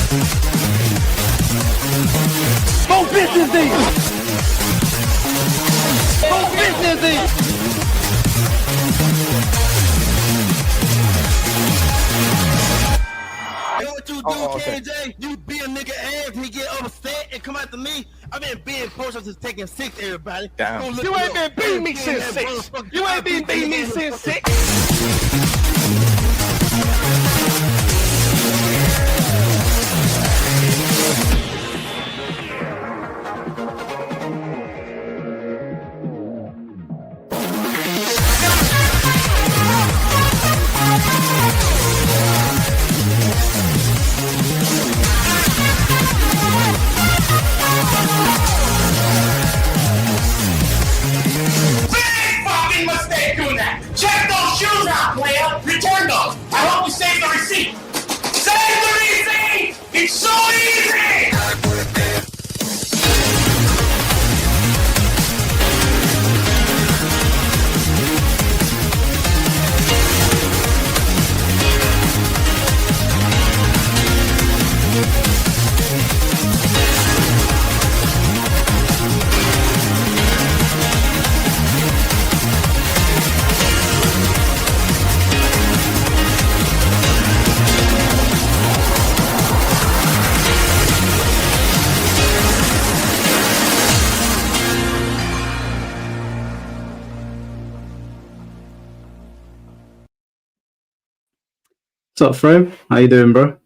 Go business then. Go business then. You know what you do, KJ? You be a nigga ass and he get upset and come after me. I've been being push-ups since Tekken 6, everybody. Damn. You ain't been beating me since 6. You ain't been beating me since 6. Check those shoes out, player! Return those! I hope you save the receipt! Save the receipt! It's so easy! What's up, Frame? How you doing, bro?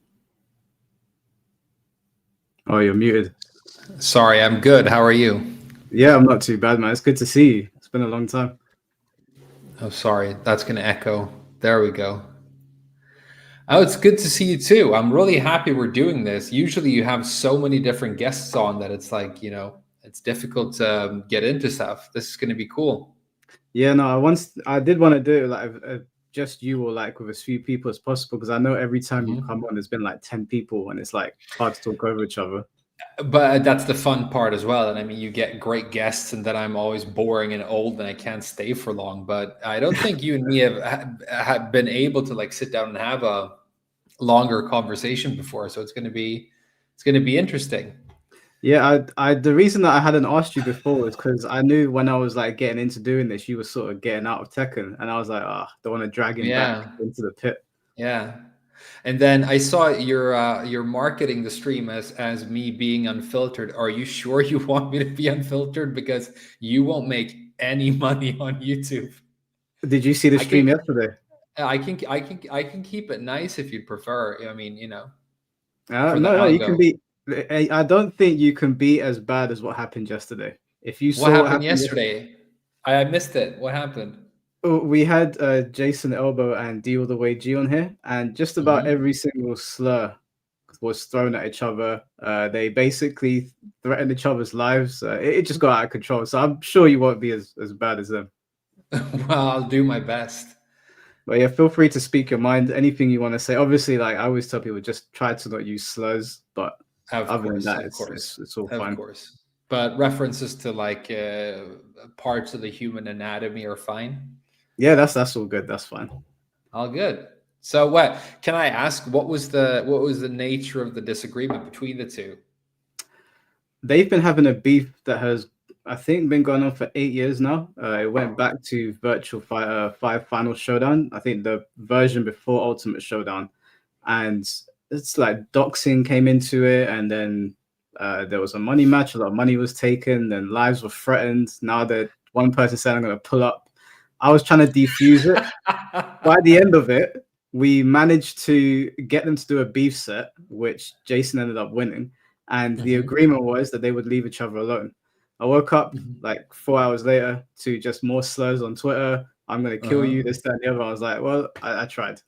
Oh, you're muted. Sorry, I'm good. How are you? Yeah, I'm not too bad, man. It's good to see you. It's been a long time. Oh, sorry. That's going to echo. There we go. Oh, it's good to see you too. I'm really happy we're doing this. Usually you have so many different guests on that it's like, it's difficult to get into stuff. This is going to be cool. Yeah, no, I did want to do it like just you or like with as few people as possible, because I know every time you come on, there's been like 10 people and it's like hard to talk over each other. But that's the fun part as well. And I mean, you get great guests and then I'm always boring and old and I can't stay for long. But I don't think you and me have been able to like sit down and have a longer conversation before. So it's going to be interesting. Yeah, the reason that I hadn't asked you before is because I knew when I was like getting into doing this, you were sort of getting out of Tekken, and I was like, don't want to drag him back into the pit. Yeah. And then I saw you're marketing the stream as me being unfiltered. Are you sure you want me to be unfiltered? Because you won't make any money on YouTube. Did you see the stream yesterday? I can keep it nice if you'd prefer. I mean, no, you can be. I don't think you can be as bad as what happened yesterday. If you saw what happened yesterday, I missed it. What happened? We had Jason Elbow and D All the Way G on here, and just about every single slur was thrown at each other. They basically threatened each other's lives. It just got out of control. So I'm sure you won't be as bad as them. Well, I'll do my best. But yeah, feel free to speak your mind. Anything you want to say. Obviously, like I always tell people, just try to not use slurs. But other than that, it's all fine. Of course. But references to like parts of the human anatomy are fine. Yeah, that's all good. That's fine. All good. So what can I ask? What was the nature of the disagreement between the two? They've been having a beef that has, I think, been going on for 8 years now. It went back to Virtual Fighter 5 Final Showdown. I think the version before Ultimate Showdown, and it's like doxing came into it, and then there was a money match. A lot of money was taken. Then lives were threatened. Now that one person said, "I'm going to pull up." I was trying to defuse it. By the end of it, we managed to get them to do a beef set, which Jason ended up winning. And the agreement was that they would leave each other alone. I woke up like 4 hours later to just more slurs on Twitter. I'm going to kill you, this, that, and the other. I was like, well, I tried.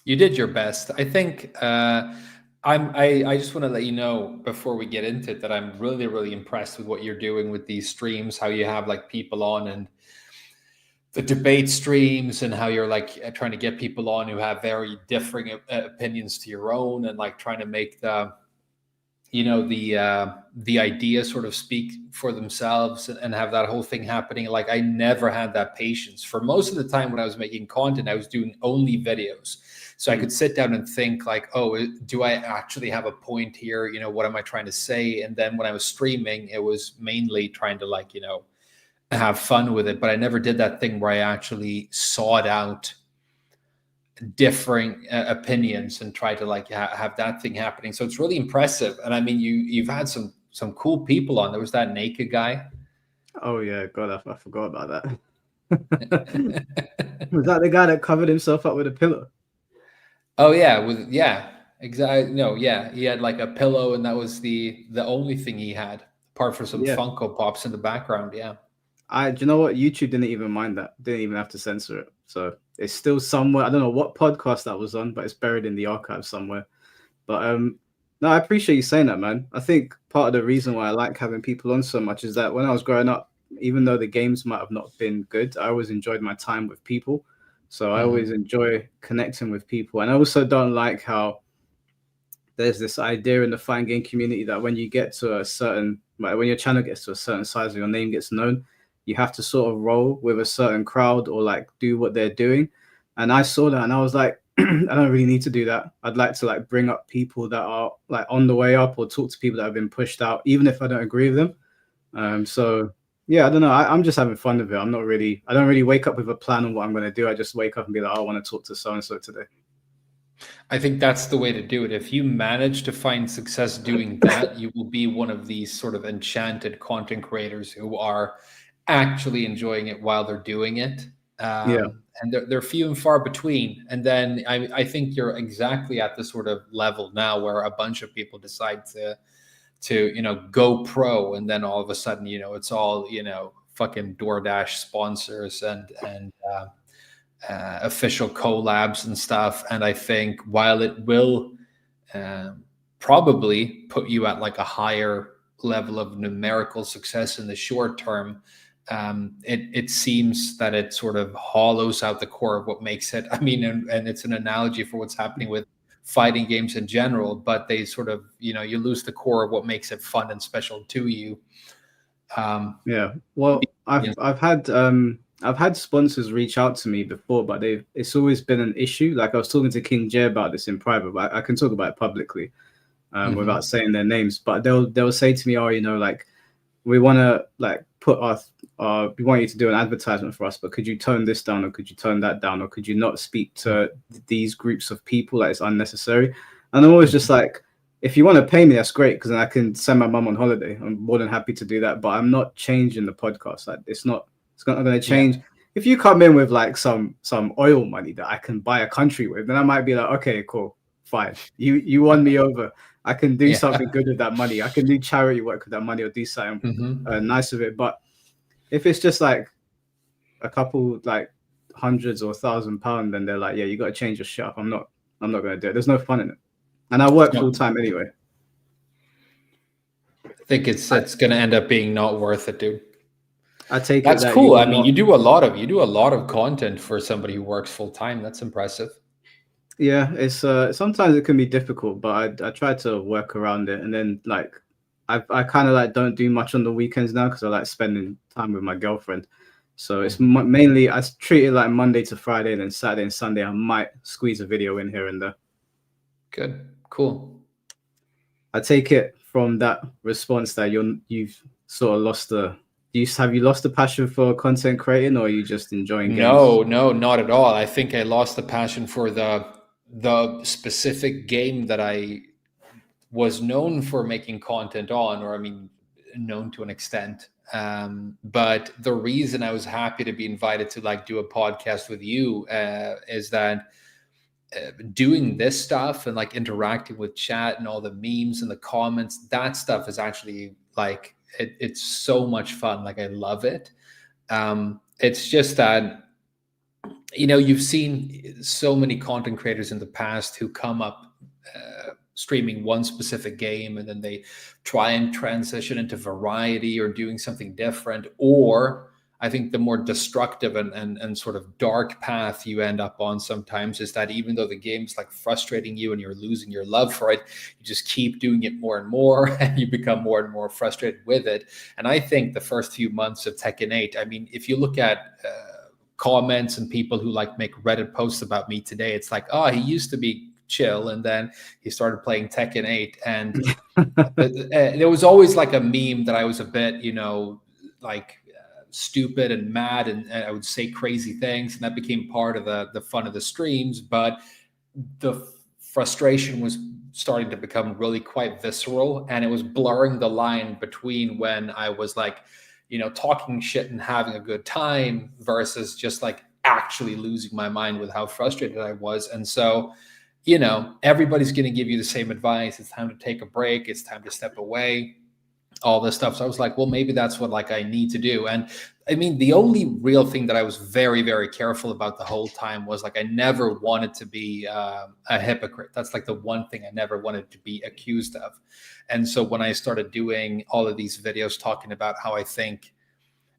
You did your best. I think I just want to let you know before we get into it that I'm really, really impressed with what you're doing with these streams, how you have like people on and the debate streams, and how you're like trying to get people on who have very differing opinions to your own, and like trying to make the idea sort of speak for themselves and have that whole thing happening. Like I never had that patience. For most of the time when I was making content, I was doing only videos. So I could sit down and think like, oh, do I actually have a point here? You know, what am I trying to say? And then when I was streaming, it was mainly trying to like, you know, have fun with it. But I never did that thing where I actually sought out differing opinions and try to like have that thing happening. So it's really impressive. And I mean, you've had some cool people on. There was that naked guy. Oh yeah, God, I forgot about that. Was that the guy that covered himself up with a pillow? Oh yeah, exactly. No, yeah, he had like a pillow, and that was the only thing he had, apart from some Yeah. Funko Pops in the background. Yeah. Do you know what? YouTube didn't even mind that. Didn't even have to censor it. So it's still somewhere. I don't know what podcast that was on, but it's buried in the archives somewhere. But no, I appreciate you saying that, man. I think part of the reason why I like having people on so much is that when I was growing up, even though the games might have not been good, I always enjoyed my time with people. So I always enjoy connecting with people. And I also don't like how there's this idea in the fighting game community that when you get to a certain, like when your channel gets to a certain size or your name gets known, you have to sort of roll with a certain crowd or like do what they're doing. And I saw that and I was like, I don't really need to do that. I'd like to like bring up people that are like on the way up or talk to people that have been pushed out, even if I don't agree with them. So yeah, I don't know. I'm just having fun with it. I don't really wake up with a plan on what I'm going to do. I just wake up and be like, oh, I want to talk to so-and-so today. I think that's the way to do it. If you manage to find success doing that, you will be one of these sort of enchanted content creators who are actually enjoying it while they're doing it. And they're few and far between. And then I think you're exactly at the sort of level now where a bunch of people decide to you know, go pro, and then all of a sudden, you know, it's all, you know, fucking DoorDash sponsors and official collabs and stuff. And I think while it will probably put you at like a higher level of numerical success in the short term, it seems that it sort of hollows out the core of what makes it. I mean, and it's an analogy for what's happening with fighting games in general, but they sort of, you know, you lose the core of what makes it fun and special to you. Yeah. Well, I've had sponsors reach out to me before, but it's always been an issue. Like I was talking to King Jay about this in private, but I can talk about it publicly without saying their names. But they'll say to me, oh, you know, like we want to like put we want you to do an advertisement for us, but could you tone this down, or could you tone that down, or could you not speak to these groups of people? Like it's unnecessary. And I'm always just like, if you want to pay me, that's great, because then I can send my mum on holiday. I'm more than happy to do that, but I'm not changing the podcast. Like it's not going to change. Yeah. If you come in with like some oil money that I can buy a country with, then I might be like, okay, cool, fine. You won me over. I can do something good with that money. I can do charity work with that money, or do something nice with it. But if it's just like a couple like hundreds or £1,000, then they're like, yeah, you got to change your shit up. I'm not going to do it. There's no fun in it. And I work full time anyway. I think it's going to end up being not worth it, dude. I take that's it that cool. I mean, you do a lot of content for somebody who works full time. That's impressive. Yeah, it's sometimes it can be difficult, but I try to work around it. And then like I kind of like don't do much on the weekends now because I like spending time with my girlfriend. So it's mainly I treat it like Monday to Friday, and then Saturday and Sunday I might squeeze a video in here and there. Good, cool. I take it from that response that you've sort of lost the. Have you lost the passion for content creating, or are you just enjoying games? No, not at all. I think I lost the passion for the specific game that I was known for making content on, or I mean, known to an extent. But the reason I was happy to be invited to like do a podcast with you is that doing this stuff and like interacting with chat and all the memes and the comments, that stuff is actually like it's so much fun. Like I love it. It's just that, you know, you've seen so many content creators in the past who come up streaming one specific game, and then they try and transition into variety or doing something different. Or I think the more destructive and sort of dark path you end up on sometimes is that even though the game's like frustrating you and you're losing your love for it, you just keep doing it more and more, and you become more and more frustrated with it. And I think the first few months of Tekken 8, I mean, if you look at comments and people who like make Reddit posts about me today. It's like, oh, he used to be chill, and then he started playing Tekken 8, and there was always like a meme that I was a bit, like stupid and mad, and I would say crazy things, and that became part of the fun of the streams. But the frustration was starting to become really quite visceral, and it was blurring the line between when I was like, talking shit and having a good time versus just like actually losing my mind with how frustrated I was. And so, everybody's going to give you the same advice. It's time to take a break. It's time to step away, all this stuff. So I was like, well, maybe that's what like I need to do. And I mean, the only real thing that I was very, very careful about the whole time was like, I never wanted to be a hypocrite. That's like the one thing I never wanted to be accused of. And so when I started doing all of these videos talking about how I think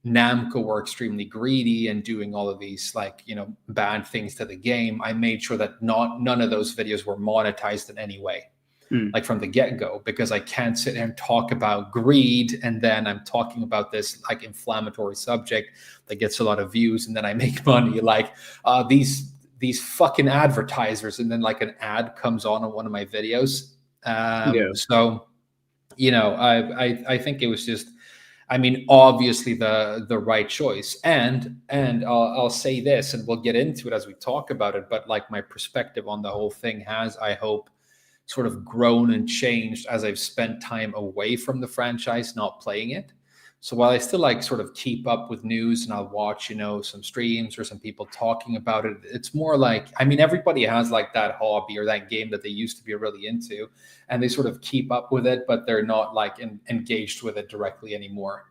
Namco were extremely greedy and doing all of these like, bad things to the game, I made sure that none of those videos were monetized in any way. Like from the get-go, because I can't sit there and talk about greed and then I'm talking about this like inflammatory subject that gets a lot of views, and then I make money like these fucking advertisers, and then like an ad comes on one of my videos. So I think it was just, I mean, obviously the right choice. And I'll say this, and we'll get into it as we talk about it, but like my perspective on the whole thing has, I hope, sort of grown and changed as I've spent time away from the franchise, not playing it. So while I still like sort of keep up with news and I'll watch, some streams or some people talking about it, it's more like, I mean, everybody has like that hobby or that game that they used to be really into, and they sort of keep up with it, but they're not like engaged with it directly anymore.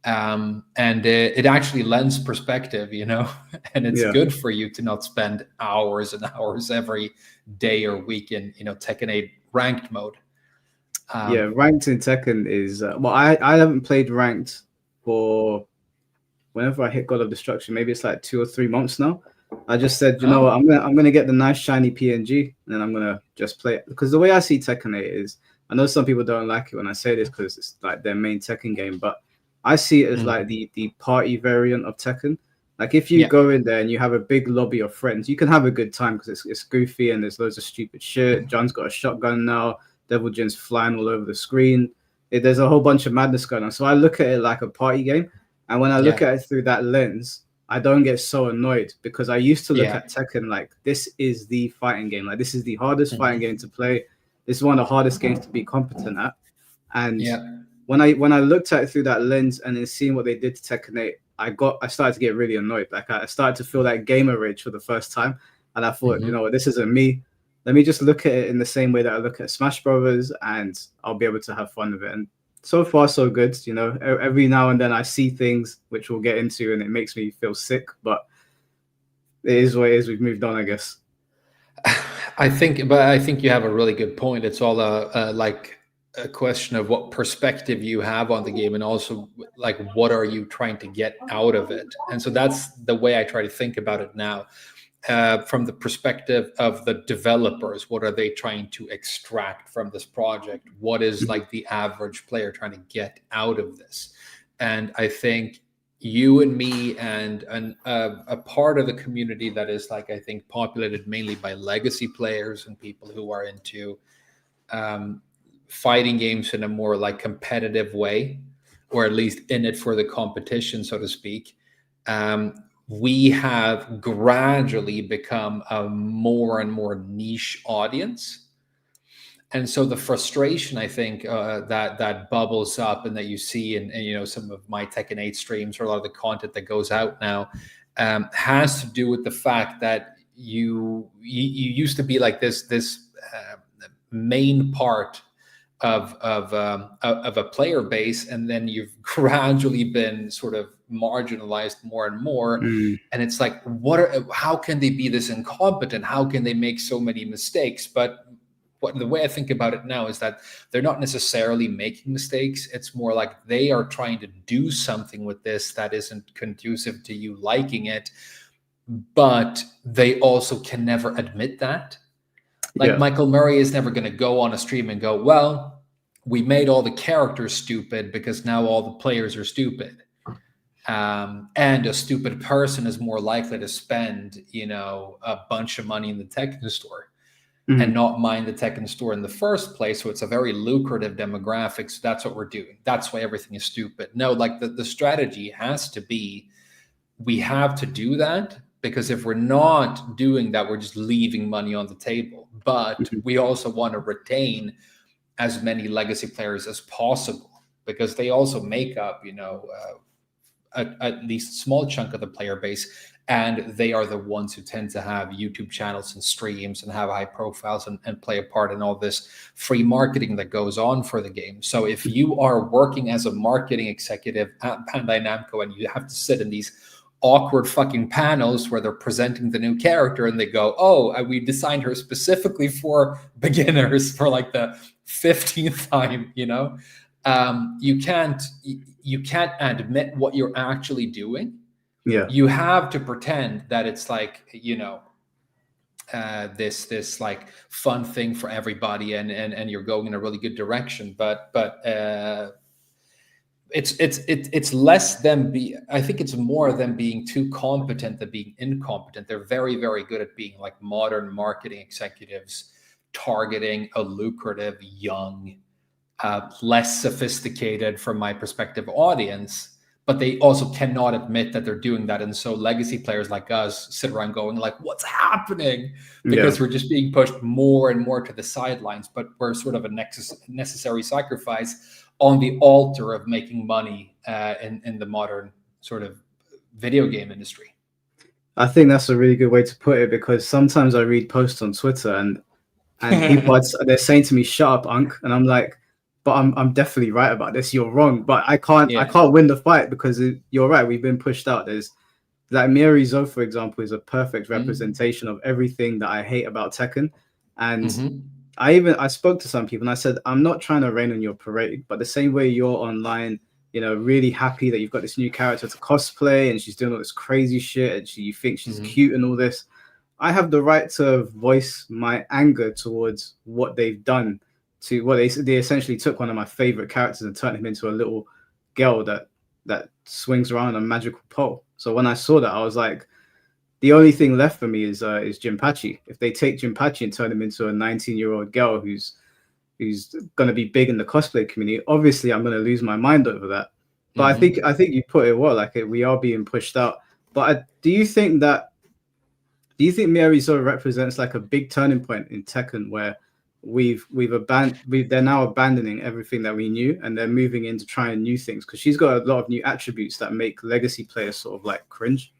And it actually lends perspective, and it's good for you to not spend hours and hours every day or week in, Tekken 8 ranked mode. Ranked in Tekken is I haven't played ranked for whenever I hit God of Destruction. Maybe it's like 2 or 3 months now. I just said, you know what, I'm gonna get the nice shiny PNG, and then I'm gonna just play it, because the way I see Tekken 8 is, I know some people don't like it when I say this because it's like their main Tekken game, but I see it as like the party variant of Tekken. Like if you go in there and you have a big lobby of friends, you can have a good time because it's goofy and there's loads of stupid shit. John's got a shotgun now. Devil Jin's flying all over the screen. There's a whole bunch of madness going on. So I look at it like a party game. And when I look at it through that lens, I don't get so annoyed, because I used to look at Tekken like, this is the fighting game. Like this is the hardest fighting game to play. This is one of the hardest games to be competent at. And when I looked at it through that lens and then seeing what they did to Tekken 8, I started to get really annoyed. Like I started to feel that gamer rage for the first time, and I thought, this isn't me. Let me just look at it in the same way that I look at Smash Brothers, and I'll be able to have fun with it. And so far, so good. Every now and then I see things which we'll get into, and it makes me feel sick. But it is what it is. We've moved on, I guess. I think you have a really good point. It's all like a question of what perspective you have on the game, and also like what are you trying to get out of it. And so that's the way I try to think about it now, from the perspective of the developers. What are they trying to extract from this project? What is like the average player trying to get out of this? And I think you and me and a part of the community that is like, I think, populated mainly by legacy players and people who are into fighting games in a more like competitive way, or at least in it for the competition, so to speak. We have gradually become a more and more niche audience. And so the frustration, I think, that bubbles up and that you see in some of my Tekken 8 streams, or a lot of the content that goes out now, has to do with the fact that you used to be like this main part of a player base, and then you've gradually been sort of marginalized more and more. And it's like, how can they be this incompetent? How can they make so many mistakes? But the way I think about it now is that they're not necessarily making mistakes. It's more like they are trying to do something with this that isn't conducive to you liking it, but they also can never admit that. Like Michael Murray is never going to go on a stream and go, well, we made all the characters stupid because now all the players are stupid. And a stupid person is more likely to spend, a bunch of money in the Tekken store and not mind the Tekken store in the first place. So it's a very lucrative demographic. So that's what we're doing. That's why everything is stupid. No, like the strategy has to be, we have to do that, because if we're not doing that, we're just leaving money on the table. But we also want to retain as many legacy players as possible, because they also make up, at least a small chunk of the player base, and they are the ones who tend to have YouTube channels and streams and have high profiles and play a part in all this free marketing that goes on for the game. So if you are working as a marketing executive at Bandai Namco and you have to sit in these awkward fucking panels where they're presenting the new character and they go, oh, we designed her specifically for beginners for like the 15th time, you can't admit what you're actually doing. Yeah. You have to pretend that it's like, this like fun thing for everybody, and you're going in a really good direction. But it's less than I think it's more than being too competent than being incompetent. They're very, very good at being like modern marketing executives, targeting a lucrative, young, less sophisticated, from my perspective, audience. But they also cannot admit that they're doing that. And so legacy players like us sit around going like, what's happening? Because we're just being pushed more and more to the sidelines, but we're sort of a necessary sacrifice on the altar of making money in the modern sort of video game industry. I think that's a really good way to put it, because sometimes I read posts on Twitter and people they're saying to me, "Shut up, Unc," and I'm like, "But I'm definitely right about this. You're wrong." But I can't win the fight, because you're right. We've been pushed out. There's like Miorizo, for example, is a perfect representation of everything that I hate about Tekken, and I spoke to some people and I said, I'm not trying to rain on your parade, but the same way you're online, really happy that you've got this new character to cosplay and she's doing all this crazy shit and you think she's cute and all this, I have the right to voice my anger towards what they've done to what they essentially took one of my favorite characters and turned him into a little girl that swings around a magical pole. So when I saw that, I was like, the only thing left for me is Jinpachi. If they take Jinpachi and turn him into a 19-year-old girl who's going to be big in the cosplay community, obviously I'm going to lose my mind over that. But I think you put it well. Like we are being pushed out. But do you think Miorizo represents like a big turning point in Tekken, where they're now abandoning everything that we knew and they're moving into trying new things? Because she's got a lot of new attributes that make legacy players sort of like cringe.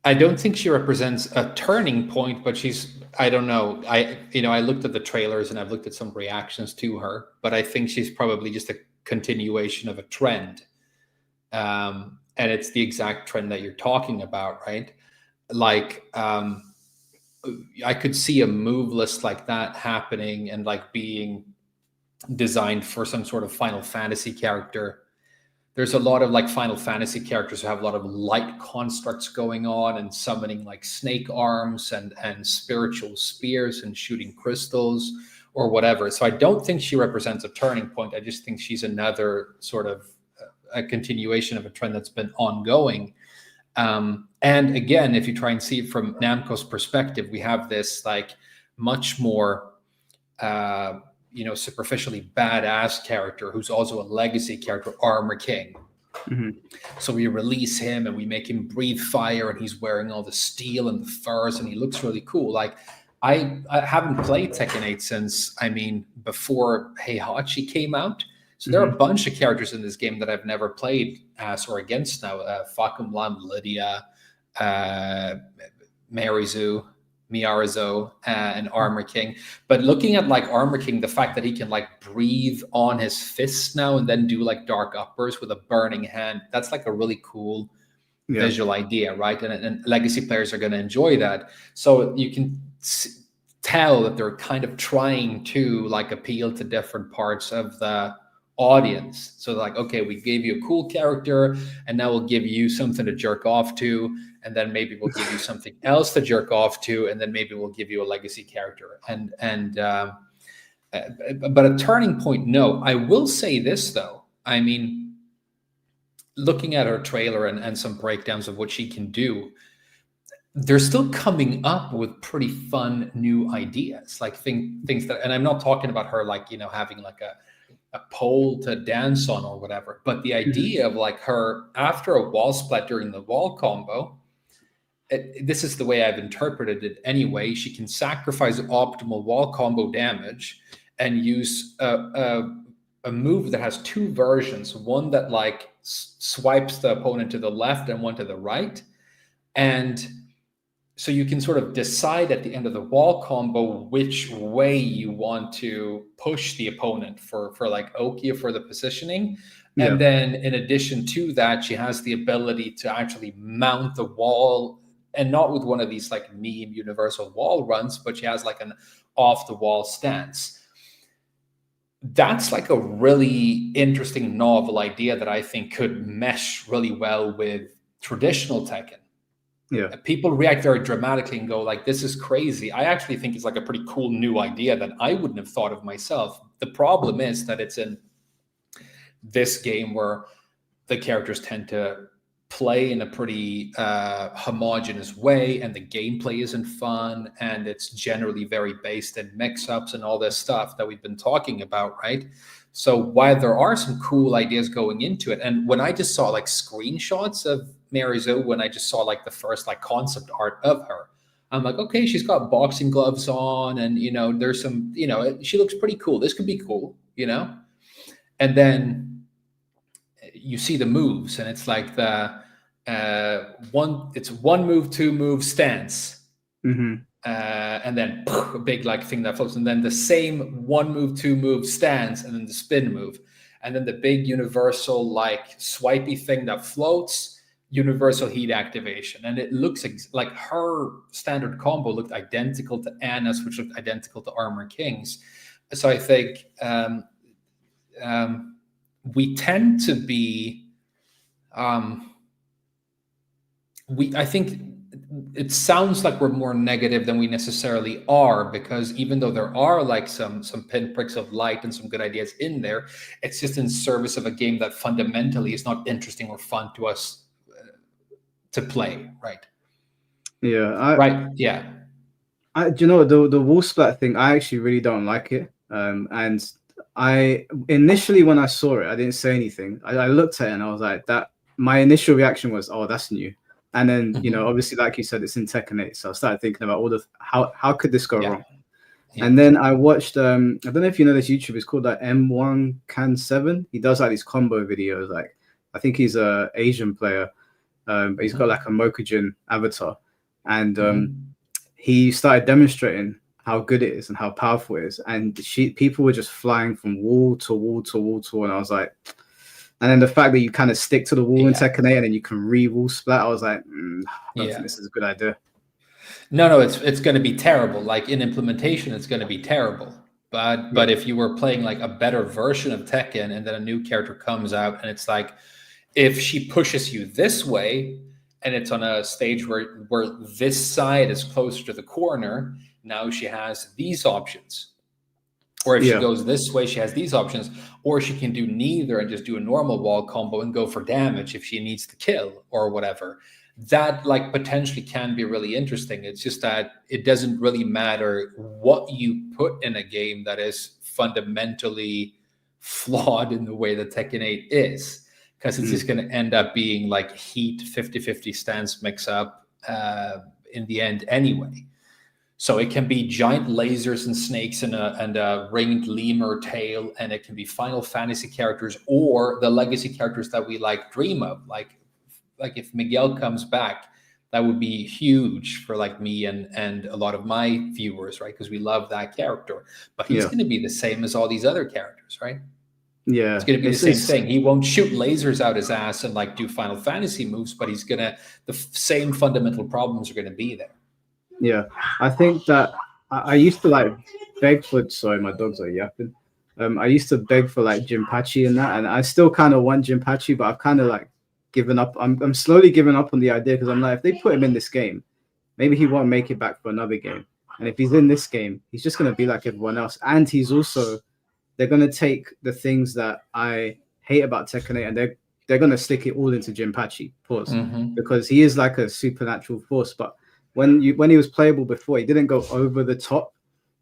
I don't think she represents a turning point, but I don't know. I looked at the trailers and I've looked at some reactions to her, but I think she's probably just a continuation of a trend. And it's the exact trend that you're talking about, right? Like, I could see a move list like that happening and like being designed for some sort of Final Fantasy character. There's a lot of like Final Fantasy characters who have a lot of light constructs going on and summoning like snake arms and spiritual spears and shooting crystals or whatever. So I don't think she represents a turning point. I just think she's another sort of a continuation of a trend that's been ongoing. And again, if you try and see it from Namco's perspective, we have this like much more superficially badass character who's also a legacy character, Armor King. So we release him and we make him breathe fire, and he's wearing all the steel and the furs, and he looks really cool. Like I haven't played Tekken 8 since, before Heihachi came out. So there are a bunch of characters in this game that I've never played as or against now. Fakum Lam, Lydia, Miorizo, and Armor King. But looking at like Armor King, the fact that he can like breathe on his fists now and then do like dark uppers with a burning hand, that's like a really cool visual idea, right? And legacy players are going to enjoy that. So you can tell that they're kind of trying to like appeal to different parts of the audience. So like, okay, we gave you a cool character and now we'll give you something to jerk off to, and then maybe we'll give you something else to jerk off to, and then maybe we'll give you a legacy character. But a turning point, no. I will say this though. looking at her trailer and some breakdowns of what she can do, they're still coming up with pretty fun new ideas, like things that, and I'm not talking about her like, you know, having like a pole to dance on or whatever, but the idea of like her after a wall splat during the wall combo, this is the way I've interpreted it anyway. She can sacrifice optimal wall combo damage and use a move that has two versions, one that like swipes the opponent to the left and one to the right. And so you can sort of decide at the end of the wall combo which way you want to push the opponent for like Okia for the positioning. Yeah. And then in addition to that, she has the ability to actually mount the wall, and not with one of these like meme universal wall runs, but she has like an off the wall stance. That's like a really interesting novel idea that I think could mesh really well with traditional Tekken. Yeah. People react very dramatically and go like, this is crazy. I actually think it's like a pretty cool new idea that I wouldn't have thought of myself. The problem is that it's in this game where the characters tend to play in a pretty homogenous way, and the gameplay isn't fun, and it's generally very based in mix-ups and all this stuff that we've been talking about, right? So while there are some cool ideas going into it, and when I just saw like screenshots of Marizu, when I just saw like the first like concept art of her, I'm like, okay, she's got boxing gloves on, and you know, there's some, you know, she looks pretty cool. This could be cool, you know? And then you see the moves, and it's like the one move, two move stance, and then a big like thing that floats, and then the same one move, two move stance, and then the spin move, and then the big universal like swipey thing that floats, universal heat activation. And it looks like her standard combo looked identical to Anna's, which looked identical to Armor King's. So I think we tend to be I think it sounds like we're more negative than we necessarily are, because even though there are like some pinpricks of light and some good ideas in there, it's just in service of a game that fundamentally is not interesting or fun to us to play, right? Yeah. Right. Yeah. Do you know the wall splat thing? I actually really don't like it. And I initially, when I saw it, I didn't say anything. I looked at it and I was like, that. My initial reaction was, oh, that's new. And then you know, obviously, like you said, it's in Tekken 8, so I started thinking about all the how could this go wrong? Yeah. And then I watched I don't know if you know this YouTuber, it's called like M1 Can 7. He does like these combo videos. Like I think he's a Asian player, but he's got like a Mokujin avatar, and he started demonstrating how good it is and how powerful it is. And people were just flying from wall to wall to wall to wall, and I was like, and then the fact that you kind of stick to the wall in Tekken 8 and then you can re-wall splat, I was like, I don't think this is a good idea. No, it's going to be terrible. Like in implementation, it's going to be terrible. But if you were playing like a better version of Tekken, and then a new character comes out, and it's like, if she pushes you this way, and it's on a stage where this side is closer to the corner, now she has these options. Or if she goes this way, she has these options. Or she can do neither and just do a normal wall combo and go for damage if she needs to kill or whatever. That like potentially can be really interesting. It's just that it doesn't really matter what you put in a game that is fundamentally flawed in the way that Tekken 8 is, because it's just going to end up being like heat 50-50 stance mix up in the end anyway. So it can be giant lasers and snakes and a ringed lemur tail, and it can be Final Fantasy characters or the legacy characters that we like dream of. Like if Miguel comes back, that would be huge for like me and a lot of my viewers, right? Because we love that character. But he's going to be the same as all these other characters, right? Yeah, it's going to be the same thing. He won't shoot lasers out his ass and like do Final Fantasy moves, but he's the same fundamental problems are going to be there. Yeah, I think that I used to like beg for. Sorry, my dogs are yapping. I used to beg for like Jinpachi and that, and I still kind of want Jinpachi, but I've kind of like given up. I'm slowly giving up on the idea, because I'm like, if they put him in this game, maybe he won't make it back for another game. And if he's in this game, he's just gonna be like everyone else. And he's also, they're gonna take the things that I hate about Tekken 8 and they're they're gonna stick it all into Jinpachi. Pause, Mhm. because he is like a supernatural force. But when he was playable before, he didn't go over the top.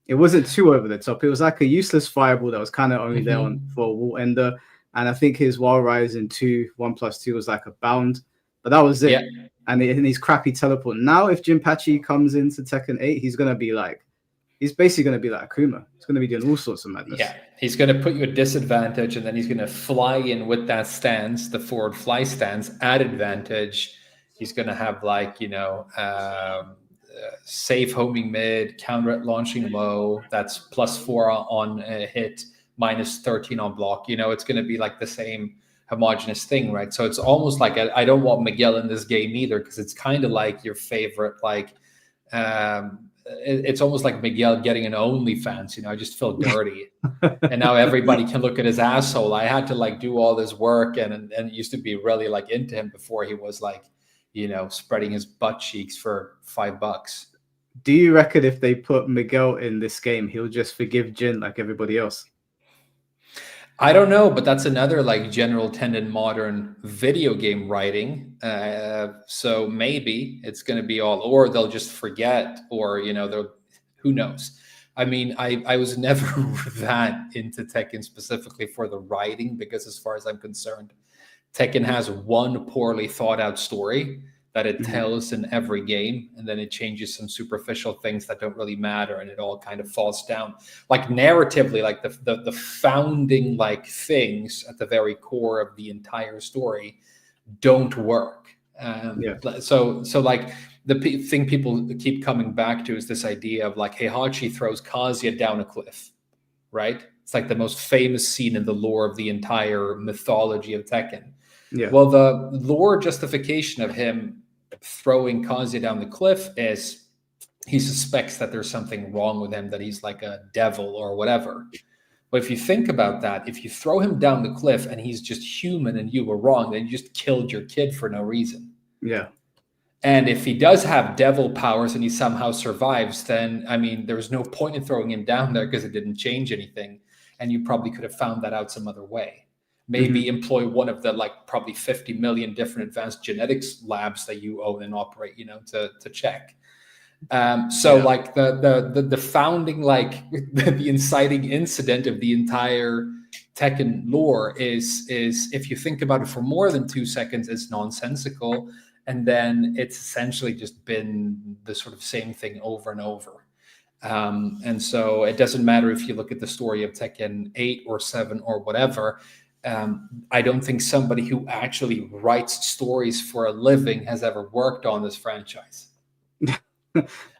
It wasn't too over the top. It was like a useless fireball that was kind of only there on for a wall ender. And I think his Wild Rise in 1+2 was like a bound, but that was it. Yeah. And he's crappy teleport. Now, if Jinpachi comes into Tekken 8, he's basically gonna be like Akuma. He's gonna be doing all sorts of madness. Yeah, he's going to put you at disadvantage, and then he's going to fly in with that stance, the forward fly stance, at advantage. He's going to have like, safe homing mid, counter at launching low. That's +4 on a hit, -13 on block. It's going to be like the same homogenous thing, right? So it's almost like I don't want Miguel in this game either, because it's kind of like your favorite, like it's almost like Miguel getting an OnlyFans. I just feel dirty, and now everybody can look at his asshole. I had to like do all this work, and it used to be really like into him before he was like, spreading his butt cheeks for $5. Do you reckon if they put Miguel in this game, he'll just forgive Jin like everybody else? I don't know, but that's another like general trend in modern video game writing. So maybe it's going to be all, or they'll just forget, or they'll, who knows? I mean, I was never that into Tekken specifically for the writing, because as far as I'm concerned, Tekken has one poorly thought out story that it tells in every game, and then it changes some superficial things that don't really matter, and it all kind of falls down. Like narratively, like the founding like things at the very core of the entire story don't work. So like the thing people keep coming back to is this idea of like Heihachi throws Kazuya down a cliff, right? It's like the most famous scene in the lore of the entire mythology of Tekken. Yeah. Well, the lore justification of him throwing Kazuya down the cliff is he suspects that there's something wrong with him, that he's like a devil or whatever. But if you think about that, if you throw him down the cliff and he's just human and you were wrong, then you just killed your kid for no reason. Yeah. And if he does have devil powers and he somehow survives, then, I mean, there's no point in throwing him down there because it didn't change anything. And you probably could have found that out some other way. Maybe employ one of the like probably 50 million different advanced genetics labs that you own and operate, to check. Like the founding, like the inciting incident of the entire Tekken lore is if you think about it for more than 2 seconds, it's nonsensical. And then it's essentially just been the sort of same thing over and over. And so it doesn't matter if you look at the story of Tekken 8 or 7 or whatever. I don't think somebody who actually writes stories for a living has ever worked on this franchise.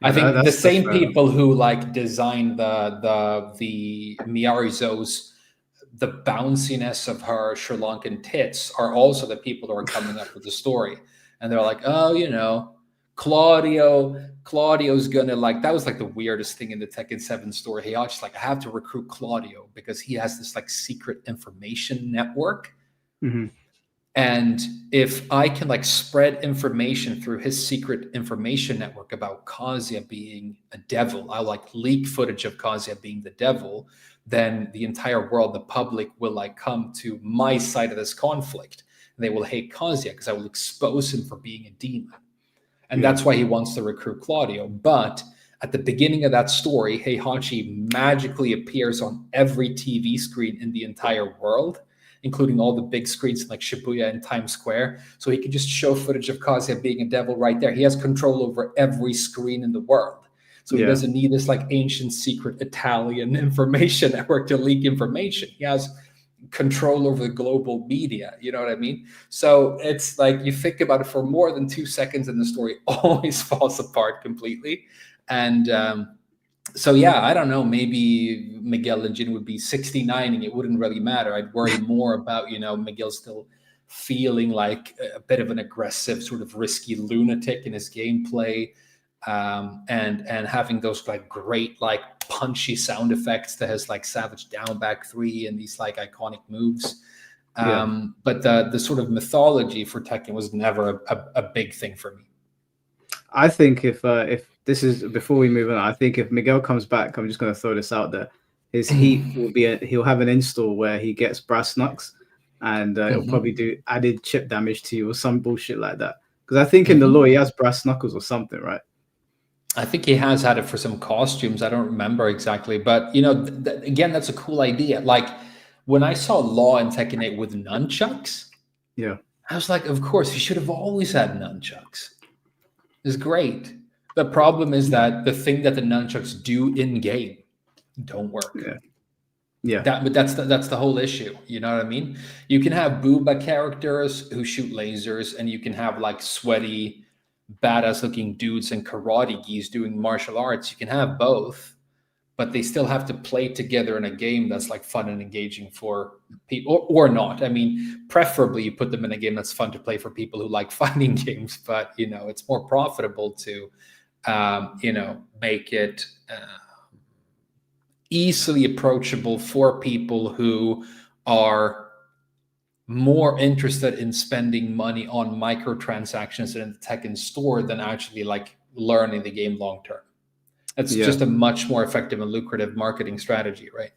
I think the same people who like designed the Miyari-Zo's, the bounciness of her Sri Lankan tits are also the people who are coming up with the story. And they're like, oh, Claudio's gonna like, that was like the weirdest thing in the Tekken 7 story. He just like, I have to recruit Claudio because he has this like secret information network. And if I can like spread information through his secret information network about Kazuya being a devil, I'll like leak footage of Kazuya being the devil, then the entire world, the public will like come to my side of this conflict. And they will hate Kazuya because I will expose him for being a demon. And that's why he wants to recruit Claudio. But at the beginning of that story, Heihachi magically appears on every TV screen in the entire world, including all the big screens like Shibuya and Times Square. So he can just show footage of Kazuya being a devil right there. He has control over every screen in the world. So he doesn't need this like ancient secret Italian information network to leak information. He has control over the global media. You know what I mean? So it's like you think about it for more than 2 seconds and the story always falls apart completely. And so, yeah, I don't know, maybe Miguel and Jin would be 69 and it wouldn't really matter. I'd worry more about, Miguel still feeling like a bit of an aggressive, sort of risky lunatic in his gameplay, and having those like great, like punchy sound effects to his like Savage Down Back 3 and these like iconic moves. But the sort of mythology for Tekken was never a big thing for me. I think if this is before we move on, I think if Miguel comes back, I'm just going to throw this out there. His heat will be he'll have an install where he gets brass knucks, and it'll probably do added chip damage to you or some bullshit like that. Because I think in the lore he has brass knuckles or something, right? I think he has had it for some costumes. I don't remember exactly, but you know, again, that's a cool idea. Like when I saw Law in Tekken 8 with nunchucks, Yeah, I was like, of course, he should have always had nunchucks. It's great. The problem is that the thing that the nunchucks do in game don't work. yeah. But that's the whole issue. You know what I mean? You can have booba characters who shoot lasers, and you can have like sweaty, badass looking dudes and karate geese doing martial arts. You can have both, but they still have to play together in a game that's like fun and engaging for people, or not. I mean, preferably you put them in a game that's fun to play for people who like fighting games, but you know, it's more profitable to you know, make it easily approachable for people who are more interested in spending money on microtransactions in the Tekken store than actually like learning the game long term. It's just a much more effective and lucrative marketing strategy, right?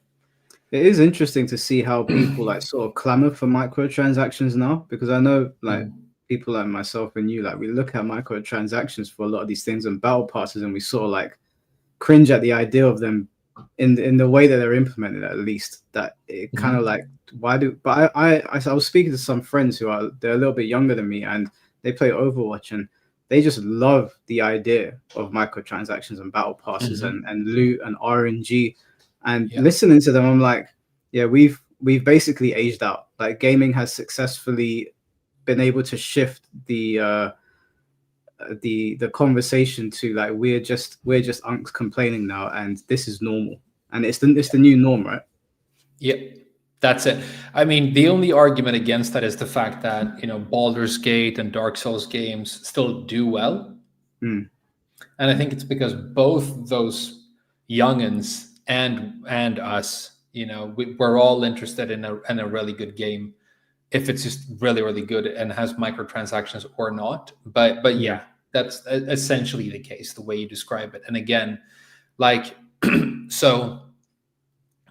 It is interesting to see how people like sort of clamor for microtransactions now, because I know like people like myself and you, like we look at microtransactions for a lot of these things and battle passes, and we sort of like cringe at the idea of them in the way that they're implemented, at least. That it kind of like, why do? But I was speaking to some friends who are, they're a little bit younger than me, and they play Overwatch, and they just love the idea of microtransactions and battle passes and loot and RNG. And listening to them, I'm like, yeah, we've basically aged out. Like gaming has successfully been able to shift the conversation to like we're just unks complaining now, and this is normal, and it's the new norm, right? Yep, that's it. I mean, the only argument against that is the fact that, you know, Baldur's Gate and Dark Souls games still do well, and I think it's because both those youngins and us, you know, we're all interested in a really good game, if it's just really, really good and has microtransactions or not. But yeah, that's essentially the case, the way you describe it. And again, like, so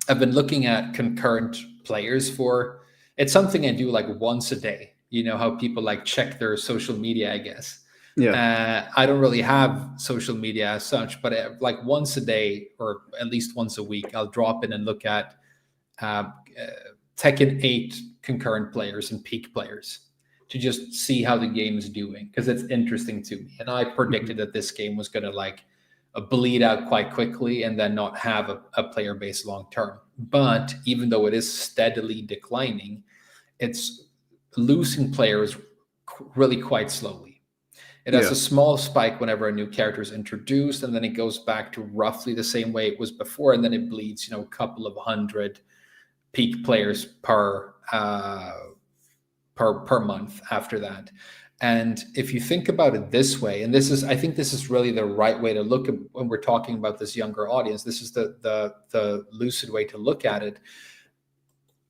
I've been looking at concurrent players for, it's something I do like once a day. You know how people like check their social media, I guess. I don't really have social media as such, but like once a day or at least once a week, I'll drop in and look at Tekken 8 concurrent players and peak players to just see how the game is doing, because it's interesting to me. And I predicted that this game was going to like bleed out quite quickly and then not have a player base long term. But even though it is steadily declining, it's losing players really quite slowly. It has a small spike whenever a new character is introduced, and then it goes back to roughly the same way it was before, and then it bleeds, you know, a couple of hundred peak players per month after that. And if you think about it this way, and I think this is really the right way to look at when we're talking about this younger audience. This is the lucid way to look at it.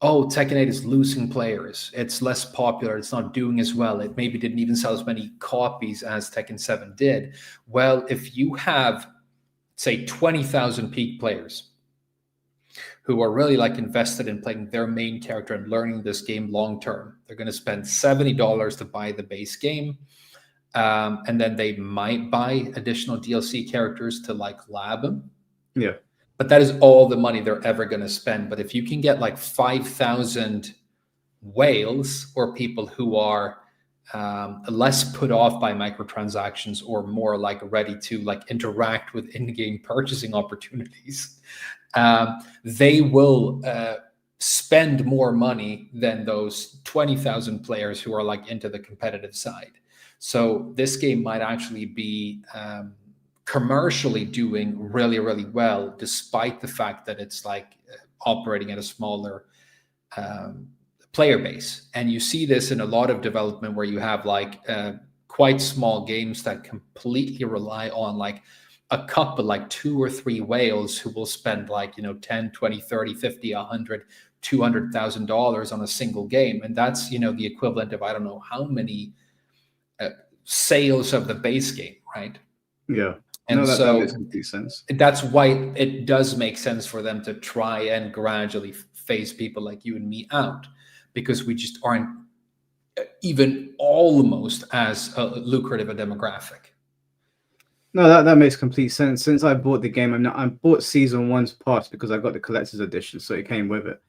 Oh, Tekken 8 is losing players. It's less popular. It's not doing as well. It maybe didn't even sell as many copies as Tekken 7 did. Well, if you have, say, 20,000 peak players who are really like invested in playing their main character and learning this game long term, they're going to spend $70 to buy the base game. And then they might buy additional DLC characters to like lab them. Yeah. But that is all the money they're ever going to spend. But if you can get like 5,000 whales, or people who are less put off by microtransactions or more like ready to like interact with in-game purchasing opportunities, they will spend more money than those 20,000 players who are like into the competitive side. So this game might actually be commercially doing really, really well, despite the fact that it's like operating at a smaller player base. And you see this in a lot of development where you have like quite small games that completely rely on like a couple, like 2 or 3 whales who will spend like, you know, 10, 20, 30, 50, 100, $200,000 on a single game. And that's, you know, the equivalent of, I don't know how many sales of the base game, right? Yeah. And that so makes complete sense. That's why it does make sense for them to try and gradually phase people like you and me out. because we just aren't even almost as lucrative a demographic. No, that makes complete sense. Since I bought the game, I bought season one's pass because I got the collector's edition, so it came with it.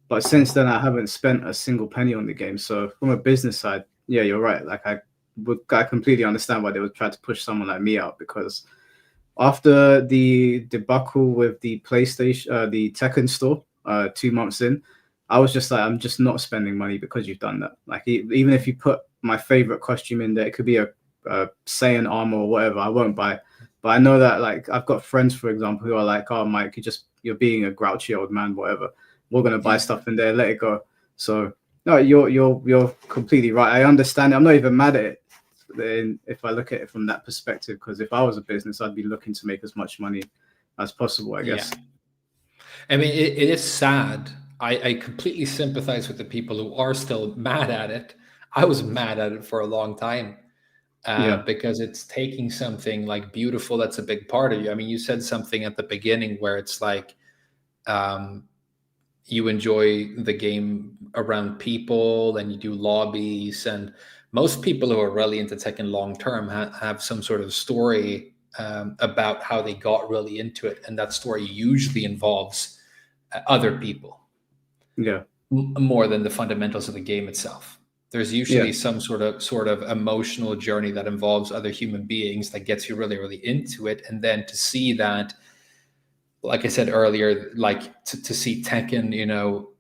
But since then, I haven't spent a single penny on the game. So from a business side, yeah, you're right. Like I completely understand why they would try to push someone like me out, because after the debacle with the PlayStation, the Tekken store, 2 months in, I was just like, I'm just not spending money because you've done that. Like even if you put my favorite costume in there, it could be a Saiyan armor or whatever, I won't buy. But I know that, like, I've got friends, for example, who are like, "Oh, Mike, you're being a grouchy old man, whatever. We're gonna buy stuff in there, let it go." So no, you're completely right. I understand it. I'm not even mad at it if I look at it from that perspective, because if I was a business, I'd be looking to make as much money as possible, I guess. Yeah. I mean, it is sad. I completely sympathize with the people who are still mad at it. I was mad at it for a long time. Because it's taking something like beautiful that's a big part of you. I mean, you said something at the beginning where it's like you enjoy the game around people and you do lobbies, and most people who are really into Tekken long term have some sort of story about how they got really into it, and that story usually involves other people, more than the fundamentals of the game itself. There's usually some sort of emotional journey that involves other human beings that gets you really, really into it. And then to see that, like I said earlier, like to see Tekken,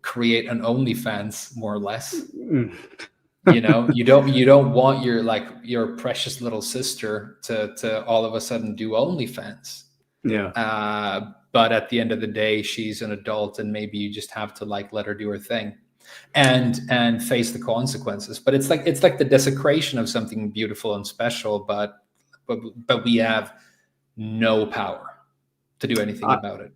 create an OnlyFans, more or less. You don't want your precious little sister to all of a sudden do OnlyFans. But at the end of the day, she's an adult, and maybe you just have to let her do her thing. And face the consequences. But it's like the desecration of something beautiful and special, but we have no power to do anything about it.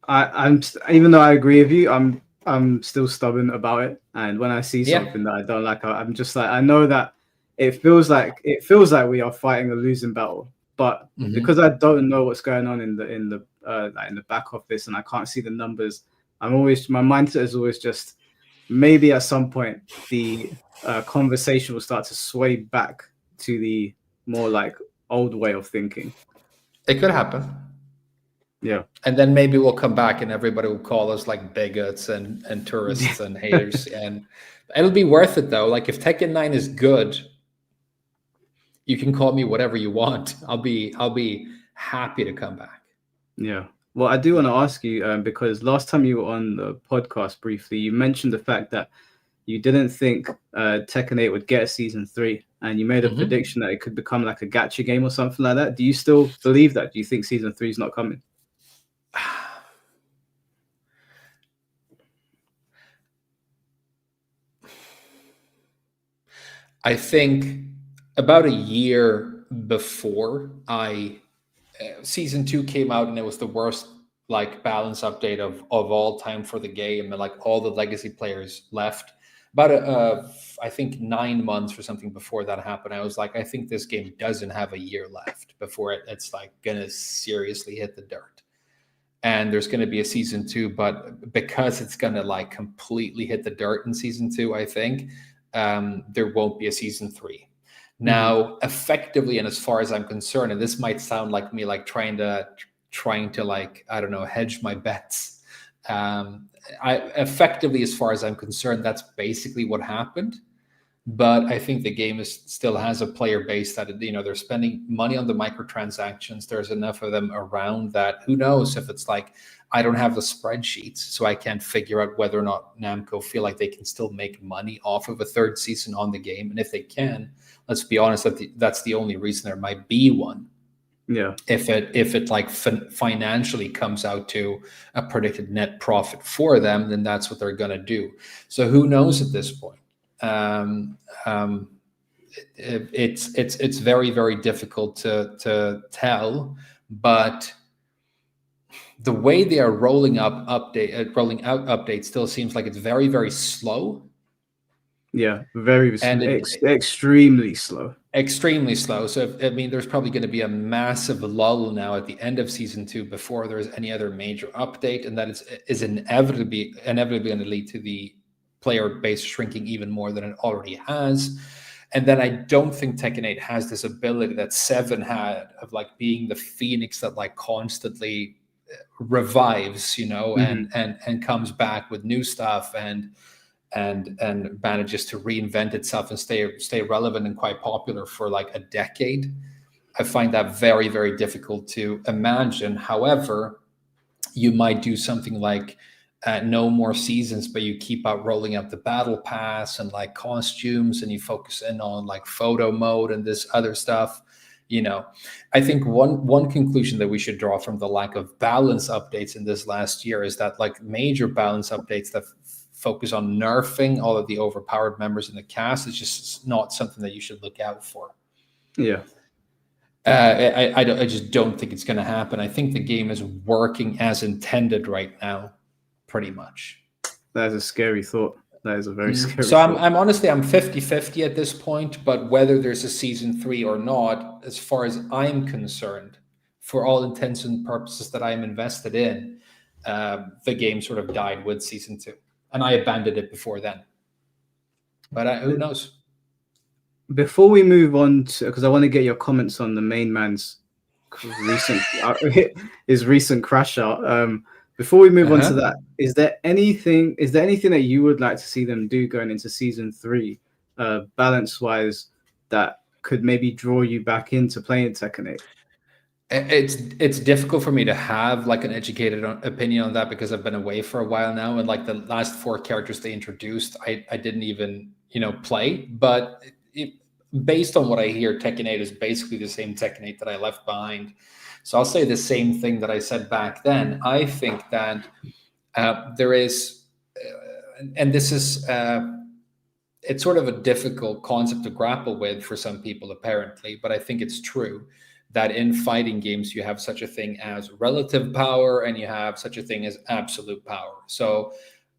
I'm even though I agree with you, I'm still stubborn about it. And when I see something that I don't like, I'm just like, I know that it feels like we are fighting a losing battle. But because I don't know what's going on in the back office, and I can't see the numbers, my mindset is always just, maybe at some point the conversation will start to sway back to the more like old way of thinking. It could happen. Yeah. And then maybe we'll come back and everybody will call us like bigots and tourists and haters. And it'll be worth it though. Like if Tekken 9 is good, you can call me whatever you want. I'll be happy to come back. Yeah. Well, I do want to ask you, because last time you were on the podcast briefly, you mentioned the fact that you didn't think Tekken 8 would get a season 3, and you made a prediction that it could become like a gacha game or something like that. Do you still believe that? Do you think season 3 is not coming? I think about a year before season 2 came out, and it was the worst balance update of all time for the game, and all the legacy players left. About I think 9 months or something before that happened, I was like, I think this game doesn't have a year left before it's gonna seriously hit the dirt. And there's gonna be a season 2, but because it's gonna completely hit the dirt in season 2, I think there won't be a season 3. Now, effectively, and as far as I'm concerned, and this might sound like me trying to I don't know, hedge my bets. Effectively, as far as I'm concerned, that's basically what happened. But I think the game still has a player base that they're spending money on the microtransactions. There's enough of them around that who knows if it's I don't have the spreadsheets, so I can't figure out whether or not Namco feel like they can still make money off of a third season on the game. And if they can, let's be honest, that's the only reason there might be one. Yeah. If it financially comes out to a predicted net profit for them, then that's what they're going to do. So who knows at this point? It's very, very difficult to tell, but the way they are rolling out updates still seems like it's very, very slow. Yeah, very extremely slow. Extremely slow. So there's probably going to be a massive lull now at the end of season 2 before there's any other major update, and that is inevitably going to lead to the player base shrinking even more than it already has. And then I don't think Tekken 8 has this ability that 7 had of like being the phoenix that like constantly revives, you know, and comes back with new stuff and manages to reinvent itself and stay relevant and quite popular for like a decade. I find that very, very difficult to imagine. However, you might do something like no more seasons, but you keep out rolling out the battle pass and like costumes, and you focus in on like photo mode and this other stuff. You know, I think one conclusion that we should draw from the lack of balance updates in this last year is that like major balance updates that focus on nerfing all of the overpowered members in the cast is just not something that you should look out for. Yeah. I just don't think it's going to happen. I think the game is working as intended right now, pretty much. That is a scary thought. That is a very scary So thought. I'm honestly, I'm 50-50 at this point, but whether there's a season 3 or not, as far as I'm concerned, for all intents and purposes that I'm invested in, the game sort of died with season 2. And I abandoned it before then. But who knows? Before we move on to, because I want to get your comments on the main man's recent his recent crash out. Before we move on to that, is there anything that you would like to see them do going into season 3, balance wise, that could maybe draw you back into playing Tekken 8? It's difficult for me to have like an educated opinion on that because I've been away for a while now, and like the last 4 characters they introduced, I didn't even play. But based on what I hear, Tekken 8 is basically the same Tekken 8 that I left behind. So I'll say the same thing that I said back then. I think that there is, and this is, it's sort of a difficult concept to grapple with for some people apparently, but I think it's true that in fighting games, you have such a thing as relative power and you have such a thing as absolute power. So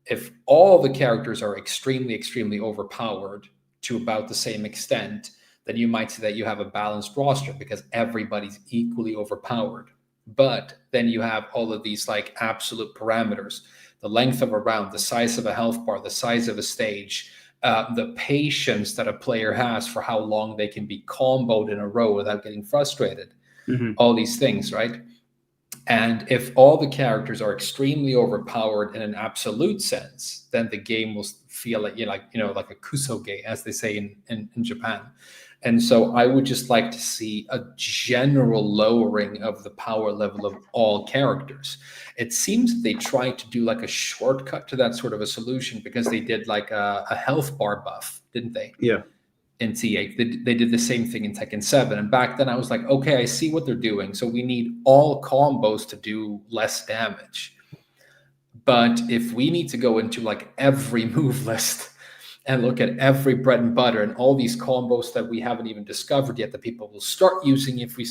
if all the characters are extremely, extremely overpowered to about the same extent, then you might say that you have a balanced roster because everybody's equally overpowered. But then you have all of these like absolute parameters, the length of a round, the size of a health bar, the size of a stage, the patience that a player has for how long they can be comboed in a row without getting frustrated, all these things, right? And if all the characters are extremely overpowered in an absolute sense, then the game will feel like like a kusoge, as they say in Japan. And so I would just like to see a general lowering of the power level of all characters. It seems they tried to do like a shortcut to that sort of a solution because they did like a health bar buff, didn't they? Yeah. In T8. They did the same thing in Tekken 7. And back then I was like, okay, I see what they're doing. So we need all combos to do less damage. But if we need to go into like every move list and look at every bread and butter and all these combos that we haven't even discovered yet that people will start using if we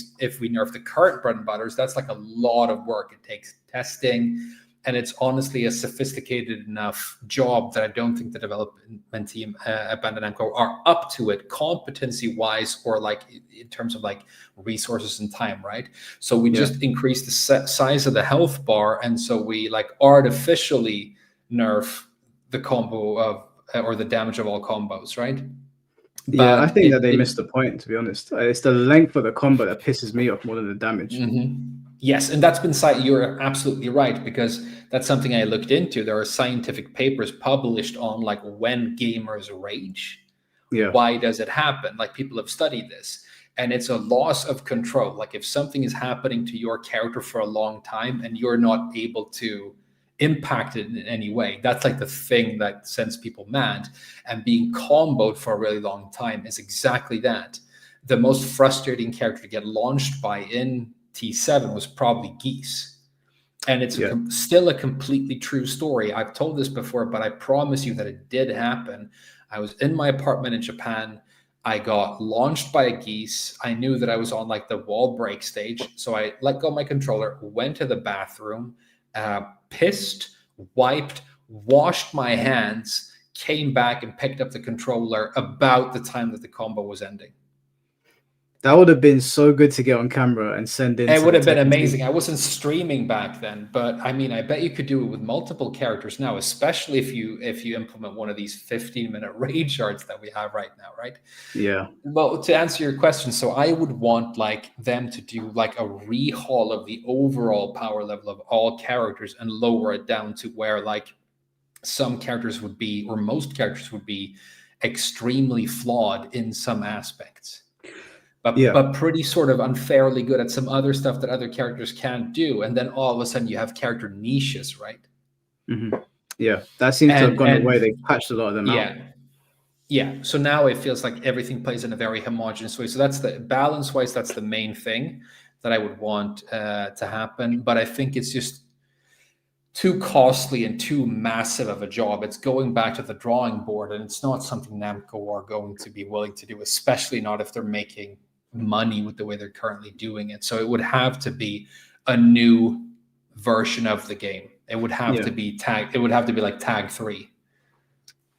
nerf the current bread and butters, that's like a lot of work. It takes testing, and it's honestly a sophisticated enough job that I don't think the development team at Bandai Namco are up to it competency-wise or like in terms of like resources and time, right? So we just increase the size of the health bar, and so we like artificially nerf the combo of or the damage of all combos, right? Yeah, I think that they missed the point, to be honest. It's the length of the combo that pisses me off more than the damage. Yes, and that's been you're absolutely right, because that's something I looked into. There are scientific papers published on like when gamers rage. Why does it happen? Like people have studied this, and it's a loss of control. Like if something is happening to your character for a long time and you're not able to impact it in any way, that's like the thing that sends people mad. And being comboed for a really long time is exactly that. The most frustrating character to get launched by in T7 was probably Geese. And it's still a completely true story. I've told this before, but I promise you that it did happen. I was in my apartment in Japan. I got launched by a Geese. I knew that I was on like the wall break stage. So I let go of my controller, went to the bathroom, pissed, wiped, washed my hands, came back and picked up the controller about the time that the combo was ending. That would have been so good to get on camera and send in. It would have been Tekken team. amazing. I wasn't streaming back then, but I mean, I bet you could do it with multiple characters now, especially if you implement one of these 15-minute raid charts that we have right now, right? Yeah. Well, to answer your question, so I would want like them to do like a rehaul of the overall power level of all characters and lower it down to where like some characters would be, or most characters would be, extremely flawed in some aspects. But pretty sort of unfairly good at some other stuff that other characters can't do. And then all of a sudden you have character niches, right? Mm-hmm. Yeah, that seems to have gone away. They patched a lot of them out. Yeah. So now it feels like everything plays in a very homogenous way. So that's the balance-wise, that's the main thing that I would want to happen. But I think it's just too costly and too massive of a job. It's going back to the drawing board, and it's not something Namco are going to be willing to do, especially not if they're making money with the way they're currently doing it. So it would have to be a new version of the game. It would have to be tag. It would have to be like tag 3.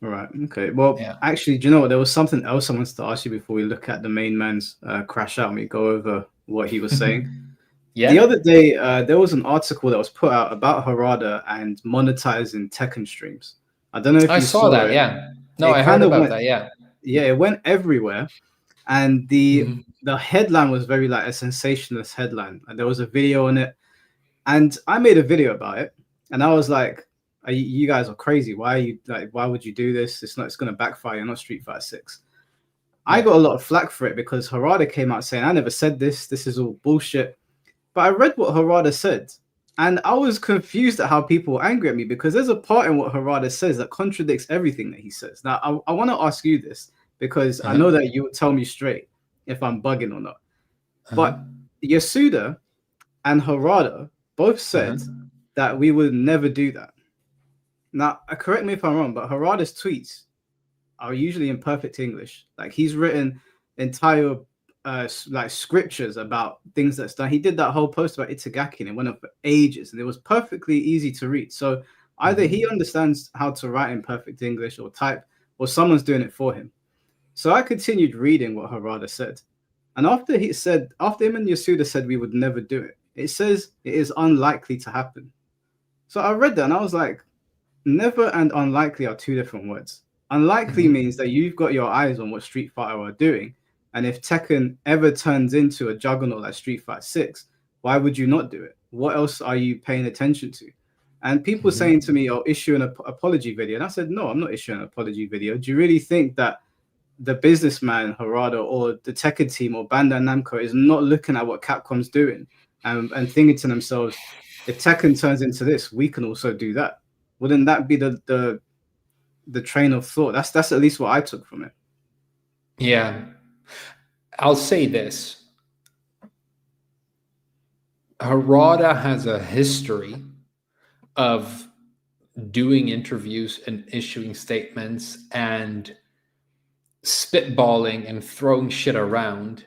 Right. Okay. Well, actually, do you know what? There was something else I wanted to ask you before we look at the main man's crash out. Me go over what he was saying. The other day, there was an article that was put out about Harada and monetizing Tekken streams. I don't know if I you saw that. it. Yeah. No, I heard about that. Yeah. Yeah, it went everywhere, and the headline was very like a sensationalist headline, and there was a video on it, and I made a video about it, and I was like, you guys are crazy. Why are you like? Why would you do this? It's going to backfire. You're not Street Fighter 6. I got a lot of flack for it because Harada came out saying, I never said this. This is all bullshit. But I read what Harada said, and I was confused at how people were angry at me because there's a part in what Harada says that contradicts everything that he says. Now, I want to ask you this because I know that you would tell me straight if I'm bugging or not. But Yasuda and Harada both said that we would never do that. Now, correct me if I'm wrong, but Harada's tweets are usually in perfect English. Like he's written entire like scriptures about things that's done. He did that whole post about Itagaki and it went on for ages and it was perfectly easy to read. So either he understands how to write in perfect English or type, or someone's doing it for him. So I continued reading what Harada said. And after him and Yasuda said we would never do it, it says it is unlikely to happen. So I read that and I was like, never and unlikely are two different words. Unlikely means that you've got your eyes on what Street Fighter are doing. And if Tekken ever turns into a juggernaut like Street Fighter 6, why would you not do it? What else are you paying attention to? And people saying to me, oh, issue an apology video. And I said, no, I'm not issuing an apology video. Do you really think that the businessman, Harada, or the Tekken team or Bandai Namco is not looking at what Capcom's doing and thinking to themselves, if Tekken turns into this, we can also do that? Wouldn't that be the train of thought? That's at least what I took from it. Yeah. I'll say this. Harada has a history of doing interviews and issuing statements and spitballing and throwing shit around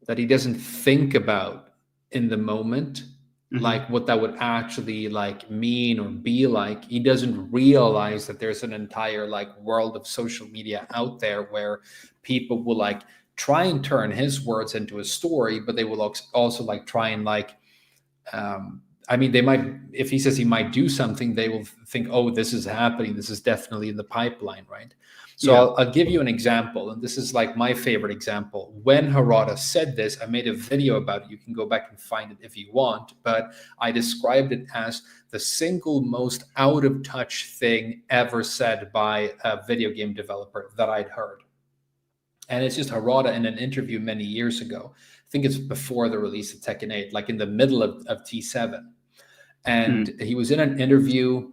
that he doesn't think about in the moment. Like what that would actually like mean or be like. He doesn't realize that there's an entire like world of social media out there where people will like try and turn his words into a story, but they will also like try and like I mean, they might, if he says he might do something, they will think, oh, this is happening, this is definitely in the pipeline, right? So I'll give you an example, and this is like my favorite example. When Harada said this, I made a video about it. You can go back and find it if you want, but I described it as the single most out of touch thing ever said by a video game developer that I'd heard. And it's just Harada in an interview many years ago. I think it's before the release of Tekken 8, like in the middle of T7. And he was in an interview,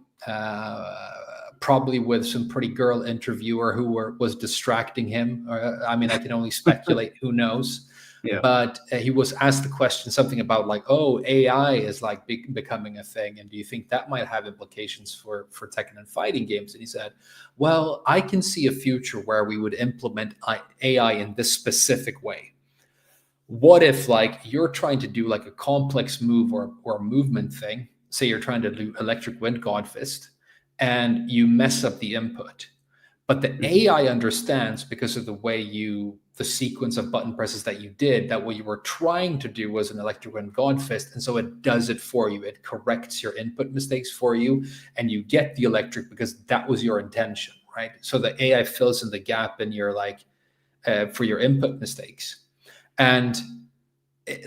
probably with some pretty girl interviewer who was distracting him. I mean, I can only speculate, who knows. Yeah. But he was asked the question, something about like, oh, AI is like becoming a thing. And do you think that might have implications for Tekken and fighting games? And he said, well, I can see a future where we would implement AI in this specific way. What if like you're trying to do like a complex move or a movement thing? Say you're trying to do electric wind god fist and you mess up the input, but the AI understands because of the way you the sequence of button presses that you did, that what you were trying to do was an electric and god fist, and so it does it for you. It corrects your input mistakes for you, and you get the electric because that was your intention, right? So the AI fills in the gap in your for your input mistakes. And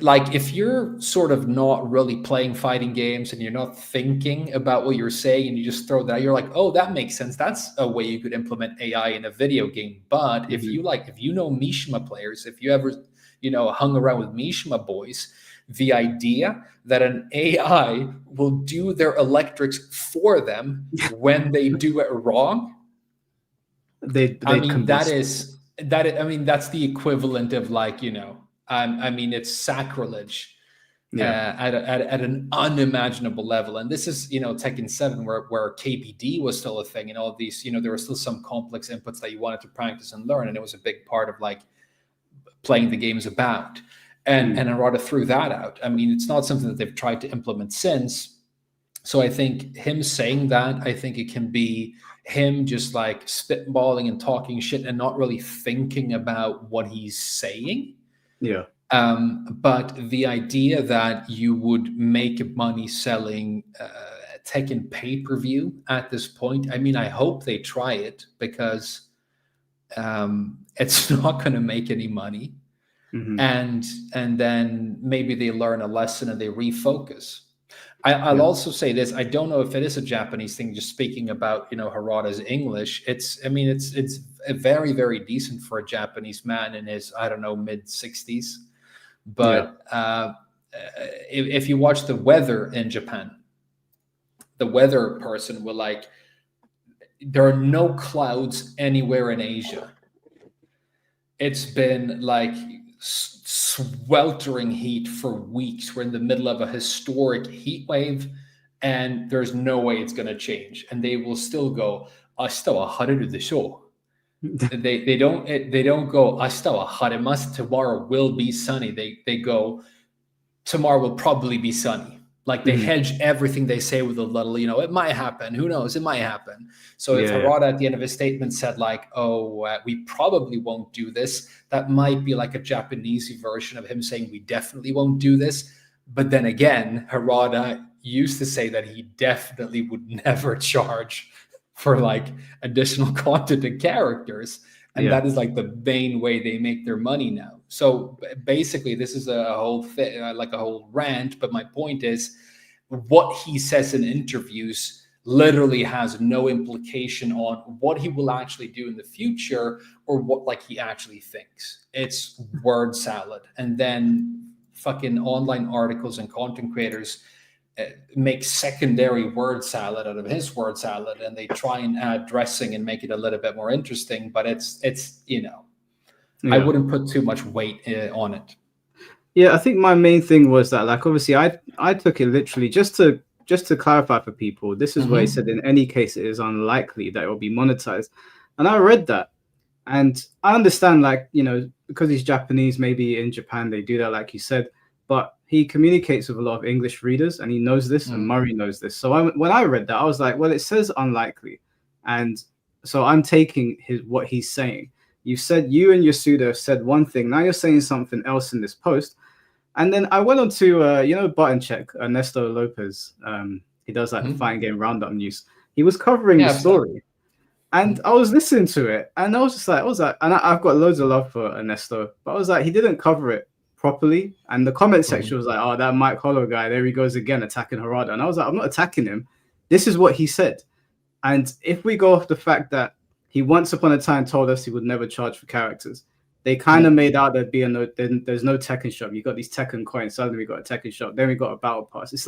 like, if you're sort of not really playing fighting games and you're not thinking about what you're saying and you just throw that, you're like, oh, that makes sense. That's a way you could implement AI in a video game. But if you know Mishima players, if you ever, hung around with Mishima boys, the idea that an AI will do their electrics for them when they do it wrong, that's the equivalent of it's sacrilege at an unimaginable level. And this is, Tekken 7, where KBD was still a thing, and all of these, there were still some complex inputs that you wanted to practice and learn, and it was a big part of playing the games about. And Arata threw that out. It's not something that they've tried to implement since. So I think him saying that, I think it can be him just spitballing and talking shit and not really thinking about what he's saying. Yeah. But the idea that you would make money selling Tekken pay-per-view at this point, I hope they try it, because it's not going to make any money. Mm-hmm. And then maybe they learn a lesson and they refocus. I'll also say this: I don't know if it is a Japanese thing. Just speaking about Harada's English, it's very, very decent for a Japanese man in his mid-60s. But if you watch the weather in Japan, the weather person will there are no clouds anywhere in Asia. It's been sweltering heat for weeks. We're in the middle of a historic heat wave, and there's no way it's going to change. And they will still go, "Ashita wa hareru desho." They don't go, "Ashita wa haremasu." Tomorrow will be sunny. They go, "Tomorrow will probably be sunny." They hedge everything they say with a little, it might happen. Who knows? It might happen. So if Harada at the end of his statement said we probably won't do this, that might be a Japanese version of him saying we definitely won't do this. But then again, Harada used to say that he definitely would never charge for additional content and characters. And that is the main way they make their money now. So basically, this is a whole thing, a whole rant. But my point is, what he says in interviews literally has no implication on what he will actually do in the future or what he actually thinks. It's word salad. And then fucking online articles and content creators make secondary word salad out of his word salad, and they try and add dressing and make it a little bit more interesting. But it's I wouldn't put too much weight on it. Yeah, I think my main thing was that obviously I took it literally just to clarify for people. This is where he said in any case it is unlikely that it will be monetized, and I read that, and I understand because he's Japanese, maybe in Japan they do that like you said, but he communicates with a lot of English readers, and he knows this, and Murray knows this. So when I read that, I was like, well, it says unlikely, and so I'm taking what he's saying. You said, you and Yasuda said one thing. Now you're saying something else in this post. And then I went on to, Button Check, Ernesto Lopez. He does the fighting game roundup news. He was covering the story. And I was listening to it. And I was just and I've got loads of love for Ernesto. But I was he didn't cover it properly. And the comment section was oh, that Mike Hollow guy, there he goes again attacking Harada. And I was I'm not attacking him. This is what he said. And if we go off the fact that he once upon a time told us he would never charge for characters, they kind of made out there'd be there's no Tekken shop. You got these Tekken coins. Suddenly we got a Tekken shop. Then we got a battle pass. It's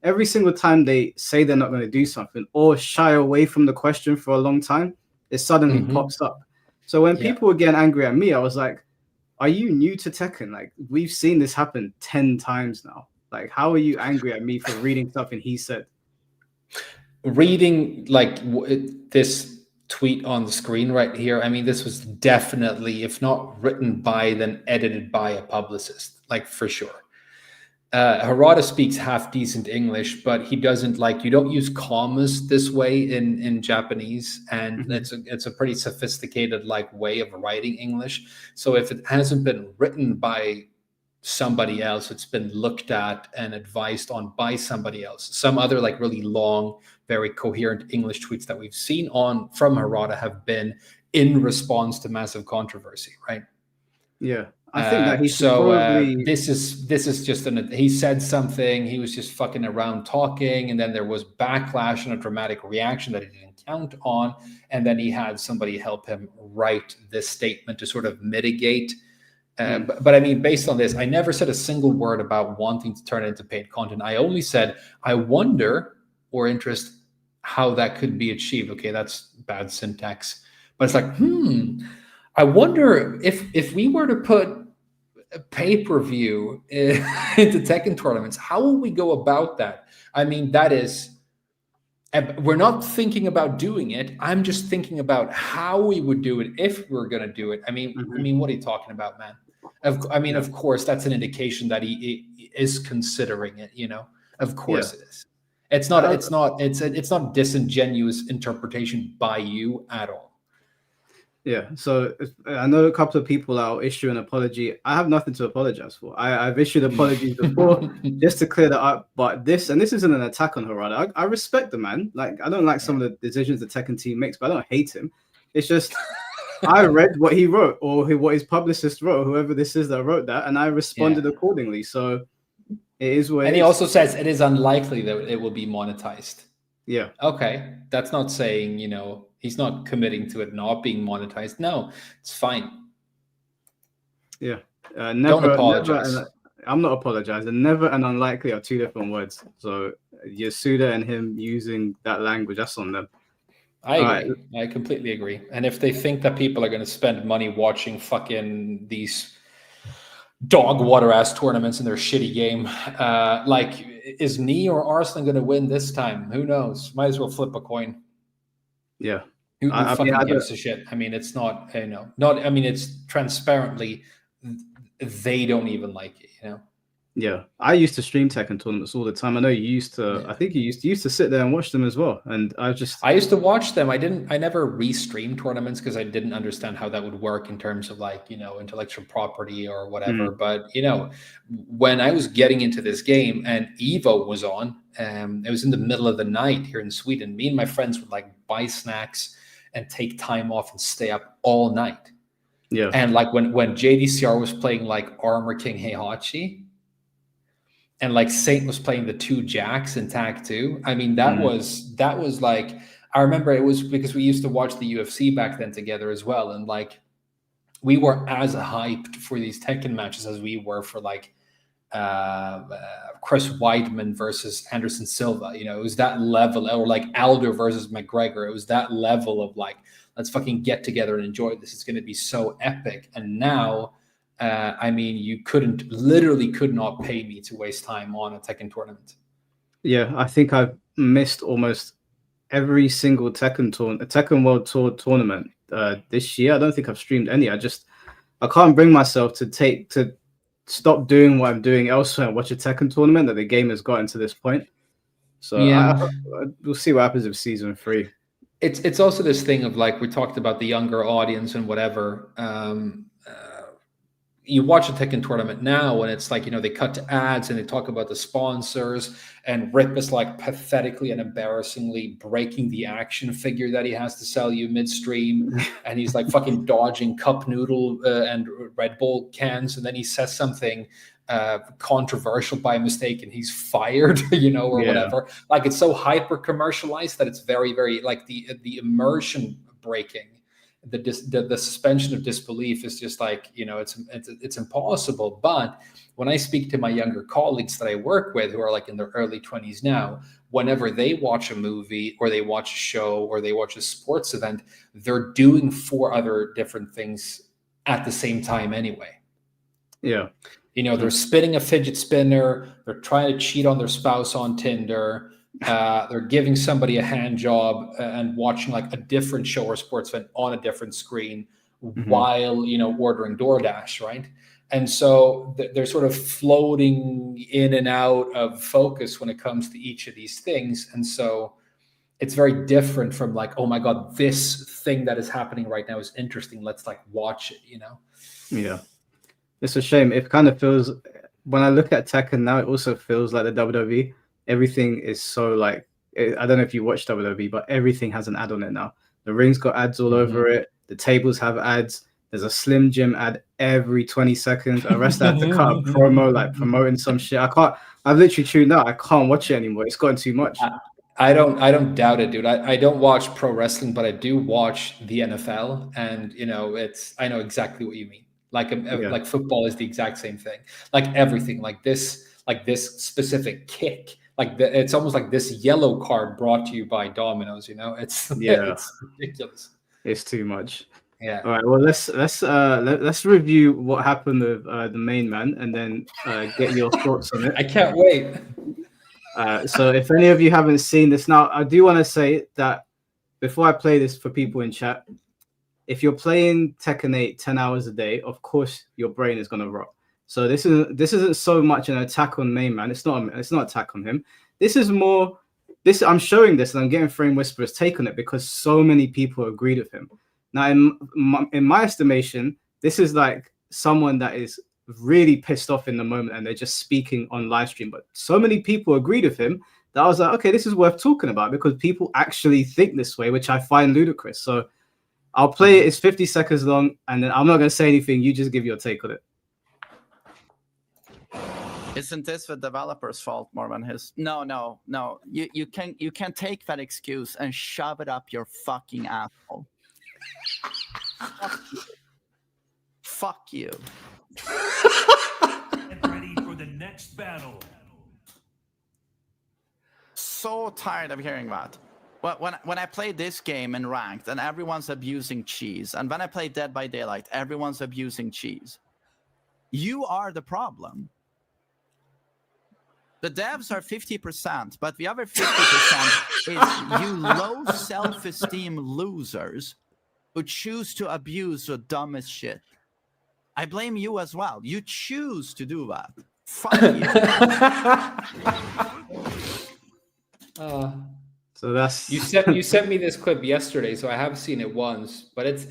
every single time they say they're not going to do something or shy away from the question for a long time, it suddenly pops up. So when people were getting angry at me, I was like, are you new to Tekken? We've seen this happen 10 times now. How are you angry at me for reading something he said? Reading this tweet on the screen right here, this was definitely, if not written by, then edited by a publicist, for sure. Harada speaks half decent English, but he doesn't like, you don't use commas this way in Japanese, and it's a pretty sophisticated like way of writing English. So if it hasn't been written by somebody else, it's been looked at and advised on by somebody else. Some other like really long, very coherent English tweets that we've seen on from Harada have been in response to massive controversy, right? Yeah. I think that he should so probably... this is just he said something, he was just fucking around talking, and then there was backlash and a dramatic reaction that he didn't count on, and then he had somebody help him write this statement to sort of mitigate. But I mean, based on this, I never said a single word about wanting to turn it into paid content. I only said, I wonder, or interest, how that could be achieved. Okay, that's bad syntax, but it's like, I wonder if we were to put a pay-per-view into Tekken tournaments, how will we go about that? I mean, that is, we're not thinking about doing it. I'm just thinking about how we would do it if we're going to do it. I mean, what are you talking about, man? Of course, that's an indication that he is considering it. You know, of course it is. It's not a disingenuous interpretation by you at all. Yeah, so I know a couple of people will issue an apology. I have nothing to apologize for. I've issued apologies before just to clear that up. But this isn't an attack on Harada. I respect the man. Like, I don't like some of the decisions the Tekken team makes, but I don't hate him. It's just I read what he wrote, or what his publicist wrote, whoever this is that wrote that, and I responded accordingly. So it is what. And he also says it is unlikely that it will be monetized. Yeah. Okay, that's not saying, you know, he's not committing to it not being monetized. No, it's fine. Yeah. Don't apologize. I'm not apologizing. Never and unlikely are two different words. So Yasuda and him using that language, that's on them. I agree. I completely agree. And if they think that people are going to spend money watching fucking these dog water ass tournaments in their shitty game, like, is Knee or Arslan going to win this time? Who knows? Might as well flip a coin. Yeah. Who fucking gives a shit? I mean, it's not, you know, I mean, it's transparently, they don't even like it, you know? Yeah. I used to stream Tekken tournaments all the time. I know you used to, I think you used to sit there and watch them as well. And I used to watch them. I never re-streamed tournaments because I didn't understand how that would work in terms of, like, you know, intellectual property or whatever. But, you know, when I was getting into this game and Evo was on, it was in the middle of the night here in Sweden. Me and my friends would like buy snacks and take time off and stay up all night. Yeah. And like when JDCR was playing like Armor King Heihachi, and like Saint was playing the two Jacks in Tag 2. I mean, that was like, I remember it was because we used to watch the UFC back then together as well. And like, we were as hyped for these Tekken matches as we were for like Chris Weidman versus Anderson Silva. You know, it was that level, or like Aldo versus McGregor. It was that level of like, let's fucking get together and enjoy this. It's going to be so epic. And now, I mean, you literally could not pay me to waste time on a Tekken tournament. Yeah, I think I've missed almost every single Tekken World Tour tournament this year. I don't think I've streamed any. I can't bring myself to stop doing what I'm doing elsewhere and watch a Tekken tournament that the game has gotten to this point. So yeah, we'll see what happens with season 3. It's also this thing of like, we talked about the younger audience and whatever. You watch a Tekken tournament now and it's like, you know, they cut to ads and they talk about the sponsors, and Rip is like pathetically and embarrassingly breaking the action figure that he has to sell you midstream. And he's like fucking dodging cup noodle and Red Bull cans. And then he says something controversial by mistake and he's fired, you know, or whatever. Like, it's so hyper commercialized that it's very, very like the immersion breaking. The suspension of disbelief is just like, you know, it's impossible. But when I speak to my younger colleagues that I work with who are like in their early 20s now, whenever they watch a movie or they watch a show or they watch a sports event, they're doing 4 other different things at the same time anyway. Yeah. You know, they're spinning a fidget spinner, they're trying to cheat on their spouse on Tinder, they're giving somebody a hand job and watching like a different show or sports event on a different screen while, you know, ordering DoorDash, right? And so they're sort of floating in and out of focus when it comes to each of these things. And so it's very different from like, oh my God, this thing that is happening right now is interesting. Let's like watch it, you know? Yeah. It's a shame. It kind of feels, when I look at Tekken now, it also feels like the WWE. Everything is so like, I don't know if you watch WWE, but everything has an ad on it now. The ring's got ads all over it. The tables have ads. There's a Slim Jim ad every 20 seconds. A wrestler had to cut a promo, like promoting some shit. I've literally tuned out. I can't watch it anymore. It's gotten too much. I don't doubt it, dude. I don't watch pro wrestling, but I do watch the NFL, and you know, I know exactly what you mean. Like like football is the exact same thing. Like everything, like this specific kick, like it's almost like this yellow card brought to you by Domino's. You know, it's ridiculous. It's too much. Yeah. All right. Well, let's review what happened with the main man, and then get your thoughts on it. I can't wait. So if any of you haven't seen this, now I do want to say that before I play this for people in chat, if you're playing Tekken 8 10 hours a day, of course your brain is going to rot. So this isn't so much an attack on main man. It's not an attack on him. This is more, I'm showing this and I'm getting Frame Whisperer's take on it because so many people agreed with him. Now, in my estimation, this is like someone that is really pissed off in the moment and they're just speaking on live stream. But so many people agreed with him that I was like, okay, this is worth talking about because people actually think this way, which I find ludicrous. So I'll play it. It's 50 seconds long, and then I'm not going to say anything. You just give your take on it. Isn't this the developer's fault more than his? No. You can take that excuse and shove it up your fucking asshole. Fuck you. Get ready for the next battle. So tired of hearing that. When I play this game in ranked and everyone's abusing cheese, and when I play Dead by Daylight, everyone's abusing cheese. You are the problem. The devs are 50%, but the other 50% is you low self-esteem losers who choose to abuse the dumbest shit. I blame you as well. You choose to do that. Fuck you. So that's you sent me this clip yesterday, so I have seen it once, but it's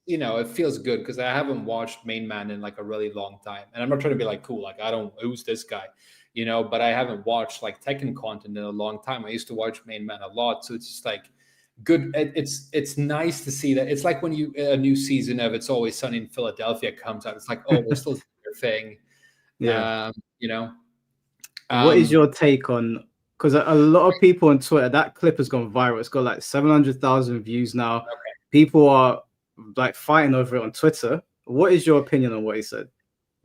you know, it feels good because I haven't watched Main Man in like a really long time, and I'm not trying to be like cool, like who's this guy, you know, but I haven't watched like Tekken content in a long time. I used to watch Main Man a lot, so it's just like good. It's nice to see that. It's like when a new season of It's Always Sunny in Philadelphia comes out. It's like, oh, they're still doing their thing. Yeah. You know. What is your take on? Because a lot of people on Twitter, that clip has gone viral. It's got like 700,000 views now. Okay. People are like fighting over it on Twitter. What is your opinion on what he said?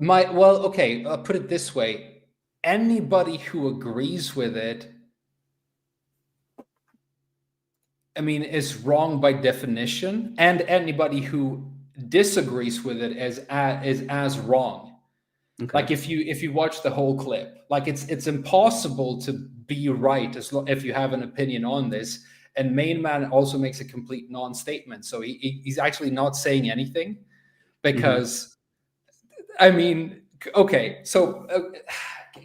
Okay, I'll put it this way. Anybody who agrees with it, I mean, is wrong by definition. And anybody who disagrees with it is as wrong. Okay. Like if you watch the whole clip, like it's impossible to be right if you have an opinion on this. And Main Man also makes a complete non-statement, so he's actually not saying anything because, I mean, okay, so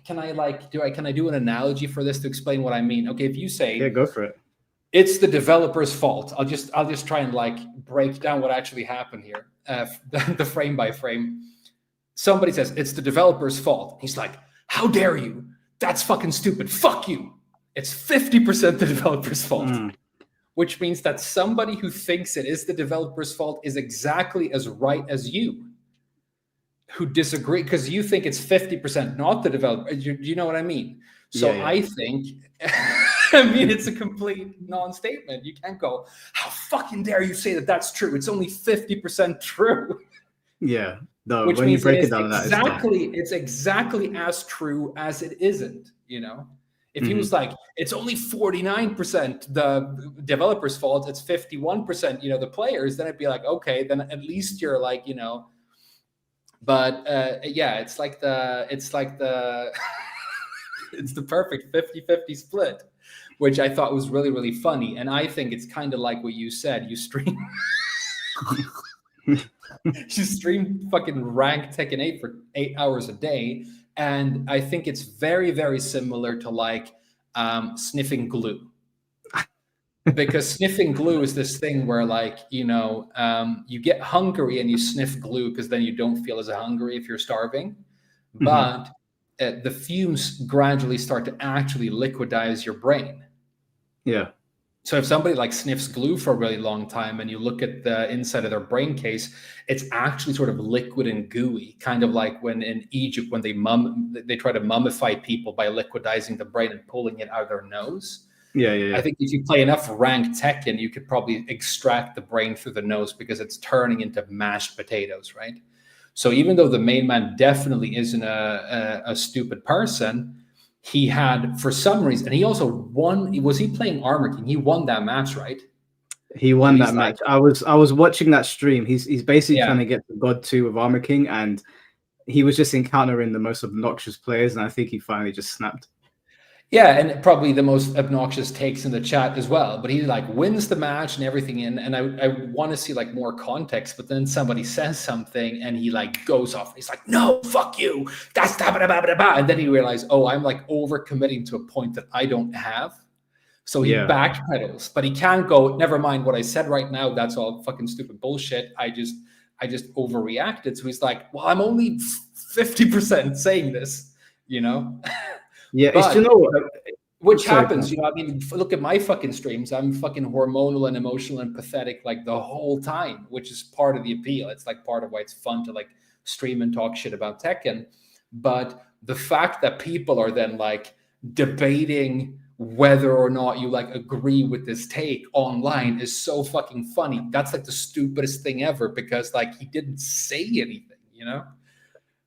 can I do an analogy for this to explain what I mean? Okay, if you say go for it. It's the developer's fault. I'll just try and like break down what actually happened here, the frame by frame. Somebody says, it's the developer's fault. He's like, how dare you? That's fucking stupid. Fuck you. It's 50% the developer's fault, which means that somebody who thinks it is the developer's fault is exactly as right as you, who disagree, because you think it's 50% not the developer. You know what I mean? So yeah. I think, I mean, it's a complete non-statement. You can't go, how fucking dare you say that that's true? It's only 50% true. Yeah. No, which when means you break it down, it's exactly as true as it isn't, you know? If he was like, it's only 49% the developer's fault, it's 51%, you know, the players, then I'd be like, okay, then at least you're like, you know, but yeah, it's the it's the perfect 50-50 split, which I thought was really, really funny. And I think it's kind of like what you said, you stream. She streamed fucking ranked Tekken 8 for 8 hours a day. And I think it's very, very similar to like sniffing glue. Because sniffing glue is this thing where like, you get hungry and you sniff glue because then you don't feel as hungry if you're starving. But the fumes gradually start to actually liquidize your brain. Yeah. So if somebody like sniffs glue for a really long time and you look at the inside of their brain case, it's actually sort of liquid and gooey, kind of like when in Egypt, when they try to mummify people by liquidizing the brain and pulling it out of their nose. Yeah. I think if you play enough ranked Tekken, you could probably extract the brain through the nose because it's turning into mashed potatoes, right? So even though the main man definitely isn't a stupid person, he had, for some reason, and he also won. Was he playing Armor King? He won that match, right? He won that match. I was watching that stream. He's basically trying to get to God 2 with Armor King, and he was just encountering the most obnoxious players, and I think he finally just snapped. Yeah, and probably the most obnoxious takes in the chat as well. But he like wins the match and everything, and I want to see like more context. But then somebody says something, and he like goes off. He's like, "No, fuck you." That's and then he realized, "Oh, I'm like overcommitting to a point that I don't have." So he backpedals, but he can't go. Never mind what I said right now. That's all fucking stupid bullshit. I just overreacted. So he's like, "Well, I'm only 50% saying this," Yeah, but, which Sorry, happens, I mean, look at my fucking streams. I'm fucking hormonal and emotional and pathetic like the whole time, which is part of the appeal. It's like part of why it's fun to like stream and talk shit about Tekken. But the fact that people are then like debating whether or not you like agree with this take online is so fucking funny. That's like the stupidest thing ever because like he didn't say anything,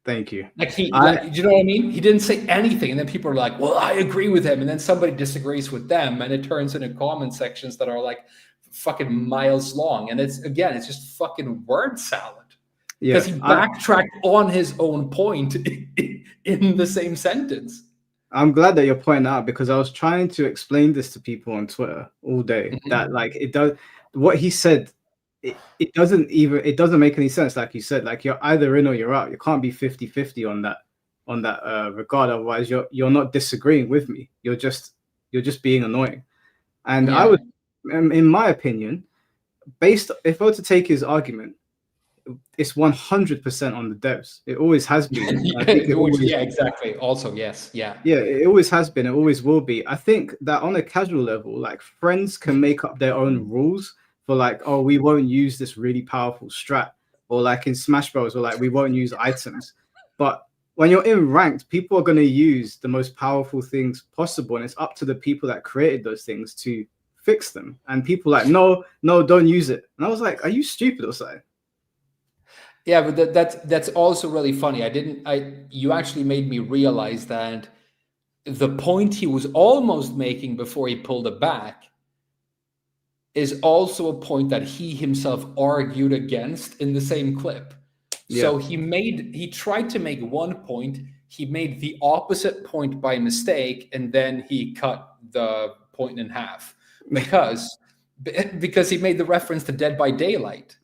Thank you. Like do you know what I mean? He didn't say anything, and then people are like, "Well, I agree with him," and then somebody disagrees with them, and it turns into comment sections that are like fucking miles long, and it's just fucking word salad because he backtracked on his own point in the same sentence. I'm glad that you're pointing out because I was trying to explain this to people on Twitter all day that like it does what he said. It doesn't make any sense. Like you said, like you're either in or you're out. You can't be 50-50 on that regard. Otherwise you're not disagreeing with me. You're just being annoying. And I would, in my opinion, if I were to take his argument, it's 100% on the devs. It always has been. Exactly. Also, yes. Yeah, it always has been. It always will be. I think that on a casual level, like friends can make up their own rules for like, oh, we won't use this really powerful strat, or like in Smash Bros, or like we won't use items. But when you're in ranked, people are going to use the most powerful things possible, and it's up to the people that created those things to fix them. And people like, no, don't use it. And I was like, are you stupid or something? Yeah, but that's also really funny. You actually made me realize that the point he was almost making before he pulled it back is also a point that he himself argued against in the same clip. Yeah. So he tried to make one point, he made the opposite point by mistake, and then he cut the point in half because he made the reference to Dead by Daylight.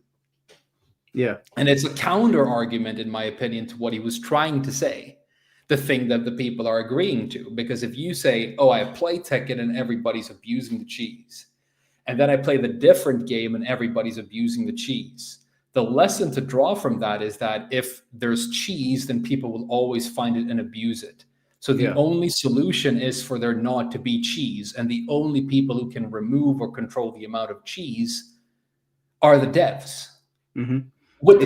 Yeah. And it's a counter argument, in my opinion, to what he was trying to say, the thing that the people are agreeing to. Because if you say, oh, I play Tekken and everybody's abusing the cheese, and then I play the different game and everybody's abusing the cheese, the lesson to draw from that is that if there's cheese, then people will always find it and abuse it. So the only solution is for there not to be cheese. And the only people who can remove or control the amount of cheese are the devs. Mm-hmm. With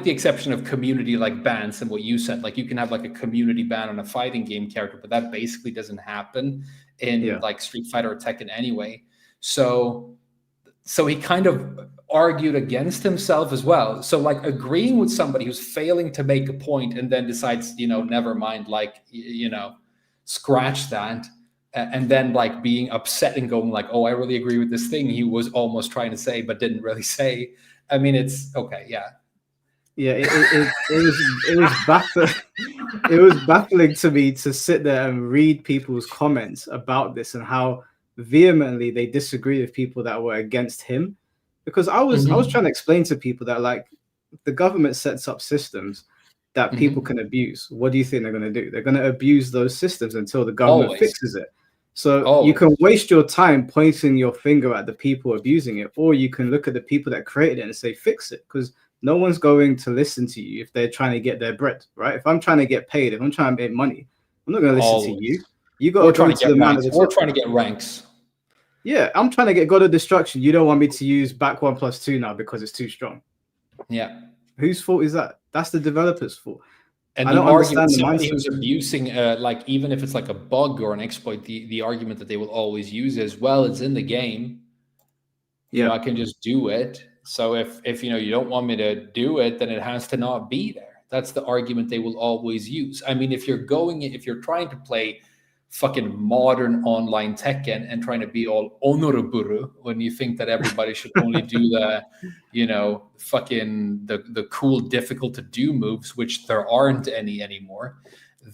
the exception of community like bans and what you said, like you can have like a community ban on a fighting game character, but that basically doesn't happen in like Street Fighter or Tekken anyway. So he kind of argued against himself as well. So like agreeing with somebody who's failing to make a point and then decides, never mind, like, scratch that. And then like being upset and going like, oh, I really agree with this thing he was almost trying to say, but didn't really say. I mean, it's okay. Yeah. Yeah. It was baffling. It was baffling to me to sit there and read people's comments about this and how vehemently they disagree with people that were against him. Because I was trying to explain to people that like the government sets up systems that people can abuse. What do you think they're going to do? They're going to abuse those systems until the government Always. fixes it. So you Always. can waste your time pointing your finger at the people abusing it, or you can look at the people that created it and say, fix it, because no one's going to listen to you if they're trying to get their bread, right? If I'm trying to get paid, if I'm trying to make money, I'm not going to listen Always. to you. You got We're to go trying to to the get man at ranks. the We're top. trying to get ranks. Yeah, I'm trying to get God of Destruction. You don't want me to use back 1+2 now because it's too strong. Yeah. Whose fault is that? That's the developer's fault. And I the don't argument, understand the somebody mindset. who's abusing, like even if it's like a bug or an exploit, the argument that they will always use is, well, it's in the game. You know, I can just do it. So if you know you don't want me to do it, then it has to not be there. That's the argument they will always use. I mean, if you're trying to play fucking modern online Tekken and trying to be all honorable when you think that everybody should only do the, you know, fucking the cool, difficult to do moves, which there aren't any anymore,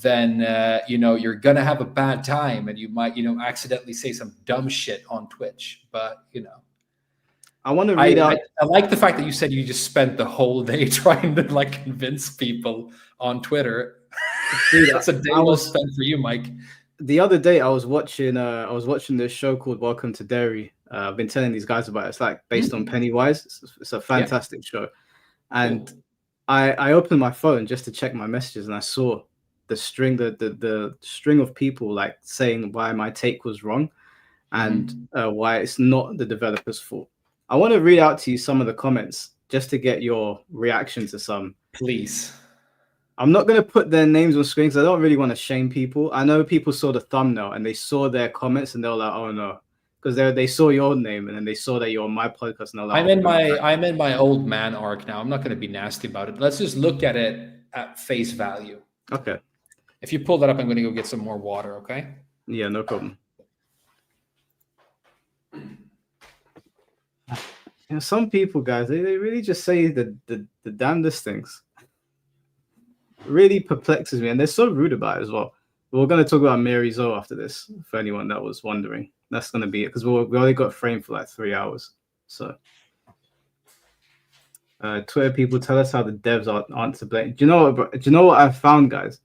then you know, you're gonna have a bad time and you might, you know, accidentally say some dumb shit on Twitch. But you know, I want to read out. I like the fact that you said you just spent the whole day trying to like convince people on Twitter. Dude, That's a day well spent for you, Mike. The other day I was watching this show called Welcome to Derry. I've been telling these guys about it. It's like based on Pennywise. It's a fantastic show. And Cool. I opened my phone just to check my messages, and I saw the string of people like saying why my take was wrong and why it's not the developer's fault. I want to read out to you some of the comments just to get your reaction to some. Please. I'm not going to put their names on screen because I don't really want to shame people. I know people saw the thumbnail and they saw their comments and they were like, "Oh no," because they saw your name and then they saw that you're on my podcast. And they're like, I'm in my old man arc now. I'm not going to be nasty about it. Let's just look at it at face value. Okay. If you pull that up, I'm going to go get some more water. Okay. Yeah, no problem. You know, some people, guys, they really just say the damnedest things. Really perplexes me, and they're so rude about it as well. We're going to talk about Mary Zoe after this, for anyone that was wondering. That's going to be it, because we only got framed for like 3 hours. So, Twitter people, tell us how the devs aren't to blame. Do you know what? Bro? Do you know what I've found, guys?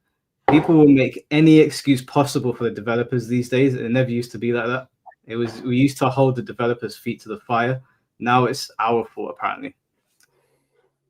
People will make any excuse possible for the developers these days. It never used to be like that. We used to hold the developers' feet to the fire. Now it's our fault, apparently.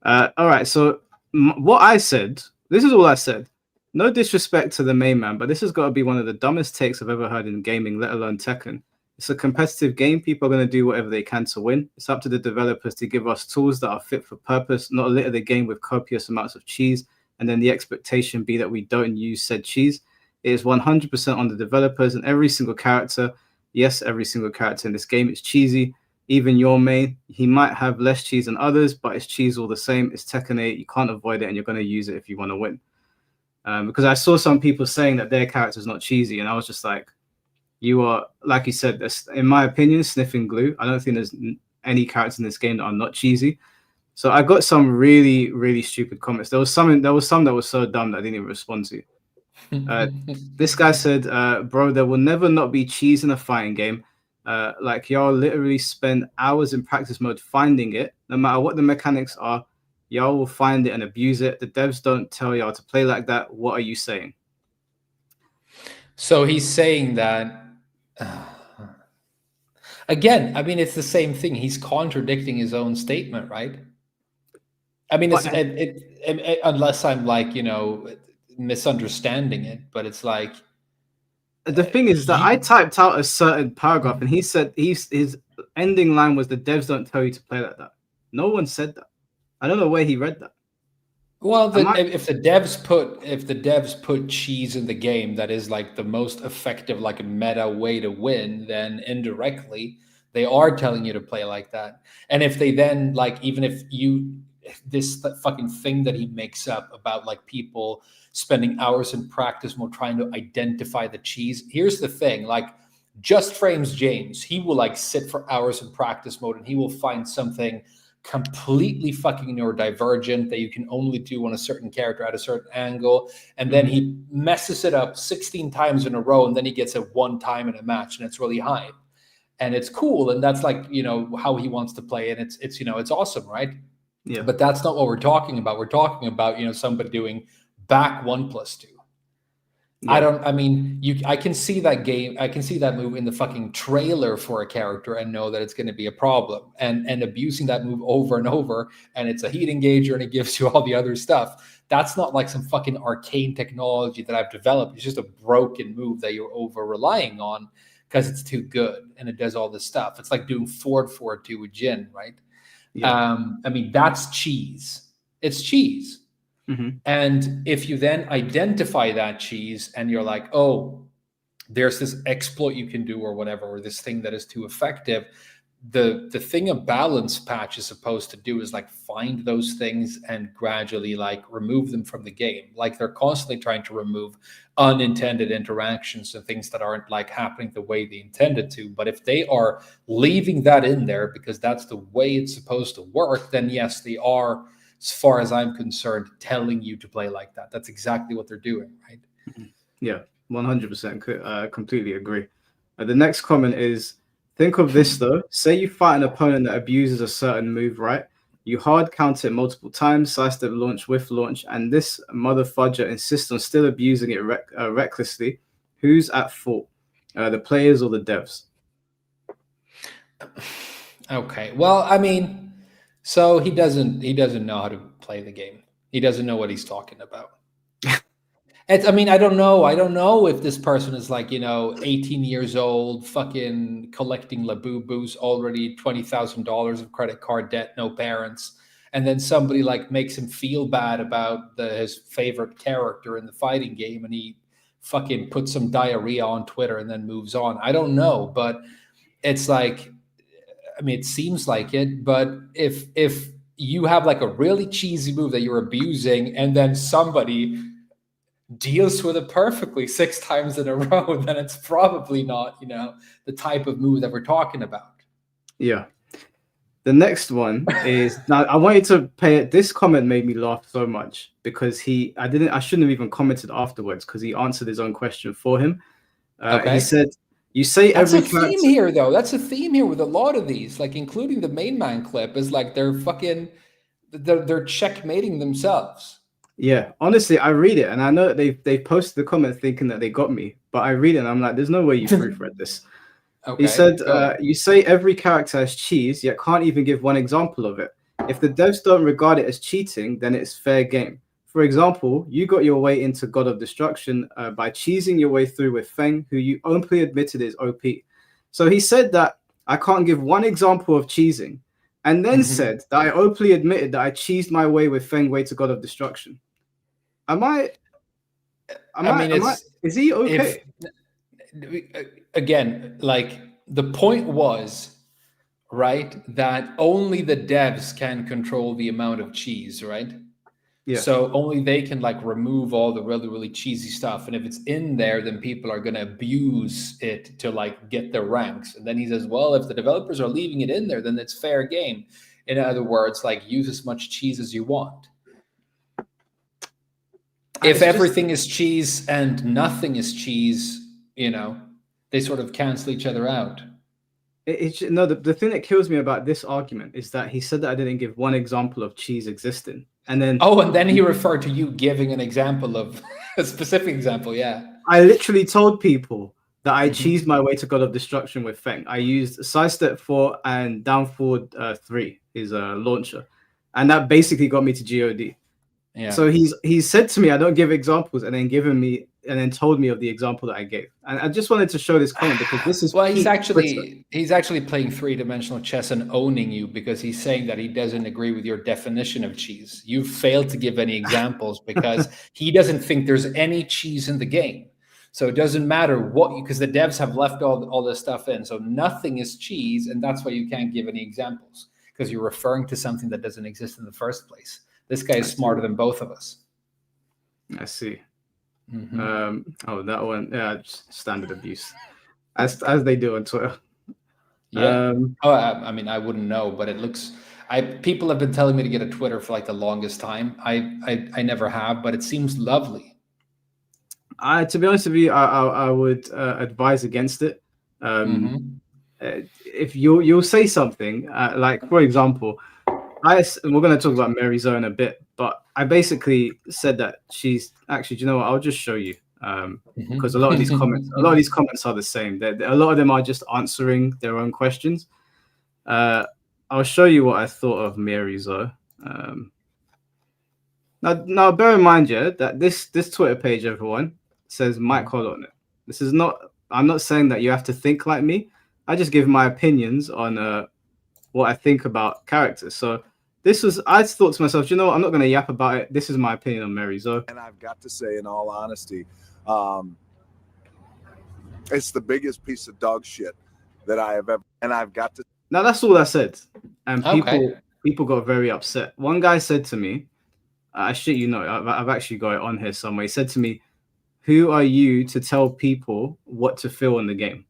All right. So what I said, this is all I said. No disrespect to the main man, but this has got to be one of the dumbest takes I've ever heard in gaming, let alone Tekken. It's a competitive game. People are going to do whatever they can to win. It's up to the developers to give us tools that are fit for purpose, not litter the game with copious amounts of cheese, and then the expectation be that we don't use said cheese. It is 100% on the developers, and every single character, yes, every single character in this game is cheesy. Even your main, he might have less cheese than others, but it's cheese all the same. It's Tekken 8. You can't avoid it, and you're going to use it if you want to win. Because I saw some people saying that their character is not cheesy, and I was just like, you are, like you said, in my opinion, sniffing glue. I don't think there's any characters in this game that are not cheesy. So I got some really, really stupid comments. There was some that was so dumb that I didn't even respond to. This guy said, bro, there will never not be cheese in a fighting game. Like y'all literally spend hours in practice mode finding it. No matter what the mechanics are, y'all will find it and abuse it. The devs don't tell y'all to play like that. What are you saying? So he's saying that again. I mean, it's the same thing. He's contradicting his own statement, right? I mean, unless I'm like, you know, misunderstanding it, but it's like the thing is that I typed out a certain paragraph and he said his ending line was the devs don't tell you to play like that. No one said that. I don't know where he read that. Well, if the devs put cheese in the game, that is like the most effective, like meta way to win, then indirectly they are telling you to play like that. And if they then like, even if this fucking thing that he makes up about like people spending hours in practice mode trying to identify the cheese. Here's the thing, like Just Frames James, he will like sit for hours in practice mode and he will find something completely fucking neurodivergent that you can only do on a certain character at a certain angle. And then he messes it up 16 times in a row. And then he gets it one time in a match and it's really high. And it's cool. And that's like, you know, how he wants to play. And it's you know, it's awesome, right? Yeah. But that's not what we're talking about. We're talking about, somebody doing back 1+2. Yeah. I can see that game. I can see that move in the fucking trailer for a character and know that it's going to be a problem, and abusing that move over and over. And it's a heat engager and it gives you all the other stuff. That's not like some fucking arcane technology that I've developed. It's just a broken move that you're over relying on because it's too good and it does all this stuff. It's like doing forward 4-2 with Jin, right? Yeah. That's cheese. It's cheese. Mm-hmm. And if you then identify that cheese and you're like, oh, there's this exploit you can do or whatever, or this thing that is too effective, the thing a balance patch is supposed to do is like find those things and gradually like remove them from the game. Like they're constantly trying to remove unintended interactions and things that aren't like happening the way they intended to. But if they are leaving that in there because that's the way it's supposed to work, then yes, they are, as far as I'm concerned, telling you to play like that. That's exactly what they're doing, right? Yeah, 100%. Completely agree. The next comment is, think of this though. Say you fight an opponent that abuses a certain move, right? You hard counter it multiple times, sidestep launch, whiff launch, and this mother fudger insists on still abusing it recklessly. Who's at fault? The players or the devs? Okay. Well, I mean, so he doesn't know how to play the game. He doesn't know what he's talking about. I don't know. I don't know if this person is like, 18 years old, fucking collecting Labubu's, already $20,000 of credit card debt, no parents. And then somebody like makes him feel bad about his favorite character in the fighting game. And he fucking puts some diarrhea on Twitter and then moves on. I don't know, but it's like, it seems like it, but if you have like a really cheesy move that you're abusing and then somebody deals with it perfectly 6 times in a row, then it's probably not, the type of move that we're talking about. Yeah. The next one is, now I want you to pay it. This comment made me laugh so much because I shouldn't have even commented afterwards because he answered his own question for him. Okay. He said, you say That's every a character... theme here, though. That's a theme here with a lot of these, like including the main man clip, is like they're checkmating themselves. Yeah, honestly, I read it and I know they posted the comment thinking that they got me, but I read it and I'm like, there's no way you proofread this. Okay, he said, go. you say every character has cheese, yet can't even give one example of it. If the devs don't regard it as cheating, then it's fair game. For example, you got your way into God of Destruction by cheesing your way through with Feng, who you openly admitted is OP. So he said that I can't give one example of cheesing, and then said that I openly admitted that I cheesed my way with Feng way to God of Destruction. Is he okay? Again, like the point was, right, that only the devs can control the amount of cheese, right? Yeah. So only they can like remove all the really, really cheesy stuff. And if it's in there, then people are going to abuse it to like get their ranks. And then he says, well, if the developers are leaving it in there, then it's fair game. In other words, like use as much cheese as you want. If everything is cheese and nothing is cheese, they sort of cancel each other out. The thing that kills me about this argument is that he said that I didn't give one example of cheese existing. And then he referred to you giving an example of a specific example. Yeah. I literally told people that I cheesed my way to God of Destruction with Feng. I used sidestep 4 and down forward 3, his launcher. And that basically got me to GOD. Yeah. So he's said to me, I don't give examples, and then told me of the example that I gave. And I just wanted to show this comment because this is he's actually playing 3-dimensional chess and owning you because he's saying that he doesn't agree with your definition of cheese. You failed to give any examples because he doesn't think there's any cheese in the game. So it doesn't matter because the devs have left all this stuff in. So nothing is cheese, and that's why you can't give any examples because you're referring to something that doesn't exist in the first place. This guy is smarter than both of us. I see. That one, yeah, standard abuse, as they do on Twitter. Yeah. I wouldn't know, but it looks. People have been telling me to get a Twitter for like the longest time. I never have, but it seems lovely. To be honest with you, I would advise against it. If you'll say something, like for example, we're going to talk about Mary Zo in a bit, but I basically said that she's actually. Do you know what? I'll just show you because a lot of these comments are the same. A lot of them are just answering their own questions. I'll show you what I thought of Mary Zo. Now, bear in mind, yeah, that this Twitter page, everyone, says Mike Holl on it. This is not. I'm not saying that you have to think like me. I just give my opinions on what I think about characters. So I thought to myself, you know what? I'm not going to yap about it. This is my opinion on Mary Zo. And I've got to say, in all honesty, it's the biggest piece of dog shit that I have ever. And I've got to. Now that's all I said, and people got very upset. One guy said to me, "I shit you not, I've actually got it on here somewhere." He said to me, "Who are you to tell people what to feel in the game?"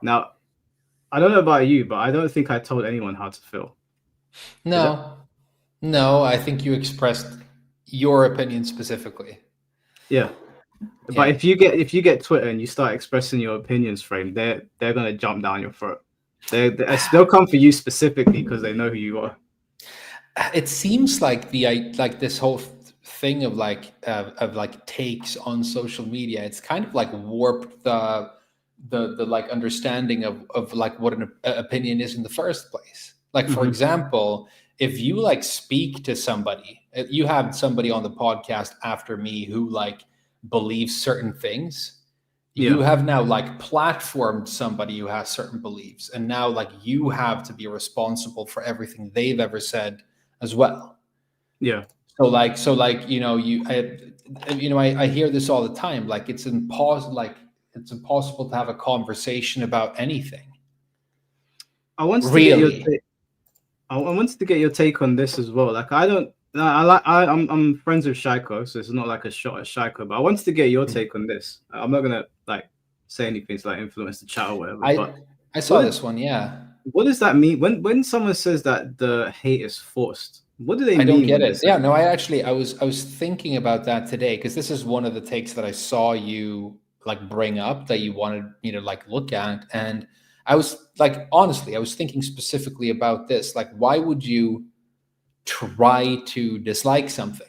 Now, I don't know about you, but I don't think I told anyone how to feel. No, I think you expressed your opinion specifically. Yeah. But if you get Twitter and you start expressing your opinions, Frame, they're gonna jump down your throat. They'll come for you specifically because they know who you are. It seems like this whole thing of takes on social media. It's kind of like warped the like understanding of like what an opinion is in the first place. Like, for example, if you like speak to somebody, you have somebody on the podcast after me who like believes certain things. You have now like platformed somebody who has certain beliefs, and now like you have to be responsible for everything they've ever said as well. Yeah. So like I hear this all the time. Like it's impossible to have a conversation about anything. I wanted to get your take on this as well. Like I'm friends with Shaiko, so it's not like a shot at Shaiko, but I wanted to get your take on this. I'm not gonna like say anything to like influence the chat or whatever. I saw this one, yeah. What does that mean when someone says that the hate is forced? What do they mean? I don't get it. Yeah, no, I was thinking about that today because this is one of the takes that I saw you like bring up that you wanted me to like look at, and I was like, honestly, I was thinking specifically about this. Like, why would you try to dislike something?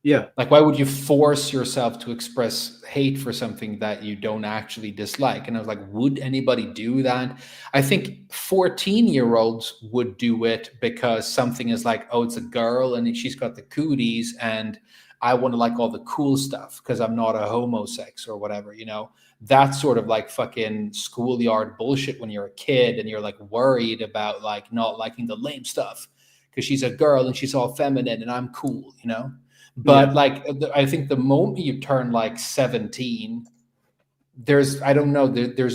Yeah. Like, why would you force yourself to express hate for something that you don't actually dislike? And I was like, would anybody do that? I think 14-year-olds would do it because something is like, oh, it's a girl and she's got the cooties and I want to like all the cool stuff because I'm not a homosex or whatever, you know? That's sort of like fucking schoolyard bullshit when you're a kid and you're like worried about like not liking the lame stuff because she's a girl and she's all feminine and I'm cool, you know? But like, I think the moment you turn like 17, there's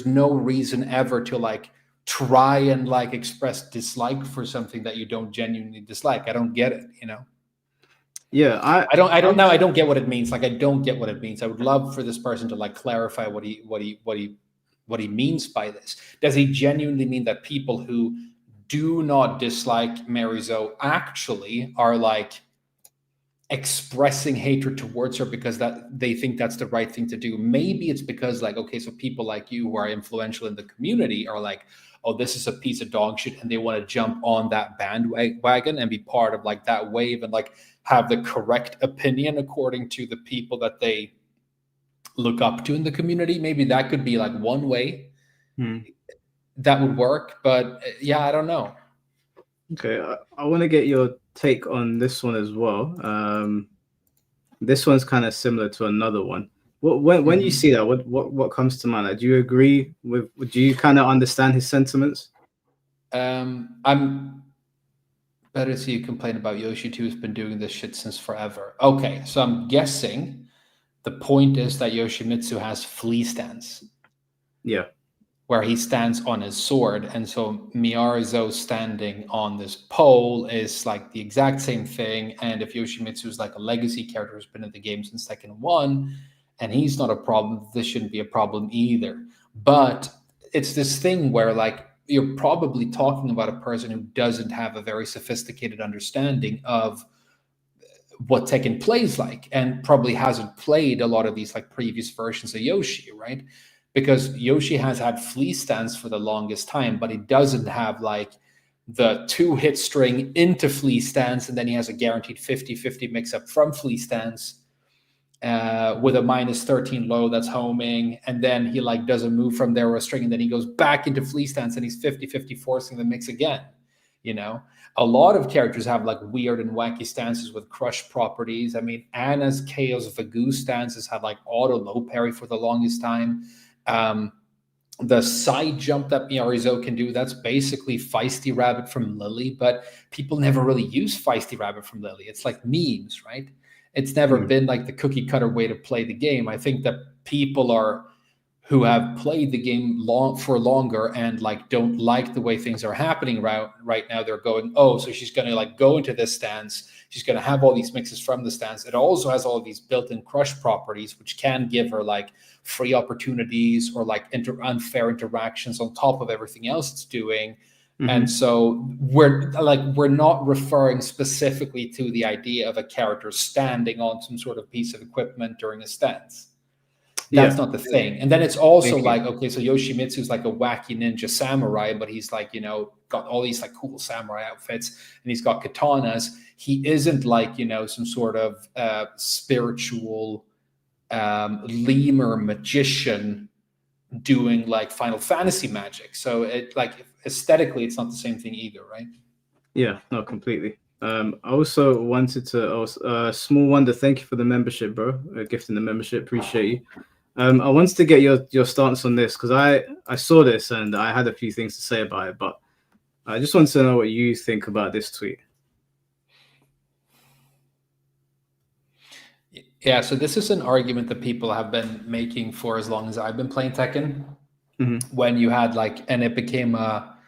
no reason ever to like try and like express dislike for something that you don't genuinely dislike. I don't get it, you know? Yeah, I don't get what it means. Like, I don't get what it means. I would love for this person to like clarify what he means by this. Does he genuinely mean that people who do not dislike Mary Zo actually are like expressing hatred towards her because that they think that's the right thing to do? Maybe it's because like, okay, so people like you who are influential in the community are like, oh, this is a piece of dog shit, and they want to jump on that bandwagon and be part of like that wave and like have the correct opinion according to the people that they look up to in the community. Maybe that could be like one way that would work, but yeah, I don't know. Okay, I want to get your take on this one as well. This one's kind of similar to another one. When you see that, what comes to mind? Like, do you agree with? Do you kind of understand his sentiments? I'm better to see you complain about Yoshi 2 who's been doing this shit since forever. Okay, so I'm guessing the point is that Yoshimitsu has flea stance. Yeah. Where he stands on his sword, and so Miyazo standing on this pole is like the exact same thing. And if Yoshimitsu is like a legacy character who's been in the game since Tekken 1, and he's not a problem, this shouldn't be a problem either. But it's this thing where like you're probably talking about a person who doesn't have a very sophisticated understanding of what Tekken plays like, and probably hasn't played a lot of these like previous versions of Yoshi, right? Because Yoshi has had flea stance for the longest time, but he doesn't have like the 2-hit string into Fleece Stance, and then he has a guaranteed 50-50 mix-up from Fleece Stance with a -13 low that's homing, and then he like does a move from there with a string, and then he goes back into Fleece Stance, and he's 50-50 forcing the mix again. You know, a lot of characters have like weird and wacky stances with crush properties. I mean, Anna's Chaos of a Goose stances had like auto low parry for the longest time. The side jump that Miarizo can do, that's basically Feisty Rabbit from Lily, but people never really use Feisty Rabbit from Lily. It's like memes, right? It's never been like the cookie cutter way to play the game. I think that people who have played the game for longer and like don't like the way things are happening right now, they're going, oh, so she's going to like go into this stance. She's going to have all these mixes from the stance. It also has all of these built-in crush properties, which can give her like free opportunities or like unfair interactions on top of everything else it's doing. And so we're not referring specifically to the idea of a character standing on some sort of piece of equipment during a stance. That's not the thing. And then it's also like, okay, so Yoshimitsu's like a wacky ninja samurai, but he's like, you know, got all these like cool samurai outfits and he's got katanas. He isn't like, you know, some sort of spiritual lemur magician doing like Final Fantasy magic. So it like aesthetically, it's not the same thing either, right? Yeah, no, completely. I also wanted to, Small Wonder, thank you for the membership, bro. Gifting the membership, appreciate you. I wanted to get your stance on this because I saw this and I had a few things to say about it, but I just wanted to know what you think about this tweet. Yeah, so this is an argument that people have been making for as long as I've been playing Tekken. When you had like, and it became a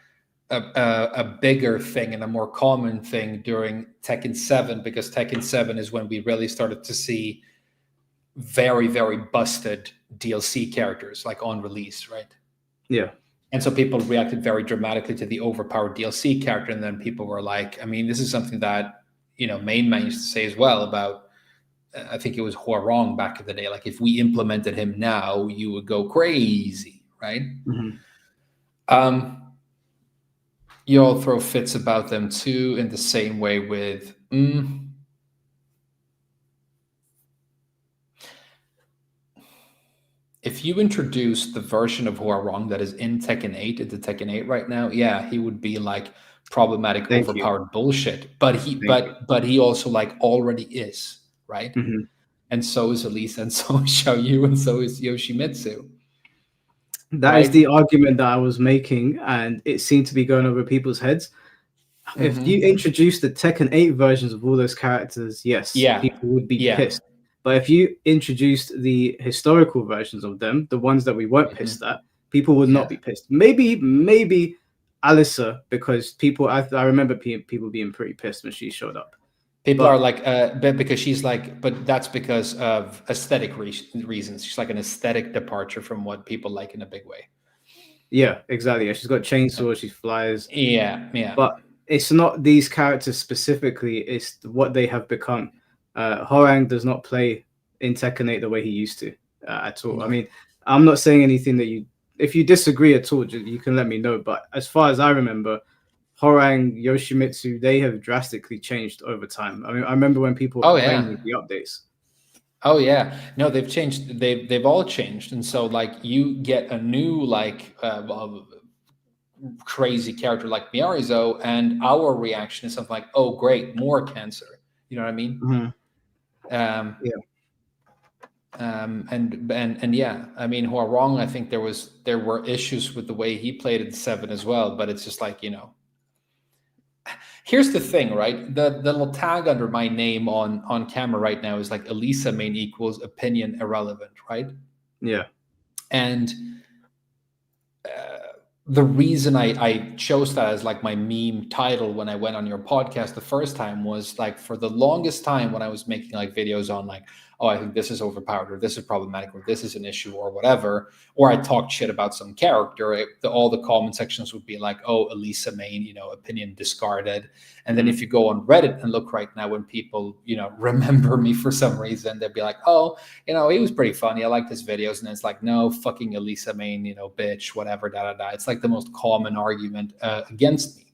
bigger thing and a more common thing during Tekken 7, because Tekken 7 is when we really started to see very, very busted DLC characters like on release, right? Yeah. And so people reacted very dramatically to the overpowered DLC character. And then people were like, I mean, this is something that, you know, Main Man used to say as well about, I think it was Huarong back in the day. Like if we implemented him now, you would go crazy, right? You all throw fits about them too in the same way with if you introduce the version of Huarong that is in Tekken 8 into Tekken 8 right now, yeah, he would be like problematic, overpowered bullshit. But he also like already is, right? And so is Elise, and so is Xiaoyu, and so is Yoshimitsu. That is the argument that I was making, and it seemed to be going over people's heads. If you introduce the Tekken 8 versions of all those characters, yes, people would be pissed. But if you introduced the historical versions of them, the ones that we weren't pissed at, people would not be pissed. Maybe Alyssa, because I remember people being pretty pissed when she showed up. People are like, because she's like, but that's because of aesthetic reasons. She's like an aesthetic departure from what people like in a big way. Yeah, exactly. Yeah, she's got chainsaws, she flies. Yeah. But it's not these characters specifically, it's what they have become. Horang does not play in Tekken 8 the way he used to at all. I mean, I'm not saying anything that if you disagree at all, you can let me know. But as far as I remember, Horang, Yoshimitsu, they have drastically changed over time. I mean, I remember when people were complaining with the updates. Oh yeah, no, they've changed. They've all changed, and so like you get a new like crazy character like Miarizo, and our reaction is something like, "Oh, great, more cancer." You know what I mean? And yeah, I mean, Huarong, I think there were issues with the way he played at 7 as well, but it's just like, you know. Here's the thing, right? The little tag under my name on camera right now is like Elisa main equals opinion irrelevant, right? Yeah. And the reason I chose that as like my meme title when I went on your podcast the first time was like, for the longest time when I was making like videos on like, oh, I think this is overpowered, or this is problematic, or this is an issue, or whatever, or I talked shit about some character, all the comment sections would be like, oh, Elisa main, you know, opinion discarded. And then if you go on Reddit and look right now, when people, you know, remember me for some reason, they'd be like, oh, you know, he was pretty funny, I liked his videos. And it's like, no, fucking Elisa main, you know, bitch, whatever, It's like the most common argument against me.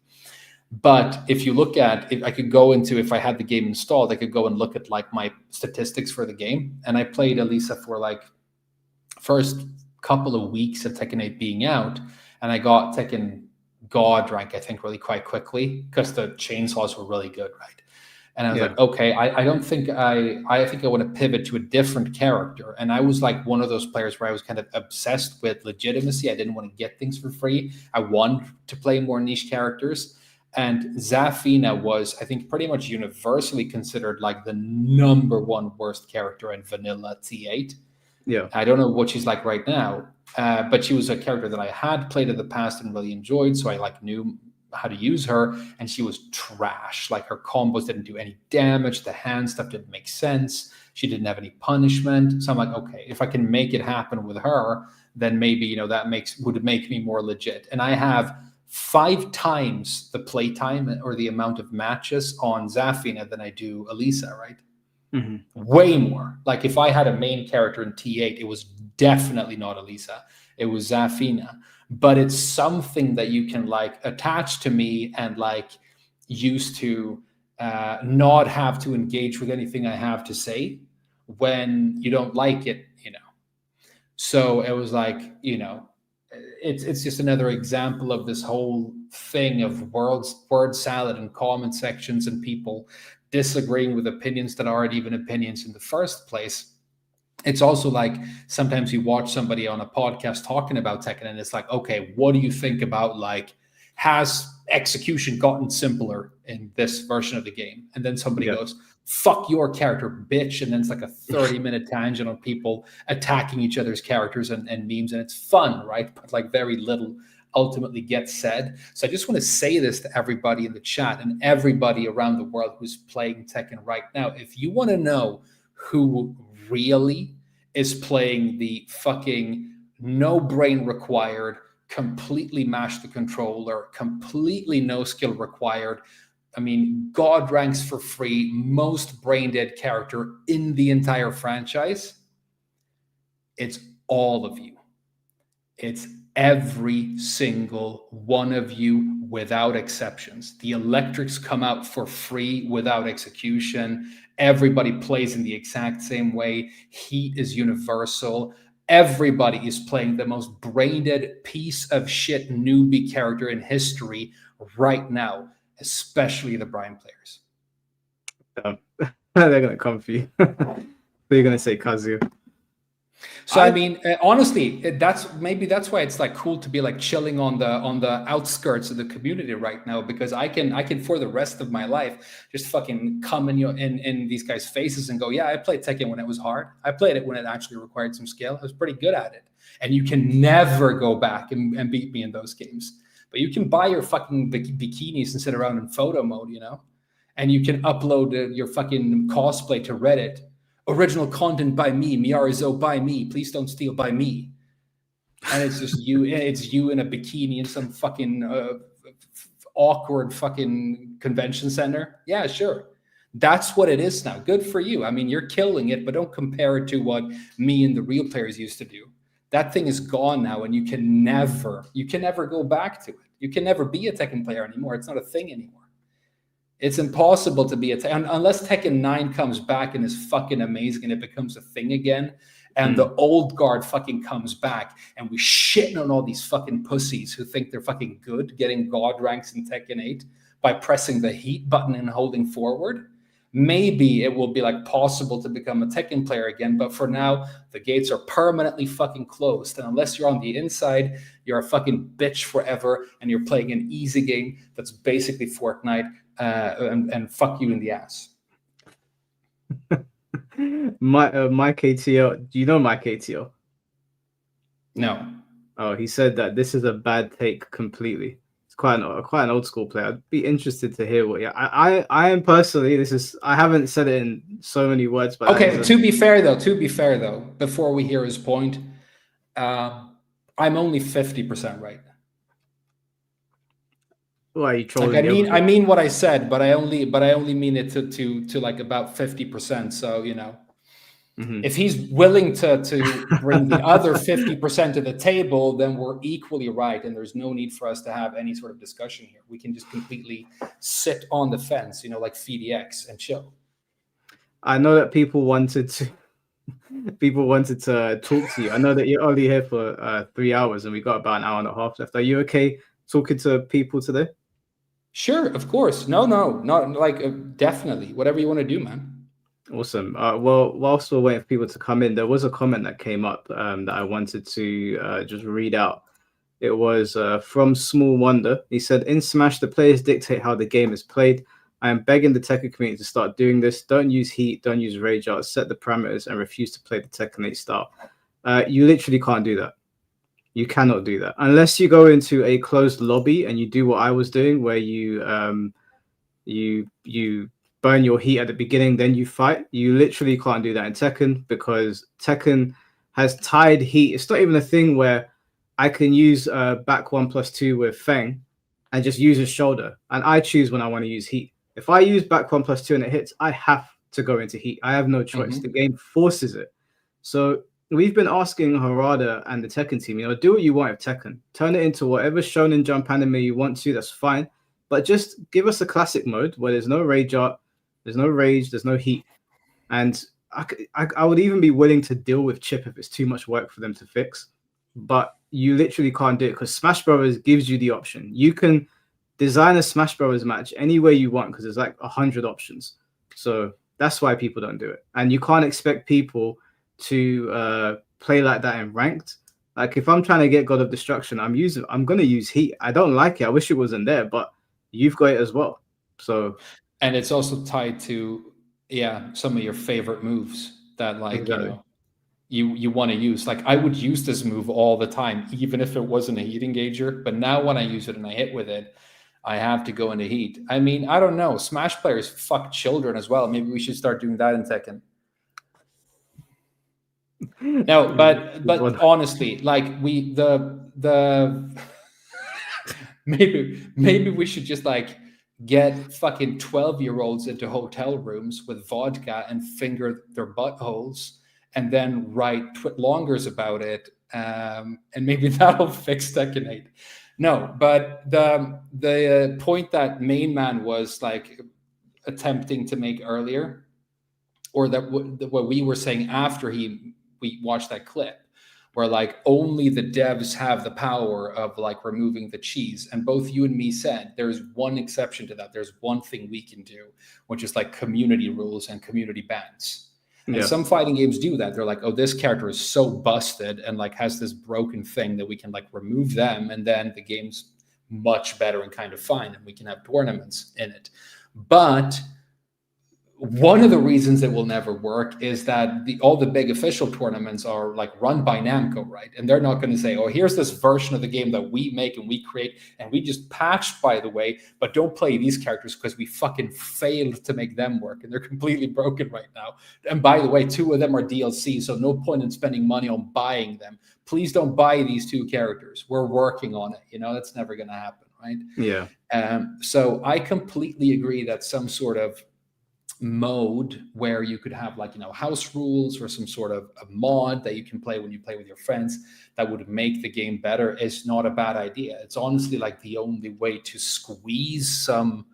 But if you look at, if I could go into, if I had the game installed, I could go and look at like my statistics for the game. And I played Elisa for like first couple of weeks of Tekken 8 being out, and I got Tekken God rank, I think, really quite quickly because the chainsaws were really good, right? And I was like, okay, I don't think I think I want to pivot to a different character. And I was like one of those players where I was kind of obsessed with legitimacy. I didn't want to get things for free. I wanted to play more niche characters. And Zafina was, I think, pretty much universally considered like the number one worst character in vanilla T8. Yeah. I don't know what she's like right now, but she was a character that I had played in the past and really enjoyed. So I like knew how to use her, and she was trash. Like her combos didn't do any damage. The hand stuff didn't make sense. She didn't have any punishment. So I'm like, okay, if I can make it happen with her, then maybe, you know, that would make me more legit. And I have 5 times the playtime or the amount of matches on Zafina than I do Elisa, right? Mm-hmm. Way more. Like if I had a main character in T8, it was definitely not Elisa. It was Zafina. But it's something that you can like attach to me and like use to not have to engage with anything I have to say when you don't like it, you know. So it was like, you know, it's just another example of this whole thing of word salad and comment sections and people disagreeing with opinions that aren't even opinions in the first place. It's also like sometimes you watch somebody on a podcast talking about Tekken and it's like, okay, what do you think about like, has execution gotten simpler in this version of the game? And then somebody goes, fuck your character, bitch. And then it's like a 30-minute tangent on people attacking each other's characters and memes. And it's fun, right? But like very little ultimately gets said. So I just want to say this to everybody in the chat and everybody around the world who's playing Tekken right now. If you want to know who really is playing the fucking no brain required, completely mash the controller, completely no skill required, I mean, God ranks for free, most brain dead character in the entire franchise, it's all of you. It's every single one of you without exceptions. The electrics come out for free without execution. Everybody plays in the exact same way. Heat is universal. Everybody is playing the most brain-dead piece of shit newbie character in history right now, especially the Brian players. They're going to come for you. They're going to say Kazu. So I mean, honestly, that's why it's like cool to be like chilling on the outskirts of the community right now, because I can for the rest of my life just fucking come in these guys' faces and go, yeah, I played Tekken when it was hard. I played it when it actually required some skill. I was pretty good at it, and you can never go back and beat me in those games. But you can buy your fucking bikinis and sit around in photo mode, you know, and you can upload your fucking cosplay to Reddit. Original content by me, Miyaruzo by me. Please don't steal by me. And it's just you. It's you in a bikini in some fucking awkward fucking convention center. Yeah, sure. That's what it is now. Good for you. I mean, you're killing it, but don't compare it to what me and the real players used to do. That thing is gone now, and you can never go back to it. You can never be a Tekken player anymore. It's not a thing anymore. It's impossible to be unless Tekken 9 comes back and is fucking amazing and it becomes a thing again, and the old guard fucking comes back and we shitting on all these fucking pussies who think they're fucking good getting god ranks in Tekken 8 by pressing the heat button and holding forward. Maybe it will be like possible to become a Tekken player again, but for now the gates are permanently fucking closed, and unless you're on the inside, you're a fucking bitch forever and you're playing an easy game that's basically Fortnite. And fuck you in the ass. My KTO. Do you know my KTO? No. Oh, he said that this is a bad take completely. It's quite an old school player. I'd be interested to hear what. Yeah, I am personally. I haven't said it in so many words, but okay. To be fair though, before we hear his point, I'm only 50% right. Why are you trolling? Like, I mean what I said, but I only mean it to like about 50%. So, you know. If he's willing to bring the other 50% to the table, then we're equally right, and there's no need for us to have any sort of discussion here. We can just completely sit on the fence, like FDX, and chill. I know that people wanted to talk to you. I know that you're only here for 3 hours, and we got about an hour and a half left. Are you okay talking to people today? Sure, of course. No, not like definitely. Whatever you want to do, man. Awesome. Well, whilst we're waiting for people to come in, there was a comment that came up that I wanted to just read out. It was from Small Wonder. He said, "In Smash, the players dictate how the game is played. I am begging the Tekken community to start doing this. Don't use heat, don't use rage art, set the parameters, and refuse to play the Tekken 8 style." You literally can't do that. You cannot do that unless you go into a closed lobby and you do what I was doing, where you burn your heat at the beginning, then you fight. You literally can't do that in Tekken because Tekken has tied heat. It's not even a thing where I can use back 1+2 with Feng and just use his shoulder, and I choose when I want to use heat. If I use back 1+2 and it hits, I have to go into heat. I have no choice. The game forces it. So we've been asking Harada and the Tekken team, do what you want with Tekken. Turn it into whatever Shonen Jump anime you want to. That's fine. But just give us a classic mode where there's no rage art, there's no rage, there's no heat. And I would even be willing to deal with chip if it's too much work for them to fix. But you literally can't do it because Smash Brothers gives you the option. You can design a Smash Brothers match any way you want because there's like 100 options. So that's why people don't do it. And you can't expect people to play like that in ranked. Like if I'm trying to get God of Destruction, I'm going to use heat. I don't like it. I wish it wasn't there, but you've got it as well. So, and it's also tied to some of your favorite moves that exactly. You want to use. Like I would use this move all the time, even if it wasn't a heat engager. But now when I use it and I hit with it, I have to go into heat. I mean, I don't know. Smash players fuck children as well. Maybe we should start doing that in Tekken. No, but honestly, like maybe we should just like get fucking 12-year-olds into hotel rooms with vodka and finger their buttholes and then write longers about it, and maybe that'll fix Tekken 8. No, but the point that Main Man was like attempting to make earlier, or that what we were saying after we watched that clip, where like only the devs have the power of like removing the cheese. And both you and me said there's one exception to that. There's one thing we can do, which is like community rules and community bans. And some fighting games do that. They're like, oh, this character is so busted and like has this broken thing that we can like remove them, and then the game's much better and kind of fine, and we can have tournaments in it. But one of the reasons it will never work is that all the big official tournaments are like run by Namco, right? And they're not going to say, oh, here's this version of the game that we make and we create and we just patched, by the way, but don't play these characters because we fucking failed to make them work and they're completely broken right now. And by the way, 2 of them are DLC, so no point in spending money on buying them. Please don't buy these 2 characters. We're working on it. That's never going to happen, right? Yeah. So I completely agree that some sort of mode where you could have like house rules or some sort of a mod that you can play when you play with your friends that would make the game better is not a bad idea. It's honestly like the only way to squeeze some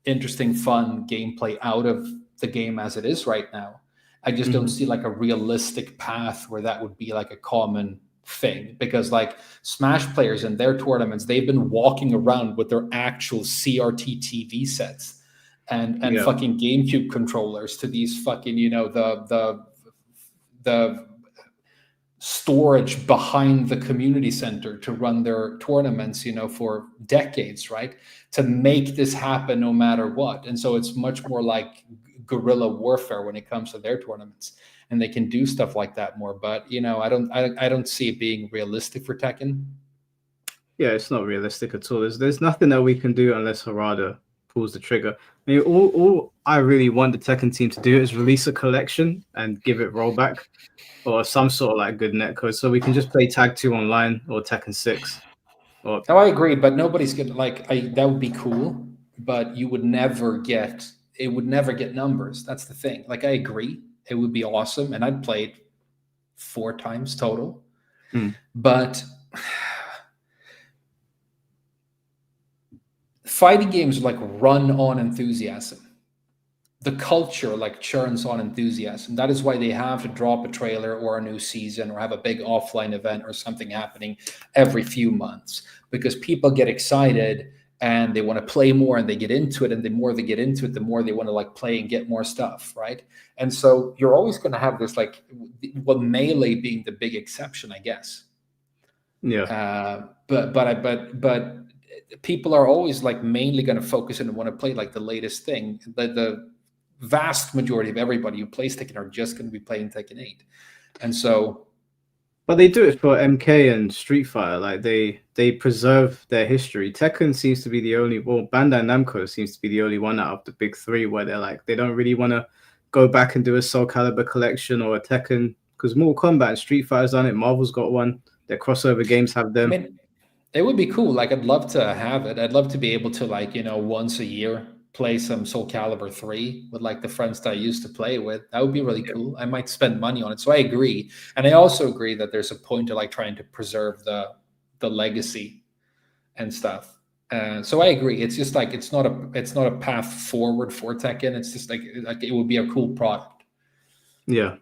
interesting fun gameplay out of the game as it is right now. I just don't see like a realistic path where that would be like a common thing, because like Smash players in their tournaments, they've been walking around with their actual CRT TV sets and fucking GameCube controllers to these fucking, the storage behind the community center to run their tournaments, for decades, right? To make this happen no matter what. And so it's much more like guerrilla warfare when it comes to their tournaments, and they can do stuff like that more. But, I don't see it being realistic for Tekken. Yeah, it's not realistic at all. There's nothing that we can do unless Harada pulls the trigger. I mean, all I really want the Tekken team to do is release a collection and give it rollback or some sort of like good netcode, so we can just play Tag 2 online or Tekken 6. No, I agree, but nobody's gonna that would be cool, but it would never get numbers. That's the thing. Like I agree, it would be awesome, and I'd play it 4 times total. Mm. But fighting games like run on enthusiasm. The culture like churns on enthusiasm. That is why they have to drop a trailer or a new season or have a big offline event or something happening every few months, because people get excited and they want to play more and they get into it. And the more they get into it, the more they want to like play and get more stuff. Right. And so you're always going to have this, like, well, Melee being the big exception, I guess. Yeah. But people are always like mainly going to focus and want to play like the latest thing. The vast majority of everybody who plays Tekken are just going to be playing Tekken 8. And so, but they do it for MK and Street Fighter. Like they preserve their history. Tekken seems to be the only, well, Bandai Namco seems to be the only one out of the big three where they're like, they don't really want to go back and do a Soul Calibur collection or a Tekken, because Mortal Kombat and Street Fighter's done it. Marvel's got one. Their crossover games have them. I mean, it would be cool. Like, I'd love to have it. I'd love to be able to, like, you know, once a year play some Soul Calibur 3 with like the friends that I used to play with. That would be really cool. I might spend money on it. So I agree. And I also agree that there's a point to like trying to preserve the legacy and stuff. So I agree. It's just like, it's not a path forward for Tekken. It's just like it would be a cool product. Yeah.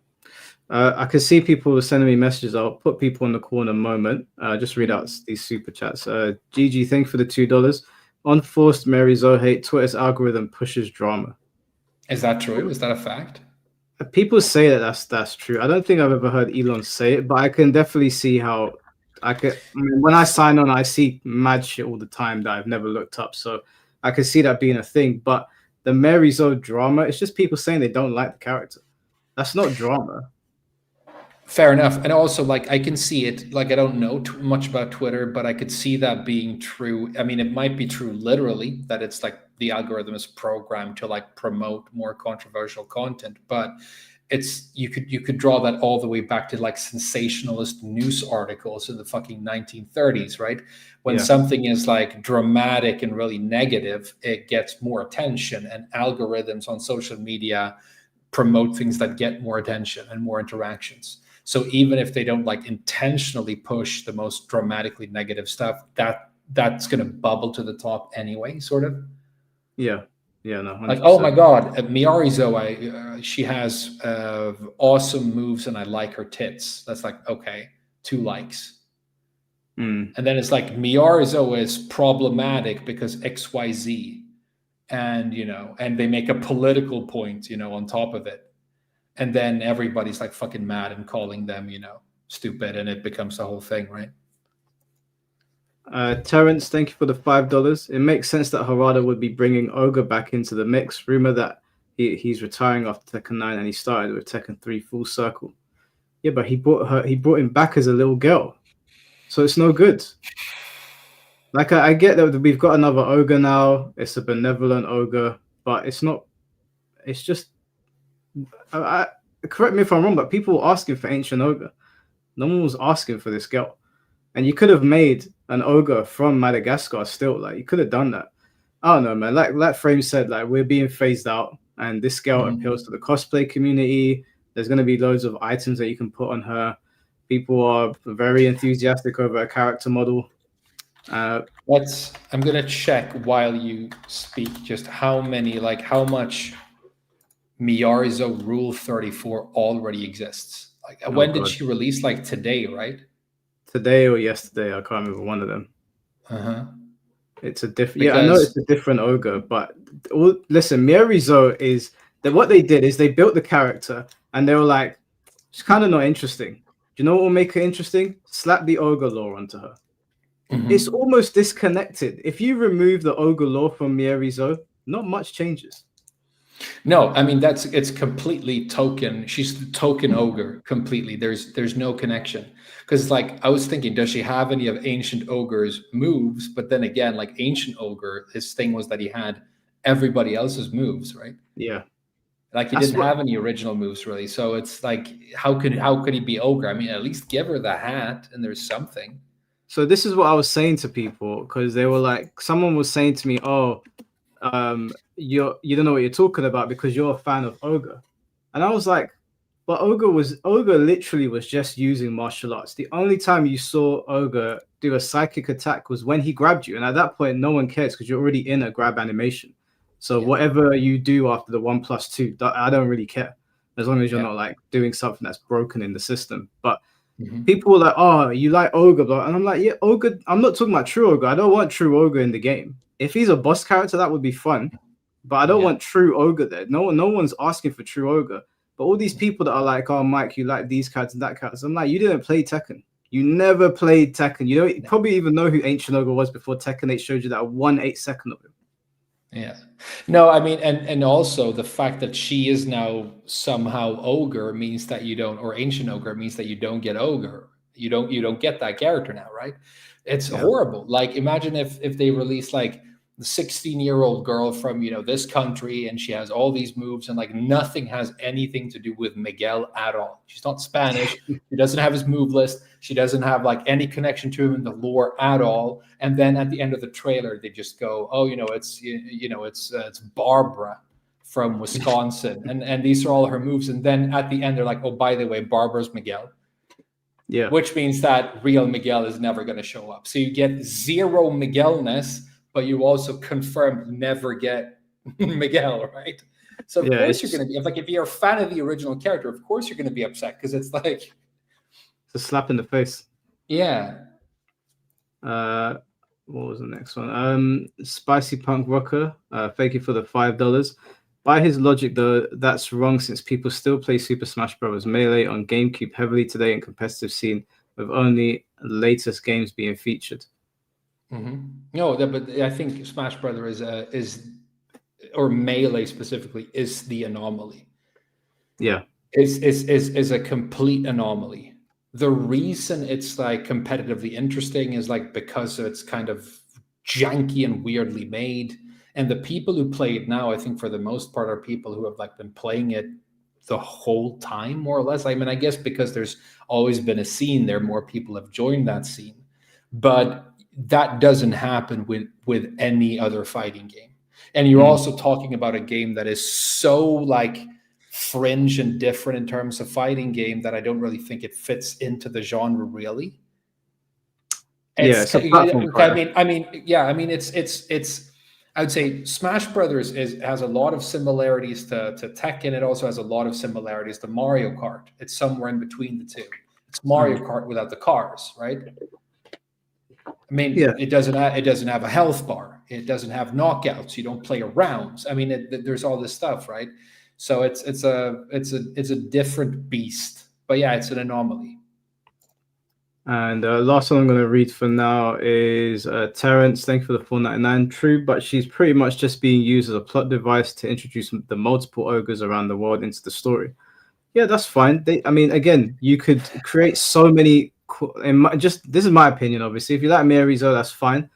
I can see people sending me messages. I'll put people in the corner a moment. Just read out these super chats. GG, thank you for the $2. Unforced Mary Zo hate. Twitter's algorithm pushes drama. Is that true? Is that a fact? People say that that's true. I don't think I've ever heard Elon say it, but I can definitely see how when I sign on, I see mad shit all the time that I've never looked up. So I can see that being a thing. But the Mary Zo drama, it's just people saying they don't like the character. That's not drama. Fair enough. And also, like, I can see it. Like, I don't know too much about Twitter, but I could see that being true. I mean, it might be true literally, that it's like the algorithm is programmed to like promote more controversial content. But it's you could draw that all the way back to like sensationalist news articles in the fucking 1930s, right? When something is like dramatic and really negative, it gets more attention, and algorithms on social media promote things that get more attention and more interactions. So even if they don't like intentionally push the most dramatically negative stuff, that's going to bubble to the top anyway, sort of. Yeah. Yeah, no. 100%. Like, oh my God, Miyarizo, she has awesome moves and I like her tits. That's like, okay, 2 likes. And then it's like, Miyarizo is problematic because XYZ. And, you know, and they make a political point, you know, on top of it. And then everybody's like fucking mad and calling them, you know, stupid. And it becomes the whole thing, right? Terrence, thank you for the $5. It makes sense that Harada would be bringing Ogre back into the mix. Rumor that he's retiring after Tekken 9 and he started with Tekken 3 full circle. Yeah, but he brought him back as a little girl. So it's no good. Like, I get that we've got another Ogre now. It's a benevolent Ogre, but it's not. It's just. Correct me if I'm wrong, but people were asking for Ancient Ogre. No one was asking for this girl. And you could have made an Ogre from Madagascar still. Like, you could have done that. I don't know, man. Like Frame said, like, we're being phased out, and this girl appeals to the cosplay community. There's going to be loads of items that you can put on her. People are very enthusiastic over a character model. I'm gonna check while you speak just how much Miyarizo Rule 34 already exists. Like, when did she release? Like today, right? Today or yesterday, I can't remember one of them. It's a different. Because... Yeah, I know it's a different Ogre, but listen, Miyarizo is that what they did is they built the character and they were like, it's kind of not interesting. Do you know what will make her interesting? Slap the Ogre lore onto her. It's almost disconnected. If you remove the Ogre lore from Miyarizo, not much changes. No, I mean it's completely token. She's the token Ogre completely. There's no connection. Because like I was thinking, does she have any of Ancient Ogre's moves? But then again, like Ancient Ogre, his thing was that he had everybody else's moves, right? Yeah. Like he didn't have any original moves really. So it's like how could he be Ogre? I mean, at least give her the hat and there's something. So this is what I was saying to people, because they were like, someone was saying to me, "Oh, you don't know what you're talking about because you're a fan of Ogre," and I was like, But Ogre literally was just using martial arts. The only time you saw Ogre do a psychic attack was when he grabbed you, and at that point, no one cares because you're already in a grab animation. So whatever you do after the 1+2, I don't really care as long as you're not like doing something that's broken in the system. But people were like, "Oh, you like Ogre?" And I'm like, "Yeah, Ogre. I'm not talking about true Ogre. I don't want true Ogre in the game. If he's a boss character, that would be fun, but I don't want true Ogre there. No one's asking for true Ogre." But all these people that are like, "Oh, Mike, you like these characters and that characters," I'm like, "You didn't play Tekken. You never played Tekken. You don't probably even know who Ancient Ogre was before Tekken 8 showed you that 1/8 second of him." Yeah. No, I mean, and also the fact that she is now somehow Ogre means that you don't, or Ancient Ogre means that you don't get Ogre. You don't get that character now, right? It's horrible. Like, imagine if they release like the 16-year-old girl from, you know, this country, and she has all these moves, and like nothing has anything to do with Miguel at all. She's not Spanish. She doesn't have his move list. She doesn't have like any connection to him in the lore at all. And then at the end of the trailer, they just go, "Oh, it's Barbara from Wisconsin," and these are all her moves. And then at the end, they're like, "Oh, by the way, Barbara's Miguel." Yeah. Which means that real Miguel is never going to show up. So you get zero Miguelness, but you also confirmed never get Miguel, right? So of course you're going to be, like, if you're a fan of the original character, of course you're going to be upset because it's like it's a slap in the face. Yeah. What was the next one? Spicy Punk Rocker. Thank you for the $5. By his logic, though, that's wrong since people still play Super Smash Bros. Melee on GameCube heavily today in competitive scene, with only latest games being featured. No, but I think Smash Brothers is, or Melee specifically, is the anomaly. Yeah, is a complete anomaly. The reason it's like competitively interesting is like because it's kind of janky and weirdly made. And the people who play it now, I think for the most part, are people who have like been playing it the whole time, more or less. I mean, I guess because there's always been a scene there, more people have joined that scene. But that doesn't happen with any other fighting game. And you're also talking about a game that is so like fringe and different in terms of fighting game that I don't really think it fits into the genre really. It's a platform fighter. I mean, it's. I would say Smash Brothers has a lot of similarities to Tekken. It also has a lot of similarities to Mario Kart. It's somewhere in between the two. It's Mario Kart without the cars, right? I mean, it doesn't have a health bar. It doesn't have knockouts. You don't play rounds. I mean, there's all this stuff, right? So it's a different beast. But yeah, it's an anomaly. And last one I'm going to read for now is Terrence. Thank you for the $4.99. True, but she's pretty much just being used as a plot device to introduce the multiple ogres around the world into the story. Yeah, that's fine. I mean, again, you could create so many. This is my opinion, obviously. If you like Miyamoto, that's fine.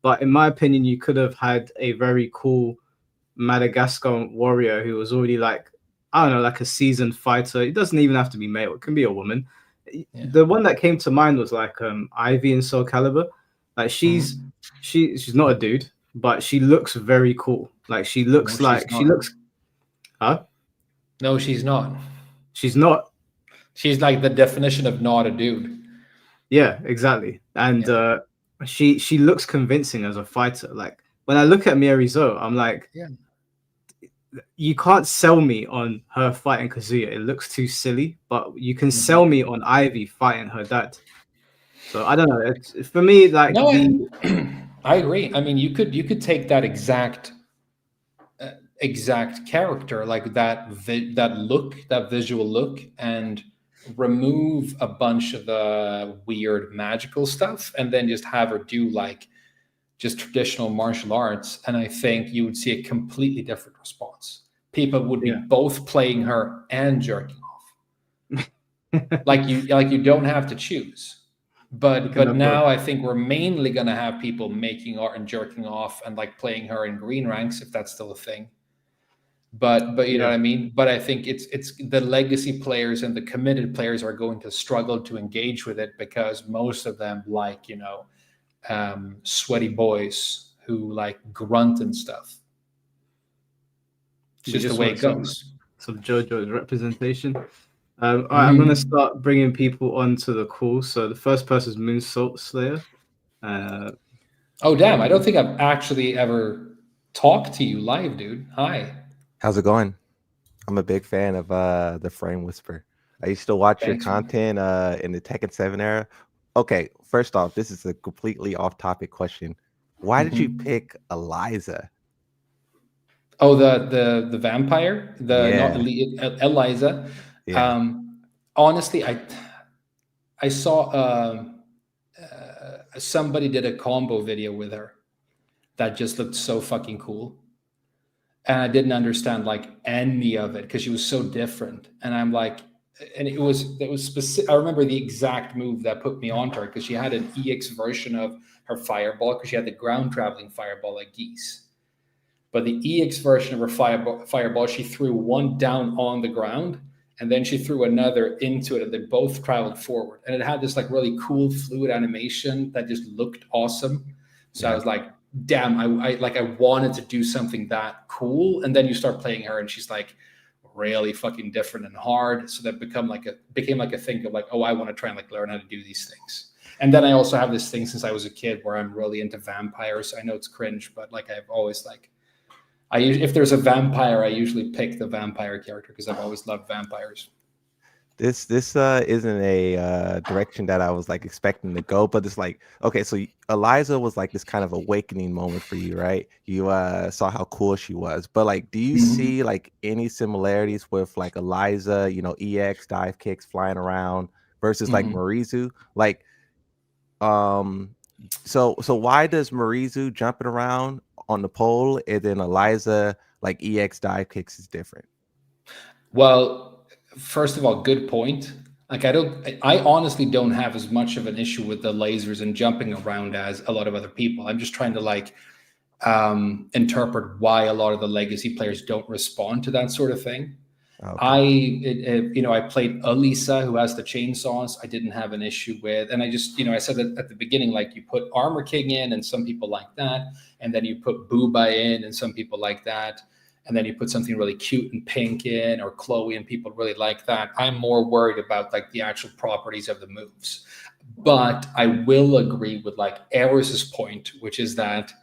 But in my opinion, you could have had a very cool Madagascar warrior who was already like, I don't know, like a seasoned fighter. It doesn't even have to be male. It can be a woman. Yeah. The one that came to mind was like Ivy in Soul Calibur. Like she's not a dude, but she looks very cool. Like she looks Huh? No, she's not. She's not. She's like the definition of not a dude. Yeah, exactly. And she looks convincing as a fighter. Like when I look at Miyamoto, I'm like, you can't sell me on her fighting Kazuya. It looks too silly, but you can sell me on Ivy fighting her dad. So I don't know. It's for me, like I agree. I mean, you could take that exact character, like that visual look, and remove a bunch of the weird magical stuff, and then just have her do like just traditional martial arts, and I think you would see a completely different response. People would be both playing her and jerking off. like you don't have to choose. But now I think we're mainly gonna have people making art and jerking off and like playing her in green ranks, if that's still a thing. But you know what I mean? But I think it's the legacy players and the committed players are going to struggle to engage with it because most of them like, sweaty boys who like grunt and stuff. It's just the way it goes. Some JoJo's representation. All right, I'm gonna start bringing people onto the call. So the first person is Moonsault Slayer. Oh damn! I don't think I've actually ever talked to you live, dude. Hi. How's it going? I'm a big fan of the Frame Whisper. I used to watch your Thanks, man. content in the Tekken 7 era. Okay, first off, this is a completely off-topic question. Why did you pick Eliza? Oh, the vampire, not Yeah. Eliza. Yeah. Honestly, I saw somebody did a combo video with her that just looked so fucking cool, and I didn't understand like any of it because she was so different. And I'm like, and it was specific. I remember the exact move that put me onto her because she had an EX version of her fireball because she had the ground traveling fireball like Geese. But the EX version of her fireball, she threw one down on the ground and then she threw another into it, and they both traveled forward. And it had this like really cool fluid animation that just looked awesome. So I was like, damn, I wanted to do something that cool. And then you start playing her and she's like really fucking different and hard. So that became like a thing of like, oh, I want to try and like learn how to do these things. And then I also have this thing since I was a kid where I'm really into vampires. I know it's cringe, but like I've always like, if there's a vampire, I usually pick the vampire character because I've always loved vampires. This isn't a direction that I was like expecting to go, but it's like, okay, so Eliza was like this kind of awakening moment for you, right? You saw how cool she was, but like, do you see like any similarities with like Eliza, you know, EX dive kicks flying around versus like Marizu? Like, so why does Marizu jumping around on the pole and then Eliza like EX dive kicks is different? Well, first of all, good point. Like I honestly don't have as much of an issue with the lasers and jumping around as a lot of other people. I'm just trying to like interpret why a lot of the legacy players don't respond to that sort of thing. Okay. I played Alisa, who has the chainsaws. I didn't have an issue with, and I just, I said that at the beginning, like you put Armor King in, and some people like that, and then you put Booba in, and some people like that, and then you put something really cute and pink in, or Chloe, and people really like that. I'm more worried about like the actual properties of the moves, but I will agree with like Eris's point, which is that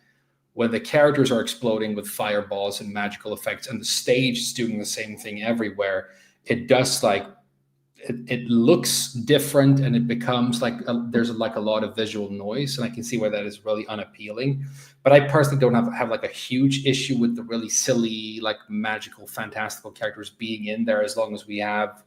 when the characters are exploding with fireballs and magical effects and the stage is doing the same thing everywhere, it does like it looks different, and it becomes like there's like a lot of visual noise, and I can see why that is really unappealing. But I personally don't have like a huge issue with the really silly, like magical, fantastical characters being in there, as long as we have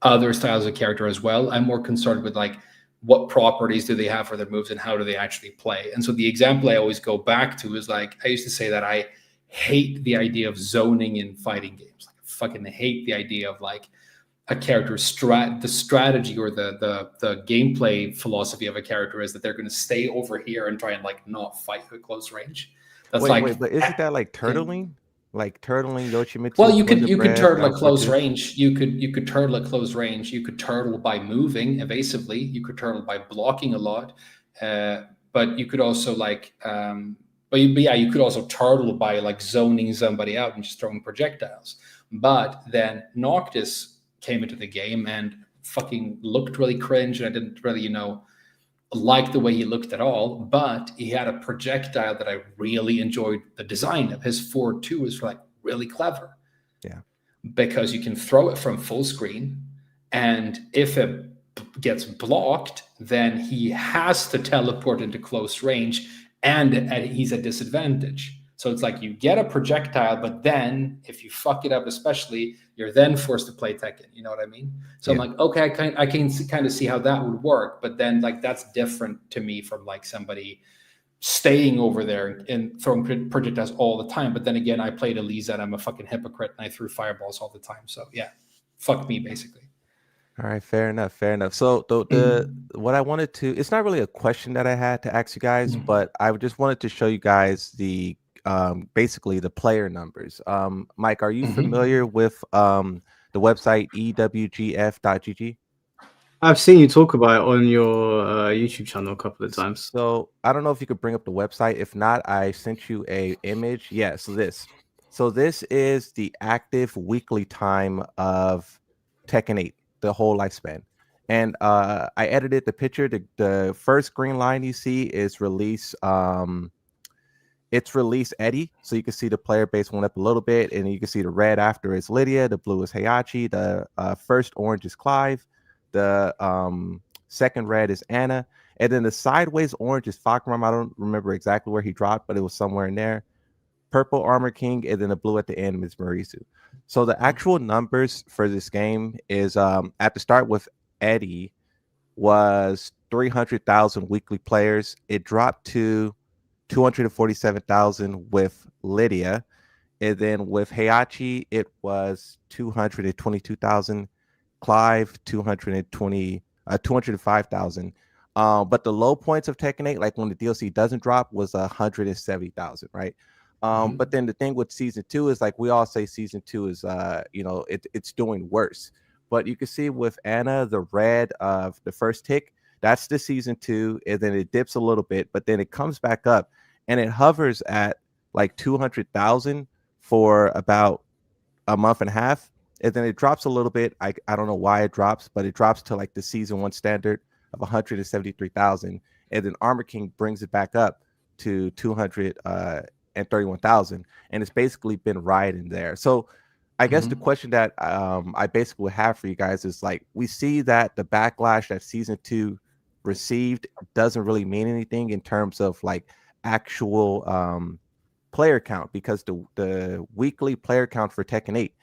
other styles of character as well. I'm more concerned with like, what properties do they have for their moves and how do they actually play? And so the example I always go back to is like, I used to say that I hate the idea of zoning in fighting games. Like, I fucking hate the idea of like a character's the strategy or the gameplay philosophy of a character is that they're going to stay over here and try and like not fight at close range. That's wait, but isn't that like turtling? Like turtling Yoshimitsu? Well, you could turtle at close range. You could turtle at close range. You could turtle by moving evasively. You could turtle by blocking a lot. But you could also like, you could also turtle by like zoning somebody out and just throwing projectiles. But then Noctis came into the game and fucking looked really cringe, and I didn't really, like the way he looked at all, but he had a projectile that I really enjoyed the design of. His forward 2 is like really clever. Yeah. Because you can throw it from full screen, and if it gets blocked, then he has to teleport into close range, and he's at disadvantage. So it's like you get a projectile, but then if you fuck it up, especially, you're then forced to play Tekken. You know what I mean? So I'm like, okay, I can kind of see how that would work, but then like that's different to me from like somebody staying over there and throwing projectiles all the time. But then again, I played Elisa and I'm a fucking hypocrite and I threw fireballs all the time. So yeah, fuck me basically. All right, fair enough. So what I wanted to, it's not really a question that I had to ask you guys, but I just wanted to show you guys the basically the player numbers. Mike, are you familiar with the website ewgf.gg? I've seen you talk about it on your YouTube channel a couple of times. So I don't know if you could bring up the website. If not, I sent you a image. Yeah, so this is the active weekly time of Tekken 8. the whole lifespan. And I edited the picture. The first green line you see is release. It's release Eddie, so you can see the player base went up a little bit, and you can see the red after is Lydia, the blue is Heihachi, the first orange is Clive, the second red is Anna, and then the sideways orange is Fakram. I don't remember exactly where he dropped, but it was somewhere in there. Purple Armor King, and then the blue at the end is Marisu. So the actual numbers for this game is at the start with Eddie was 300,000 weekly players. It dropped to 247,000 with Lydia, and then with Heihachi it was 222,000, Clive 205,000. But the low points of Tekken 8, like when the DLC doesn't drop, was 170,000, right? But then the thing with season 2 is, like we all say, season 2 is it's doing worse. But you can see with Anna, the red of the first tick, that's the season 2, and then it dips a little bit, but then it comes back up, and it hovers at like 200,000 for about a month and a half, and then it drops a little bit. I don't know why it drops, but it drops to like the season 1 standard of 173,000, and then Armor King brings it back up to 231,000, and it's basically been riding there. So I guess the question that I basically have for you guys is, like, we see that the backlash that season 2 received doesn't really mean anything in terms of like actual player count, because the weekly player count for Tekken 8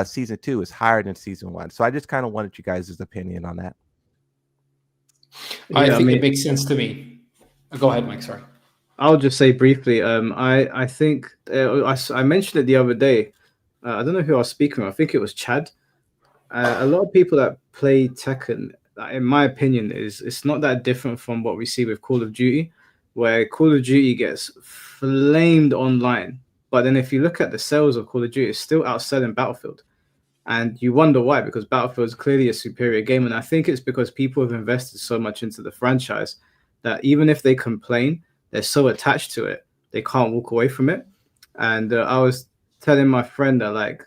season 2 is higher than season 1. So I just kind of wanted you guys' opinion on that. I think it makes sense to me. Go ahead, Mike. Sorry. I'll just say briefly. I think I mentioned it the other day. I don't know who I was speaking with. I think it was Chad. A lot of people that play Tekken, in my opinion, it's not that different from what we see with Call of Duty, where Call of Duty gets flamed online. But then if you look at the sales of Call of Duty, it's still outselling Battlefield. And you wonder why, because Battlefield is clearly a superior game. And I think it's because people have invested so much into the franchise that even if they complain, they're so attached to it, they can't walk away from it. And I was telling my friend that, like,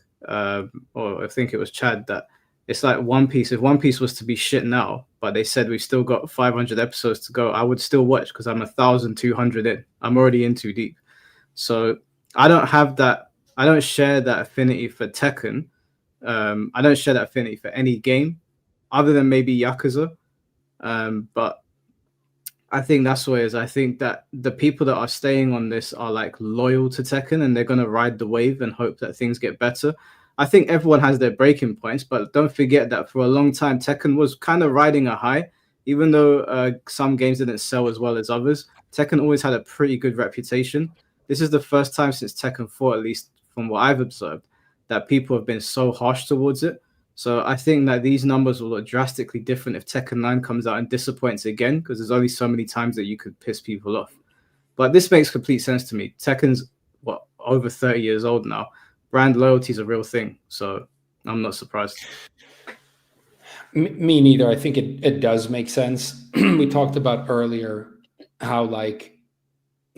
or I think it was Chad, that it's like One Piece. If One Piece was to be shit now, but they said we've still got 500 episodes to go, I would still watch, because I'm 1,200 in. I'm already in too deep. So I don't have that. I don't share that affinity for Tekken. I don't share that affinity for any game other than maybe Yakuza. But I think that's what it is. I think that the people that are staying on this are like loyal to Tekken, and they're going to ride the wave and hope that things get better. I think everyone has their breaking points, but don't forget that for a long time, Tekken was kind of riding a high. Even though some games didn't sell as well as others, Tekken always had a pretty good reputation. This is the first time since Tekken 4, at least from what I've observed, that people have been so harsh towards it. So I think that these numbers will look drastically different if Tekken 9 comes out and disappoints again, because there's only so many times that you could piss people off. But this makes complete sense to me. Tekken's, over 30 years old now. Brand loyalty is a real thing, so I'm not surprised. Me neither. I think it does make sense. We talked about earlier how like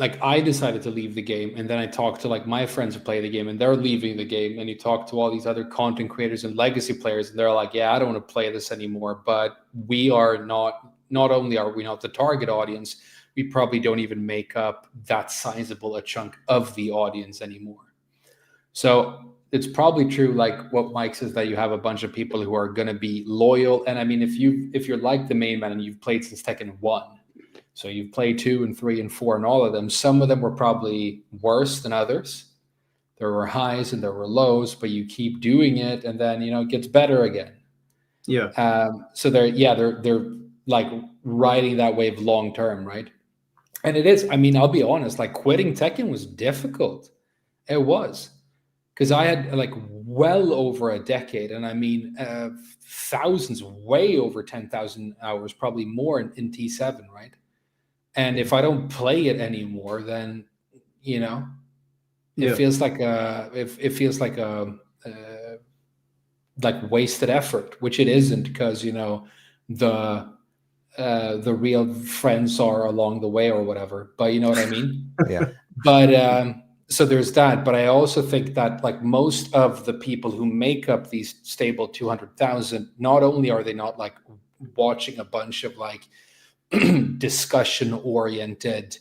I decided to leave the game, and then I talked to like my friends who play the game, and they're leaving the game, and you talk to all these other content creators and legacy players, and they're like, yeah, I don't want to play this anymore. But we are not only are we not the target audience, we probably don't even make up that sizable a chunk of the audience anymore. So it's probably true, like what Mike says, that you have a bunch of people who are going to be loyal. And I mean, if you're like the main man and you've played since Tekken 1, so you've played 2 and 3 and 4 and all of them, some of them were probably worse than others. There were highs and there were lows, but you keep doing it, and then it gets better again. Yeah. So they're like riding that wave long term, right? And it is. I mean, I'll be honest. Like, quitting Tekken was difficult. It was, because I had like well over a decade, and I mean thousands, way over 10,000 hours, probably more in T7, right? And if I don't play it anymore, then it feels like like wasted effort, which it isn't, because the real friends are along the way or whatever. But you know what I mean? Yeah. But So there's that, but I also think that like most of the people who make up these stable 200,000, not only are they not like watching a bunch of like discussion oriented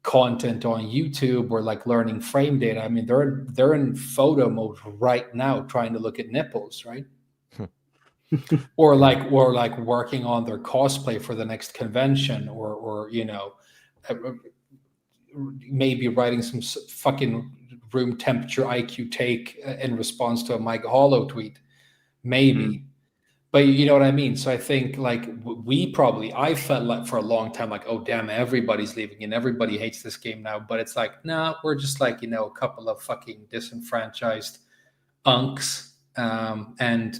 content on YouTube or like learning frame data. I mean, they're in photo mode right now trying to look at nipples, right? or like working on their cosplay for the next convention, or maybe writing some fucking room temperature IQ take in response to a Mike Hollow tweet, maybe. But you know what I mean? So I think like I felt like for a long time, like, oh, damn, everybody's leaving and everybody hates this game now. But it's like, no, we're just like, a couple of fucking disenfranchised unks. And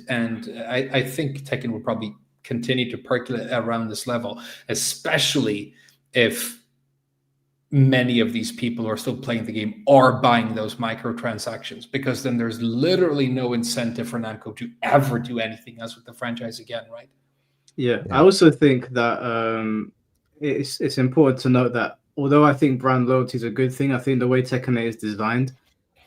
I think Tekken will probably continue to percolate around this level, especially if many of these people who are still playing the game are buying those microtransactions, because then there's literally no incentive for Namco to ever do anything else with the franchise again, right? Yeah. I also think that it's important to note that although I think brand loyalty is a good thing, I think the way Tekken 8 is designed,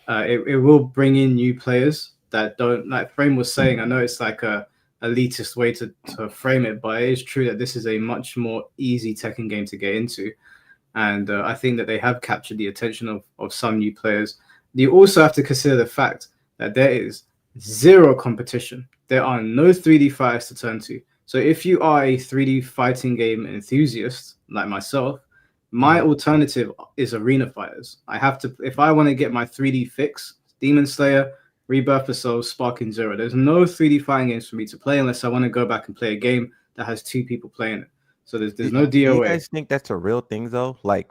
it will bring in new players that don't, like Frame was saying. I know it's like a elitist way to frame it, but it is true that this is a much more easy Tekken game to get into. And I think that they have captured the attention of some new players. You also have to consider the fact that there is zero competition. There are no 3D fighters to turn to. So if you are a 3D fighting game enthusiast like myself, my alternative is arena fighters. I have to, if I want to get my 3D fix, Demon Slayer, Rebirth of Souls, Sparking Zero. There's no 3D fighting games for me to play unless I want to go back and play a game that has 2 people playing it. So there's no DOA. Do you guys think that's a real thing though? Like,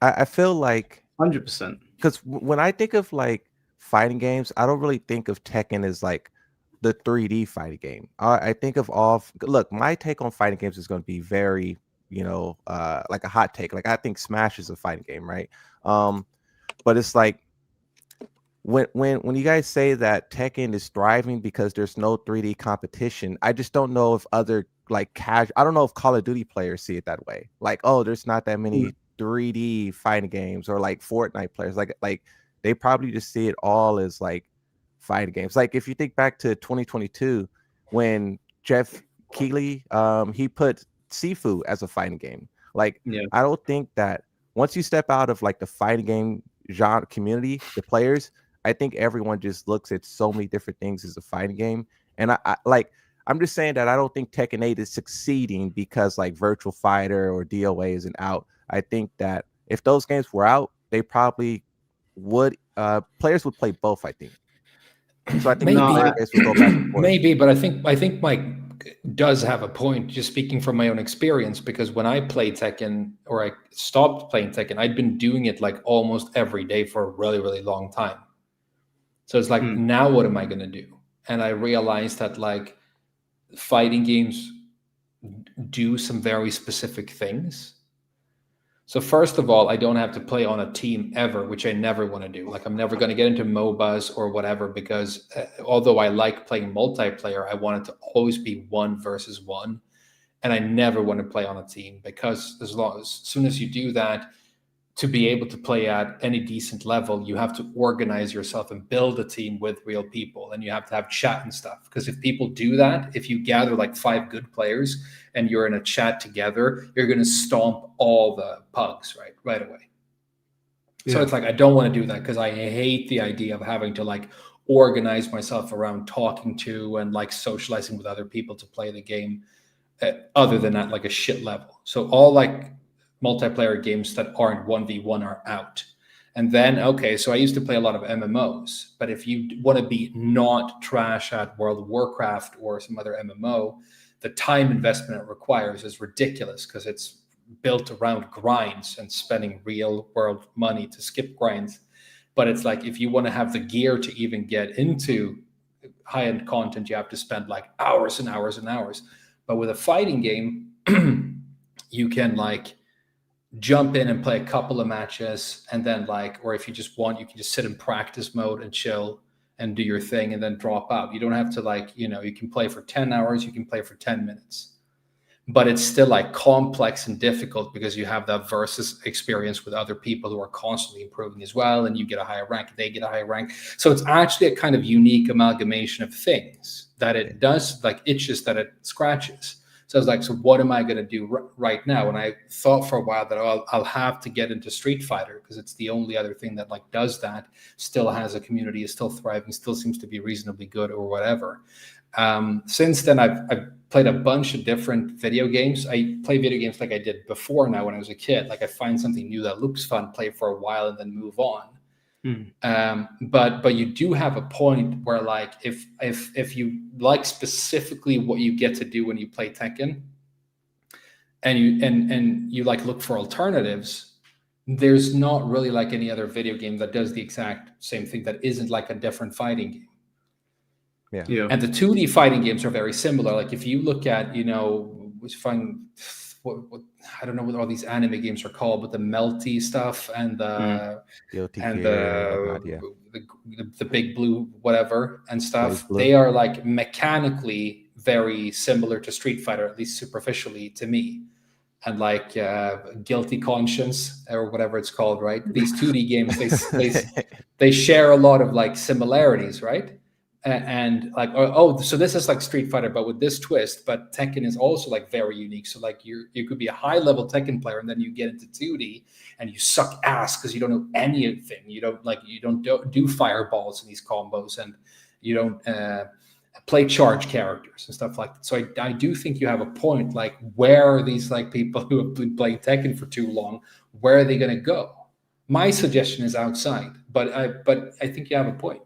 I feel like 100%. Because when I think of like fighting games, I don't really think of Tekken as like the 3D fighting game. I think of look, my take on fighting games is going to be very, like a hot take. Like I think Smash is a fighting game, right? But it's like when you guys say that Tekken is thriving because there's no 3D competition, I just don't know if other like casual, I don't know if Call of Duty players see it that way. Like, oh, there's not that many 3D fighting games, or like Fortnite players. Like they probably just see it all as like fighting games. Like if you think back to 2022 when Jeff Keighley he put Sifu as a fighting game. Like I don't think that once you step out of like the fighting game genre community, the players, I think everyone just looks at so many different things as a fighting game. And I'm just saying that I don't think Tekken 8 is succeeding because like Virtual Fighter or DOA isn't out. I think that if those games were out, they probably would, players would play both, I think. So I think players would go back and forth. Maybe, but I think Mike does have a point, just speaking from my own experience, because when I played Tekken, or I stopped playing Tekken, I'd been doing it like almost every day for a really, really long time. So it's like, now what am I going to do? And I realized that like fighting games do some very specific things. So first of all, I don't have to play on a team ever, which I never want to do. Like I'm never going to get into MOBAs or whatever, because although I like playing multiplayer, I want it to always be 1 versus 1. And I never want to play on a team, because as soon as you do that, to be able to play at any decent level, you have to organize yourself and build a team with real people, and you have to have chat and stuff. Because if people do that, if you gather like 5 good players and you're in a chat together, you're going to stomp all the pugs right away. Yeah. So it's like, I don't want to do that, because I hate the idea of having to like organize myself around talking to and like socializing with other people to play the game, other than at like a shit level. So all like multiplayer games that aren't 1v1 are out. And then, okay, so I used to play a lot of MMOs, but if you want to be not trash at World of Warcraft or some other MMO, the time investment it requires is ridiculous, because it's built around grinds and spending real world money to skip grinds. But it's like, if you want to have the gear to even get into high-end content, you have to spend like hours and hours and hours. But with a fighting game, you can like jump in and play a couple of matches, and then like, or if you just want, you can just sit in practice mode and chill and do your thing and then drop out. You don't have to like, you can play for 10 hours, you can play for 10 minutes. but it's still like complex and difficult because you have that versus experience with other people who are constantly improving as well, and you get a higher rank, they get a higher rank. So it's actually a kind of unique amalgamation of things that it does, like itches that it scratches. So I was like, so what am I going to do right now? And I thought for a while that I'll have to get into Street Fighter because it's the only other thing that like does that, still has a community, is still thriving, still seems to be reasonably good or whatever. Since then, I've played a bunch of different video games. I play video games like I did before now when I was a kid. Like I find something new that looks fun, play for a while, and then move on. But you do have a point where like if you like specifically what you get to do when you play Tekken, and you like look for alternatives, there's not really like any other video game that does the exact same thing that isn't like a different fighting game. Yeah. And the 2D fighting games are very similar. Like if you look at, you know, what I don't know what all these anime games are called, but the melty stuff and the the big blue whatever and stuff, they are like mechanically very similar to Street Fighter, at least superficially to me. And like Guilty Conscience or whatever it's called, right? These 2D games, they share a lot of like similarities, right? And like, so this is like Street Fighter, but with this twist. But Tekken is also like very unique. So like you could be a high level Tekken player, and then you get into 2D and you suck ass because you don't know anything. You don't do fireballs in these combos, and you don't play charge characters and stuff like that. So I do think you have a point. Like, where are these like people who have been playing Tekken for too long? Where are they going to go? My suggestion is outside, but I think you have a point.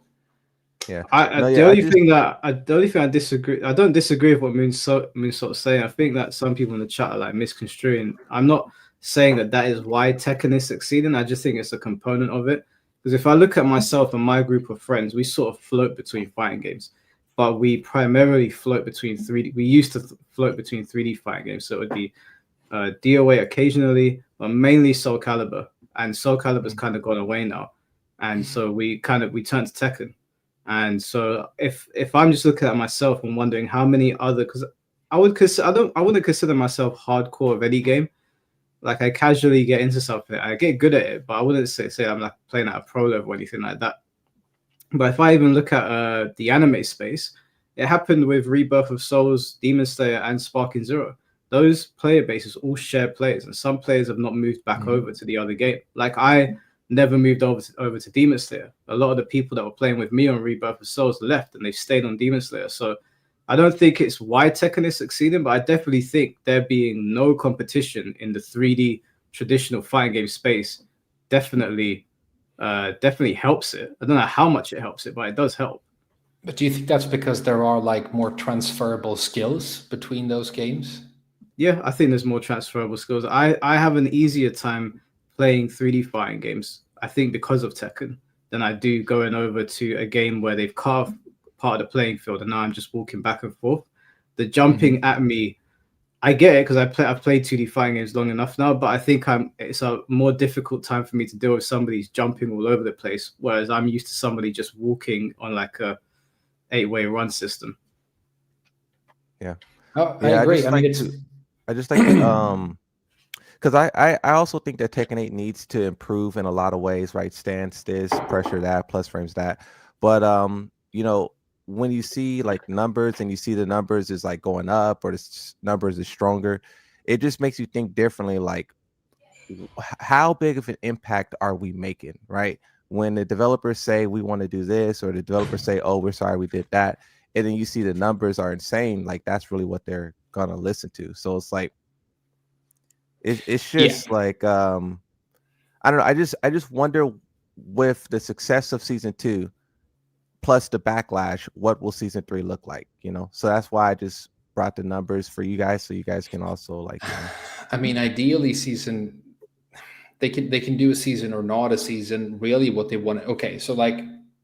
Yeah. The only thing I disagree. I don't disagree with what Moon's sort of saying. I think that some people in the chat are like misconstruing. I'm not saying that is why Tekken is succeeding. I just think it's a component of it. Because if I look at myself and my group of friends, we sort of float between fighting games, but we primarily float between 3D. We used to float between 3D fighting games, so it would be DOA occasionally, but mainly Soul Calibur. And Soul Calibur's kind of gone away now, and so we turned to Tekken. And so if I'm just looking at myself and wondering how many other, because I wouldn't consider myself hardcore of any game. Like I casually get into something, I get good at it, but I wouldn't say I'm like playing at a pro level or anything like that. But if I even look at the anime space, it happened with Rebirth of Souls, Demon Slayer, and Sparking Zero. Those player bases all share players, and some players have not moved back over to the other game. Like I never moved over to Demon Slayer. A lot of the people that were playing with me on Rebirth of Souls left, and they stayed on Demon Slayer. So I don't think it's why Tekken is succeeding, but I definitely think there being no competition in the 3D traditional fighting game space definitely helps it. I don't know how much it helps it, but it does help. But do you think that's because there are like more transferable skills between those games? Yeah, I think there's more transferable skills. I have an easier time playing 3D fighting games, I think, because of Tekken, than I do going over to a game where they've carved part of the playing field and now I'm just walking back and forth. The jumping at me, I get it because I've played 2D fighting games long enough now, but I think it's a more difficult time for me to deal with somebody who's jumping all over the place, whereas I'm used to somebody just walking on like a 8-way run system. Yeah. Oh, I agree. I just think that, because I also think that Tekken 8 needs to improve in a lot of ways, right? Stance this, pressure that, plus frames that. But you know, when you see like numbers and you see the numbers is like going up or the numbers is stronger, it just makes you think differently. Like, how big of an impact are we making, right? When the developers say we want to do this, or the developers say, oh, we're sorry we did that, and then you see the numbers are insane, like that's really what they're gonna listen to. So it's like it's just like I don't know. I just wonder, with the success of season 2 plus the backlash, what will season 3 look like? You know, so that's why I just brought the numbers for you guys, so you guys can also like. You know. I mean, ideally, they can do a season or not a season. Really, what they want. Okay, so like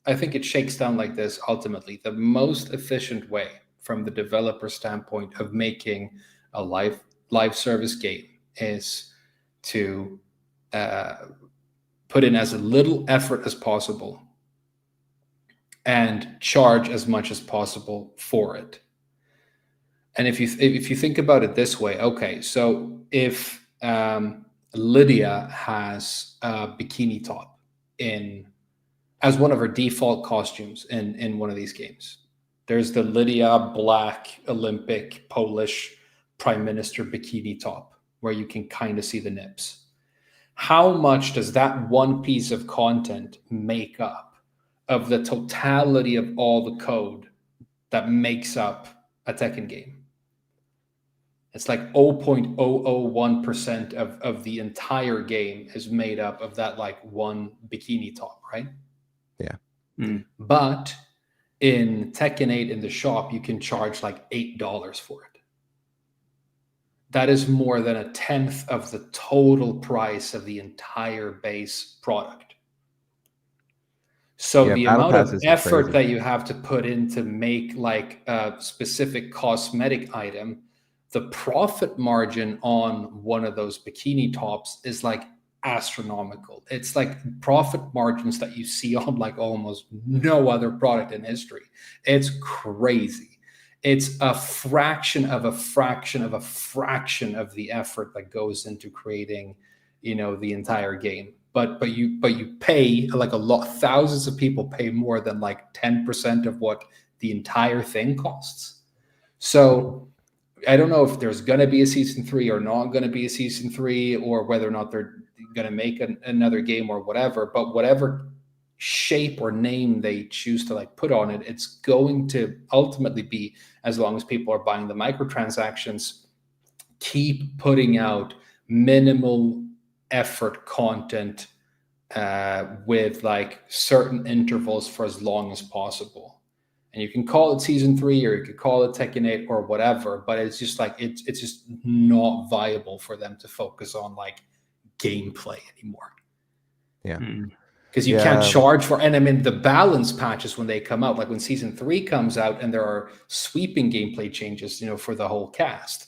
I think it shakes down like this. Ultimately, the most efficient way from the developer standpoint of making a live service game is to put in as little effort as possible and charge as much as possible for it. And if you think about it this way, okay, so if Lydia has a bikini top as one of her default costumes in one of these games, there's the Lydia black Olympic Polish prime minister bikini top where you can kind of see the nips. How much does that one piece of content make up of the totality of all the code that makes up a Tekken game? It's like 0.001% of the entire game is made up of that like one bikini top, right? Yeah. But in Tekken 8 in the shop, you can charge like $8 for it. That is more than 1/10 of the total price of the entire base product. So the amount of effort that you have to put in to make like a specific cosmetic item, the profit margin on one of those bikini tops is like astronomical. It's like profit margins that you see on like almost no other product in history. It's crazy. It's a fraction of a fraction of a fraction of the effort that goes into creating, the entire game. But you pay like a lot. Thousands of people pay more than like 10% of what the entire thing costs. So I don't know if there's going to be a season 3 or not going to be a season 3, or whether or not they're going to make another game or whatever. But whatever shape or name they choose to like put on it, it's going to ultimately be, as long as people are buying the microtransactions, keep putting out minimal effort content with like certain intervals for as long as possible. And you can call it season 3 or you could call it Tekken 8 or whatever, but it's just like it's just not viable for them to focus on like gameplay anymore. Yeah. Because you can't charge for, and I mean the balance patches when they come out, like when season 3 comes out and there are sweeping gameplay changes, for the whole cast,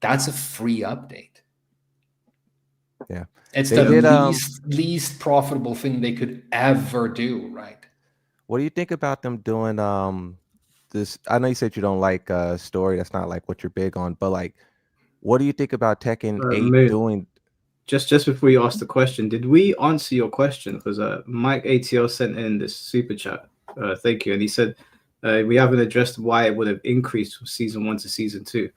that's a free update. Yeah. It's least profitable thing they could ever do, right? What do you think about them doing this? I know you said you don't like story, that's not like what you're big on, but like what do you think about Tekken 8 doing? Just before you ask the question, did we answer your question? Because Mike ATL sent in this super chat. Thank you. And he said we haven't addressed why it would have increased from season 1 to season 2.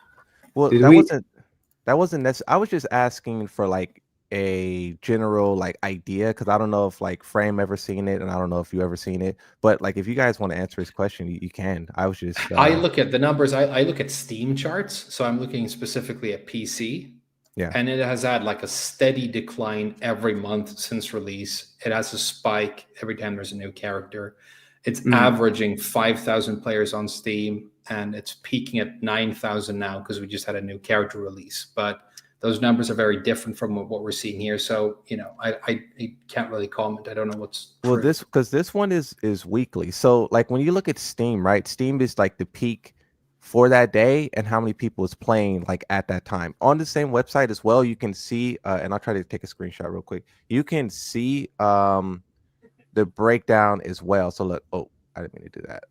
Well, that wasn't necessary. I was just asking for like a general like idea, because I don't know if like Frame ever seen it, and I don't know if you ever seen it. But like if you guys want to answer his question, you can. I was just I look at the numbers. I look at Steam charts, so I'm looking specifically at PC. Yeah. And it has had like a steady decline every month since release. It has a spike every time there's a new character. It's averaging 5,000 players on Steam, and it's peaking at 9,000 now because we just had a new character release. But those numbers are very different from what we're seeing here. So, I can't really comment. I don't know what's true. This one is weekly. So like when you look at Steam, right? Steam is like the peak for that day and how many people is playing like at that time. On the same website as well, you can see and I'll try to take a screenshot real quick. You can see the breakdown as well. So look, I didn't mean to do that.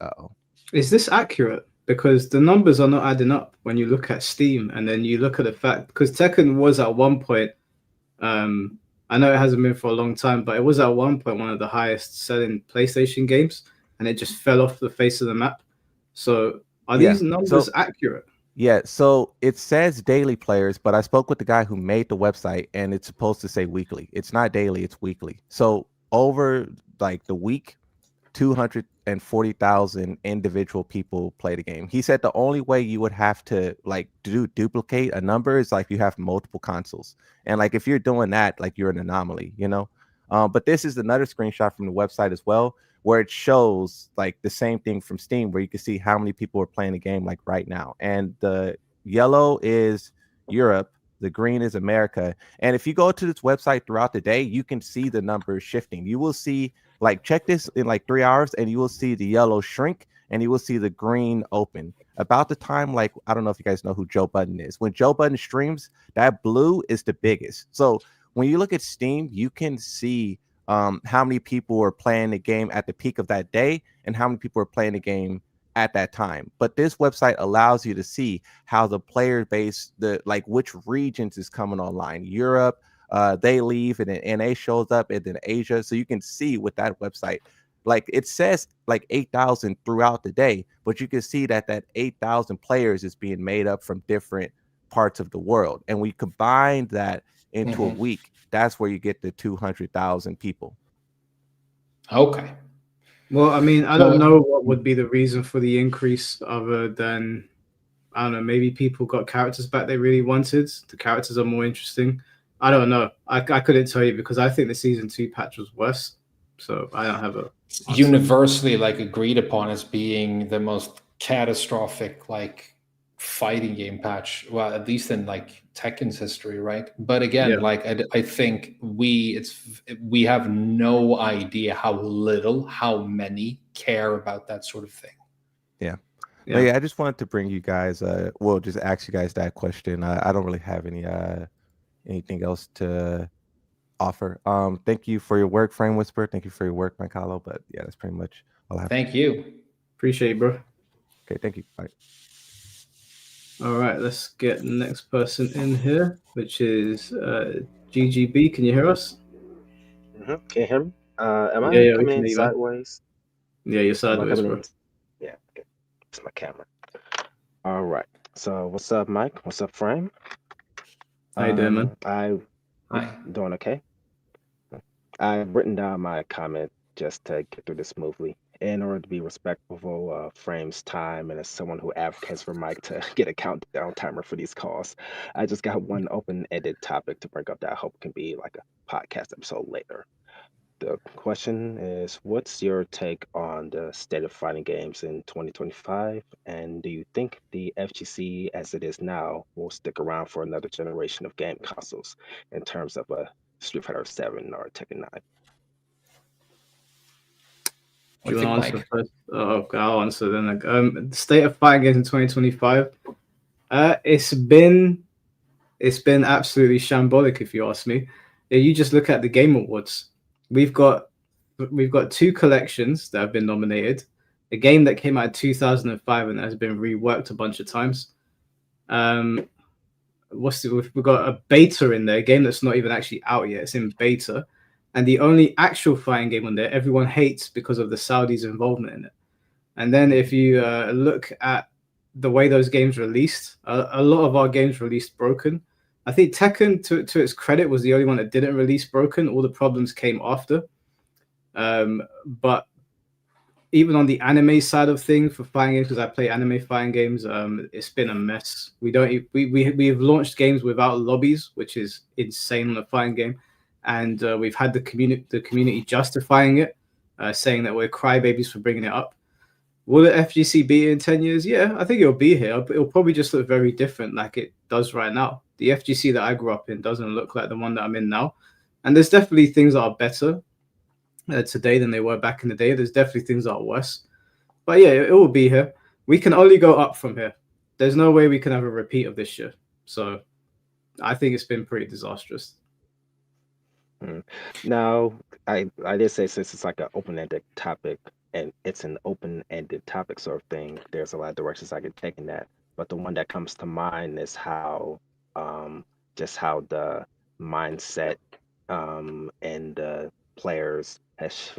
Is this accurate? Because the numbers are not adding up when you look at Steam, and then you look at the fact, because Tekken was at one point, I know it hasn't been for a long time, but it was at one point one of the highest selling PlayStation games, and it just fell off the face of the map. So are these numbers accurate? Yeah, so it says daily players, but I spoke with the guy who made the website, and it's supposed to say weekly. It's not daily, it's weekly. So over like the week, 240,000 individual people play the game. He said the only way you would have to like duplicate a number is like you have multiple consoles. And like if you're doing that, like you're an anomaly, But this is another screenshot from the website as well, where it shows like the same thing from Steam, where you can see how many people are playing the game like right now. And the yellow is Europe, the green is America. And if you go to this website throughout the day, you can see the numbers shifting. You will see, like, check this in like 3 hours, and you will see the yellow shrink and you will see the green open. About the time, like, I don't know if you guys know who Joe Budden is. When Joe Budden streams, that blue is the biggest. So when you look at Steam, you can see how many people are playing the game at the peak of that day and how many people are playing the game at that time. But this website allows you to see how the player base, the like which regions is coming online. Europe, they leave, and then NA shows up, and then Asia. So you can see with that website, like it says like 8,000 throughout the day, but you can see that 8,000 players is being made up from different parts of the world. And we combine that into a week. That's where you get the 200,000 people. Okay. Well, I mean, I don't know what would be the reason for the increase other than, I don't know, maybe people got characters back they really wanted. The characters are more interesting. I don't know. I couldn't tell you because I think the season 2 patch was worse. So I don't have a answer. Universally like agreed upon as being the most catastrophic like fighting game patch, well, at least in like Tekken's history, right? But again, Yeah. like I think we have no idea how many care about that sort of thing. Yeah. But yeah, I just wanted to bring you guys well, just ask you guys that question. I don't really have anything else to offer. Thank you for your work, Frame Whisper. Thank you for your work, Mike Hollow. But yeah, that's pretty much all I have. Thank you. Appreciate it, bro. Okay, thank you. Bye. All right, let's get the next person in here, which is GGB. Can you hear us? Can you hear me? Am I Yeah, we coming can in hear you, man. sideways? Yeah, you're Am I sideways, coming bro. in? Yeah, okay. It's my camera. All right. So what's up, Mike? What's up, Frame? How you doing, man? I'm doing okay. I've written down my comment just to get through this smoothly. In order to be respectful of Frame's time and as someone who advocates for Mike to get a countdown timer for these calls, I just got one open-ended topic to bring up that I hope can be like a podcast episode later. The question is, what's your take on the state of fighting games in 2025? And do you think the FGC as it is now will stick around for another generation of game consoles in terms of a Street Fighter 7 or Tekken 9? Do you want to answer first? Oh, okay, I'll answer then. Like, the state of fighting games in 2025. It's been absolutely shambolic, if you ask me. If you just look at the Game Awards, we've got 2 collections that have been nominated. A game that came out in 2005 and has been reworked a bunch of times. We've got a beta in there, a game that's not even actually out yet. It's in beta. And the only actual fighting game on there, everyone hates because of the Saudis' involvement in it. And then if you look at the way those games released, a lot of our games released broken. I think Tekken, to its credit, was the only one that didn't release broken. All the problems came after. But even on the anime side of things for fighting games, because I play anime fighting games, it's been a mess. We've launched games without lobbies, which is insane on a fighting game, and we've had the community justifying it, saying that we're crybabies for bringing it up. Will the FGC be here in 10 years? Yeah, I think it'll be here, but it'll probably just look very different like it does right now. The FGC that I grew up in doesn't look like the one that I'm in now, and there's definitely things that are better today than they were back in the day. There's definitely things that are worse, but yeah, it will be here. We can only go up from here. There's no way we can have a repeat of this year. So I think it's been pretty disastrous. Now, I did say since it's like an open-ended topic and it's an open-ended topic sort of thing, there's a lot of directions I could take in that. But the one that comes to mind is how just how the mindset and the players has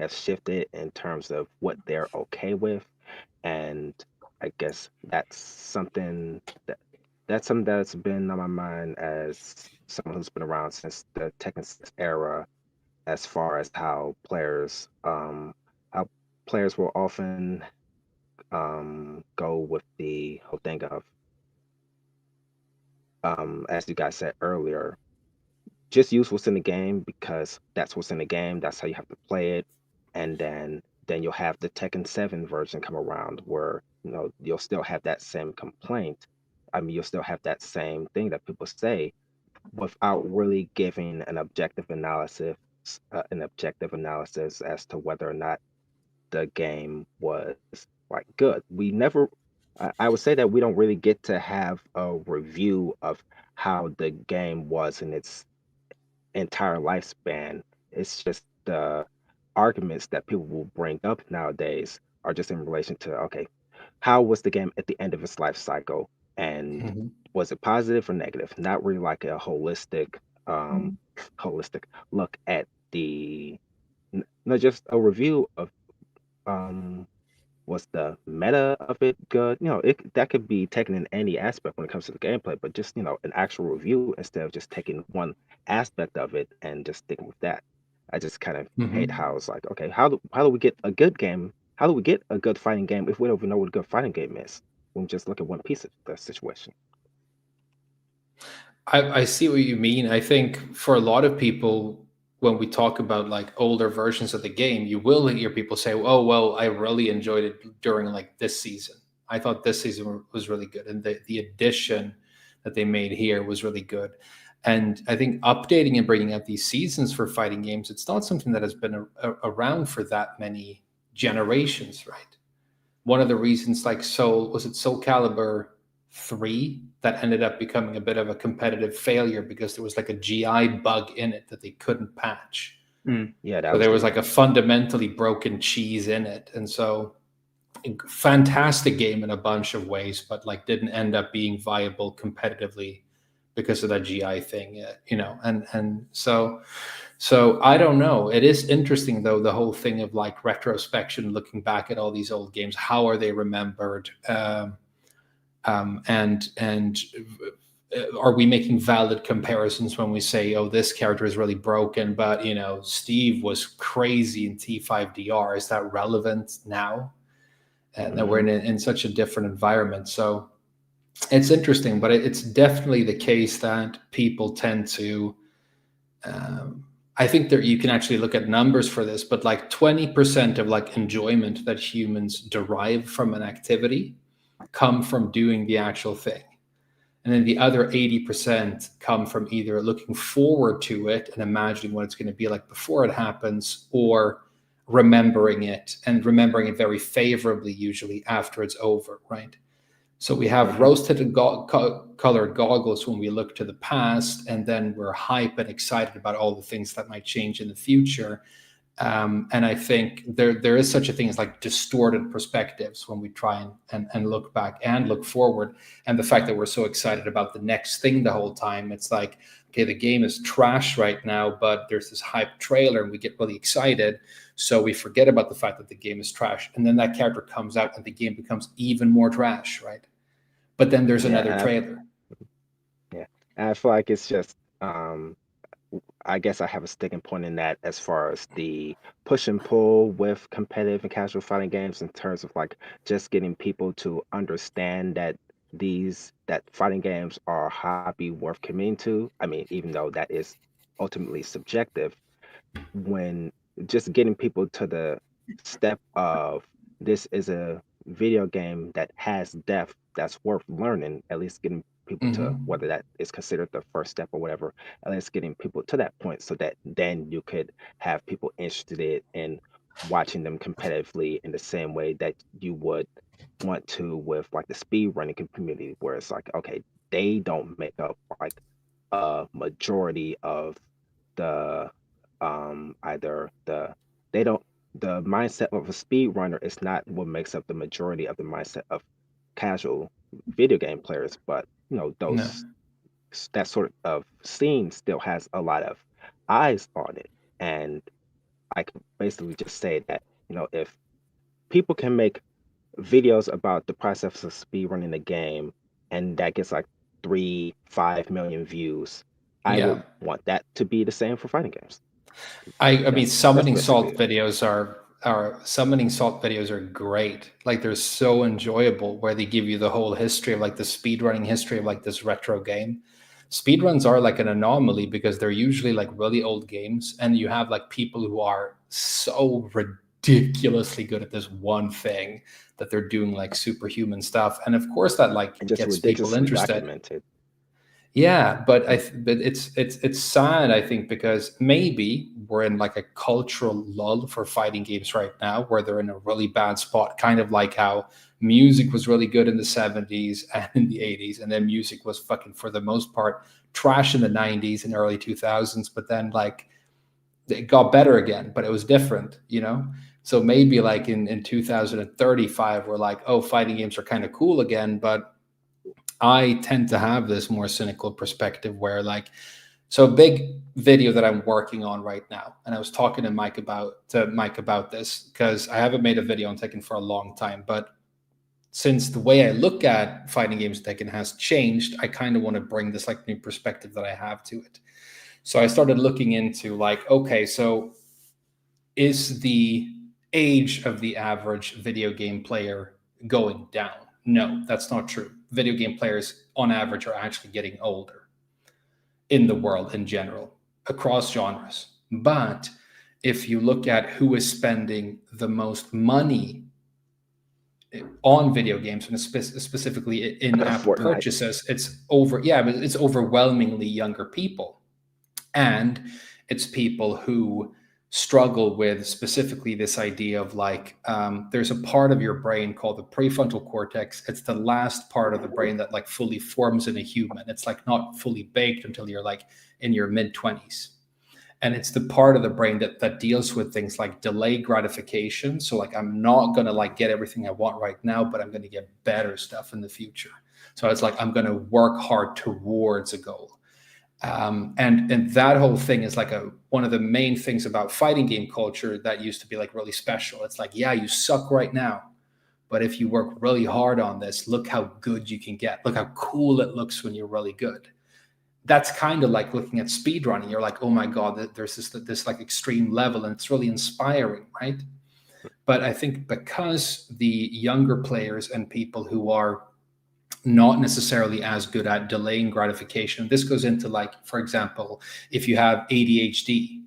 shifted in terms of what they're okay with, and I guess that's something that's been on my mind as someone who's been around since the Tekken 6 era, as far as how players will often go with the whole thing of as you guys said earlier, just use what's in the game because that's what's in the game. That's how you have to play it, and then you'll have the Tekken 7 version come around where you'll still have that same complaint. I mean, you'll still have that same thing that people say without really giving an objective analysis as to whether or not the game was like good. We never. I would say that we don't really get to have a review of how the game was in its entire lifespan. It's just the arguments that people will bring up nowadays are just in relation to, okay, how was the game at the end of its life cycle, and Mhm. was it positive or negative? Not really like a holistic look at the not just a review of um was the meta of it good? That could be taken in any aspect when it comes to the gameplay, but just, an actual review instead of just taking one aspect of it and just sticking with that. I just kind of hate Mhm. how it's like, okay, how do we get a good game? How do we get a good fighting game if we don't even know what a good fighting game is? When we just look at one piece of the situation. I see what you mean. I think for a lot of people, when we talk about like older versions of the game, you will hear people say, "Oh, well, I really enjoyed it during like this season. I thought this season was really good, and the addition that they made here was really good." And I think updating and bringing out these seasons for fighting games, it's not something that has been around for that many generations, right? One of the reasons, like Soul Calibur 3 that ended up becoming a bit of a competitive failure because there was like a GI bug in it that they couldn't patch. Yeah, that So was there was the like a fundamentally broken cheese in it. And so fantastic game in a bunch of ways, but like didn't end up being viable competitively because of that GI thing, and so I don't know. It is interesting though, the whole thing of like retrospection, looking back at all these old games. How are they remembered? And are we making valid comparisons when we say, oh, this character is really broken, but Steve was crazy in T5DR? Is that relevant now? And that we're in such a different environment. So it's interesting, but it's definitely the case that people tend to. I think that you can actually look at numbers for this, but like 20% of like enjoyment that humans derive from an activity come from doing the actual thing. And then the other 80% come from either looking forward to it and imagining what it's going to be like before it happens, or remembering it, and remembering it very favorably, usually after it's over, right? So we have rose-tinted colored goggles when we look to the past, and then we're hype and excited about all the things that might change in the future. And I think there is such a thing as like distorted perspectives when we try and look back and look forward. And the fact that we're so excited about the next thing the whole time, it's like, okay, the game is trash right now, but there's this hype trailer and we get really excited. So we forget about the fact that the game is trash. And then that character comes out and the game becomes even more trash, right? But then there's yeah, another trailer. yeah. And I feel like it's just I guess I have a sticking point in that as far as the push and pull with competitive and casual fighting games, in terms of like just getting people to understand that that fighting games are a hobby worth committing to. I mean, even though that is ultimately subjective, when just getting people to the step of this is a video game that has depth that's worth learning, at least getting people to, Mhm. whether that is considered the first step or whatever, at least getting people to that point so that then you could have people interested in watching them competitively in the same way that you would want to with like the speed running community, where it's like, okay, they don't make up like a majority of the either they don't the mindset of a speed runner is not what makes up the majority of the mindset of casual video game players, but No. that sort of scene still has a lot of eyes on it. And I can basically just say that, if people can make videos about the process of speedrunning the game, and that gets like 3-5 million views, I Yeah. would want that to be the same for fighting games. I mean, That's summoning basically salt it. videos are summoning salt videos are great. Like they're so enjoyable, where they give you the whole history of like the speedrunning history of like this retro game. Speedruns are like an anomaly because they're usually like really old games, and you have like people who are so ridiculously good at this one thing that they're doing like superhuman stuff. And of course that like And just gets people ridiculously interested. documented. Yeah, but but it's sad, I think, because maybe we're in like a cultural lull for fighting games right now, where they're in a really bad spot, kind of like how music was really good in the 70s and in the 80s, and then music was fucking, for the most part, trash in the 90s and early 2000s, but then like it got better again, but it was different, So maybe like in 2035, we're like, oh, fighting games are kind of cool again. But I tend to have this more cynical perspective where like, so a big video that I'm working on right now, and I was talking to Mike about this because I haven't made a video on Tekken for a long time, but since the way I look at fighting games Tekken has changed, I kind of want to bring this like new perspective that I have to it. So I started looking into like, okay, so is the age of the average video game player going down? No, that's not true. Video game players on average are actually getting older in the world in general, across genres. But if you look at who is spending the most money on video games and specifically in-app Fortnite. purchases, but it's overwhelmingly younger people. And it's people who struggle with specifically this idea of like there's a part of your brain called the prefrontal cortex. It's the last part of the brain that like fully forms in a human. It's like not fully baked until you're like in your mid-20s. And it's the part of the brain that deals with things like delayed gratification. So like I'm not going to like get everything I want right now, but I'm going to get better stuff in the future. So it's like I'm going to work hard towards a goal. And that whole thing is like one of the main things about fighting game culture that used to be like really special. It's like, yeah, you suck right now, but if you work really hard on this, look how good you can get. Look how cool it looks when you're really good. That's kind of like looking at speedrunning. You're like, oh my God, there's this like extreme level, and it's really inspiring, right? But I think because the younger players and people who are not necessarily as good at delaying gratification, this goes into like, for example, if you have ADHD,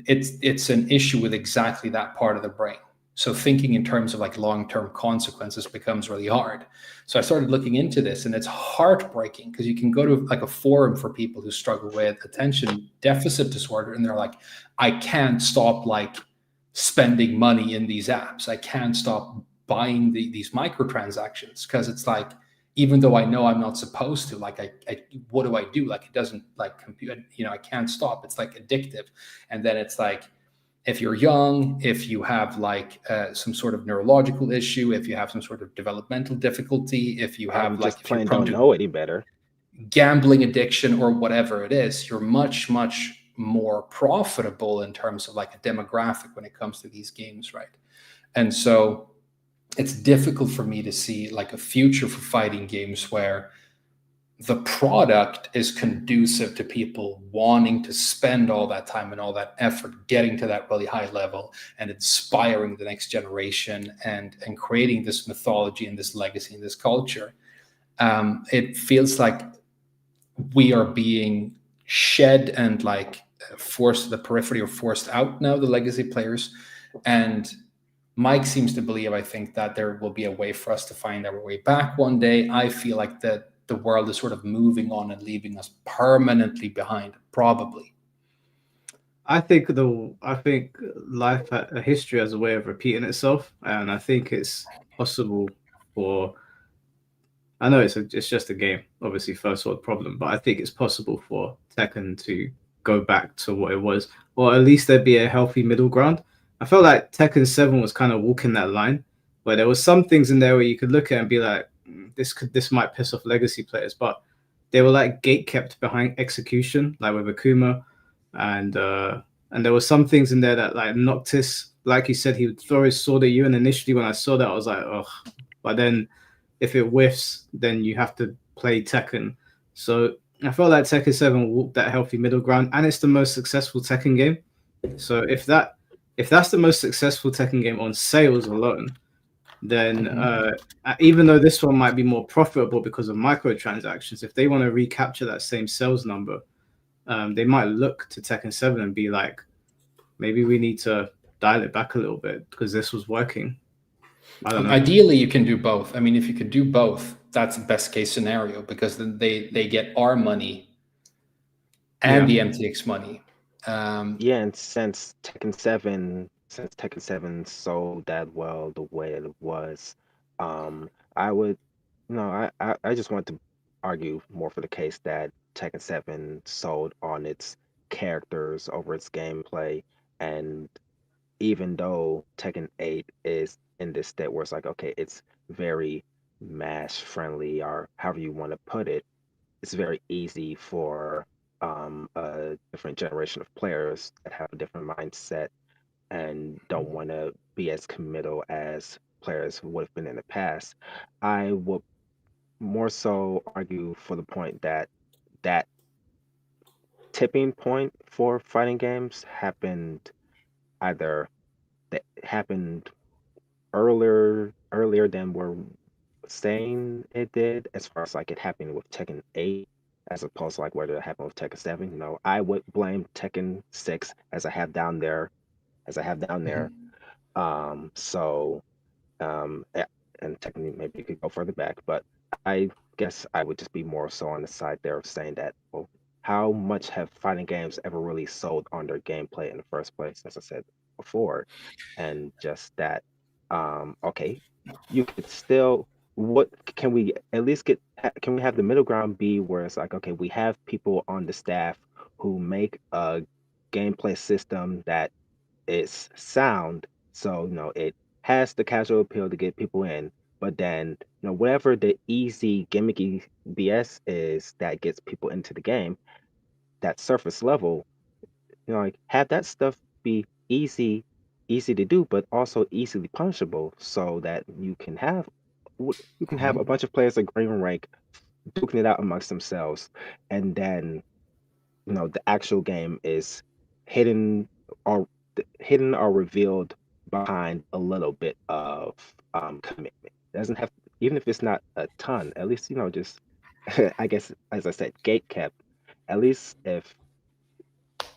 it's an issue with exactly that part of the brain. So thinking in terms of like long-term consequences becomes really hard. So I started looking into this, and it's heartbreaking because you can go to like a forum for people who struggle with attention deficit disorder, and they're like, I can't stop like spending money in these apps. I can't stop buying these microtransactions because it's like, even though I know I'm not supposed to, like, what do I do? Like, it doesn't like compute, I can't stop. It's like addictive. And then it's like, if you're young, if you have like some sort of neurological issue, if you have some sort of developmental difficulty, if you have like, if you're prone don't know any better. Gambling addiction or whatever it is, you're much, much more profitable in terms of like a demographic when it comes to these games, right? And so it's difficult for me to see like a future for fighting games where the product is conducive to people wanting to spend all that time and all that effort getting to that really high level and inspiring the next generation and creating this mythology and this legacy and this culture. It feels like we are being shed and like forced to the periphery or forced out now, the legacy players. And Mike seems to believe, I think, that there will be a way for us to find our way back one day. I feel like that the world is sort of moving on and leaving us permanently behind, probably. I think life a history has a way of repeating itself, and I think it's possible for. I know it's just a game, obviously first world problem, but I think it's possible for Tekken to go back to what it was, or at least there'd be a healthy middle ground. I felt like Tekken 7 was kind of walking that line, where there was some things in there where you could look at and be like, this might piss off legacy players, but they were like gate kept behind execution, like with Akuma, and there were some things in there that like Noctis, like you said, he would throw his sword at you, and initially when I saw that, I was like, oh, but then if it whiffs, then you have to play Tekken. So I felt like Tekken 7 walked that healthy middle ground, and it's the most successful Tekken game. So if that's the most successful Tekken game on sales alone, then even though this one might be more profitable because of microtransactions, if they want to recapture that same sales number, they might look to Tekken 7 and be like, maybe we need to dial it back a little bit because this was working. I don't know. Ideally, you can do both. I mean, if you could do both, that's the best case scenario because then they get our money and the MTX money. Yeah, and since Tekken 7 sold that well the way it was, I would I just want to argue more for the case that Tekken 7 sold on its characters over its gameplay, and even though Tekken 8 is in this state where it's like, okay, it's very mass friendly, or however you want to put it, it's very easy for a different generation of players that have a different mindset and don't want to be as committal as players who would have been in the past. I would more so argue for the point that that tipping point for fighting games happened either that happened earlier than we're saying it did, as far as like it happened with Tekken 8 as opposed to like whether it happened with Tekken 7. You know, I would blame Tekken 6 as I have down there, as I have down there. So yeah, and technically maybe you could go further back, but I guess I would just be more so on the side there of saying that, well, how much have fighting games ever really sold on their gameplay in the first place, as I said before, and just that, okay, you could still, what can we at least get? Can we have the middle ground be where it's like, okay, we have people on the staff who make a gameplay system that is sound, so you know it has the casual appeal to get people in, but then you know whatever the easy gimmicky BS is that gets people into the game, that surface level, you know, like have that stuff be easy to do, but also easily punishable, so that you can have a bunch of players like Green Rank duking it out amongst themselves, and then you know the actual game is hidden or hidden or revealed behind a little bit of commitment. It doesn't have, even if it's not a ton, at least you know just I guess as I said, gate kept. At least if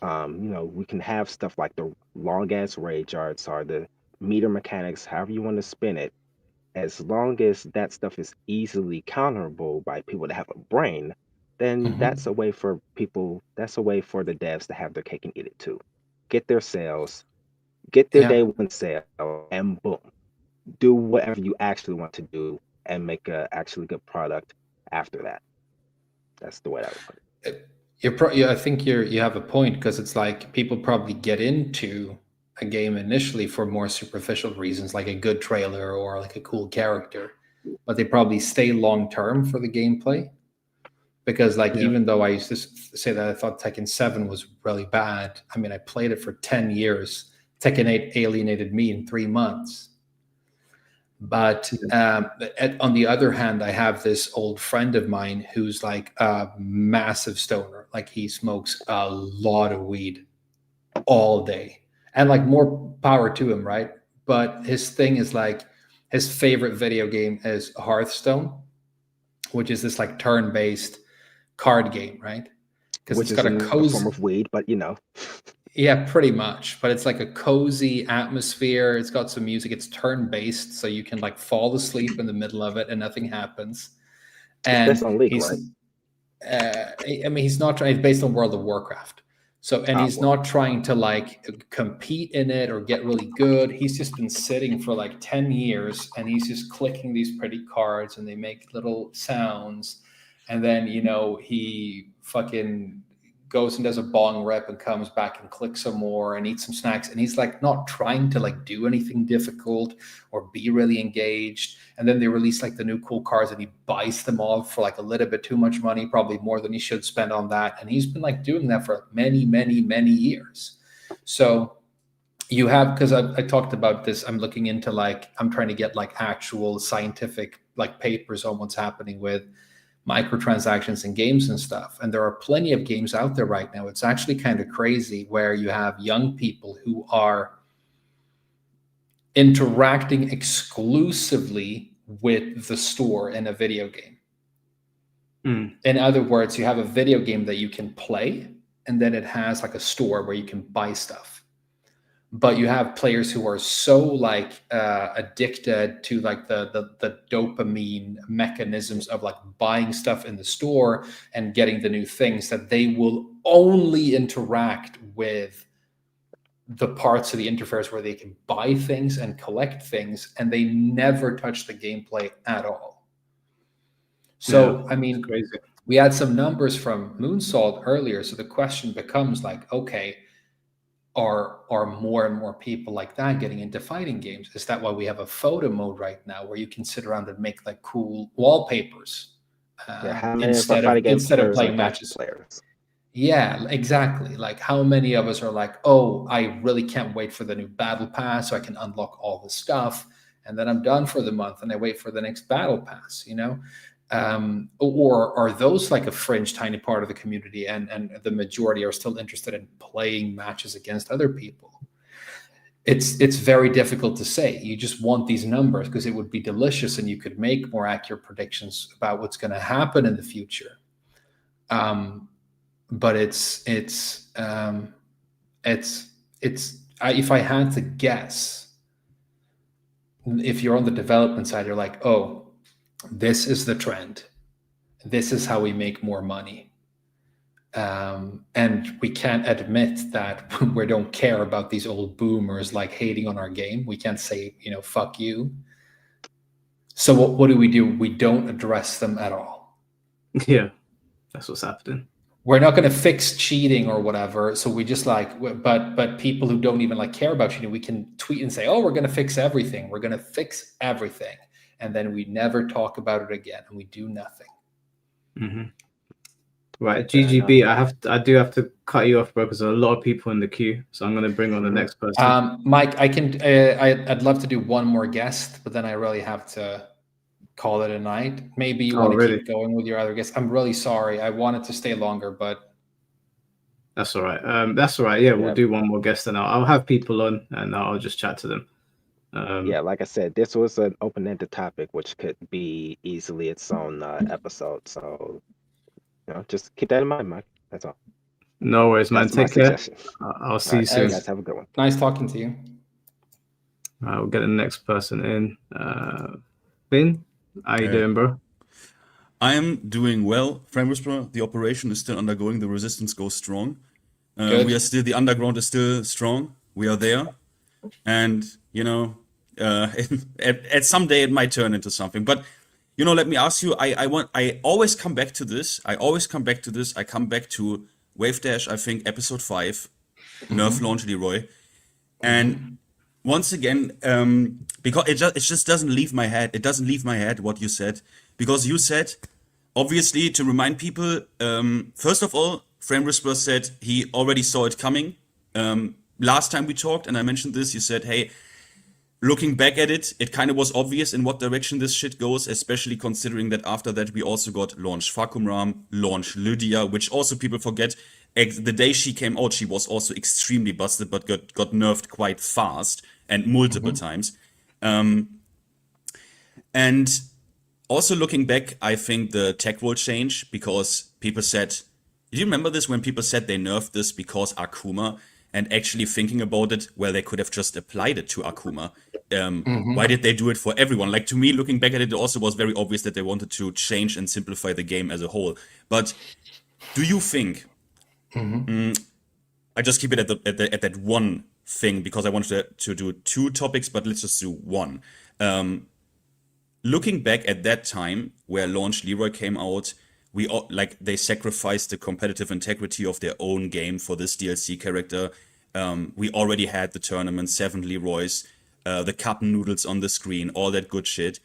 you know we can have stuff like the long ass rage arts or the meter mechanics, however you want to spin it, as long as that stuff is easily counterable by people that have a brain, then that's a way for people, that's a way for the devs to have their cake and eat it too. Get their sales, get their day Yeah. one sale, and boom, do whatever you actually want to do and make a actually good product after that. That's the way I would put it. Yeah, I think you have a point, because it's like people probably get into a game initially for more superficial reasons, like a good trailer or like a cool character, but they probably stay long term for the gameplay. Because like even though I used to say that I thought Tekken 7 was really bad, I mean I played it for 10 years. Tekken 8 alienated me in 3 months. But on the other hand, I have this old friend of mine who's like a massive stoner. Like he smokes a lot of weed all day, and like more power to him, right? But his thing is like his favorite video game is Hearthstone, which is this like turn-based card game, right? Because Which it's is got a another form cozy, of weed, but you know. yeah, pretty much. But it's like a cozy atmosphere. It's got some music. It's turn-based, so you can like fall asleep in the middle of it and nothing happens. It's based And on League, he's, right? I mean, he's not trying. It's based on World of Warcraft. So, and he's Well, not trying to like compete in it or get really good. He's just been sitting for like 10 years and he's just clicking these pretty cards and they make little sounds. And then, you know, he fucking goes and does a bong rep and comes back and clicks some more and eats some snacks. And he's like not trying to like do anything difficult or be really engaged. And then they release like the new cool cars and he buys them all for like a little bit too much money, probably more than he should spend on that. And he's been like doing that for many, many, many years. So you have, because I talked about this, I'm looking into like, I'm trying to get like actual scientific like papers on what's happening with microtransactions in games and stuff. And there are plenty of games out there right now. It's actually kind of crazy where you have young people who are interacting exclusively with the store in a video game. In other words, you have a video game that you can play, and then it has like a store where you can buy stuff. But you have players who are so like addicted to like the dopamine mechanisms of like buying stuff in the store and getting the new things that they will only interact with the parts of the interface where they can buy things and collect things, and they never touch the gameplay at all. So, Yeah, I mean, crazy. we had some numbers from Moonsault earlier. So the question becomes like, okay, are more and more people like that getting into fighting games. Is that why we have a photo mode right now where you can sit around and make like cool wallpapers how many of our fighting game instead of players are playing Tekken matches? players? Yeah, exactly. Like how many of us are like, oh, I really can't wait for the new battle pass so I can unlock all the stuff, and then I'm done for the month and I wait for the next battle pass, you know? Or are those like a fringe tiny part of the community, and the majority are still interested in playing matches against other people? It's very difficult to say. You just want these numbers because it would be delicious and you could make more accurate predictions about what's going to happen in the future. But if I had to guess, if you're on the development side, you're like, oh, this is the trend. This is how we make more money. And we can't admit that we don't care about these old boomers like hating on our game. We can't say, fuck you. So what do? We don't address them at all. Yeah, that's what's happening. We're not going to fix cheating or whatever. So we just but people who don't even care about cheating, we can tweet and say, oh, we're going to fix everything. We're going to fix everything. And then we never talk about it again and we do nothing. Mm-hmm. Right, GGB, I do have to cut you off, bro, because there are a lot of people in the queue. So I'm going to bring on the next person. Mike, I'd love to do one more guest, but then I really have to call it a night. Maybe you want to keep going with your other guests. I'm really sorry. I wanted to stay longer, but that's all right. That's all right. Yeah, we'll do one more guest, and I'll have people on, and I'll just chat to them. Yeah, like I said, this was an open-ended topic, which could be easily its own episode. So, just keep that in mind, Mike. That's all. No worries, man. Take care. I'll see you soon. You guys have a good one. Nice talking to you. We'll get the next person in. Finn, how you doing, bro? I am doing well. Frame Whisperer, the operation is still undergoing. The resistance goes strong. The underground is still strong. We are there. And, at some day it might turn into something. But, let me ask you, I always come back to this. I come back to Wave Dash, I think, episode 5, Nerf Launch Leroy. And once again, because it just doesn't leave my head. It doesn't leave my head what you said. Because you said, obviously, to remind people, first of all, Frame Whisperer said he already saw it coming. Last time we talked, and I mentioned this, you said, hey, looking back at it, it kind of was obvious in what direction this shit goes, especially considering that after that we also got Launch Fakumram, Launch Lydia, which also people forget. The day she came out, she was also extremely busted, but got nerfed quite fast and multiple times. And also looking back, I think the tech will change because people said, do you remember this when people said they nerfed this because Akuma? And actually thinking about it, well, they could have just applied it to Akuma. Why did they do it for everyone? Like, to me, looking back at it, it also was very obvious that they wanted to change and simplify the game as a whole. But do you think... I just keep it at that one thing because I wanted to do 2 topics, but let's just do one. Looking back at that time where Launch Leroy came out, they sacrificed the competitive integrity of their own game for this DLC character. We already had the tournament, 7 Leroys, the cup noodles on the screen, all that good shit.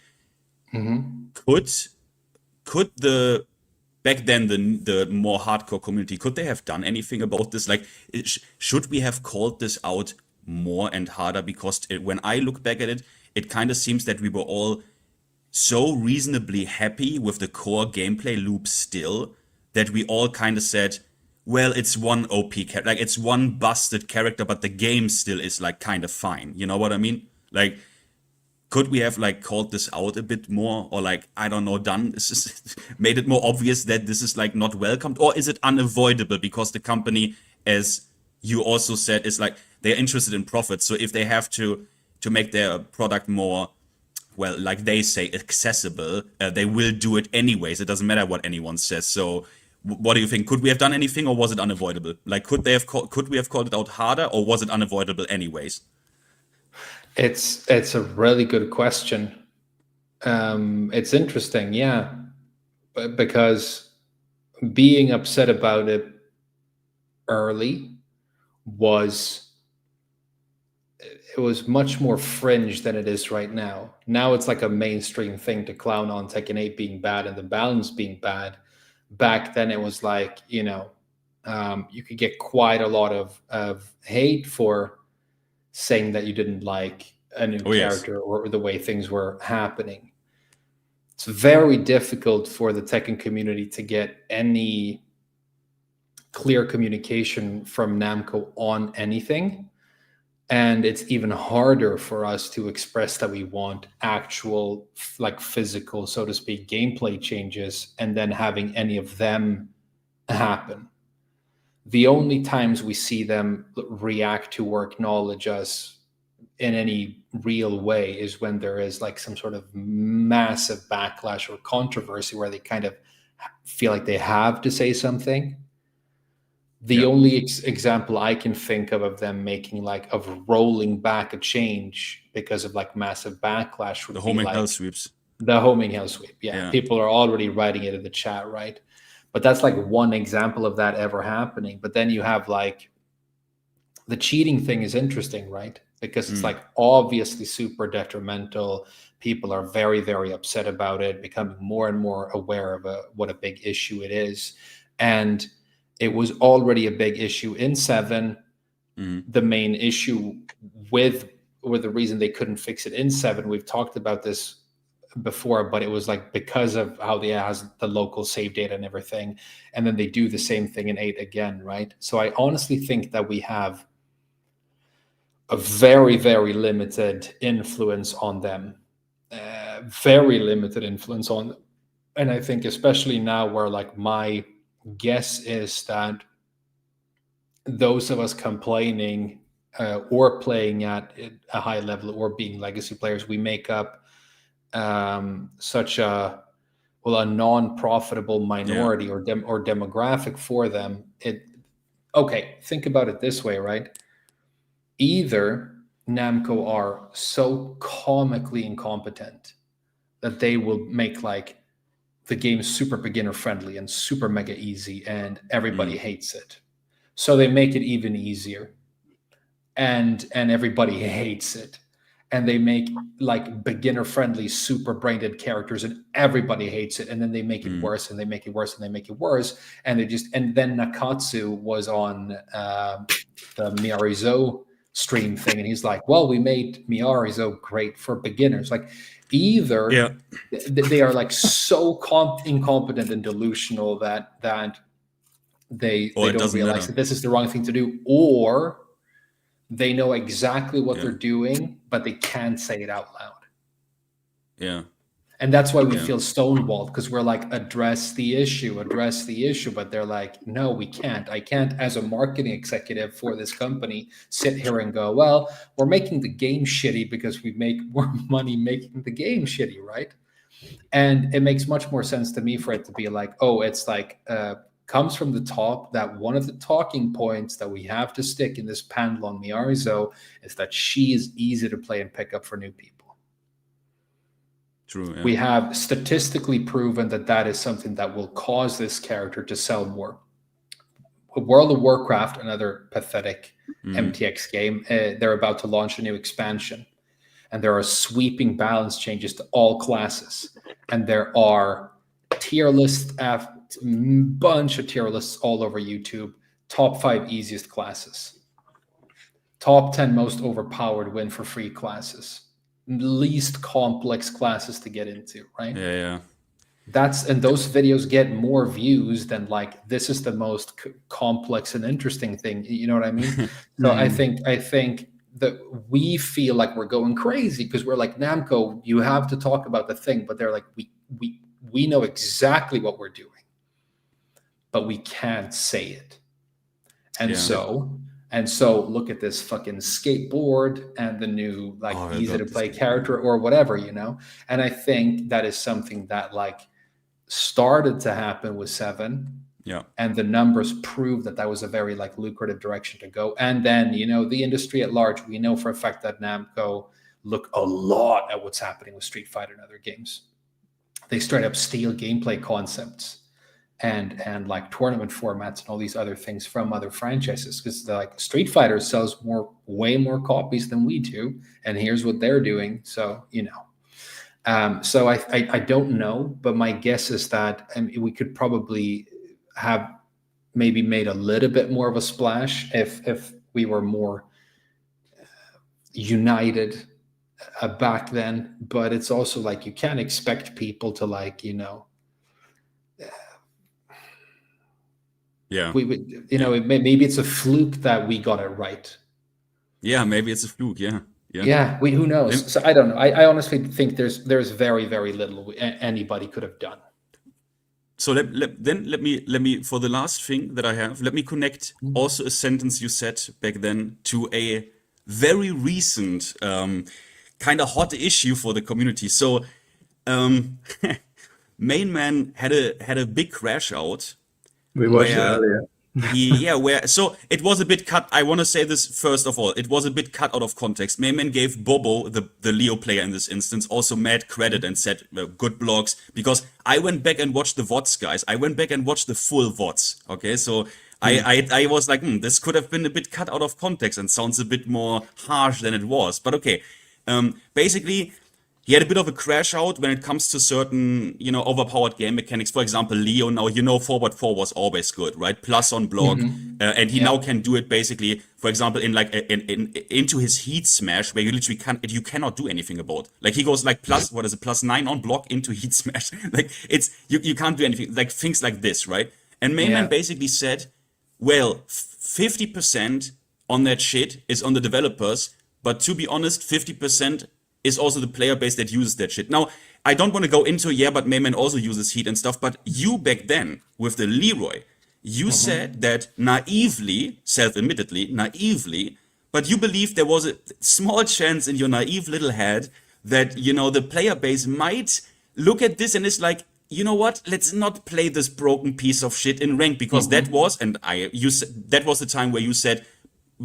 Could the back then the more hardcore community, could they have done anything about this? Like, should we have called this out more and harder? Because when I look back at it, it kind of seems that we were all so reasonably happy with the core gameplay loop still that we all kind of said, well, it's one OP character, like it's one busted character, but the game still is like kind of fine. You know what I mean? Like, could we have like called this out a bit more, or like, I don't know, made it more obvious that this is like not welcomed, or is it unavoidable because the company, as you also said, is like they're interested in profit. So if they have to make their product more, well, like they say, accessible, they will do it anyways. It doesn't matter what anyone says. So what do you think? Could we have done anything, or was it unavoidable? Like, could we have called it out harder, or was it unavoidable anyways? It's a really good question. It's interesting, yeah, because being upset about it early was much more fringe than it is right now. Now it's like a mainstream thing to clown on Tekken 8 being bad and the balance being bad. Back then it was like, you know, you could get quite a lot of hate for saying that you didn't like a new character or the way things were happening. It's very difficult for the Tekken community to get any clear communication from Namco on anything. And it's even harder for us to express that we want actual, like physical, so to speak, gameplay changes and then having any of them happen. The only times we see them react to or acknowledge us in any real way is when there is like some sort of massive backlash or controversy where they kind of feel like they have to say something. The only example I can think of them making like of rolling back a change because of like massive backlash would The be homing like hell sweeps. the homing hell sweep. Yeah, people are already writing it in the chat, right? But that's like one example of that ever happening. But then you have like the cheating thing is interesting, right? Because it's like obviously super detrimental. People are very, very upset about it, becoming more and more aware of what a big issue it is. And it was already a big issue in 7. The main issue with, or the reason they couldn't fix it in 7, we've talked about this before, but it was like because of how they has the local save data and everything. And then they do the same thing in 8 again, right? So I honestly think that we have a very, very limited influence on them. Very limited influence on them. And I think especially now where like my guess is that those of us complaining or playing at a high level or being legacy players, we make up such a non-profitable minority or demographic for them. Okay, think about it this way, right? Either Namco are so comically incompetent that they will make like the game super beginner friendly and super mega easy and everybody hates it. So they make it even easier and everybody hates it. And they make like beginner friendly, super brain-dead characters and everybody hates it. And then they make it worse and they make it worse and they make it worse. And then Nakatsu was on the Miarizo stream thing. And he's like, well, we made Miarizo great for beginners. Like either they are like so incompetent and delusional that they don't realize that this is the wrong thing to do, or they know exactly what they're doing, but they can't say it out loud. Yeah. And that's why we feel stonewalled, because we're like, address the issue. But they're like, no, we can't. I can't, as a marketing executive for this company, sit here and go, well, we're making the game shitty because we make more money making the game shitty, right? And it makes much more sense to me for it to be like, oh, it's like, comes from the top that one of the talking points that we have to stick in this panel on Miarizo is that she is easy to play and pick up for new people. True. Yeah. We have statistically proven that is something that will cause this character to sell more. World of Warcraft, another pathetic MTX game, they're about to launch a new expansion. And there are sweeping balance changes to all classes. And there are tier lists, bunch of tier lists all over YouTube. Top 5 easiest classes. Top 10 most overpowered win for free classes. Least complex classes to get into, right? Yeah. And those videos get more views than like, this is the most complex and interesting thing. You know what I mean? So I think that we feel like we're going crazy because we're like, Namco, you have to talk about the thing, but they're like, we know exactly what we're doing, but we can't say it. And so look at this fucking skateboard and the new like easy to play character or whatever, you know? And I think that is something that like started to happen with 7. Yeah. And the numbers prove that was a very like lucrative direction to go. And then, you know, the industry at large, we know for a fact that Namco look a lot at what's happening with Street Fighter and other games. They straight up steal gameplay concepts and like tournament formats and all these other things from other franchises, because like Street Fighter sells way more copies than we do, and here's what they're doing. So so I don't know, but my guess is that we could probably have maybe made a little bit more of a splash if we were more united back then. But it's also like you can't expect people to like Yeah. Maybe it's a fluke that we got it right. Yeah, maybe it's a fluke. Yeah. Who knows? So I don't know. I honestly think there's very, very little anybody could have done. So let me for the last thing that I have, let me connect also a sentence you said back then to a very recent kind of hot issue for the community. So Main Man had a big crash out. We watched it earlier. So it was a bit cut. I want to say this first of all. It was a bit cut out of context. Mayman gave Bobo, the Leo player in this instance, also mad credit and said good blogs, because I went back and watched the VODs, guys. I went back and watched the full VODs. Okay, so I was like, this could have been a bit cut out of context and sounds a bit more harsh than it was. But okay, basically, he had a bit of a crash out when it comes to certain, overpowered game mechanics. For example, Leo now, forward 4 was always good, right? Plus on block. And he now can do it basically, for example, into his heat smash, where you literally cannot do anything about. Like he goes like plus 9 on block into heat smash. Like you can't do anything, like things like this, right? And Mayman basically said, well, 50% on that shit is on the developers, but to be honest, 50% is also the player base that uses that shit. Now, I don't want to go into, but Mayman also uses heat and stuff, but you back then, with the Leroy, you said that naively, self-admittedly, but you believed there was a small chance in your naive little head that, the player base might look at this and it's like, you know what, let's not play this broken piece of shit in rank, because that was, that was the time where you said,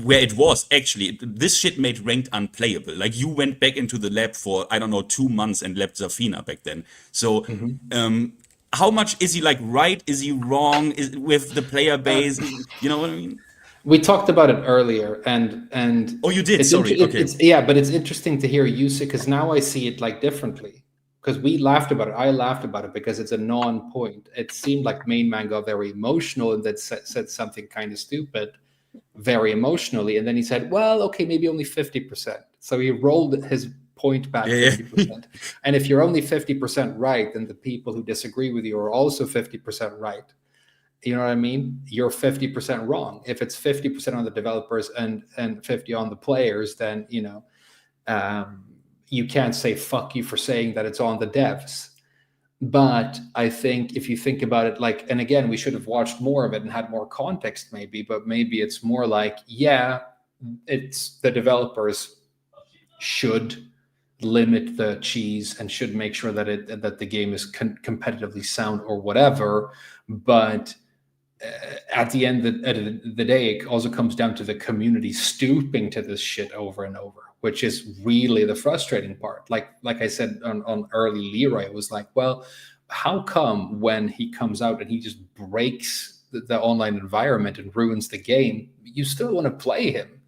where it was actually, this shit made ranked unplayable. Like you went back into the lab for, 2 months and labbed Zafina back then. So how much is he like right? Is he wrong with the player base? You know what I mean? We talked about it earlier, and oh, you did. Sorry. Okay. But it's interesting to hear you say, because now I see it like differently. Because we laughed about it. I laughed about it because it's a non-point. It seemed like Main Man got very emotional and that said something kind of stupid, very emotionally, and then he said, well, okay, maybe only 50%. So he rolled his point back 50%. And if you're only 50% right, then the people who disagree with you are also 50% right. You know what I mean? You're 50% wrong. If it's 50% on the developers and 50 on the players, then you can't say fuck you for saying that it's on the devs. But I think if you think about it, like, and again, we should have watched more of it and had more context maybe, but maybe it's more like, it's the developers should limit the cheese and should make sure that the game is competitively sound or whatever. But at the end of the day, it also comes down to the community stooping to this shit over and over, which is really the frustrating part. Like I said on early Leroy, it was like, well, how come when he comes out and he just breaks the online environment and ruins the game, you still want to play him?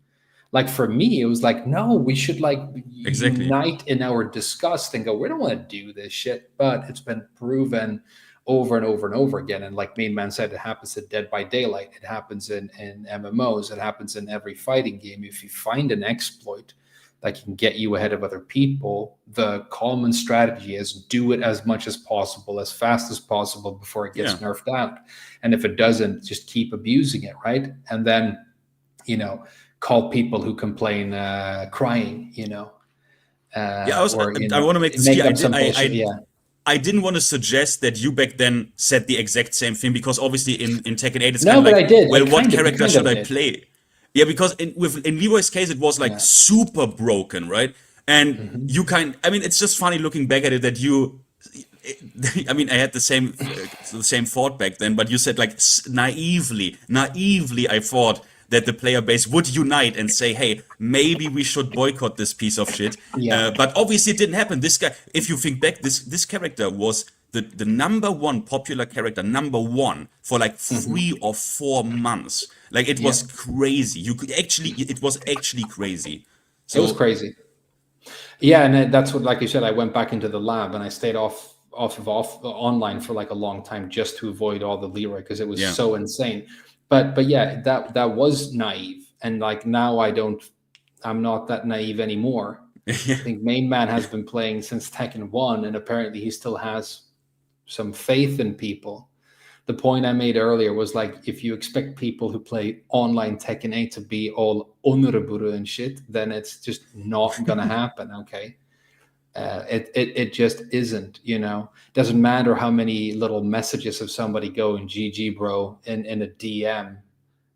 Like for me, it was like, no, we should unite in our disgust and go, we don't want to do this shit. But it's been proven over and over and over again. And like Main Man said, it happens in Dead by Daylight. It happens in MMOs. It happens in every fighting game. If you find an exploit that can get you ahead of other people, the common strategy is do it as much as possible, as fast as possible before it gets nerfed out. And if it doesn't, just keep abusing it, right? And then, call people who complain crying, I want to make this clear. I didn't want to suggest that you back then said the exact same thing, because obviously in Tekken 8 it's kind of like, I did. Well, what character should I play? Yeah, because in Leroy's case it was like super broken, right? And you it's just funny looking back at it that you, I had the same thought back then, but you said like naively I thought that the player base would unite and say, hey, maybe we should boycott this piece of shit. But obviously it didn't happen. This guy, if you think back, this character was the number one popular character, number one, for like 3 or 4 months. Like it was crazy. It was actually crazy. So it was crazy. Yeah, and that's what, like you said, I went back into the lab and I stayed off online for like a long time just to avoid all the leroy because it was so insane. But yeah, that was naive, and like now I'm not that naive anymore. I think Main Man has been playing since Tekken 1, and apparently he still has some faith in people. The point I made earlier was like, if you expect people who play online Tekken 8 to be all honorable and shit, then it's just not gonna happen. Okay, it just isn't. You know, doesn't matter how many little messages of somebody going "GG, bro" in a DM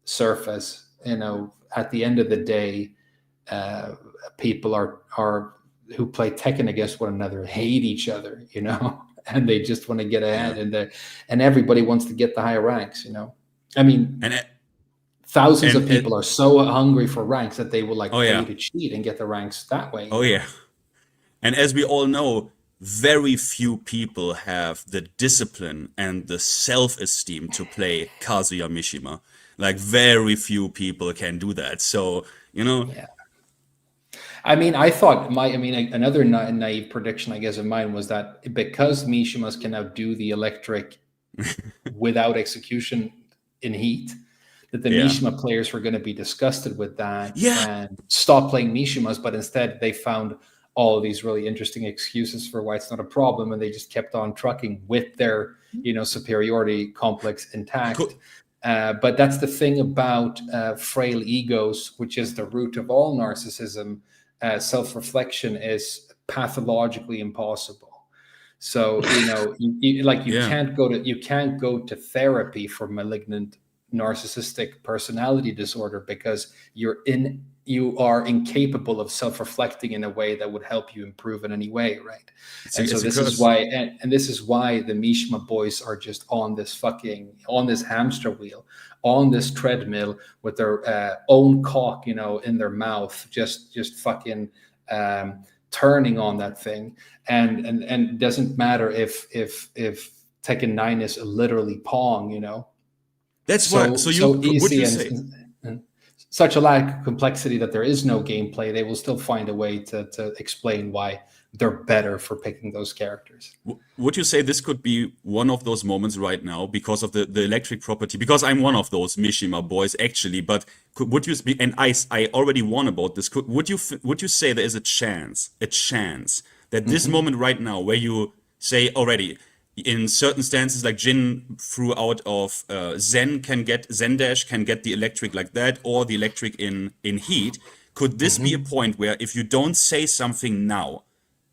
surface. You know, at the end of the day, people are who play Tekken against one another hate each other. You know. And they just want to get ahead, and everybody wants to get the higher ranks. You know, I mean, thousands of people are so hungry for ranks that they will like pay to cheat and get the ranks that way. Oh yeah, and as we all know, very few people have the discipline and the self-esteem to play Kazuya Mishima. Like very few people can do that. So you know. Yeah. I mean, I thought another naive prediction, I guess, of mine was that because Mishimas can now do the electric without execution in heat, that the Mishima players were going to be disgusted with that and stop playing Mishimas, but instead they found all of these really interesting excuses for why it's not a problem, and they just kept on trucking with their, superiority complex intact. Cool. But that's the thing about frail egos, which is the root of all narcissism. Self-reflection is pathologically impossible. So you can't go to therapy for malignant narcissistic personality disorder because you are incapable of self-reflecting in a way that would help you improve in any way, right? This is why the Mishima boys are just on this hamster wheel, on this treadmill with their own cock, in their mouth, just fucking turning on that thing, and it doesn't matter if Tekken 9 is literally Pong, That's so would you say? And such a lack of complexity that there is no gameplay, they will still find a way to explain why they're better for picking those characters. Would you say this could be one of those moments right now because of the electric property? Because I'm one of those Mishima boys actually, but would you be? And I already warned about this. Would you say there is a chance that this moment right now, where you say already, in certain stances, like Jin threw out of Zen Dash can get the electric like that, or the electric in heat. Could this be a point where if you don't say something now,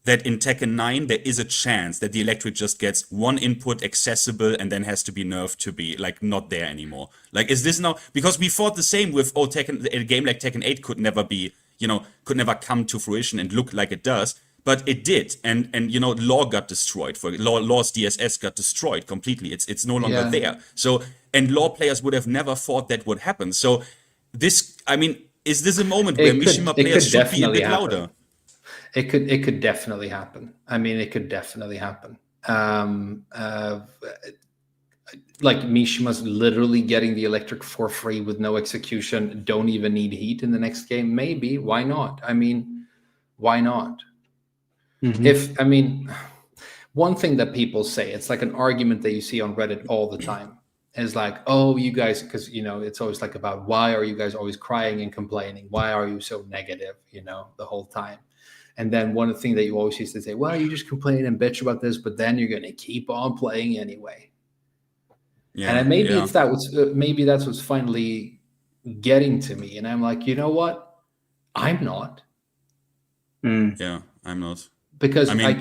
that in Tekken 9 there is a chance that the electric just gets one input accessible and then has to be nerfed to be like not there anymore? Like, is this now, because we thought the same with a game like Tekken 8 could never be, could never come to fruition and look like it does. But it did, and Law got destroyed. Law's DSS got destroyed completely. It's no longer there. So, and Law players would have never thought that would happen. So, is this a moment where Mishima players should be a bit louder? It could definitely happen. It could definitely happen. Like Mishima's literally getting the electric for free with no execution, don't even need heat in the next game. Maybe. Why not? Why not? One thing that people say, it's like an argument that you see on Reddit all the time, is like, oh, you guys, because it's always like about why are you guys always crying and complaining? Why are you so negative, the whole time? And then one thing that you always used to say, well, you just complain and bitch about this, but then you're going to keep on playing anyway. Yeah, and maybe that's what's finally getting to me. And I'm like, you know what? I'm not. Yeah, I'm not. Because I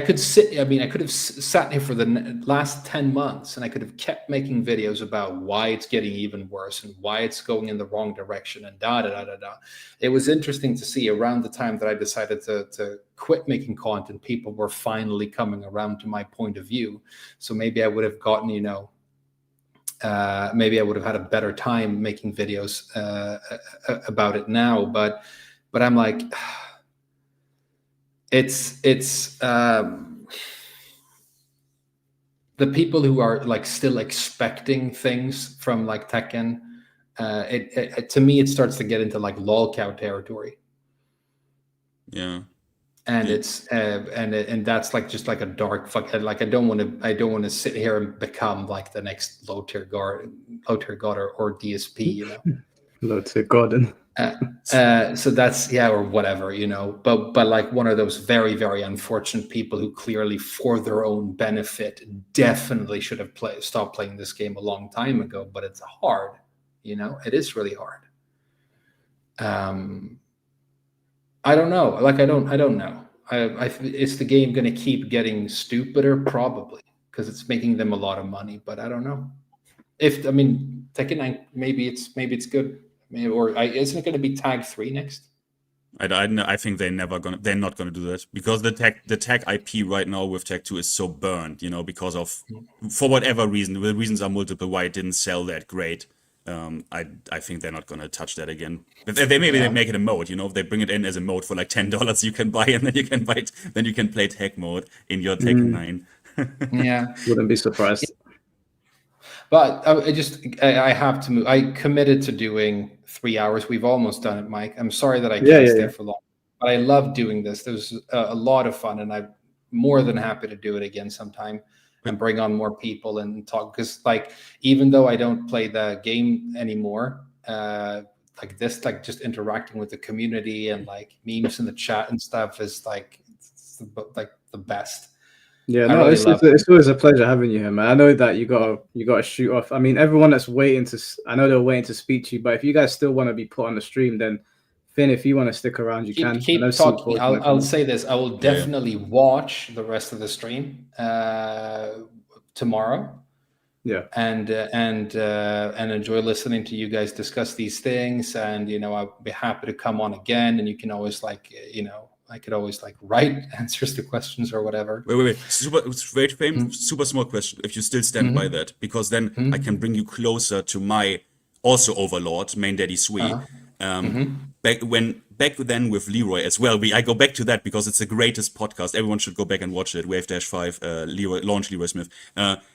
could sit. I could have sat here for the last 10 months, and I could have kept making videos about why it's getting even worse and why it's going in the wrong direction and da da da da da. It was interesting to see around the time that I decided to quit making content, people were finally coming around to my point of view. So maybe I would have gotten, maybe I would have had a better time making videos about it now. But I'm like. It's the people who are like still expecting things from like Tekken, it to me it starts to get into like lolcow territory. Yeah. And it's and that's like just like a dark fuck. Like I don't want to sit here and become like the next low tier god or DSP, you know. Low tier garden. So that's or whatever, you know. But like one of those very very unfortunate people who clearly for their own benefit definitely should have stopped playing this game a long time ago. But it's hard, you know. It is really hard. I don't know. Like I don't know. Is the game going to keep getting stupider? Probably, because it's making them a lot of money. But I don't know. Tekken 9, maybe it's good. Maybe, isn't it going to be Tag 3 next? I think they're not gonna do that, because the tag IP right now with Tag 2 is so burned, you know, because of, for whatever reason, the reasons are multiple why it didn't sell that great. I think they're not gonna touch that again. They make it a mode, you know, if they bring it in as a mode for like $10 you can buy, and then you can play tag mode in your Tekken 9. Yeah, wouldn't be surprised. But I have to move. I committed to doing 3 hours. We've almost done it, Mike. I'm sorry that I can't stay for long, but I love doing this. There's a lot of fun, and I'm more than happy to do it again sometime and bring on more people and talk. Because like, even though I don't play the game anymore, like this, like just interacting with the community and like memes in the chat and stuff is like the best. Yeah, no, it's always a pleasure having you here, man. I know that you gotta shoot off. I mean, everyone that's waiting I know they're waiting to speak to you, but if you guys still want to be put on the stream, then Finn, if you want to stick around, you can. Keep talking. I'll say this: I will definitely watch the rest of the stream tomorrow. Yeah, and enjoy listening to you guys discuss these things. And you know, I'll be happy to come on again, and you can always I could always write answers to questions or whatever. Wait. Super small question. If you still stand by that, because then I can bring you closer to my also overlord, Main Daddy Sui. Back then with Leroy as well. I go back to that because it's the greatest podcast. Everyone should go back and watch it. Wave-5, Launch Leroy Smith.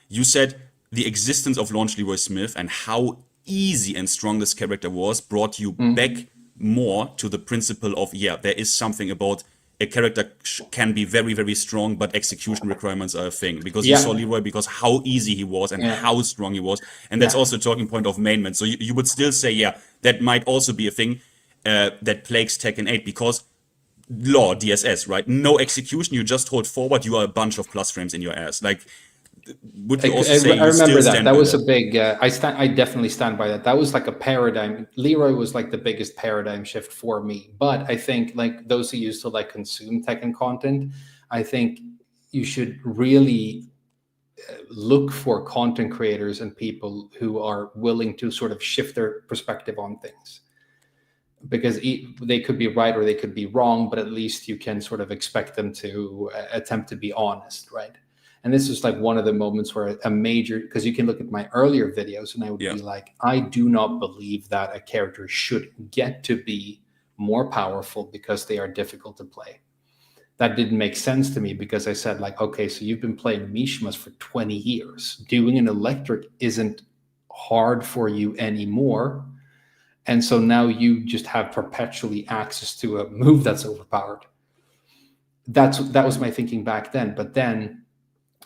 You said the existence of Launch Leroy Smith and how easy and strong this character was brought you back more to the principle of, there is something about a character can be very, very strong, but execution requirements are a thing. Because you saw Leroy because how easy he was and how strong he was. And that's also a talking point of mainment. So you would still say, that might also be a thing that plagues Tekken 8, because law, DSS, right? No execution, you just hold forward, you are a bunch of plus frames in your ass. Like, would you also say I remember that was that? A big I definitely stand by that. That was like a paradigm. Leroy was like the biggest paradigm shift for me. But I think like those who used to consume Tekken content, I think you should really look for content creators and people who are willing to sort of shift their perspective on things, because they could be right or they could be wrong, but at least you can sort of expect them to attempt to be honest, right? And this is like one of the moments where because you can look at my earlier videos and I would be like, I do not believe that a character should get to be more powerful because they are difficult to play. That didn't make sense to me, because I said okay, so you've been playing Mishimas for 20 years. Doing an electric isn't hard for you anymore. And so now you just have perpetually access to a move that's overpowered. That was my thinking back then. But then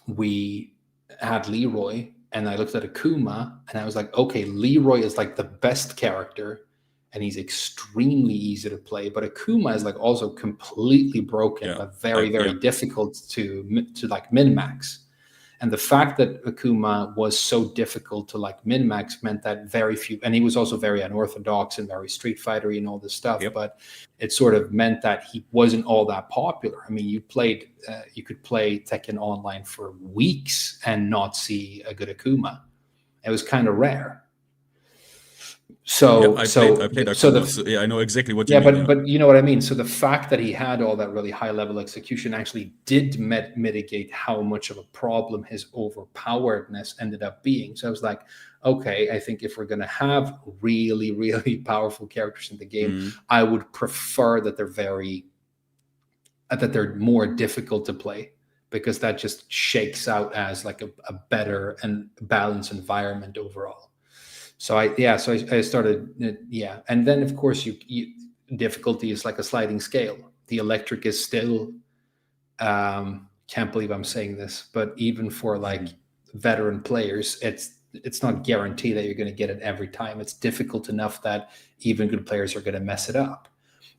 we had Leroy, and I looked at Akuma, and I was like, okay, Leroy is like the best character, and he's extremely easy to play. But Akuma is also completely broken, but very, very difficult to min-max. And the fact that Akuma was so difficult to min-max meant that very few, and he was also very unorthodox and very Street Fighter and all this stuff, but it sort of meant that he wasn't all that popular. I mean, you could play Tekken online for weeks and not see a good Akuma. It was kind of rare. So I played Akuma, I know exactly what you mean. But you know what I mean. So the fact that he had all that really high level execution actually did mitigate how much of a problem his overpoweredness ended up being. So I was like, okay, I think if we're going to have really, really powerful characters in the game, I would prefer that they're more difficult to play, because that just shakes out as like a better and balanced environment overall. So I started, yeah. And then of course difficulty is like a sliding scale. The electric is still, can't believe I'm saying this, but even for like veteran players, it's not guaranteed that you're going to get it every time. It's difficult enough that even good players are going to mess it up.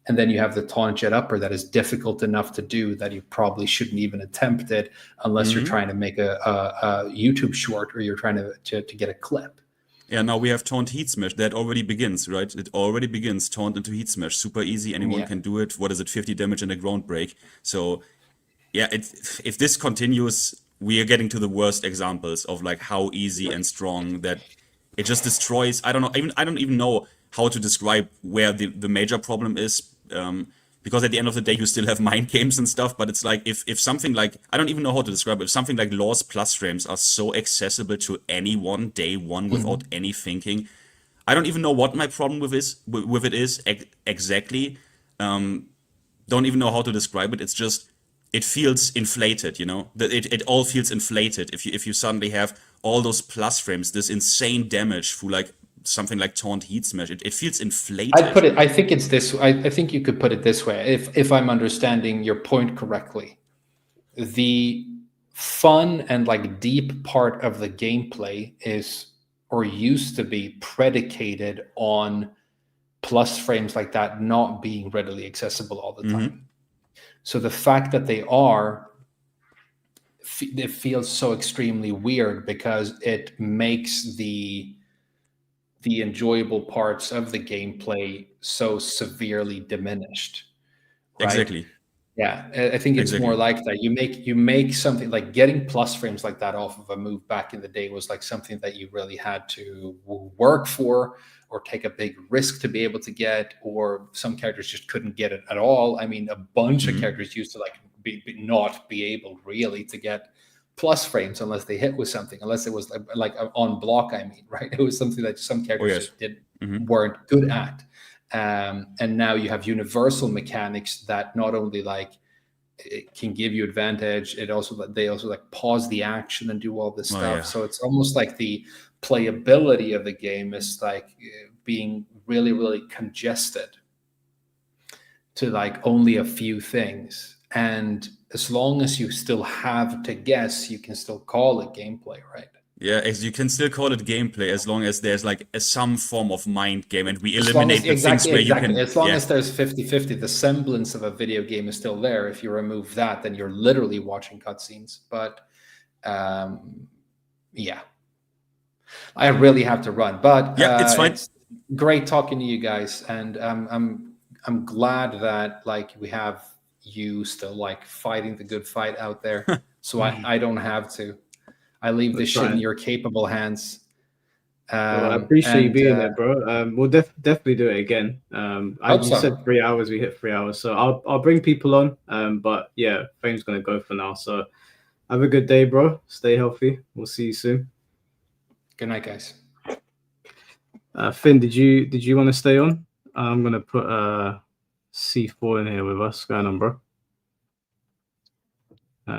And then you have the taunt jet upper that is difficult enough to do that you probably shouldn't even attempt it unless you're trying to make a YouTube short or you're trying to get a clip. Yeah, now we have taunt heat smash. That already begins, right? It already begins. Taunt into heat smash. Super easy. Anyone can do it. What is it? 50 damage and a ground break. So, yeah, if this continues, we are getting to the worst examples of like how easy and strong that it just destroys. I don't know. I don't even know how to describe where the major problem is. Because at the end of the day, you still have mind games and stuff, but it's like if something like, I don't even know how to describe it, if something like Law's plus frames are so accessible to anyone day one without any thinking, I don't even know what my problem with it is exactly. Don't even know how to describe it. It's just, it feels inflated, you know? It all feels inflated if you suddenly have all those plus frames, this insane damage through like something like taunt heat smash. It feels inflated. I think it's this. I think you could put it this way, if I'm understanding your point correctly. The fun and like deep part of the gameplay is, or used to be, predicated on plus frames like that not being readily accessible all the time. So the fact that they are, it feels so extremely weird because it makes the enjoyable parts of the gameplay so severely diminished. Right? Exactly. Yeah, I think it's more like that. You make something like getting plus frames like that off of a move back in the day was like something that you really had to work for or take a big risk to be able to get, or some characters just couldn't get it at all. I mean, a bunch of characters used to like not be able really to get plus frames unless they hit with something, unless it was like on block. I mean, right? It was something that some characters just weren't good at. And now you have universal mechanics that not only like it can give you advantage, they also like pause the action and do all this stuff. So it's almost like the playability of the game is like being really, really congested to like only a few things. And as long as you still have to guess, you can still call it gameplay, right? Yeah, you can still call it gameplay as long as there's like some form of mind game and we eliminate the things where you can... As long as there's 50-50, the semblance of a video game is still there. If you remove that, then you're literally watching cutscenes. But yeah, I really have to run. But yeah, it's fine. It's great talking to you guys, and I'm glad that like we have you still like fighting the good fight out there, so I don't have to. I leave this shit in your capable hands. Well, I appreciate you being there, bro. We'll definitely do it again. You said 3 hours, we hit 3 hours, so I'll bring people on. But yeah, Fame's gonna go for now. So have a good day, bro. Stay healthy. We'll see you soon. Good night, guys. Finn, did you want to stay on? I'm gonna put C4 in here with us. What's going on, bro?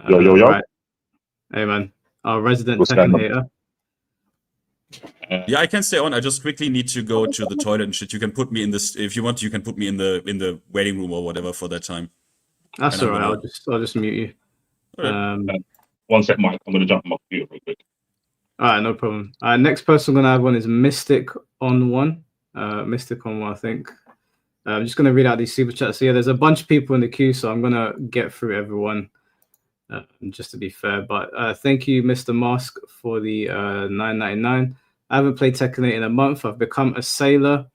Yo. Right. Hey, man. Our resident Tekken hater. Yeah, I can stay on. I just quickly need to go to the toilet and shit. You can put me in this if you want. You can put me in the waiting room or whatever for that time. That's all right. I'll just mute you. Right. 1 sec, Mike. I'm gonna jump on my computer real quick. All right, no problem. Next person I'm gonna have on is Mystic on one. Mystic on one, I think. I'm just gonna read out these super chats. So yeah, there's a bunch of people in the queue, so I'm gonna get through everyone. Just to be fair, but thank you, Mr. Mask, for the $9.99. I haven't played Tekken 8 in a month. I've become a sailor,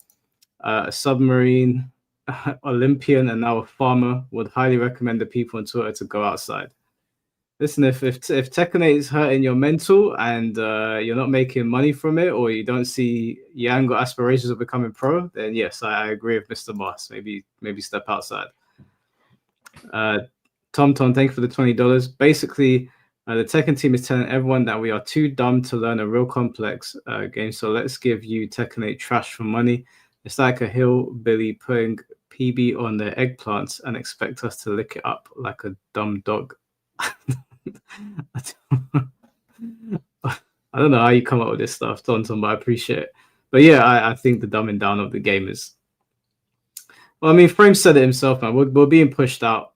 a submarine, Olympian, and now a farmer. Would highly recommend the people on Twitter to go outside. Listen, if Tekken 8 is hurting your mental and you're not making money from it, or you don't see Yang got aspirations of becoming pro, then yes, I agree with Mr. Mask. Maybe step outside. Tom, thank you for the $20. Basically, the Tekken team is telling everyone that we are too dumb to learn a real complex game. So let's give you Tekken 8 trash for money. It's like a hillbilly putting PB on their eggplants and expect us to lick it up like a dumb dog. I don't know how you come up with this stuff, Tonton, but I appreciate it. But yeah, I think the dumbing down of the game is. Well, I mean, Frame said it himself, man. We're being pushed out.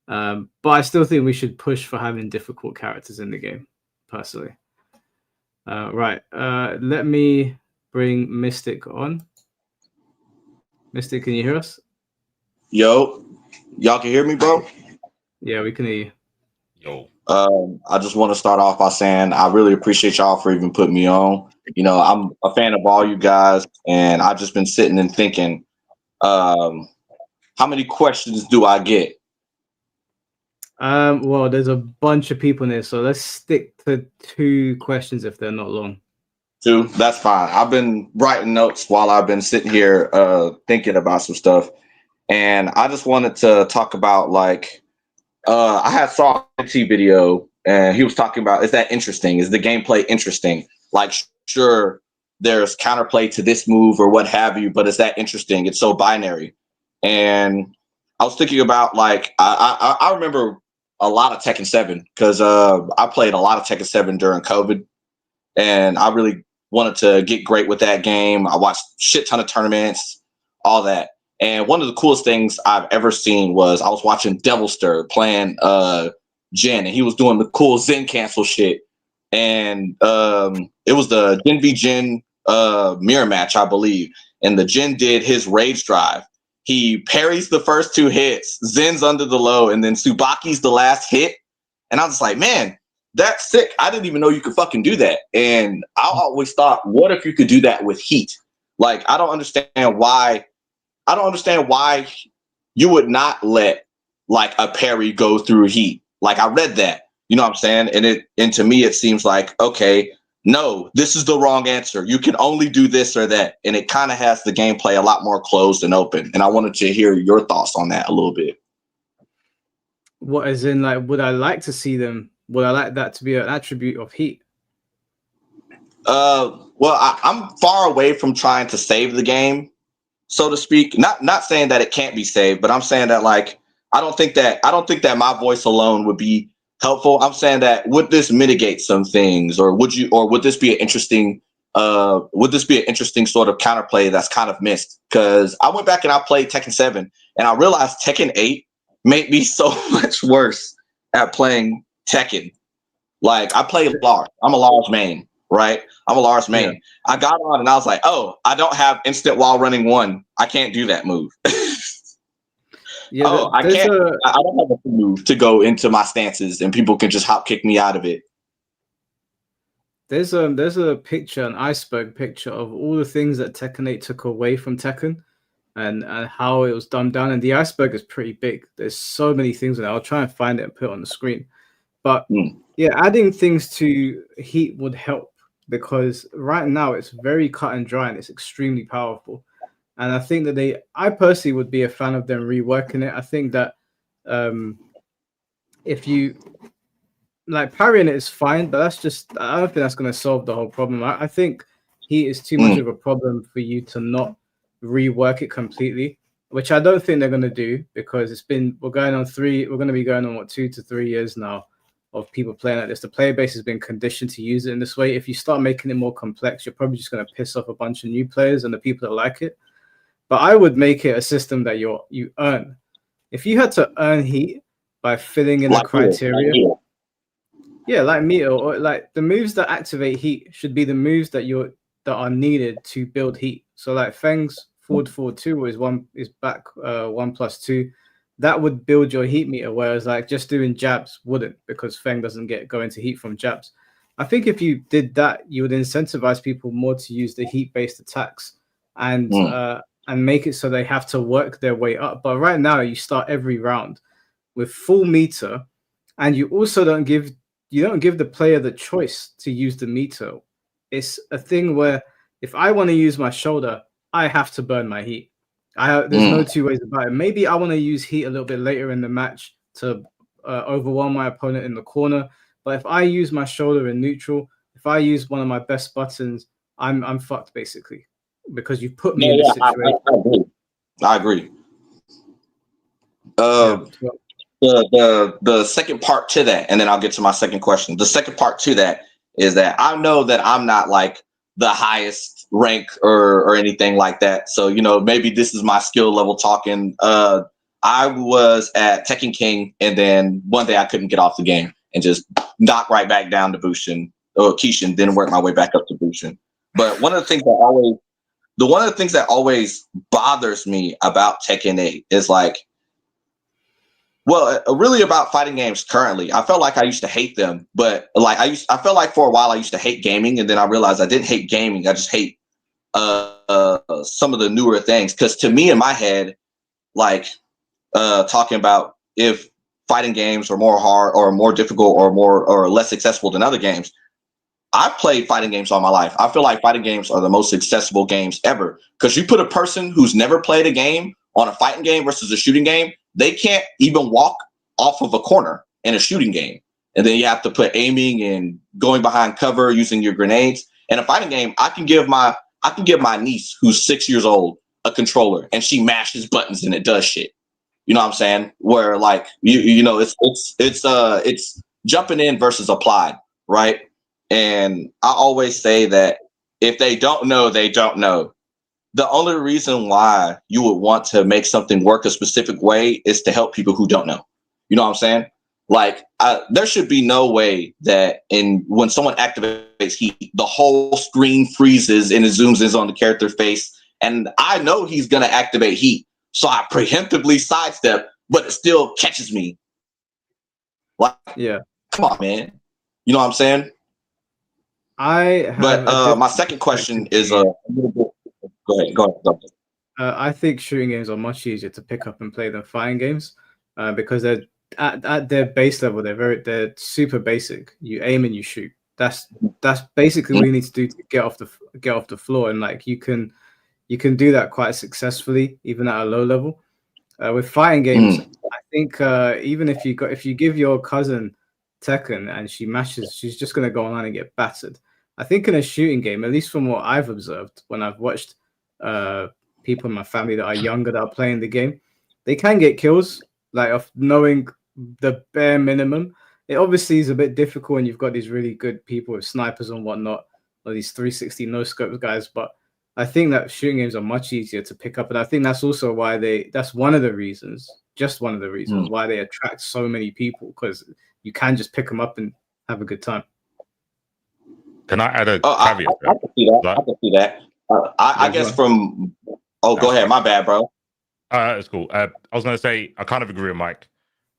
But I still think we should push for having difficult characters in the game, personally. Right. Let me bring Mystic on. Mystic, can you hear us? Yo, y'all can hear me, bro? Yeah, we can hear you. Yo. I just want to start off by saying I really appreciate y'all for even putting me on. You know, I'm a fan of all you guys, and I've just been sitting and thinking, how many questions do I get? Well, there's a bunch of people in there, so let's stick to 2 questions if they're not long. 2? That's fine. I've been writing notes while I've been sitting here thinking about some stuff, and I just wanted to talk about like I had saw a T video and he was talking about, is that interesting? Is the gameplay interesting? Like, sure, there's counterplay to this move or what have you, but is that interesting? It's so binary. And I was thinking about like I remember a lot of Tekken 7 because I played a lot of Tekken 7 during COVID, and I really wanted to get great with that game. I watched shit ton of tournaments, all that. And one of the coolest things I've ever seen was I was watching Devilster playing Jin, and he was doing the cool Zen cancel shit. And it was the Jin v Jin mirror match, I believe. And the Jin did his rage drive. He parries the first 2 hits, Zen's under the low, and then Tsubaki's the last hit. And I was like, man, that's sick. I didn't even know you could fucking do that. And I always thought, what if you could do that with heat? Like, I don't understand why you would not let like a parry go through heat. Like, I read that, you know what I'm saying? And to me, it seems like, okay, no, this is the wrong answer. You can only do this or that. And it kind of has the gameplay a lot more closed and open. And I wanted to hear your thoughts on that a little bit. What, as in, like, would I like to see them? Would I like that to be an attribute of heat? Well, I'm far away from trying to save the game, so to speak. Not saying that it can't be saved, but I'm saying that like I don't think that my voice alone would be helpful. I'm saying that would this mitigate some things, or would this be an interesting sort of counterplay that's kind of missed? Because I went back and I played Tekken 7 and I realized Tekken 8 made me so much worse at playing Tekken. Like, I play Lars. I'm a Lars main, right? I'm a Lars main. Yeah. I got on and I was like, oh, I don't have instant while running 1. I can't do that move. Yeah, I can't. I don't have a move to go into my stances and people can just hop kick me out of it. There's a picture, an iceberg picture of all the things that Tekken 8 took away from Tekken and how it was dumbed down. And the iceberg is pretty big. There's so many things in it. I'll try and find it and put it on the screen. But yeah, adding things to heat would help, because right now it's very cut and dry and it's extremely powerful. And I think that I personally would be a fan of them reworking it. I think that if you like, parrying it is fine, but I don't think that's going to solve the whole problem. I think heat is too much of a problem for you to not rework it completely, which I don't think they're going to do, because we're going to be going on 2 to 3 years now of people playing like this. The player base has been conditioned to use it in this way. If you start making it more complex, you're probably just going to piss off a bunch of new players and the people that like it. But I would make it a system that you earn. If you had to earn heat by filling in the criteria, yeah, like meter, or like the moves that activate heat should be the moves that are needed to build heat. So like Feng's forward 2 is back 1+2. That would build your heat meter, whereas like just doing jabs wouldn't, because Feng doesn't go into heat from jabs. I think if you did that, you would incentivize people more to use the heat-based attacks and make it so they have to work their way up. But right now, you start every round with full meter, and you also don't give the player the choice to use the meter. It's a thing where if I want to use my shoulder, I have to burn my heat. There's no 2 ways about it. Maybe I want to use heat a little bit later in the match to overwhelm my opponent in the corner. But if I use my shoulder in neutral, if I use one of my best buttons, I'm fucked basically, because you put me in this situation. I agree. the second part to that, and then I'll get to my second question. The second part to that is that I know that I'm not like the highest rank or anything like that. So maybe this is my skill level talking. I was at Tekken King, and then one day I couldn't get off the game and just knock right back down to Bushin or Kishin, then work my way back up to Bushin. But one of the things that always bothers me about Tekken 8 is like, well, really about fighting games currently. I felt like I used to hate them, but like I felt like for a while I used to hate gaming, and then I realized I didn't hate gaming. I just hate some of the newer things. Because to me, in my head, like talking about if fighting games are more hard or more difficult or less accessible than other games, I've played fighting games all my life. I feel like fighting games are the most accessible games ever, because you put a person who's never played a game on a fighting game versus a shooting game, they can't even walk off of a corner in a shooting game. And then you have to put aiming and going behind cover using your grenades. In a fighting game, I can give my niece who's 6 years old a controller, and she mashes buttons and it does shit. You know what I'm saying? Where like it's jumping in versus applied, right? And I always say that if they don't know, they don't know. The only reason why you would want to make something work a specific way is to help people who don't know. You know what I'm saying? Like there should be no way that when someone activates heat, the whole screen freezes and it zooms in on the character face. And I know he's going to activate heat, so I preemptively sidestep, but it still catches me. Like, yeah, come on, man. You know what I'm saying? But my second question is Go ahead. I think shooting games are much easier to pick up and play than fighting games, because they're at their base level. They're super basic. You aim and you shoot. That's basically what you need to do to get off the floor, and like you can do that quite successfully even at a low level. With fighting games, I think even if you give your cousin Tekken and she mashes, she's just gonna go online and get battered. I think in a shooting game, at least from what I've observed when I've watched people in my family that are younger that are playing the game, they can get kills, like of knowing the bare minimum. It obviously is a bit difficult when you've got these really good people with snipers and whatnot, or these 360 no scopes guys, but I think that shooting games are much easier to pick up, and I think that's also why that's one of the reasons why they attract so many people, because you can just pick them up and have a good time. Can I add a caveat? I can see that. I can see that. I guess from. Oh, go ahead. My bad, bro. That's cool. I was going to say, I kind of agree with Mike.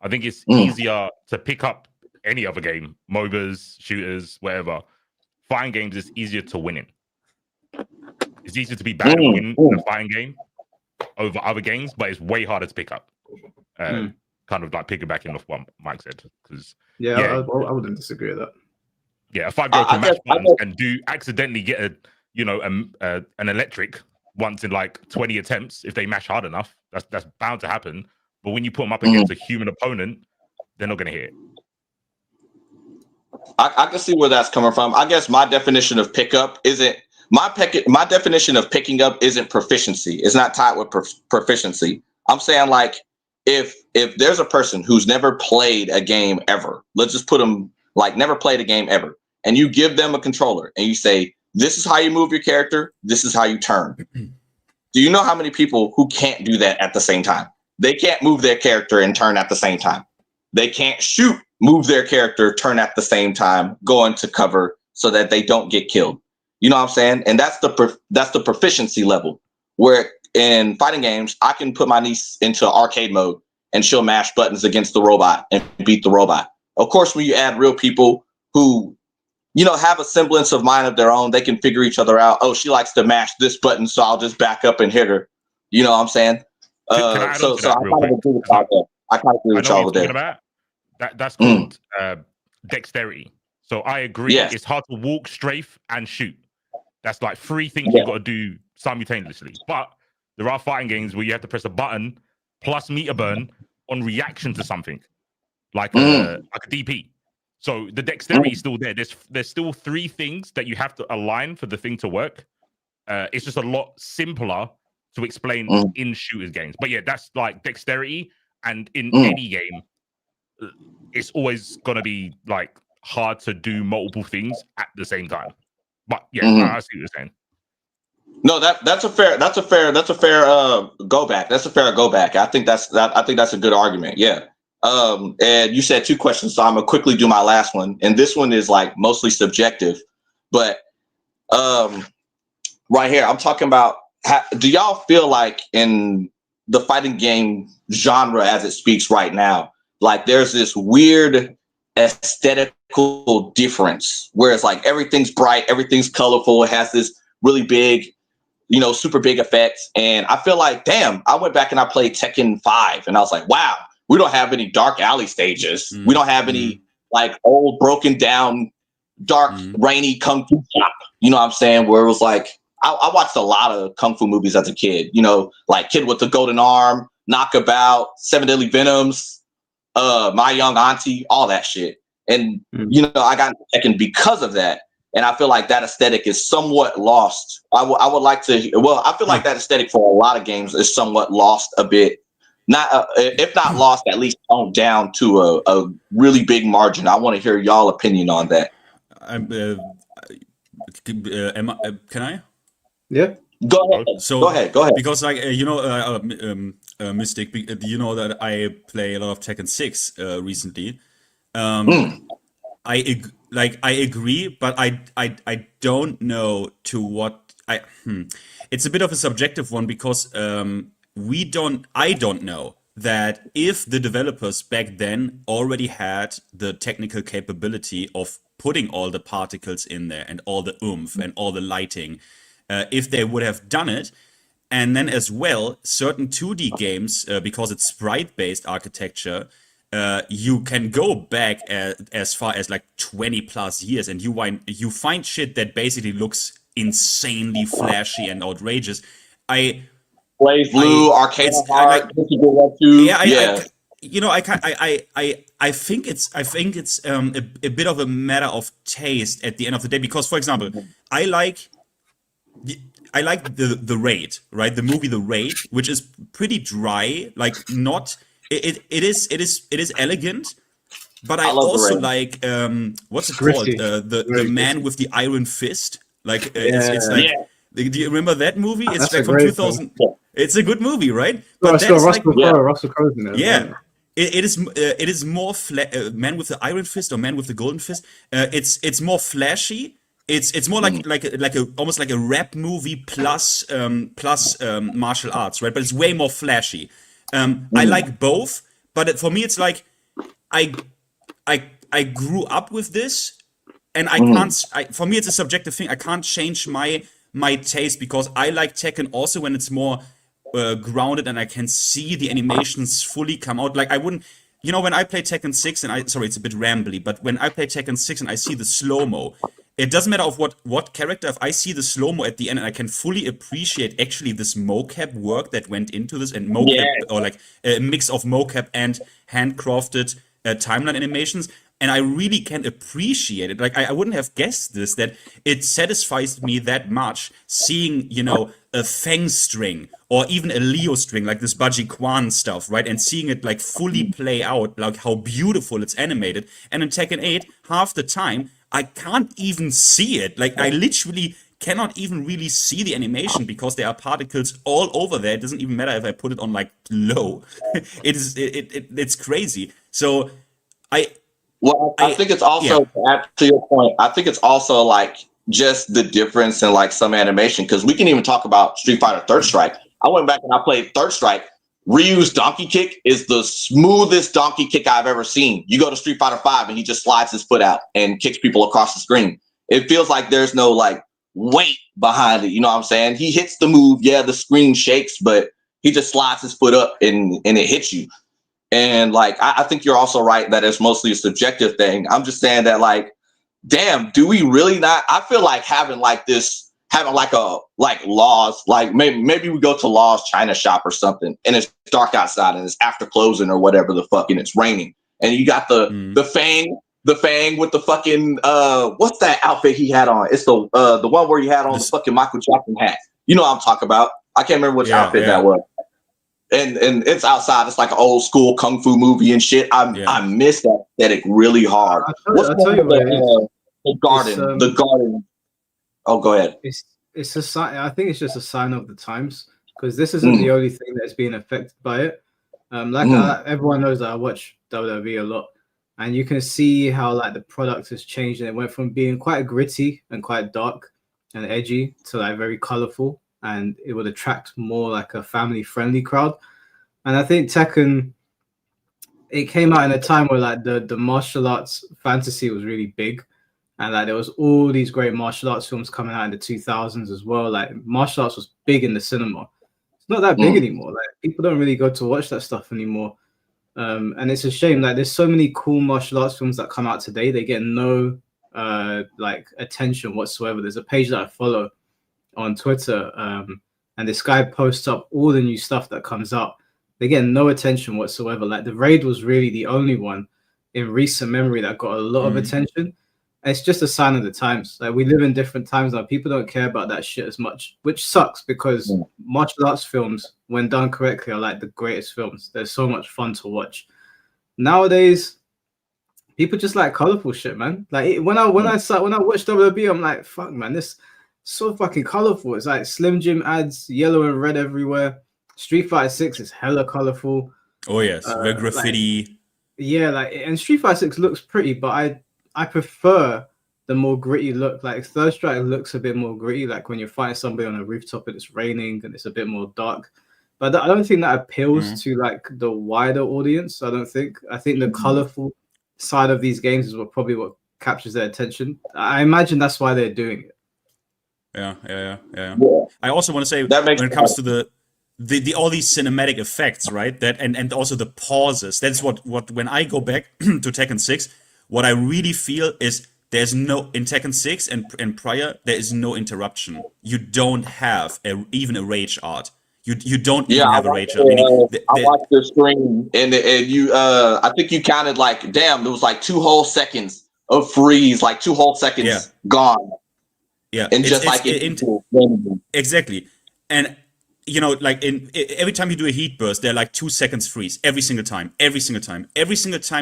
I think it's easier to pick up any other game, MOBAs, shooters, whatever. Fighting games is easier to win in. It's easier to be bad and win in a fighting game over other games, but it's way harder to pick up. Kind of like piggybacking off what Mike said. I wouldn't disagree with that. Yeah, a 5-year-old can mash buttons and accidentally get an electric once in like 20 attempts if they mash hard enough. That's bound to happen. But when you put them up against a human opponent, they're not going to hit it. I can see where that's coming from. I guess my definition of pickup isn't my definition of picking up isn't proficiency. It's not tied with proficiency. I'm saying like if there's a person who's never played a game ever, let's just put them like never played a game ever, and you give them a controller and you say, this is how you move your character, this is how you turn. Do you know how many people who can't do that at the same time? They can't move their character and turn at the same time. They can't shoot, move their character, turn at the same time, go into cover so that they don't get killed. You know what I'm saying? And that's the proficiency level, where in fighting games, I can put my niece into arcade mode and she'll mash buttons against the robot and beat the robot. Of course, when you add real people who, have a semblance of mind of their own, they can figure each other out. Oh, she likes to mash this button, so I'll just back up and hit her. You know what I'm saying? Can I add on to that I real kind of quick? agree with y'all there. I kind of agree with y'all there. That's called dexterity. So I agree. Yes. It's hard to walk, strafe, and shoot. That's like 3 things you've got to do simultaneously. But there are fighting games where you have to press a button plus meter burn on reaction to something, like a DP. So the dexterity is still there. There's still 3 things that you have to align for the thing to work. It's just a lot simpler to explain in shooters games. But yeah, that's like dexterity, and in any game, it's always gonna be like hard to do multiple things at the same time. But yeah, I see what you're saying. No, that's a fair go back. That's a fair go back. I think that's a good argument. Yeah. And you said 2 questions, so I'm gonna quickly do my last one. And this one is like mostly subjective, but right here, I'm talking about do y'all feel like in the fighting game genre as it speaks right now, like there's this weird aesthetical difference where it's like everything's bright, everything's colorful, it has this really big, super big effects. And I feel like, damn, I went back and I played Tekken 5 and I was like, wow, we don't have any dark alley stages. We don't have any like old broken down dark rainy kung fu shop. You know what I'm saying? Where it was like, I watched a lot of kung fu movies as a kid, like Kid with the Golden Arm, Knockabout, Seven Deadly Venoms, My Young Auntie, all that shit. And, I got into Tekken because of that. And I feel like that aesthetic is somewhat lost. I would like to, I feel like that aesthetic for a lot of games is somewhat lost a bit. Not, if not lost, at least toned down to a really big margin. I want to hear y'all opinion on that. Can I? Yeah. Go ahead. So go ahead. Because Mystic, you know that I play a lot of Tekken 6 recently. I agree, but I don't know to what it's a bit of a subjective one because I don't know that if the developers back then already had the technical capability of putting all the particles in there and all the oomph and all the lighting, if they would have done it. And then as well, certain 2D games, because it's sprite-based architecture, you can go back as far as like 20 plus years and you find shit that basically looks insanely flashy and outrageous. Blaze Blue, Arcade Heart, I think it's a bit of a matter of taste at the end of the day, because for example, I like the Raid, right? The movie The Raid, which is pretty dry, like not it is elegant, but I also like what's it called? The Man with the Iron Fist. Like it's like do you remember that movie? It's That's like from 2000. It's a good movie, right? But that's Russell Crowe in there. Yeah. It is more Man with the Iron Fist or Man with the Golden Fist. It's more flashy. It's more like a almost like a rap movie plus martial arts, right? But it's way more flashy. I like both, but for me it's like I grew up with this, and I can't. For me, it's a subjective thing. I can't change my taste because I like Tekken also when it's more grounded and I can see the animations fully come out. Like I wouldn't, when I play Tekken 6 and sorry, it's a bit rambly, but when I play Tekken 6 and I see the slow-mo, it doesn't matter of what character, if I see the slow-mo at the end and I can fully appreciate actually this mocap work that went into this, and mocap or like a mix of mocap and handcrafted timeline animations, and I really can appreciate it. Like I wouldn't have guessed this, that it satisfies me that much seeing, a Feng string or even a Leo string, like this Baji Quan stuff, right? And seeing it like fully play out, like how beautiful it's animated. And in Tekken 8, half the time, I can't even see it. Like I literally cannot even really see the animation because there are particles all over there. It doesn't even matter if I put it on like low. It's crazy. So I think it's also, to your point, I think it's also like just the difference in like some animation, because we can even talk about Street Fighter Third Strike. I went back and I played Third Strike. Ryu's donkey kick is the smoothest donkey kick I've ever seen. You go to Street Fighter 5 and he just slides his foot out and kicks people across the screen. It feels like there's no like weight behind it. You know what I'm saying? He hits the move. Yeah, the screen shakes, but he just slides his foot up and it hits you. And like, I think you're also right that it's mostly a subjective thing. I'm just saying that like, damn, do we really not? I feel like having like Laws, like maybe we go to Laws China shop or something, and it's dark outside and it's after closing or whatever the fuck, and it's raining, and you got the Fang with the fucking what's that outfit he had on? It's the one where he had on the fucking Michael Jackson hat. You know what I'm talking about? I can't remember which outfit that was. and it's outside. It's like an old school kung fu movie and shit. I miss that aesthetic really hard. What's I'll tell you what it is. the garden? The garden. Oh, go ahead. It's a sign. I think it's just a sign of the times, because this isn't the only thing that's being affected by it. Everyone knows that I watch WWE a lot, and you can see how like the product has changed, and it went from being quite gritty and quite dark and edgy to like very colorful, and it would attract more like a family-friendly crowd. And I think Tekken, it came out in a time where like the martial arts fantasy was really big, and like there was all these great martial arts films coming out in the 2000s as well. Like martial arts was big in the cinema. It's not that big anymore. Like people don't really go to watch that stuff anymore. And it's a shame. Like there's so many cool martial arts films that come out today. They get no like attention whatsoever. There's a page that I follow on Twitter, and this guy posts up all the new stuff that comes out. They get no attention whatsoever. Like the Raid was really the only one in recent memory that got a lot of attention. It's just a sign of the times. Like we live in different times now. People don't care about that shit as much, which sucks, because martial arts films, when done correctly, are like the greatest films. They're so much fun to watch. Nowadays, people just like colorful shit, man. Like when I watch WWE, I'm like, fuck, man, this is so fucking colorful. It's like Slim Jim ads, yellow and red everywhere. Street Fighter 6 is hella colorful. Oh yes, red graffiti. And Street Fighter 6 looks pretty, but I prefer the more gritty look. Like Third Strike looks a bit more gritty, like when you're fighting somebody on a rooftop and it's raining and it's a bit more dark. But I don't think that appeals to like the wider audience. I think the colorful side of these games is what captures their attention. I imagine that's why they're doing it. Yeah. I also want to say, when it comes to the all these cinematic effects, right? That and also the pauses. That's what when I go back to Tekken 6, what I really feel is there's no, in Tekken 6 and prior, there is no interruption. You don't have even a rage art. You don't even have a rage art. I watched the stream and you I think you counted like, damn, there was like 2 whole seconds of freeze, like 2 whole seconds gone. Yeah, and exactly. And you know, like every time you do a heat burst, there are like 2 seconds freeze every single time. Every single time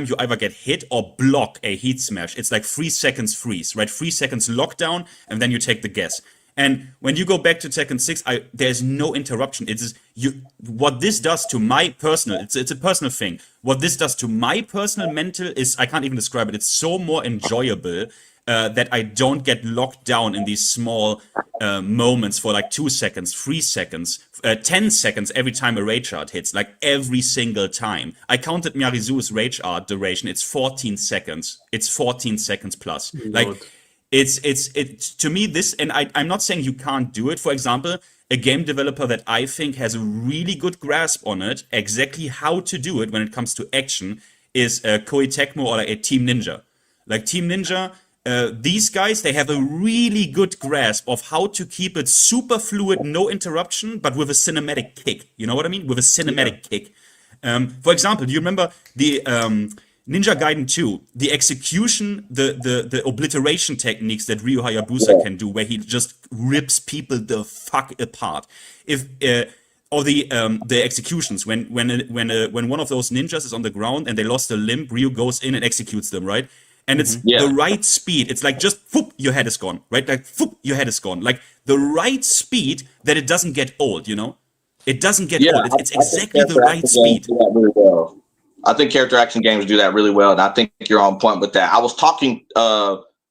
you either get hit or block a heat smash, it's like 3 seconds freeze, right? 3 seconds lockdown, and then you take the gas. And when you go back to Tekken 6, there's no interruption. It is what this does to my personal. It's a personal thing. What this does to my personal mental is, I can't even describe it. It's so more enjoyable. That I don't get locked down in these small moments for like 2 seconds, 3 seconds, 10 seconds every time a rage art hits, like every single time. I counted Miyazu's rage art duration. It's 14 seconds. It's 14 seconds plus. Lord. Like it's to me this, and I'm not saying you can't do it. For example, a game developer that I think has a really good grasp on it, exactly how to do it when it comes to action, is Koei Tecmo or like a Team Ninja. Like Team Ninja. These guys, they have a really good grasp of how to keep it super fluid, no interruption, but with a cinematic kick. You know what I mean? With a cinematic kick. For example, do you remember the Ninja Gaiden 2, the execution, the obliteration techniques that Ryu Hayabusa can do, where he just rips people the fuck apart. Or the executions when one of those ninjas is on the ground and they lost a limb, Ryu goes in and executes them, right? And it's the right speed. It's like just whoop, your head is gone, right? Like whoop, your head is gone. Like the right speed that it doesn't get old, you know? It doesn't get old. It's exactly the right speed. Really well. I think character action games do that really well, and I think you're on point with that. I was talking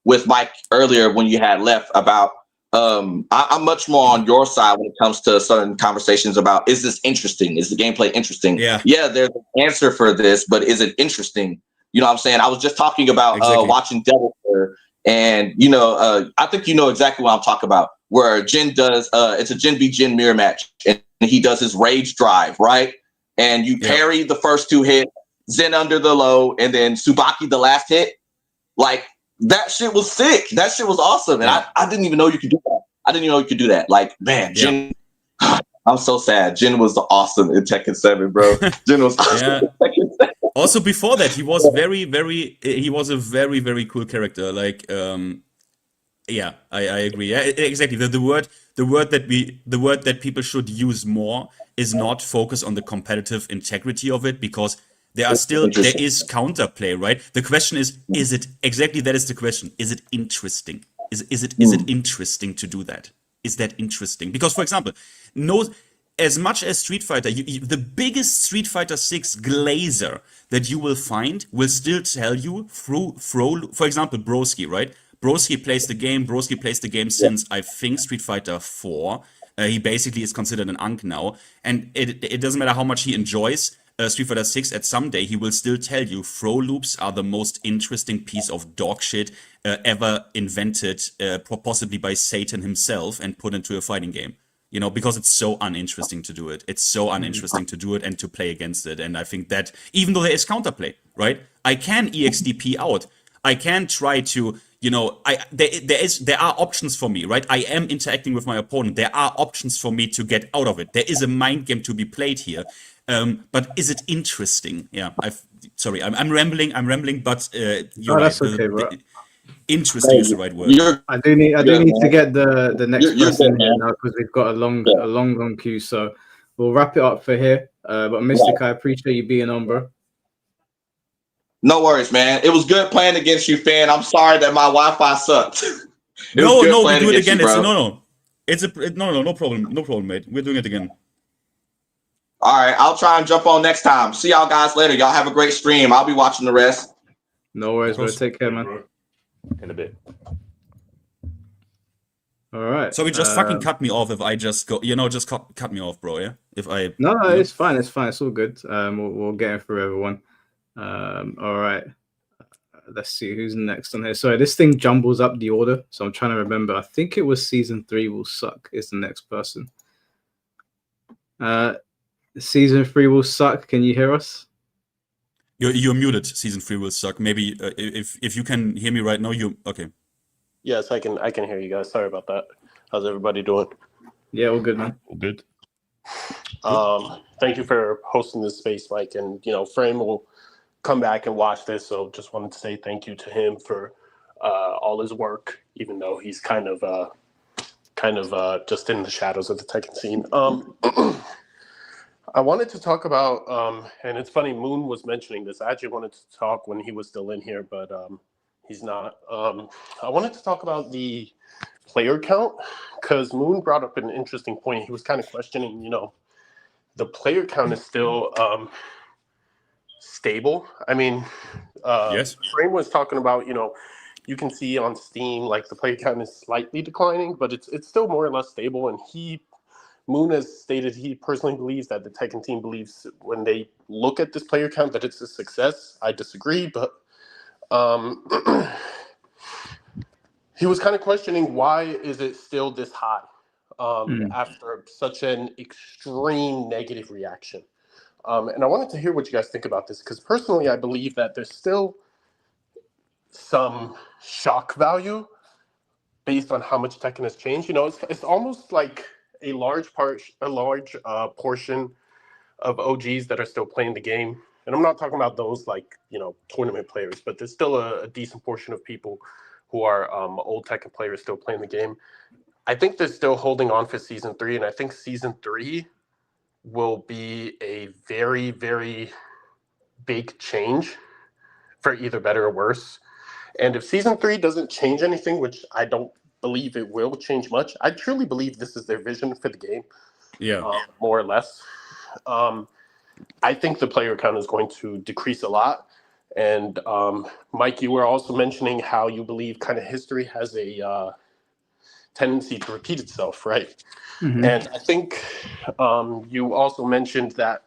with Mike earlier when you had left about I'm much more on your side when it comes to certain conversations about, is this interesting? Is the gameplay interesting? Yeah, there's an answer for this, but is it interesting? You know what I'm saying? I was just talking about watching Devil Player, and I think you know exactly what I'm talking about. Where Jin does, it's a Jin v Jin mirror match, and he does his rage drive, right? And you parry the first 2 hits, Zen under the low, and then Tsubaki the last hit. Like that shit was sick. That shit was awesome, and I didn't even know you could do that. I didn't even know you could do that. Like, man, Jin. I'm so sad. Jin was awesome in Tekken 7, bro. Jin was awesome in Tekken 7. Also, before that, he was he was a very, very cool character. Like, yeah, I agree. Yeah, exactly. The word that people should use more is not focus on the competitive integrity of it, because there is counterplay, right? The question is it exactly, that is the question. Is it interesting? Is it interesting to do that? Is that interesting? Because, for example, as much as Street Fighter, the biggest Street Fighter 6 glazer that you will find will still tell you for example, Broski, right? Broski plays the game since, I think, Street Fighter 4. He basically is considered an unk now. And it doesn't matter how much he enjoys Street Fighter 6, at some day he will still tell you throw loops are the most interesting piece of dog shit ever invented, possibly by Satan himself, and put into a fighting game. You know, because it's so uninteresting to do it. It's so uninteresting to do it and to play against it. And I think that even though there is counterplay, right? I can EXDP out. I can try to, you know, there are options for me, right? I am interacting with my opponent. There are options for me to get out of it. There is a mind game to be played here. But is it interesting? Yeah, I'm rambling, but you're that's right. Okay, bro. Interesting is the right word. I do need to get the next person here now, because we've got a long queue. So we'll wrap it up for here. But Mystic, I appreciate you being on, bro. No worries, man. It was good playing against you, fan. I'm sorry that my Wi-Fi sucked. No, we do it again. No problem, mate. We're doing it again. All right, I'll try and jump on next time. See y'all guys later. Y'all have a great stream. I'll be watching the rest. No worries, bro. Take care, man. In a bit. All right. So we just fucking cut me off if I just go, just cut me off, bro. Yeah. If I. No, it's fine. It's fine. It's all good. We'll get it through everyone. All right. Let's see who's next on here. Sorry, this thing jumbles up the order, so I'm trying to remember. I think it was Season 3 will suck is the next person. Season 3 will suck. Can you hear us? You're muted. Season 3 will suck. Maybe if you can hear me right now, okay. Yes, I can hear you guys. Sorry about that. How's everybody doing? Yeah, all good, man. All good. Thank you for hosting this space, Mike. And Frame will come back and watch this, so just wanted to say thank you to him for all his work, even though he's kind of just in the shadows of the Tekken scene. I wanted to talk about, and it's funny, Moon was mentioning this. I actually wanted to talk when he was still in here, but he's not. I wanted to talk about the player count, because Moon brought up an interesting point. He was kind of questioning, the player count is still stable. I mean, yes. Frame was talking about, you can see on Steam, like the player count is slightly declining, but it's still more or less stable. And Moon has stated he personally believes that the Tekken team believes when they look at this player count that it's a success. I disagree, but he was kind of questioning why is it still this high after such an extreme negative reaction. And I wanted to hear what you guys think about this, because personally I believe that there's still some shock value based on how much Tekken has changed. It's almost like a large portion of OGs that are still playing the game. And I'm not talking about those tournament players, but there's still a decent portion of people who are old Tekken players still playing the game. I think they're still holding on for Season 3, and I think Season 3 will be a very, very big change for either better or worse. And if Season 3 doesn't change anything, which I don't believe it will change much, I truly believe this is their vision for the game. Yeah. More or less. I think the player count is going to decrease a lot. And Mike, you were also mentioning how you believe kind of history has a tendency to repeat itself, right? Mm-hmm. And I think you also mentioned that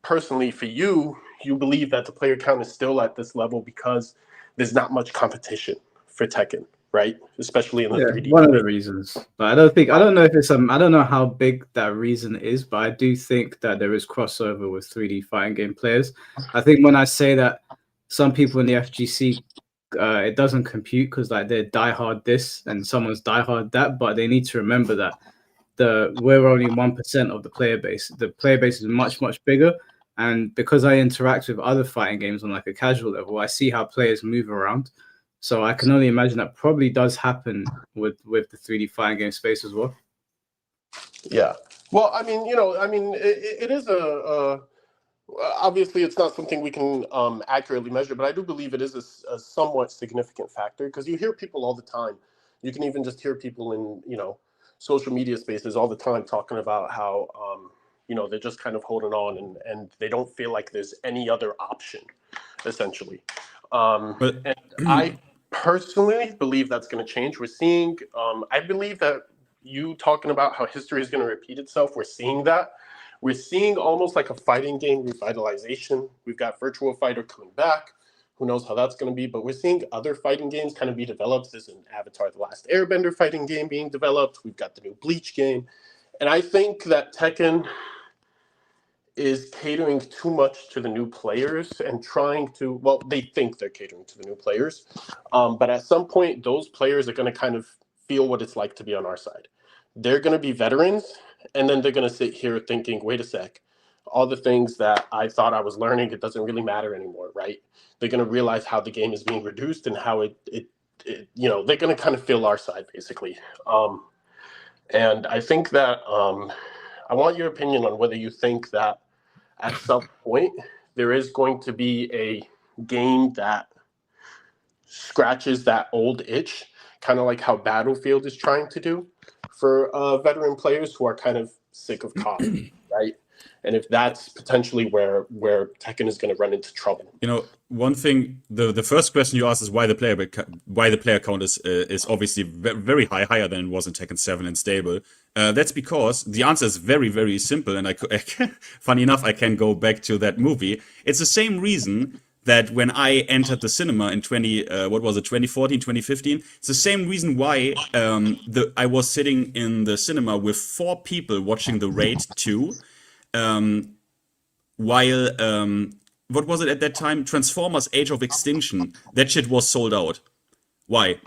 personally for you believe that the player count is still at this level because there's not much competition for Tekken, right? Especially in the 3D. One of the reasons. But I don't know if it's I don't know how big that reason is, but I do think that there is crossover with 3D fighting game players. I think when I say that some people in the FGC, it doesn't compute because they're diehard this and someone's diehard that, but they need to remember that we're only 1% of the player base. The player base is much, much bigger. And because I interact with other fighting games on a casual level, I see how players move around. So I can only imagine that probably does happen with the 3D fighting game space as well. Yeah. Well, I mean, it is obviously it's not something we can accurately measure, but I do believe it is a somewhat significant factor because you hear people all the time. You can even just hear people in, social media spaces all the time talking about how, they're just kind of holding on and they don't feel like there's any other option, essentially. And I personally believe that's going to change. We're seeing, I believe that you talking about how history is going to repeat itself, we're seeing that. We're seeing almost like a fighting game revitalization. We've got Virtua Fighter coming back. Who knows how that's going to be? But we're seeing other fighting games kind of be developed. There's an Avatar: The Last Airbender fighting game being developed. We've got the new Bleach game. And I think that Tekken is catering too much to the new players and trying to, well, they think they're catering to the new players. But at some point, those players are going to kind of feel what it's like to be on our side. They're going to be veterans, and then they're going to sit here thinking, wait a sec, all the things that I thought I was learning, it doesn't really matter anymore, right? They're going to realize how the game is being reduced and how it they're going to kind of feel our side, basically. And I think that I want your opinion on whether you think that at some point there is going to be a game that scratches that old itch, kind of like how Battlefield is trying to do for veteran players who are kind of sick of COD, right? And if that's potentially where Tekken is going to run into trouble. One thing, the first question you asked is why the player count is obviously very high, higher than it was in Tekken 7 and stable. That's because the answer is very, very simple, and funny enough, I can go back to that movie. It's the same reason that when I entered the cinema in 2014, 2015, it's the same reason why I was sitting in the cinema with 4 people watching The Raid 2, while what was it at that time? Transformers: Age of Extinction. That shit was sold out. Why?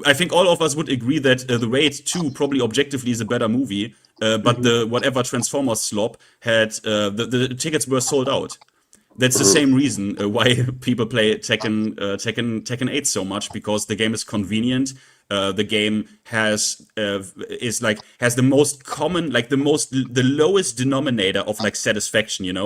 I think all of us would agree that The Raid 2 probably objectively is a better movie, but the whatever Transformers slop had the tickets were sold out. That's the same reason why people play Tekken 8 so much, because the game is convenient. The game has the most common, the lowest denominator of satisfaction.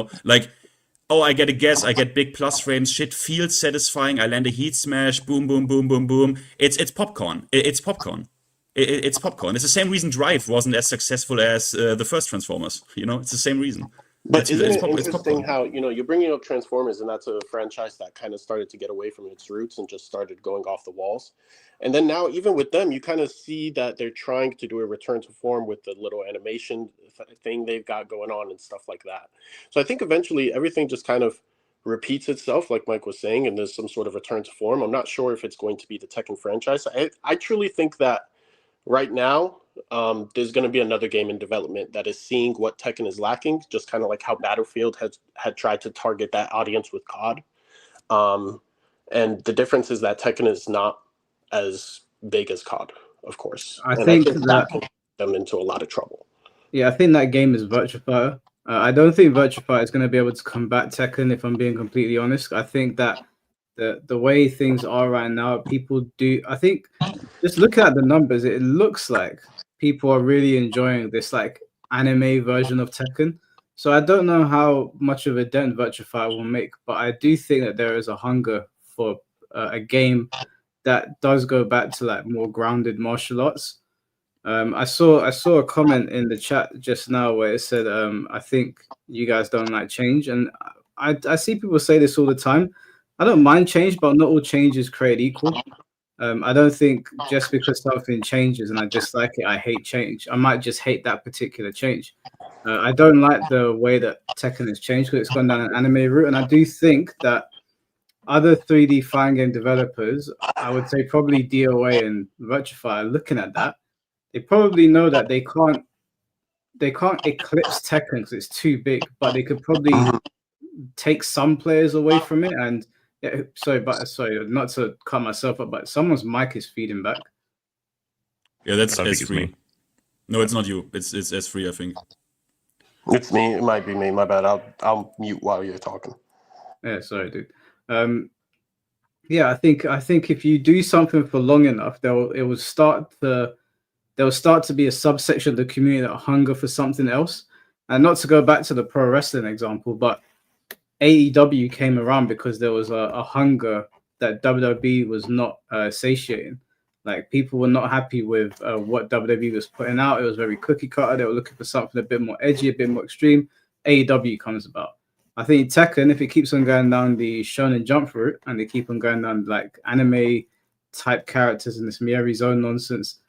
Oh, I get a guess, I get big plus frames, shit feels satisfying, I land a heat smash, boom, boom, boom, boom, boom. It's popcorn. It's popcorn. It's popcorn. It's the same reason Drive wasn't as successful as the first Transformers. It's the same reason. But isn't it interesting how, you're bringing up Transformers, and that's a franchise that kind of started to get away from its roots and just started going off the walls. And then now, even with them, you kind of see that they're trying to do a return to form with the little animation thing they've got going on and stuff like that. So I think eventually everything just kind of repeats itself, like Mike was saying, and there's some sort of return to form. I'm not sure if it's going to be the Tekken franchise. I truly think that right now, there's going to be another game in development that is seeing what Tekken is lacking, just kind of like how Battlefield had tried to target that audience with COD. And the difference is that Tekken is not as big as COD, of course. I think that can get them into a lot of trouble. Yeah, I think that game is Virtua Fighter. I don't think Virtua Fighter is going to be able to combat Tekken, if I'm being completely honest. I think that the way things are right now, people do. I think just looking at the numbers, it looks like people are really enjoying this anime version of Tekken. So I don't know how much of a dent Virtua Fighter will make, but I do think that there is a hunger for a game that does go back to more grounded martial arts. I saw a comment in the chat just now where it said, I think you guys don't like change, and I see people say this all the time. I don't mind change, but not all change is created equal. I don't think just because something changes and I dislike it, I hate change. I might just hate that particular change. I don't like the way that Tekken has changed because it's gone down an anime route, and I do think that other 3D fighting game developers, I would say probably DOA and Virtua Fighter, looking at that, they probably know that they can't eclipse Tekken because it's too big, but they could probably take some players away from it. And sorry, not to cut myself up, but someone's mic is feeding back. Yeah, that's S3. No, it's not you. It's S3, I think. It's me. It might be me. My bad. I'll mute while you're talking. Yeah, sorry, dude. Yeah, I think if you do something for long enough, it will start to there will start to be a subsection of the community that hunger for something else. And not to go back to the pro wrestling example, but AEW came around because there was a hunger that WWE was not satiating. Like, people were not happy with what WWE was putting out. It was very cookie cutter. They were looking for something a bit more edgy, a bit more extreme. AEW comes about. I think Tekken, if it keeps on going down the Shonen Jump route and they keep on going down like anime type characters and this Mieri Zone nonsense,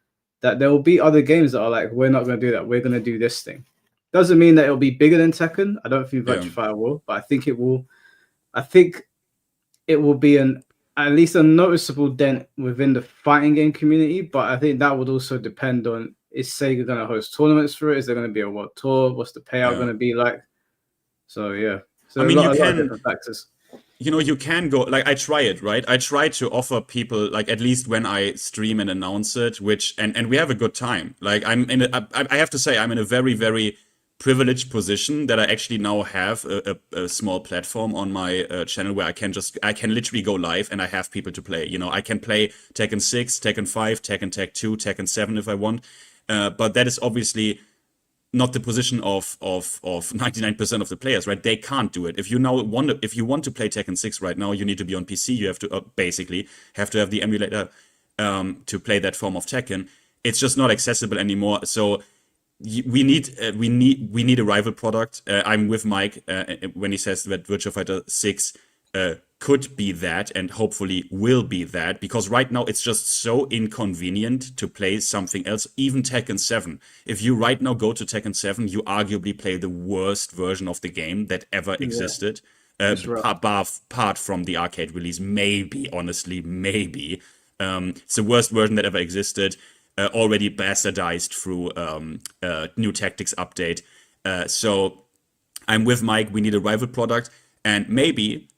that there will be other games that are like, we're not going to do that. We're going to do this thing. Doesn't mean that it'll be bigger than Tekken. I don't think Virtua Fighter will, but I think it will. I think it will be at least a noticeable dent within the fighting game community. But I think that would also depend on, is Sega going to host tournaments for it? Is there going to be a world tour? What's the payout going to be like? So yeah, so I mean, a lot of different factors. You know, you can go, like, I try it, right? I try to offer people, like, at least when I stream and announce it, which, and we have a good time. Like, I have to say, I'm in a very, very privileged position that I actually now have a small platform on my channel where I can literally go live and I have people to play. You know, I can play Tekken 6, Tekken 5, Tekken Tag 2, Tekken 7 if I want. But that is obviously not the position of 99% of the players, right? They can't do it. If you want to play Tekken 6 right now, you need to be on PC. You have to basically have to have the emulator to play that form of Tekken. It's just not accessible anymore. So we need a rival product. I'm with Mike when he says that Virtua Fighter 6 could be that, and hopefully will be that, because right now it's just so inconvenient to play something else. Even Tekken 7. If you right now go to Tekken 7, you arguably play the worst version of the game that ever existed. Apart from the arcade release, maybe, honestly, maybe. It's the worst version that ever existed. Already bastardized through new tactics update. So I'm with Mike. We need a rival product, and maybe.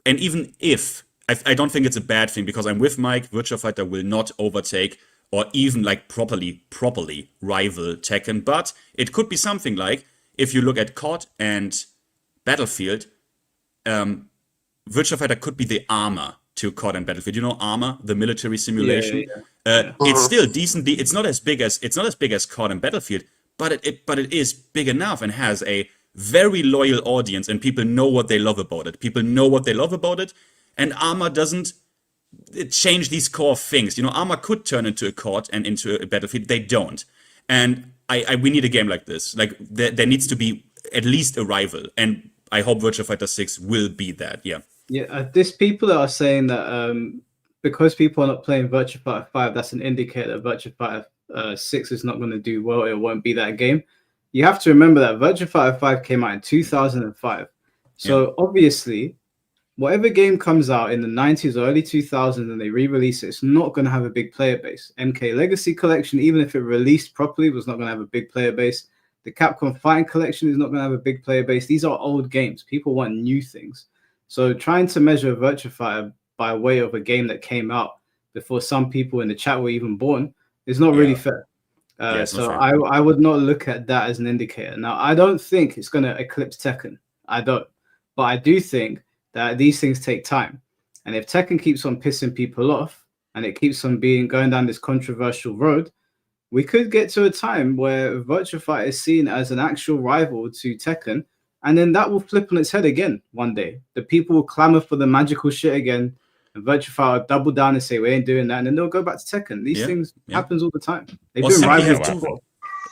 And even if, I don't think it's a bad thing, because I'm with Mike, Virtua Fighter will not overtake or even like properly rival Tekken. But it could be something like, if you look at COD and Battlefield, Virtua Fighter could be the armor to COD and Battlefield. You know, armor, the military simulation. It's still decently. It's not as big as COD and Battlefield, but it is big enough and has a very loyal audience, and people know what they love about it. And Arma doesn't change these core things. You know, Arma could turn into a COD and into a Battlefield. They don't. And we need a game like this. Like, there needs to be at least a rival. And I hope Virtua Fighter 6 will be that. Yeah. Yeah. There's people that are saying that because people are not playing Virtua Fighter 5, that's an indicator that Virtua Fighter 6 is not going to do well. It won't be that game. You have to remember that Virtua Fighter 5 came out in 2005. So obviously, whatever game comes out in the 90s or early 2000s and they re-release it, it's not going to have a big player base. MK Legacy Collection, even if it released properly, was not going to have a big player base. The Capcom Fighting Collection is not going to have a big player base. These are old games. People want new things. So trying to measure Virtua Fighter by way of a game that came out before some people in the chat were even born is not really fair. So I would not look at that as an indicator. Now, I don't think it's going to eclipse Tekken. I don't. But I do think that these things take time. And if Tekken keeps on pissing people off and it keeps on going down this controversial road, we could get to a time where Virtua Fighter is seen as an actual rival to Tekken. And then that will flip on its head again one day. The people will clamor for the magical shit again. And Virtua Fighter will double down and say, we ain't doing that. And then they'll go back to Tekken. These things happens all the time. They've been rivals before.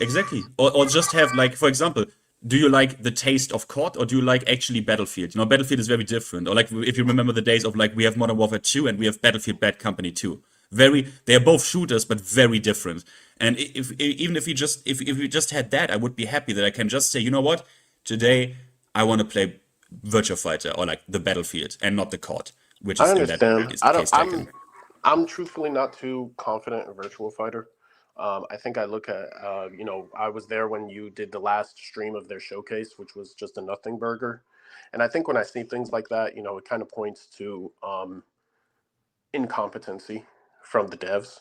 Exactly. Or just have, like, for example, do you like the taste of COD or do you like actually Battlefield? You know, Battlefield is very different. Or like, if you remember the days of, like, we have Modern Warfare 2 and we have Battlefield Bad Company 2. They are both shooters, but very different. And if we just had that, I would be happy that I can just say, you know what, today I want to play Virtua Fighter or like the Battlefield and not the COD, which is I understand. Tekken. I'm truthfully not too confident in Virtua Fighter. I think I look at, I was there when you did the last stream of their showcase, which was just a nothing burger. And I think when I see things like that, it kind of points to incompetency from the devs.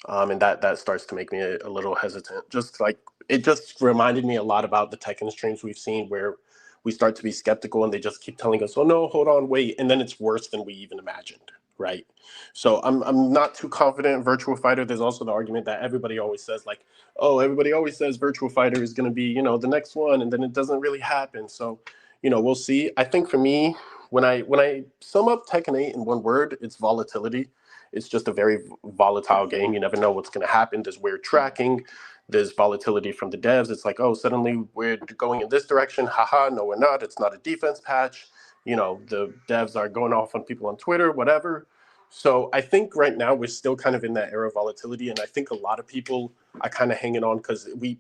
And that starts to make me a little hesitant. Just like, it just reminded me a lot about the Tekken streams we've seen where we start to be skeptical and they just keep telling us, oh no, hold on, wait. And then it's worse than we even imagined, right? So I'm not too confident in Virtua Fighter. There's also the argument that everybody always says, like, oh, everybody always says Virtua Fighter is going to be, you know, the next one, and then it doesn't really happen. So, you know, we'll see. I think for me, when I sum up Tekken 8 in one word, it's volatility. It's just a very volatile game. You never know what's going to happen. There's weird tracking. There's volatility from the devs. It's like, oh, suddenly we're going in this direction. Haha, no, we're not. It's not a defense patch. You know, the devs are going off on people on Twitter, whatever. So I think right now we're still kind of in that era of volatility. And I think a lot of people are kind of hanging on because we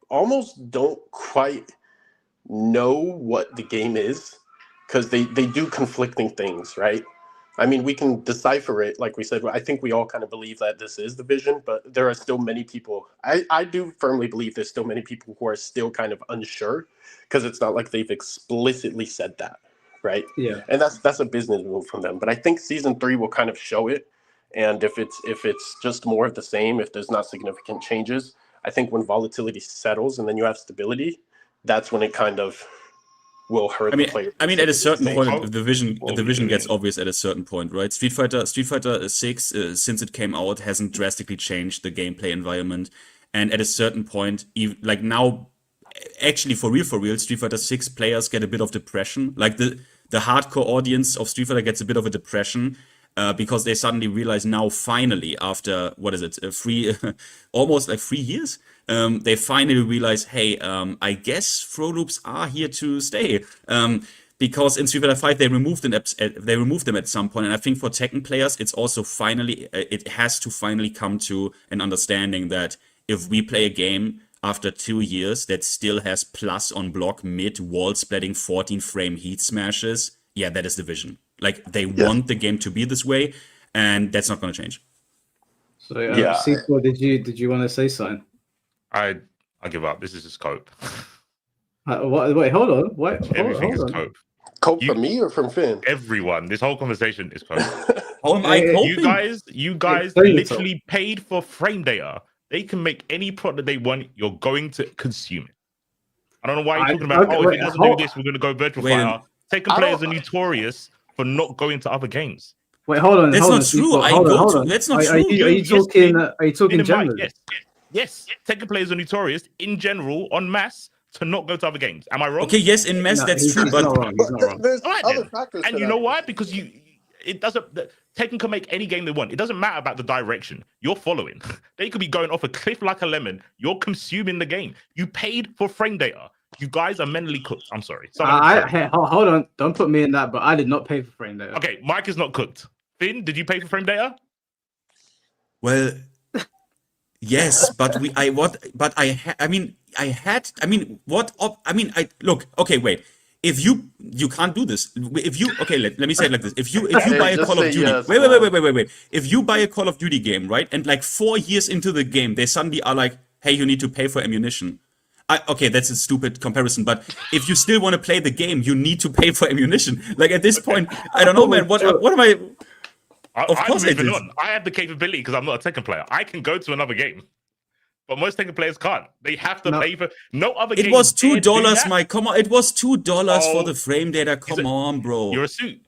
almost don't quite know what the game is, because they do conflicting things, right? I mean, we can decipher it, like we said. I think we all kind of believe that this is the vision, but there are still many people. I do firmly believe there's still many people who are still kind of unsure, because it's not like they've explicitly said that, right? Yeah. And that's a business move from them. But I think season 3 will kind of show it. And if it's just more of the same, if there's not significant changes, I think when volatility settles and then you have stability, that's when it kind of will hurt the player. I mean, at a certain point, the vision gets obvious at a certain point, right? Street Fighter 6, since it came out, hasn't drastically changed the gameplay environment, and at a certain point, like now, actually for real, Street Fighter 6 players get a bit of depression. Like the hardcore audience of Street Fighter gets a bit of a depression. Because they suddenly realize now, finally, after almost like 3 years, they finally realize, hey, I guess throw loops are here to stay. Because in Street Fighter 5 they removed them at some point, and I think for Tekken players, it's also it has to finally come to an understanding that if we play a game after 2 years that still has plus on block mid wall splitting 14 frame heat smashes, yeah, that is the vision. Like, they want the game to be this way, and that's not going to change. So, C4, did you want to say something? I give up. This is just cope. Wait, hold on. Everything is on. cope. Cope from me or from Finn? Everyone. This whole conversation is cope. How am I coping? You guys literally paid for frame data. They can make any product they want. You're going to consume it. I don't know why you're talking about, if it doesn't do this, we're going to go Virtual Fighter. Tekken players are notorious for not going to other games. Wait, hold on. That's not true. That's not true. Are you talking generally? Yes. Tekken players are notorious in general, en masse, to not go to other games. Am I wrong? Okay, yes, in mass, that's true. But he's not wrong. There's right, other factors. And you know why? Because it doesn't. Tekken can make any game they want. It doesn't matter about the direction you're following. They could be going off a cliff like a lemon. You're consuming the game. You paid for frame data. You guys are mentally cooked. I'm sorry. Hey, hold on. Don't put me in that, but I did not pay for frame data. Okay, Mike is not cooked. Finn, did you pay for frame data? Well, yes, but okay, wait. If you can't do this. If you let me say it like this. If you buy a Call of Duty, wait. If you buy a Call of Duty game, right, and like 4 years into the game, they suddenly are like, hey, you need to pay for ammunition. Okay, that's a stupid comparison, but if you still want to play the game, you need to pay for ammunition. Like, at this point, I don't know, man. What am I? Of course I did. I have the capability because I'm not a Tekken player. I can go to another game, but most Tekken players can't. They have to pay for no other. It was $2, Mike. Come on, it was $2 for the frame data. Come on, bro. You're a suit.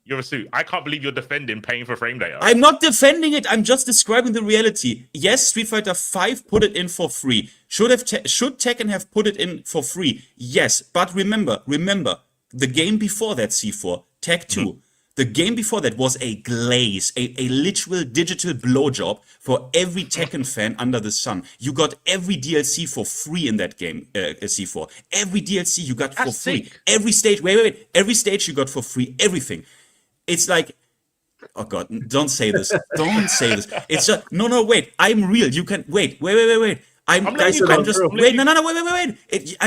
I can't believe you're defending paying for frame data. I'm not defending it. I'm just describing the reality. Yes, Street Fighter 5 put it in for free. Should Tekken have put it in for free? Yes, but remember, the game before that, C4, Tech 2. The game before that was a glaze, a literal digital blowjob for every Tekken fan under the sun. You got every DLC for free in that game, C4. Every DLC you got for free. Every stage, every stage you got for free, everything. It's like, oh God, don't say this. Don't say this. It's just, no, wait, I'm real. You can, wait. I'm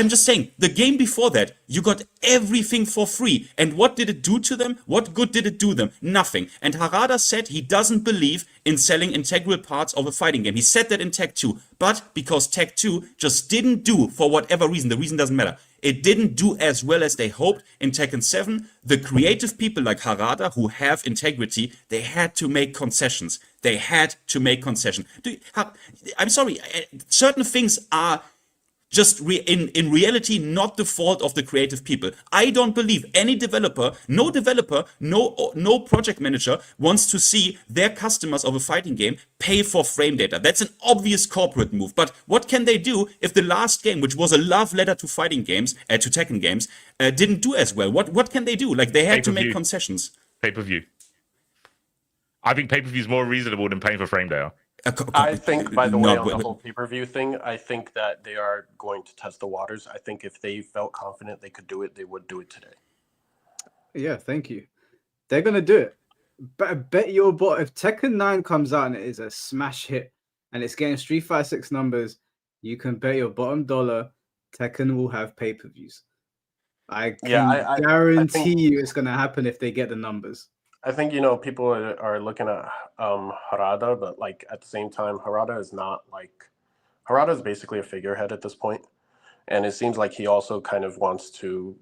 just saying, the game before that, you got everything for free. And what did it do to them? What good did it do them? Nothing. And Harada said he doesn't believe in selling integral parts of a fighting game. He said that in Tech 2. But because Tech 2 just didn't do, for whatever reason, the reason doesn't matter, it didn't do as well as they hoped in Tekken 7. The creative people like Harada, who have integrity, they had to make concessions. I'm sorry, certain things are just in reality not the fault of the creative people. I don't believe any developer, no project manager wants to see their customers of a fighting game pay for frame data. That's an obvious corporate move. But what can they do if the last game, which was a love letter to fighting games, to Tekken games, didn't do as well? What can they do? Like, they had to make concessions. Pay-per-view. I think pay-per-view is more reasonable than paying for frame data. I think, by the way, on the whole pay-per-view thing, I think that they are going to test the waters. I think if they felt confident they could do it, they would do it today. Yeah, thank you. They're gonna do it. Bet your bot if Tekken 9 comes out and it is a smash hit and it's getting Street Fighter 6 numbers, you can bet your bottom dollar Tekken will have pay-per-views. I can guarantee you it's gonna happen if they get the numbers. I think, you know, people are looking at Harada, but like at the same time, Harada is basically a figurehead at this point, and it seems like he also kind of wants to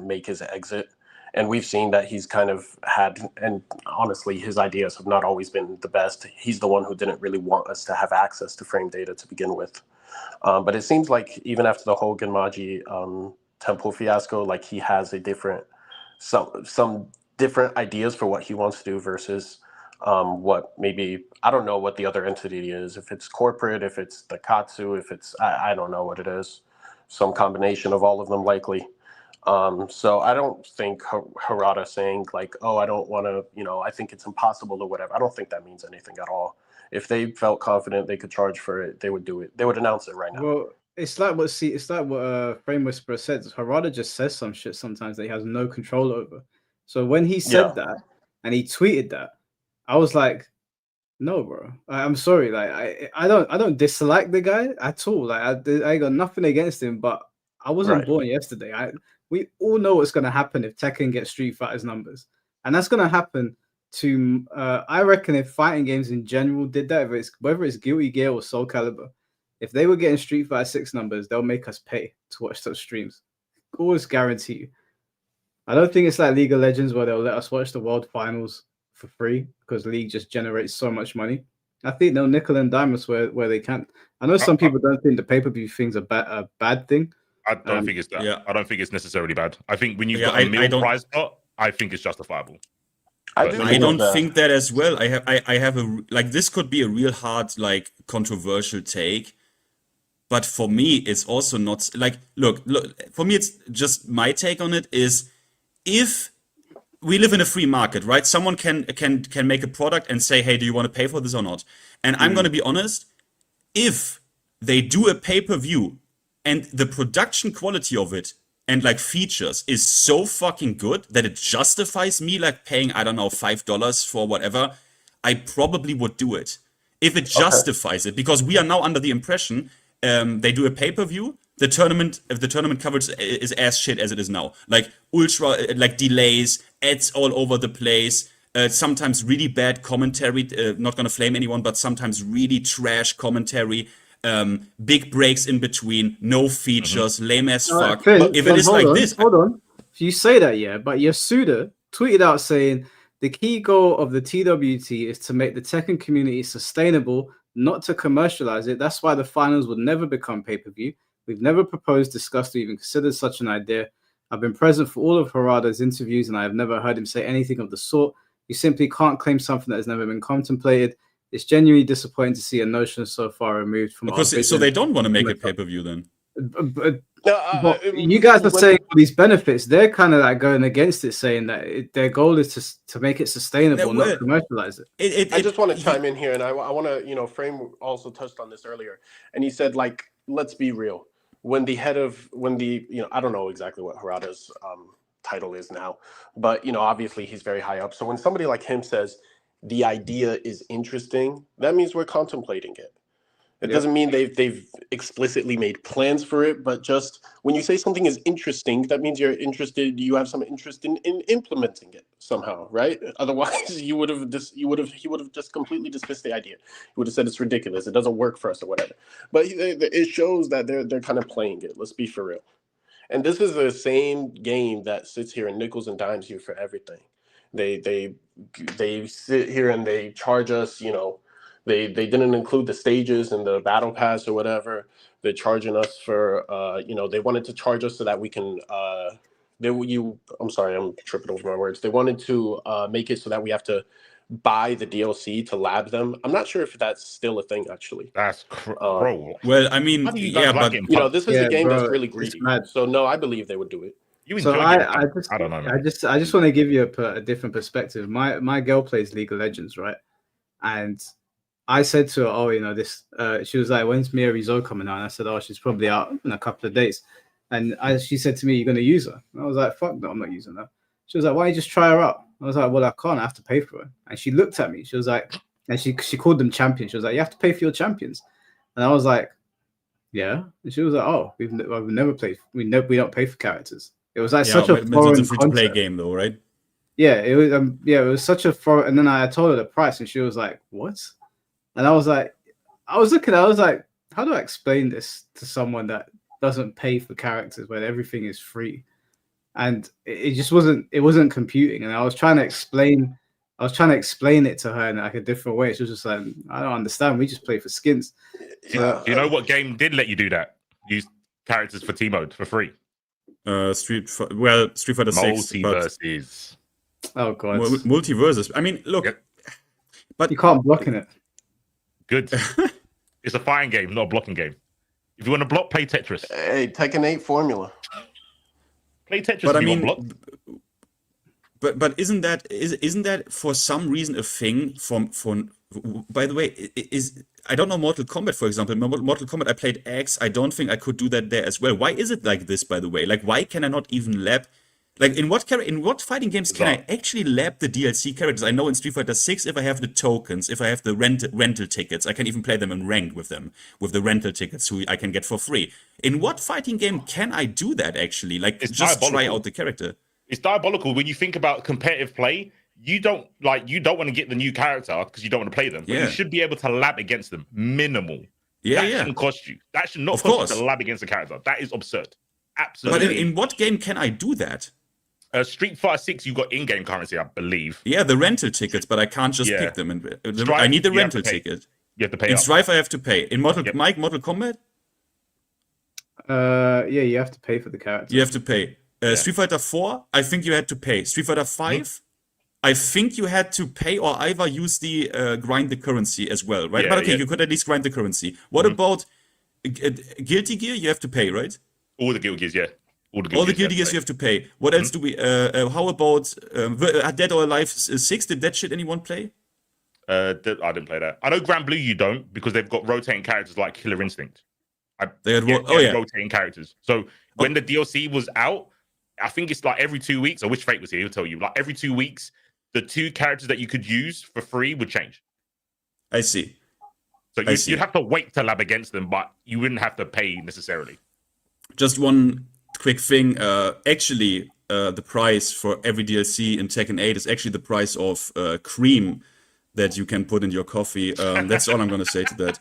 make his exit. And we've seen that he's kind of had, and honestly, his ideas have not always been the best. He's the one who didn't really want us to have access to frame data to begin with. But it seems like even after the whole Genmaji temple fiasco, like he has a some different ideas for what he wants to do versus what maybe, I don't know what the other entity is, if it's corporate, if it's the Katsu, if it's, I don't know what it is, some combination of all of them likely. So I don't think Harada saying like, oh, I don't want to, you know, I think it's impossible or whatever, I don't think that means anything at all. If they felt confident they could charge for it, they would do it. They would announce it right now. Well, it's like what Frame Whisperer said. Harada just says some shit sometimes that he has no control over. So when he said that and he tweeted that, I was like, no, bro. I'm sorry. Like I don't dislike the guy at all. Like I got nothing against him, but I wasn't born yesterday. We all know what's gonna happen if Tekken gets Street Fighter's numbers, and that's gonna happen to. I reckon if fighting games in general did that, whether it's Guilty Gear or Soul Calibur, if they were getting Street Fighter 6 numbers, they'll make us pay to watch those streams. Always guarantee you. I don't think it's like League of Legends where they'll let us watch the World Finals for free because League just generates so much money. I think they'll nickel and dime us where they can. I know some people don't think the pay-per-view thing's a bad thing. I don't think it's that. Yeah. I don't think it's necessarily bad. I think when you've got a meal prize pot, I think it's justifiable. I don't think that as well. I have a like, this could be a real hard, like, controversial take, but for me it's also not like, look for me it's just my take on it is, if we live in a free market, right? Someone can make a product and say, hey, do you want to pay for this or not? And I'm going to be honest, if they do a pay-per-view and the production quality of it and like features is so fucking good that it justifies me like paying, I don't know, $5 for whatever, I probably would do it. If it justifies it, because we are now under the impression they do a pay-per-view, the tournament coverage is as shit as it is now. Like ultra, like delays, ads all over the place, sometimes really bad commentary, not gonna flame anyone, but sometimes really trash commentary, big breaks in between, no features, lame as fuck. Finn, if it is like this... Hold on. If you say that, yeah, but Yasuda tweeted out saying, the key goal of the TWT is to make the Tekken community sustainable, not to commercialize it. That's why the finals would never become pay-per-view. We've never proposed, discussed, or even considered such an idea. I've been present for all of Harada's interviews, and I have never heard him say anything of the sort. You simply can't claim something that has never been contemplated. It's genuinely disappointing to see a notion so far removed from our vision. So they don't want to make a pay-per-view then? But you guys are saying all these benefits. They're kind of like going against it, saying that their goal is to make it sustainable, not commercialize it. I just want to chime in here, and I want to, you know, Frame also touched on this earlier, and he said, like, let's be real. When the, you know, I don't know exactly what Harada's title is now, but, you know, obviously he's very high up. So when somebody like him says the idea is interesting, that means we're contemplating it. It doesn't mean they've explicitly made plans for it, but just when you say something is interesting, that means you're interested. You have some interest in implementing it somehow, right? Otherwise, he would have just completely dismissed the idea. He would have said it's ridiculous. It doesn't work for us or whatever. But it shows that they're kind of playing it. Let's be for real. And this is the same game that sits here and nickels and dimes you for everything. They sit here and they charge us, you know, They didn't include the stages and the battle pass or whatever. They're charging us for they wanted to charge us so that we can I'm sorry, I'm tripping over my words. They wanted to make it so that we have to buy the DLC to lab them. I'm not sure if that's still a thing actually. That's bro. Well, I mean, How do you yeah, guys like but getting You know, punched? this is a game that's bro, really it's greedy. mad. So no, I believe they would do it. You So enjoy I, getting I punched. just, I don't know, man. I just want to give you a different perspective. My girl plays League of Legends, right? And I said to her, "Oh, you know this." She was like, "When's Mia Rizzo coming out?" And I said, "Oh, she's probably out in a couple of days." And she said to me, "You're going to use her?" And I was like, "Fuck no, I'm not using her." She was like, "Why don't you just try her out?" I was like, "Well, I can't. I have to pay for her." And she looked at me. She was like, and she called them champions. She was like, "You have to pay for your champions." And I was like, "Yeah." And she was like, "Oh, we've never played. We don't pay for characters." It was like such a but it's foreign a free-to-play concept. game, though, right? Yeah, it was. It was such a foreign. And then I told her the price, and she was like, "What?" And I was like, I was like, how do I explain this to someone that doesn't pay for characters when everything is free? And it just wasn't computing. And I was trying to explain it to her in like a different way. She was just like, I don't understand. We just play for skins. Do you know what game did let you do that? Use characters for team mode for free. Street Fighter 6. Multiverses. Oh god. Multiverses. I mean, look, but you can't block in it. Good. It's a fighting game, not a blocking game. If you want to block, play Tetris. Hey, Tekken 8 formula. Play Tetris. But if I you mean, want block. but isn't that for some reason a thing from by the way, is I don't know Mortal Kombat, for example. Mortal Kombat, I played X. I don't think I could do that there as well. Why is it like this, by the way? Like, why can I not even lab? Like, in what fighting games can I actually lab the DLC characters? I know in Street Fighter 6, if I have the tokens, if I have the rental tickets, I can even play them in ranked with them, with the rental tickets who I can get for free. In what fighting game can I do that, actually? Like, It's just try diabolical. out the character. It's diabolical when you think about competitive play. You don't want to get the new character because you don't want to play them. But Yeah. you should be able to lab against them. Minimal. Yeah, that yeah. shouldn't cost you. That should not Of cost course. you to lab against a character. That is absurd. But Absolutely. in what game can I do that? Street Fighter 6, you got in-game currency, I believe. Yeah, the rental tickets, but I can't just Yeah. pick them. And Strife, I need the you have to rental pay. ticket. You have to pay In up. Strife, I have to pay. In Mortal Kombat, Yeah, you have to pay for the character. you have to pay. Street Fighter 4, I think you had to pay. Street Fighter 5, I think you had to pay or either use the grind the currency as well, right? Yeah, But okay, yeah. you could at least grind the currency. What about Guilty Gear? You have to pay, right? All the Guild Gears, yeah. All the Guilty Gears you have to pay. What else do we? How about Dead or Alive 6? Did that shit anyone play? I didn't play that. I know Grand Blue you don't because they've got rotating characters like Killer Instinct. They had rotating characters. So when the DLC was out, I think it's like every 2 weeks. I wish Fate was here. He'll tell you. Like every 2 weeks, the 2 characters that you could use for free would change. I see. So you'd have to wait to lab against them, but you wouldn't have to pay necessarily. Just one quick thing. Actually, the price for every DLC in Tekken 8 is actually the price of cream that you can put in your coffee. That's all I'm going to say to that.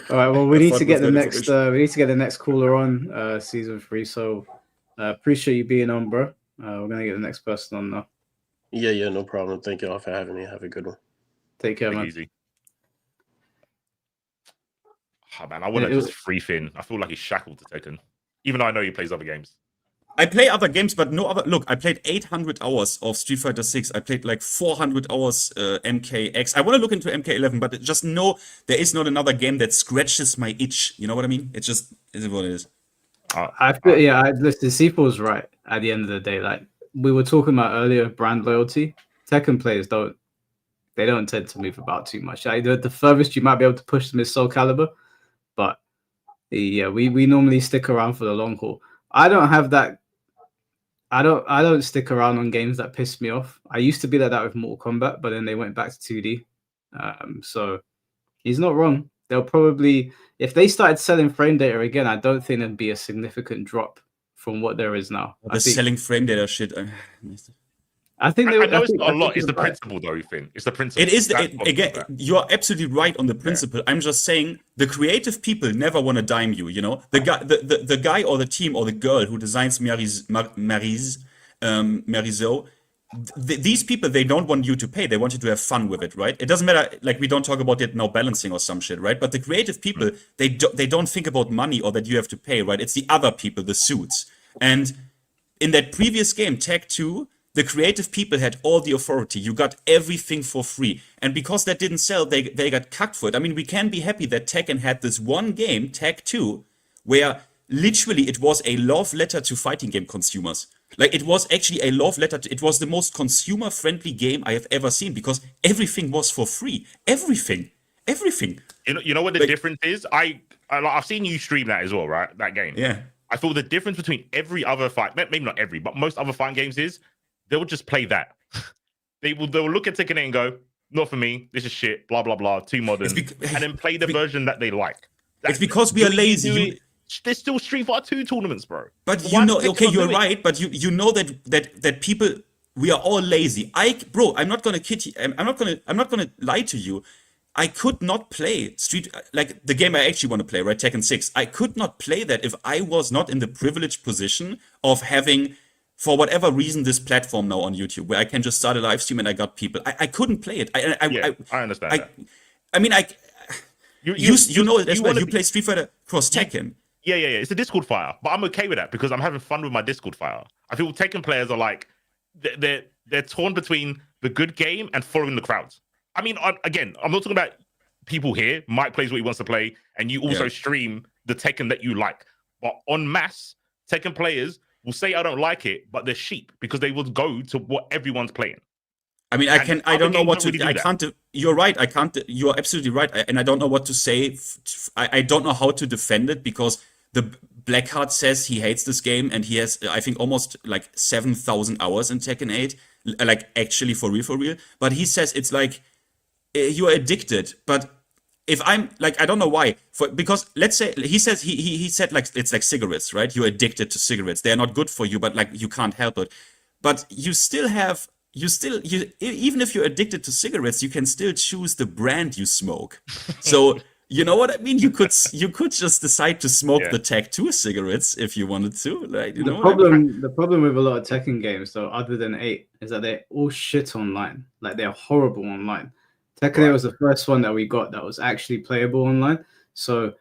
All right. Well, we need to get the next caller on season 3. So appreciate you being on, bro. We're gonna get the next person on now. Yeah, no problem. Thank you all for having me. Have a good one. Take care, man. Easy. Oh man, I want to just free Finn. I feel like he's shackled to Tekken, even though I know he plays other games. I play other games, but no other. Look, I played 800 hours of Street Fighter 6. I played like 400 hours MKX. I want to look into MK11, but just know there is not another game that scratches my itch. You know what I mean? It just is what it is. Listen, C4's right at the end of the day. Like we were talking about earlier, brand loyalty. Tekken players don't tend to move about too much. Like, the furthest you might be able to push them is Soul Calibur, but yeah, we normally stick around for the long haul. I don't have that. I don't stick around on games that piss me off. I used to be like that with Mortal Kombat, but then they went back to 2D. So he's not wrong. They'll probably, if they started selling frame data again, I don't think there'd be a significant drop from what there is now. The selling frame data shit. I think I know it's not a lot. It's the principle, though. You think it's the principle. It is again. You are absolutely right on the principle. Yeah. I'm just saying the creative people never want to dime you. You know, the guy or the team or the girl who designs Marizo these people, they don't want you to pay. They want you to have fun with it, right? It doesn't matter. Like, we don't talk about it now balancing or some shit, right? But the creative people, they don't think about money or that you have to pay, right? It's the other people, the suits. And in that previous game, Tag 2, the creative people had all the authority. You got everything for free. And because that didn't sell, they got cucked for it. I mean, we can be happy that Tekken had this one game, Tag 2, where literally it was a love letter to fighting game consumers. Like, it was actually a love letter. It was the most consumer-friendly game I have ever seen because everything was for free. Everything. You know what the difference is? I've seen you stream that as well, right? That game. Yeah. I feel the difference between every other fight, maybe not every, but most other fighting games is they will just play that. They'll look at Tekken and go, not for me. This is shit. Blah blah blah. Too modern. And then play the version that they like. It's because we are lazy. There's still Street Fighter 2 tournaments, bro. But you know, okay, you're right. But you know that people, we are all lazy. I'm not gonna kid you. I'm not gonna lie to you. I could not play like the game I actually want to play, right? Tekken 6. I could not play that if I was not in the privileged position of having, for whatever reason, this platform now on YouTube where I can just start a live stream and I got people. I couldn't play it. I understand that. I mean, you know it as well. You play Street Fighter Cross Tekken. Yeah. It's a Discord fire, but I'm okay with that because I'm having fun with my Discord fire. I feel Tekken players are like they're torn between the good game and following the crowds. I mean, again, I'm not talking about people here. Mike plays what he wants to play, and you also stream the Tekken that you like. But en masse, Tekken players will say I don't like it, but they're sheep because they will go to what everyone's playing. I mean, I don't know what to. I can't. You're right. I can't. You're absolutely right, and I don't know what to say. I don't know how to defend it because the Blackheart says he hates this game, and he has, I think, almost like 7,000 hours in Tekken 8, like actually for real. But he says it's like you are addicted. But if I'm like, I don't know why. Because let's say he said like it's like cigarettes, right? You're addicted to cigarettes. They're not good for you, but like you can't help it. But you still have. Even if you're addicted to cigarettes, you can still choose the brand you smoke. So you know what I mean? You could just decide to smoke the Tag 2 cigarettes if you wanted to. Like, you know, the problem with a lot of Tekken games, though, other than 8, is that they're all shit online. Like, they're horrible online. Tekken 8 was the first one that we got that was actually playable online. So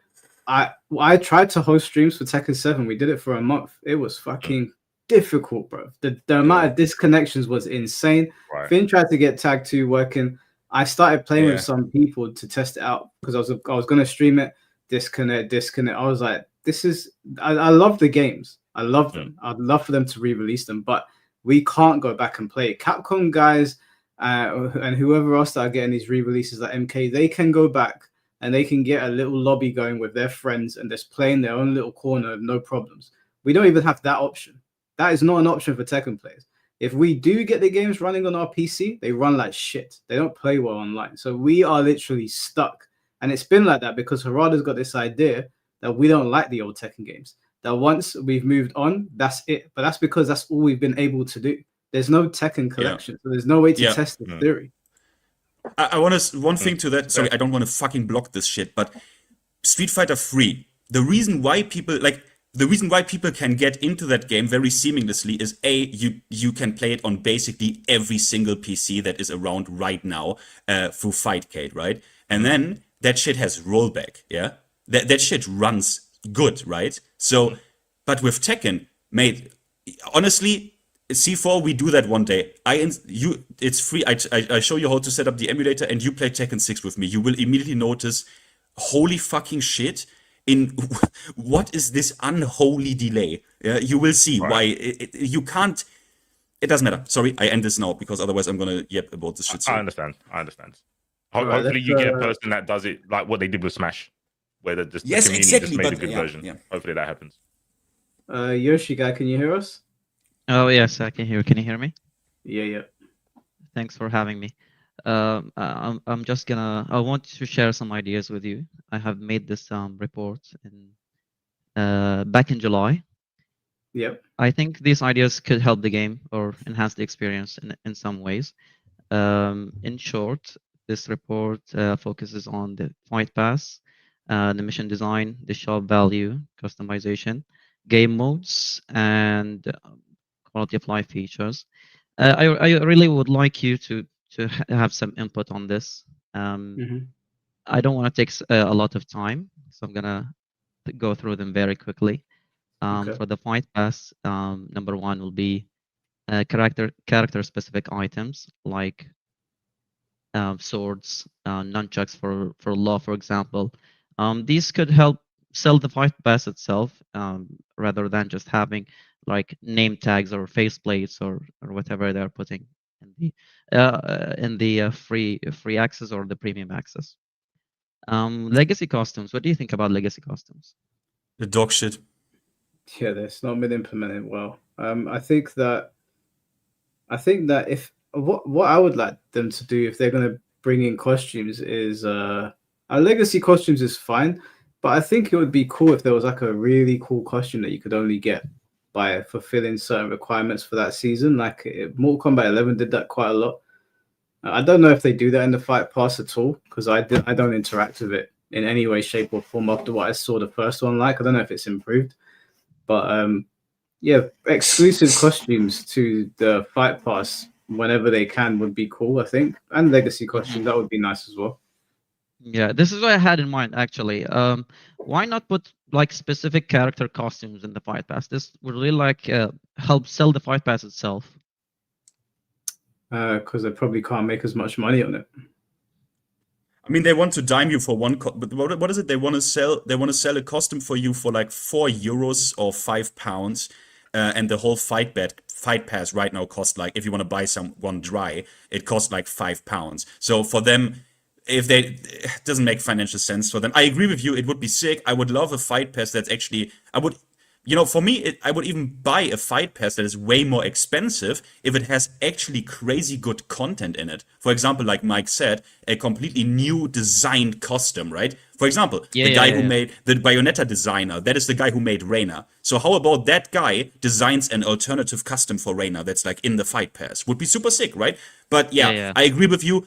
I tried to host streams for Tekken 7. We did it for a month. It was fucking difficult, bro. The amount of disconnections was insane. Finn tried to get Tag 2 working. I started playing with some people to test it out because I was gonna stream it. Disconnect. I was like, I love the games. I love them. I'd love for them to re-release them, but we can't go back and play it. Capcom guys and whoever else that are getting these re-releases like MK, they can go back and they can get a little lobby going with their friends and just play in their own little corner, no problems. We don't even have that option. That is not an option for Tekken players. If we do get the games running on our PC, they run like shit. They don't play well online. So we are literally stuck. And it's been like that because Harada's got this idea that we don't like the old Tekken games. That once we've moved on, that's it. But that's because that's all we've been able to do. There's no Tekken collection. So there's no way to test the theory. I want to, one thing to that. Sorry, I don't want to fucking block this shit. But Street Fighter 3, the reason why people can get into that game very seamlessly is you can play it on basically every single PC that is around right now through Fightcade, right? And then that shit has rollback, yeah? That shit runs good, right? So, but with Tekken, mate, honestly, C4, we do that one day. It's free. I show you how to set up the emulator and you play Tekken 6 with me. You will immediately notice, holy fucking shit, in what is this unholy delay? You will see why you can't. It doesn't matter. Sorry, I end this now because otherwise I'm gonna yep about this shit. I understand. Hopefully you get a person that does it like what they did with Smash, where the community just made a good version. Yeah. Hopefully that happens. Yoshi guy, can you hear us? Oh yes, I can hear. Can you hear me? Yeah. Thanks for having me. I'm just gonna. I want to share some ideas with you. I have made this report back in July. Yep. I think these ideas could help the game or enhance the experience in some ways. In short, this report focuses on the fight pass, the mission design, the shop value, customization, game modes, and quality of life features. I really would like you to have some input on this. I don't want to take a lot of time, so I'm gonna go through them very quickly. Okay. For the fight pass, number one will be character specific items like swords, nunchucks for law, for example. These could help sell the fight pass itself, rather than just having like name tags or faceplates or whatever they're putting in the free access or the premium access. Legacy costumes. What do you think about legacy costumes? The dog shit. Yeah, that's not been implemented well. I think that if what I would like them to do if they're going to bring in costumes is our legacy costumes is fine, but I think it would be cool if there was like a really cool costume that you could only get by fulfilling certain requirements for that season. Like Mortal Kombat 11 did that quite a lot. I don't know if they do that in the Fight Pass at all because I don't interact with it in any way, shape, or form after what I saw the first one. Like I don't know if it's improved, but yeah, exclusive costumes to the Fight Pass whenever they can would be cool, I think, and legacy costumes that would be nice as well. Yeah, this is what I had in mind actually. Why not put like specific character costumes in the Fight Pass? This would really like help sell the Fight Pass itself. Because they probably can't make as much money on it. I mean, they want to dime you for one, but what is it? They want to sell. They want to sell a costume for you for like €4 or £5, and the whole fight pass right now costs like, if you want to buy one dry, it costs like £5. So for them, it doesn't make financial sense for them. I agree with you. It would be sick. I would love a fight pass that's actually. For me, I would even buy a fight pass that is way more expensive if it has actually crazy good content in it. For example, like Mike said, a completely new designed costume, right? For example, the guy who made the Bayonetta designer, that is the guy who made Reina. So how about that guy designs an alternative custom for Reina that's like in the fight pass? Would be super sick, right? But yeah. I agree with you.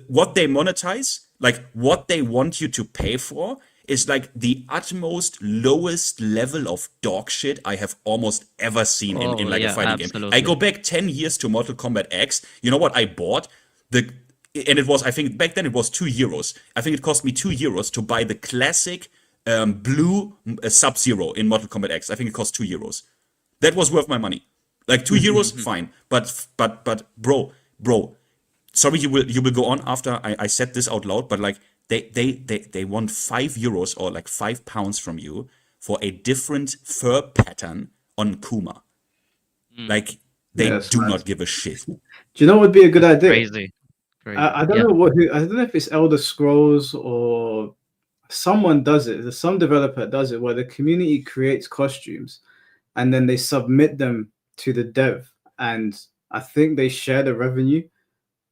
What they monetize, like what they want you to pay for, is like the utmost lowest level of dog shit I have almost ever seen in like a fighting game. I go back 10 years to Mortal Kombat X. You know what I bought? And it was, I think back then it was €2. I think it cost me €2 to buy the classic blue Sub-Zero in Mortal Kombat X. I think it cost €2. That was worth my money. Like €2, fine. But bro, sorry, you will go on after I said this out loud, but like they want €5 or like £5 from you for a different fur pattern on Kuma. Like they do not give a shit. Do you know what would be a good idea? Crazy. I don't know I don't know if it's Elder Scrolls or someone does it. There's some developer does it where the community creates costumes and then they submit them to the dev, and I think they share the revenue.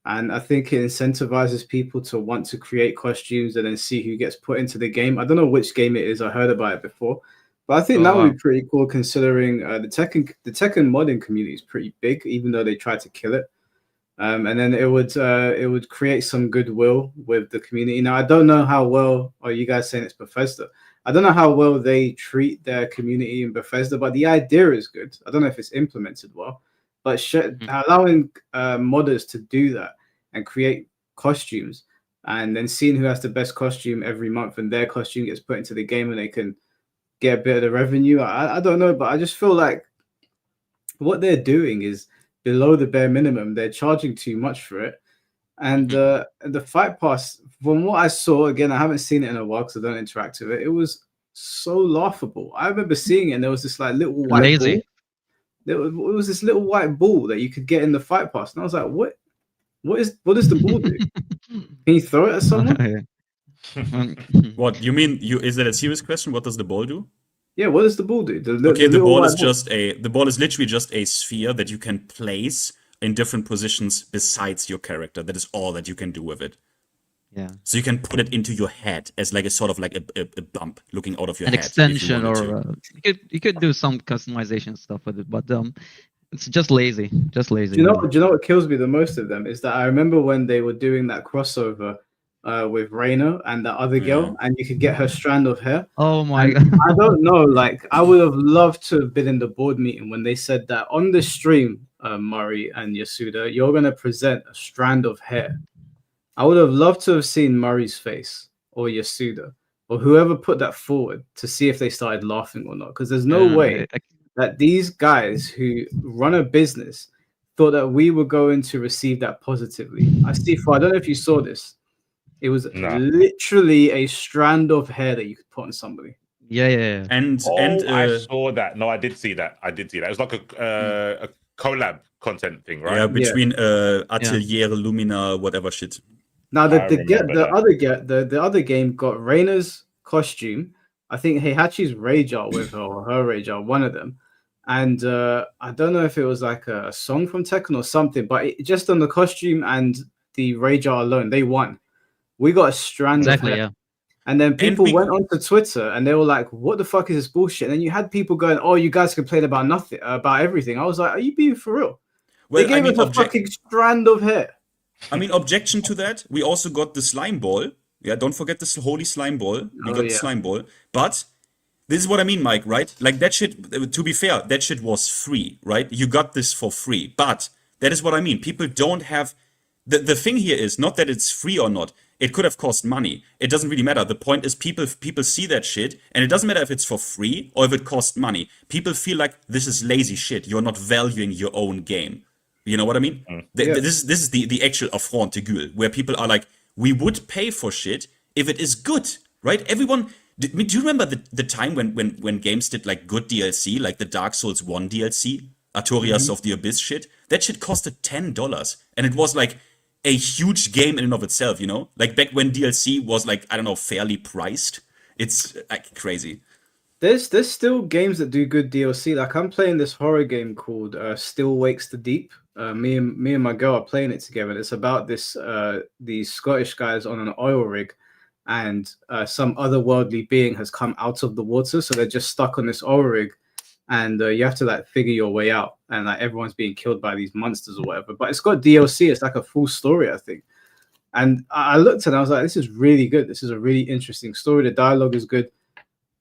And I think it incentivizes people to want to create costumes and then see who gets put into the game. I don't know which game it is. I heard about it before, but I think that would be pretty cool considering the Tekken modding community is pretty big, even though they tried to kill it. And then it would create some goodwill with the community. Now I don't know how well. Are you guys saying it's Bethesda? I don't know how well they treat their community in Bethesda, but the idea is good. I don't know if it's implemented well. But allowing modders to do that and create costumes and then seeing who has the best costume every month and their costume gets put into the game and they can get a bit of the revenue. I don't know, but I just feel like what they're doing is below the bare minimum. They're charging too much for it. And the Fight Pass, from what I saw, again, I haven't seen it in a while because I don't interact with it. It was so laughable. I remember seeing it and there was this like little white ball. It was this little white ball that you could get in the Fight Pass, and I was like, "What does the ball do? Can you throw it at someone?" What you mean? Is that a serious question? What does the ball do? Yeah, what does the ball do? The ball is the ball is literally just a sphere that you can place in different positions besides your character. That is all that you can do with it. Yeah. So you can put it into your head as like a sort of like a bump looking out of your head. An extension, or you could do some customization stuff with it, but it's just lazy. Just lazy. Do you know what kills me the most of them is that I remember when they were doing that crossover with Reina and the other girl, and you could get her strand of hair. Oh my god! I don't know. Like I would have loved to have been in the board meeting when they said that on the stream. Murray and Yasuda, you're going to present a strand of hair. I would have loved to have seen Murray's face or Yasuda or whoever put that forward to see if they started laughing or not. Because there's no way that these guys who run a business thought that we were going to receive that positively. I don't know if you saw this. It was literally a strand of hair that you could put on somebody. Yeah. And I saw that. No, I did see that. It was like a collab content thing, right? Yeah, between Atelier, Lumina, whatever shit. Now the other game got Reina's costume. I think Heihachi's rage art with her or her rage art, one of them. And I don't know if it was like a song from Tekken or something, but just on the costume and the rage art alone, they won. We got a strand of hair. Yeah. And then people went onto Twitter and they were like, "What the fuck is this bullshit?" And then you had people going, "Oh, you guys complain about nothing, about everything." I was like, "Are you being for real?" Well, they gave us a fucking strand of hair. I mean, objection to that. We also got the slime ball. Yeah, don't forget this holy slime ball. We got the slime ball. But this is what I mean, Mike, right? Like that shit, to be fair, that shit was free, right? You got this for free. But that is what I mean. People don't have... The thing here is not that it's free or not. It could have cost money. It doesn't really matter. The point is people see that shit, and it doesn't matter if it's for free or if it costs money. People feel like this is lazy shit. You're not valuing your own game. You know what I mean? This is the actual affront to Gül, where people are like, we would pay for shit if it is good, right? Everyone... Do you remember the time when games did like good DLC, like the Dark Souls 1 DLC, Artorias of the Abyss shit? That shit costed $10, and it was like a huge game in and of itself, you know? Like back when DLC was like, I don't know, fairly priced. It's like crazy. There's still games that do good DLC. Like I'm playing this horror game called Still Wakes the Deep. Me and my girl are playing it together. It's about these Scottish guys on an oil rig, and some otherworldly being has come out of the water, so they're just stuck on this oil rig, and you have to like figure your way out, and like everyone's being killed by these monsters or whatever. But it's got DLC. It's like a full story, I think. And I looked and I was like, this is really good. This is a really interesting story. The dialogue is good,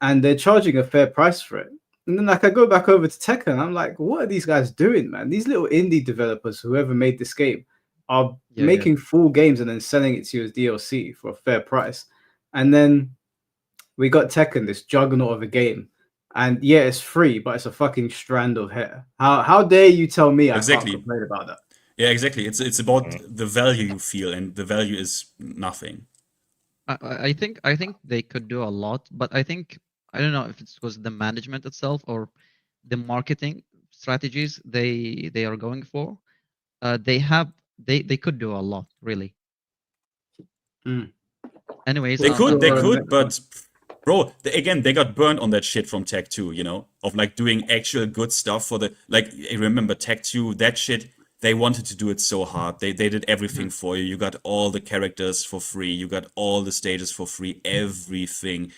and they're charging a fair price for it. And then like I go back over to Tekken, and I'm like, what are these guys doing, man? These little indie developers, whoever made this game, are making full games and then selling it to you as DLC for a fair price. And then we got Tekken, this juggernaut of a game. And yeah, it's free, but it's a fucking strand of hair. How dare you tell me I can't complain about that? Yeah, exactly. It's about the value you feel, and the value is nothing. I think they could do a lot, but I don't know if it was the management itself or the marketing strategies they are going for. They could do a lot, really. Anyways, they could, but bro, they got burned on that shit from Tech 2, you know, of like doing actual good stuff for the, like, remember Tech 2, that shit, they wanted to do it so hard. They did everything for you. You got all the characters for free. You got all the stages for free, everything.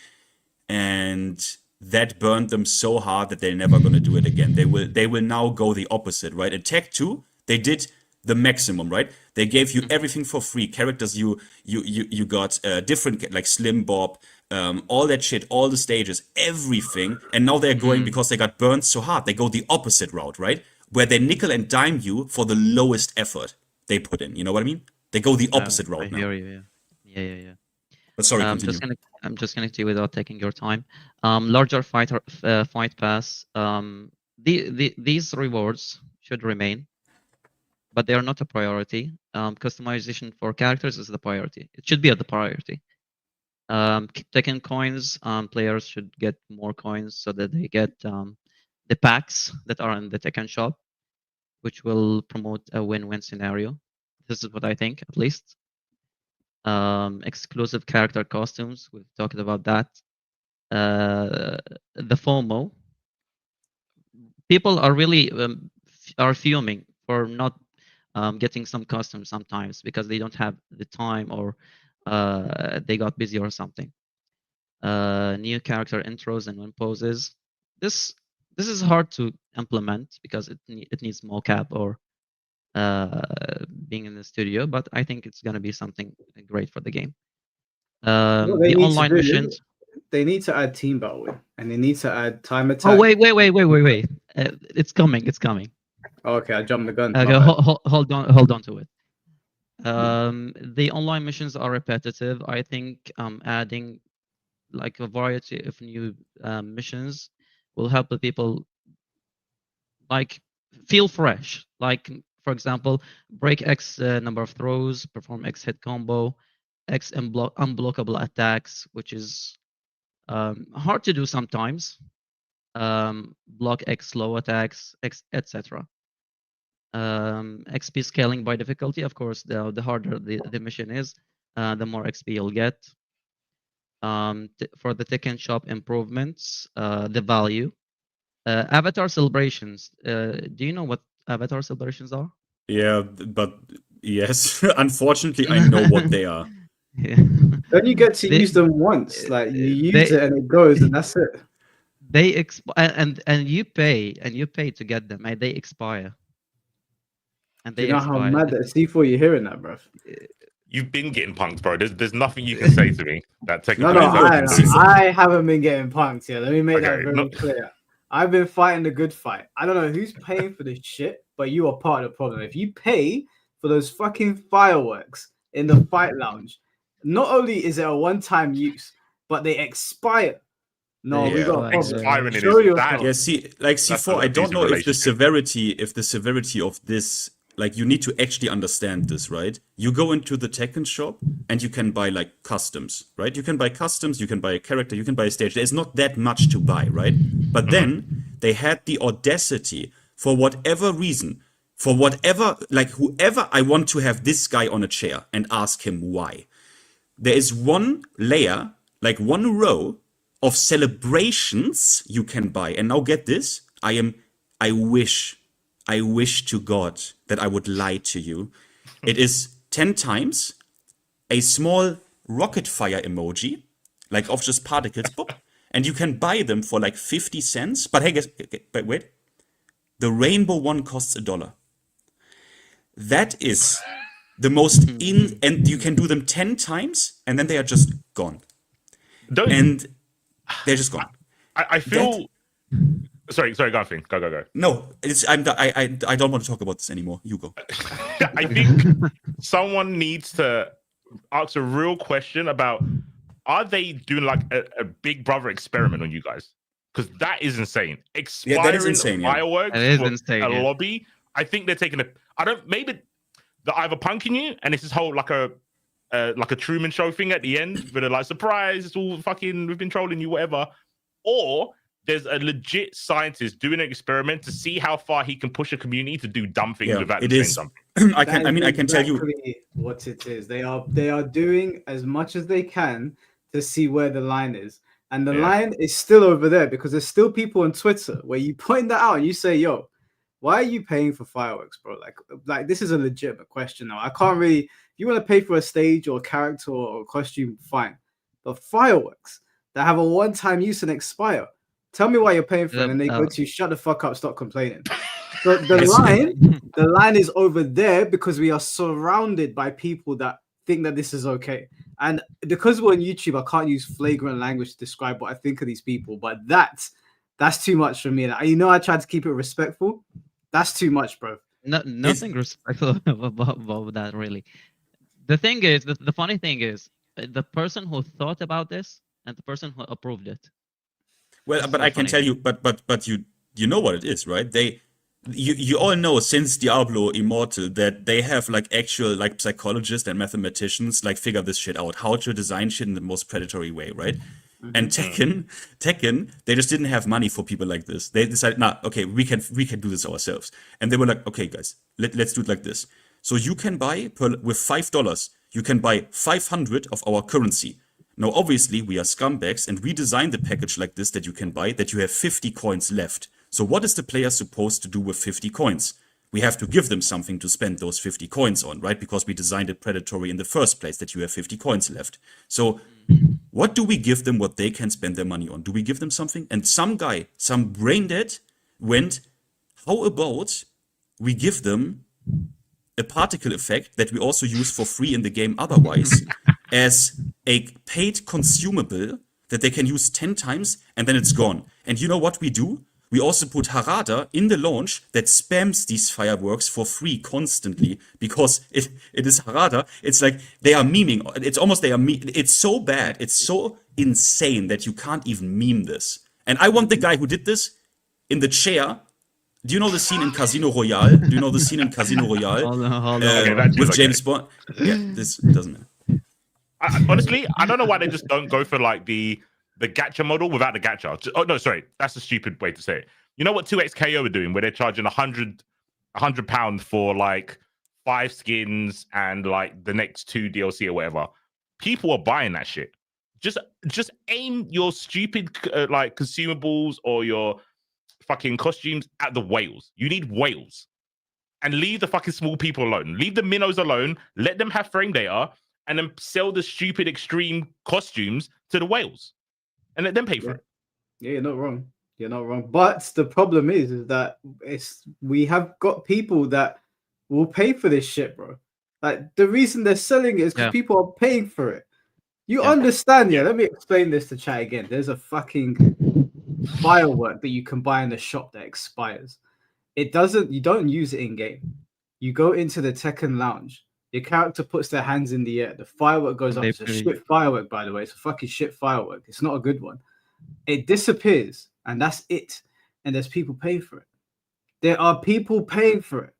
And that burned them so hard that they're never going to do it again. They will now go the opposite, right? In Tech 2, they did the maximum, right? They gave you everything for free. Characters you got different, like Slim Bob, all that shit, all the stages, everything. And now they're going, because they got burned so hard, they go the opposite route, right? Where they nickel and dime you for the lowest effort they put in. You know what I mean? They go the opposite route now. I hear you, yeah. But sorry, continue. I'm just gonna do without taking your time. Larger fight pass. These rewards should remain, but they are not a priority. Customization for characters is the priority. It should be at the priority. Tekken coins, players should get more coins so that they get the packs that are in the Tekken shop, which will promote a win-win scenario. This is what I think, at least. Exclusive character costumes, we've talked about that. The FOMO. People are really are fuming for not getting some costumes sometimes because they don't have the time or they got busy or something. New character intros and win poses. This is hard to implement because it needs mocap or being in the studio, but I think it's going to be something great for the game. The online missions. They need to add team battling, and they need to add time attack. Oh wait! It's coming. Okay, I jumped the gun. Okay, My bad. hold on to it. The online missions are repetitive. I think adding like a variety of new missions will help the people like feel fresh. Like for example, break X number of throws, perform X hit combo, X unblockable attacks, which is hard to do sometimes. Block X slow attacks, X etc. XP scaling by difficulty. Of course, the harder the mission is, the more XP you'll get. For the Tekken shop improvements, the value. Avatar celebrations. Do you know what avatar celebrations are? Yeah, but yes, unfortunately, I know what they are. Then you get to use them once. Like you use it and it goes, and that's it. They expire, and you pay to get them, and they expire. And Do they you know how expire. mad that C4 you're hearing that, bro? You've been getting punked, bro. There's nothing you can say to me that Tekken No, players have been doing. I haven't been getting punked here. Let me make that Okay, very clear. I've been fighting the good fight. I don't know who's paying for this shit, but you are part of the problem. If you pay for those fucking fireworks in the fight lounge, not only is it a one-time use, but they expire. No, we got a problem. Show yourself. Yeah, see, like C4, I don't know if the severity of this, like you need to actually understand this, right? You go into the Tekken shop and you can buy like customs, right? You can buy customs, you can buy a character, you can buy a stage. There's not that much to buy, right? But then they had the audacity, for whatever reason, for whatever, like whoever I want to have this guy on a chair and ask him why. There is one layer, like one row of celebrations you can buy. And now get this, I wish to God that I would lie to you. It is 10 times a small rocket fire emoji, like of just particles, boop, and you can buy them for like 50 cents. But hey, but wait, the rainbow one costs $1. That is the most and you can do them 10 times, and then they are just gone. And they're just gone. I feel. Sorry, go, Finn. Go. No, I don't want to talk about this anymore. You go. I think someone needs to ask a real question about: are they doing like a Big Brother experiment on you guys? Because that is insane. Expiring that is insane, yeah. fireworks That is for insane, a yeah. lobby. I think they're taking maybe they're either punking you, and it's this whole like a Truman Show thing at the end, where they're like, surprise, it's all fucking, we've been trolling you, whatever. Or there's a legit scientist doing an experiment to see how far he can push a community to do dumb things without it saying is. something. I can tell you what it is. They are doing as much as they can to see where the line is. And the line is still over there because there's still people on Twitter where you point that out and you say, yo, why are you paying for fireworks, bro? Like this is a legitimate question now. I can't really, if you want to pay for a stage or a character or a costume, fine. But fireworks that have a one-time use and expire, tell me why you're paying for it, and they go to shut the fuck up, stop complaining. So the line is over there because we are surrounded by people that think that this is okay. And because we're on YouTube, I can't use flagrant language to describe what I think of these people, but that's too much for me. And I tried to keep it respectful. That's too much, bro. Nothing respectful about that, really. The thing is, the funny thing is, the person who thought about this and the person who approved it. Well, but I can tell you, but you know what it is, right? You all know since Diablo Immortal that they have like actual like psychologists and mathematicians like figure this shit out, how to design shit in the most predatory way, right? And Tekken, they just didn't have money for people like this. They decided, okay, we can do this ourselves. And they were like, okay, guys, let's do it like this. So you can buy with $5, you can buy 500 of our currency. Now, obviously, we are scumbags, and we designed the package like this that you can buy, that you have 50 coins left. So what is the player supposed to do with 50 coins? We have to give them something to spend those 50 coins on, right? Because we designed it predatory in the first place, that you have 50 coins left. So what do we give them what they can spend their money on? Do we give them something? And some guy, some brain dead, went, how about we give them a particle effect that we also use for free in the game otherwise as a paid consumable that they can use 10 times and then it's gone. And you know what we do? we also put Harada in the launch that spams these fireworks for free constantly because it is Harada. It's like they are memeing. It's almost they are it's so bad. It's so insane that you can't even meme this. And I want the guy who did this in the chair. Do you know the scene in Casino Royale? Hold on. With James Bond? Yeah, this doesn't matter. Honestly, I don't know why they just don't go for like the gacha model without the gacha. Oh no, sorry, that's a stupid way to say it. You know what 2XKO are doing, where they're charging £100 for like 5 skins and like the next 2 DLC or whatever. People are buying that shit. Just aim your stupid like consumables or your fucking costumes at the whales. You need whales, and leave the fucking small people alone. Leave the minnows alone. Let them have frame data. And then sell the stupid extreme costumes to the whales, and let them pay for it. Yeah, you're not wrong. You're not wrong. But the problem is that we have got people that will pay for this shit, bro. Like the reason they're selling it is because people are paying for it. You understand? Yeah. Let me explain this to chat again. There's a fucking firework that you can buy in the shop that expires. It doesn't. You don't use it in game. You go into the Tekken lounge. Your character puts their hands in the air. The firework goes up. It's a shit firework, by the way. It's a fucking shit firework. It's not a good one. It disappears, and that's it. And there's people paying for it. There are people paying for it.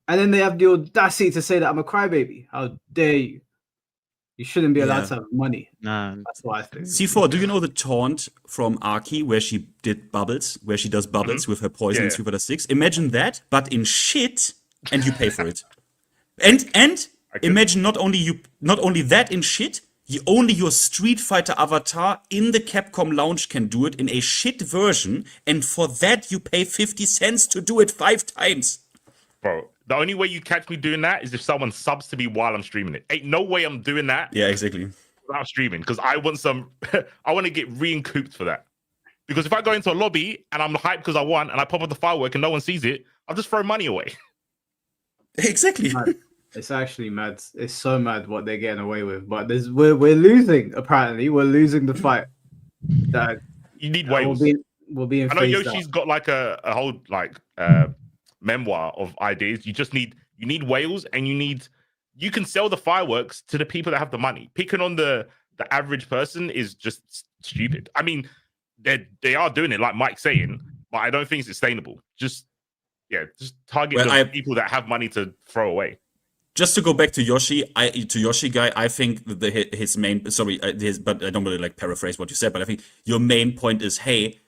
And then they have the audacity to say that I'm a crybaby. How dare you? You shouldn't be allowed to have money. No. That's what I think. C4, do you know the taunt from Arky where she did bubbles, where she does bubbles with her poison in Street Fighter 6? Imagine that, but in shit, and you pay for it. And imagine not only that in shit, only your Street Fighter avatar in the Capcom lounge can do it in a shit version, and for that you pay 50 cents to do it 5 times. Bro, the only way you catch me doing that is if someone subs to me while I'm streaming it. Ain't no way I'm doing that. Yeah, exactly. Without streaming, because I want I want to get re-encouped for that. Because if I go into a lobby and I'm hyped because I won and I pop up the firework and no one sees it, I'll just throw money away. Exactly. It's actually mad. It's so mad what they're getting away with. But we're losing. Apparently, we're losing the fight. That you need whales. We'll be in. I know Yoshi's got like a whole like memoir of ideas. You need whales, and you can sell the fireworks to the people that have the money. Picking on the average person is just stupid. I mean, they are doing it like Mike's saying, but I don't think it's sustainable. Just target the people that have money to throw away. Just to go back to Yoshi, guy, I think that his main, but I don't really like paraphrase what you said, but I think your main point is, hey,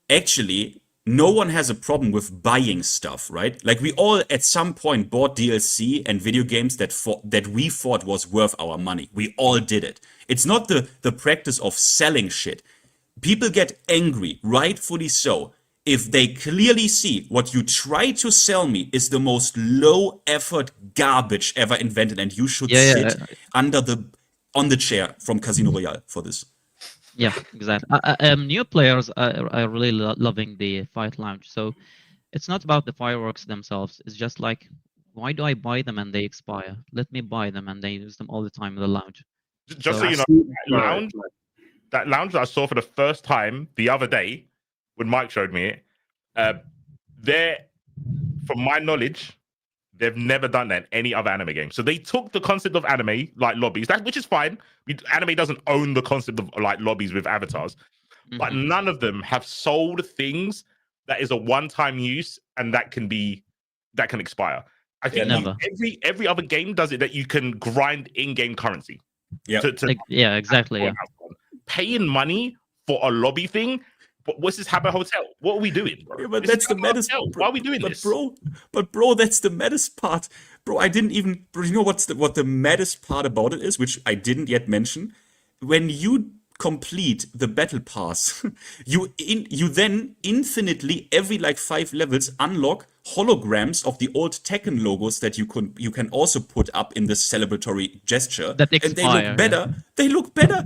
actually, no one has a problem with buying stuff, right? Like we all at some point bought DLC and video games that we thought was worth our money. We all did it. It's not the practice of selling shit. People get angry, rightfully so, if they clearly see what you try to sell me is the most low effort garbage ever invented, and you should sit on the chair from Casino Royale for this. Yeah, exactly. New players are really loving the Fight Lounge. So it's not about the fireworks themselves. It's just like, why do I buy them and they expire? Let me buy them and they use them all the time in the lounge. Just so you know, that lounge that I saw for the first time the other day, when Mike showed me it, from my knowledge, they've never done that in any other anime game. So they took the concept of anime, like lobbies, which is fine. Anime doesn't own the concept of like lobbies with avatars, but none of them have sold things that is a one-time use and that can expire. I think every other game does it, that you can grind in-game currency. Yeah, exactly. Yeah. Paying money for a lobby thing. What's this Habit Hotel? What are we doing, bro? Yeah, but that's the maddest. Why are we doing this, bro? But bro, that's the maddest part, bro. I didn't even. You know what the maddest part about it is, which I didn't yet mention. When you complete the battle pass, you then infinitely every like 5 levels unlock holograms of the old Tekken logos that you can also put up in this celebratory gesture. That expire, and they look better. Yeah. They look better.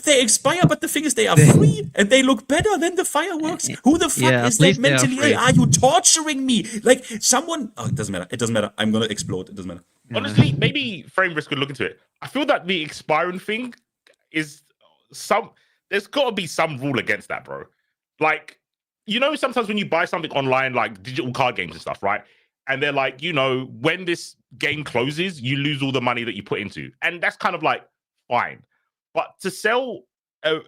They expire, but the thing is they are free and they look better than the fireworks. Who the fuck is that mentally? Are you torturing me? Like someone... Oh, it doesn't matter. It doesn't matter. I'm going to explode. It doesn't matter. Honestly, maybe Frame Risk could look into it. I feel that the expiring thing is there's got to be some rule against that, bro. Like, you know, sometimes when you buy something online, like digital card games and stuff, right? And they're like, you know, when this game closes, you lose all the money that you put into, and that's kind of like fine. But to sell a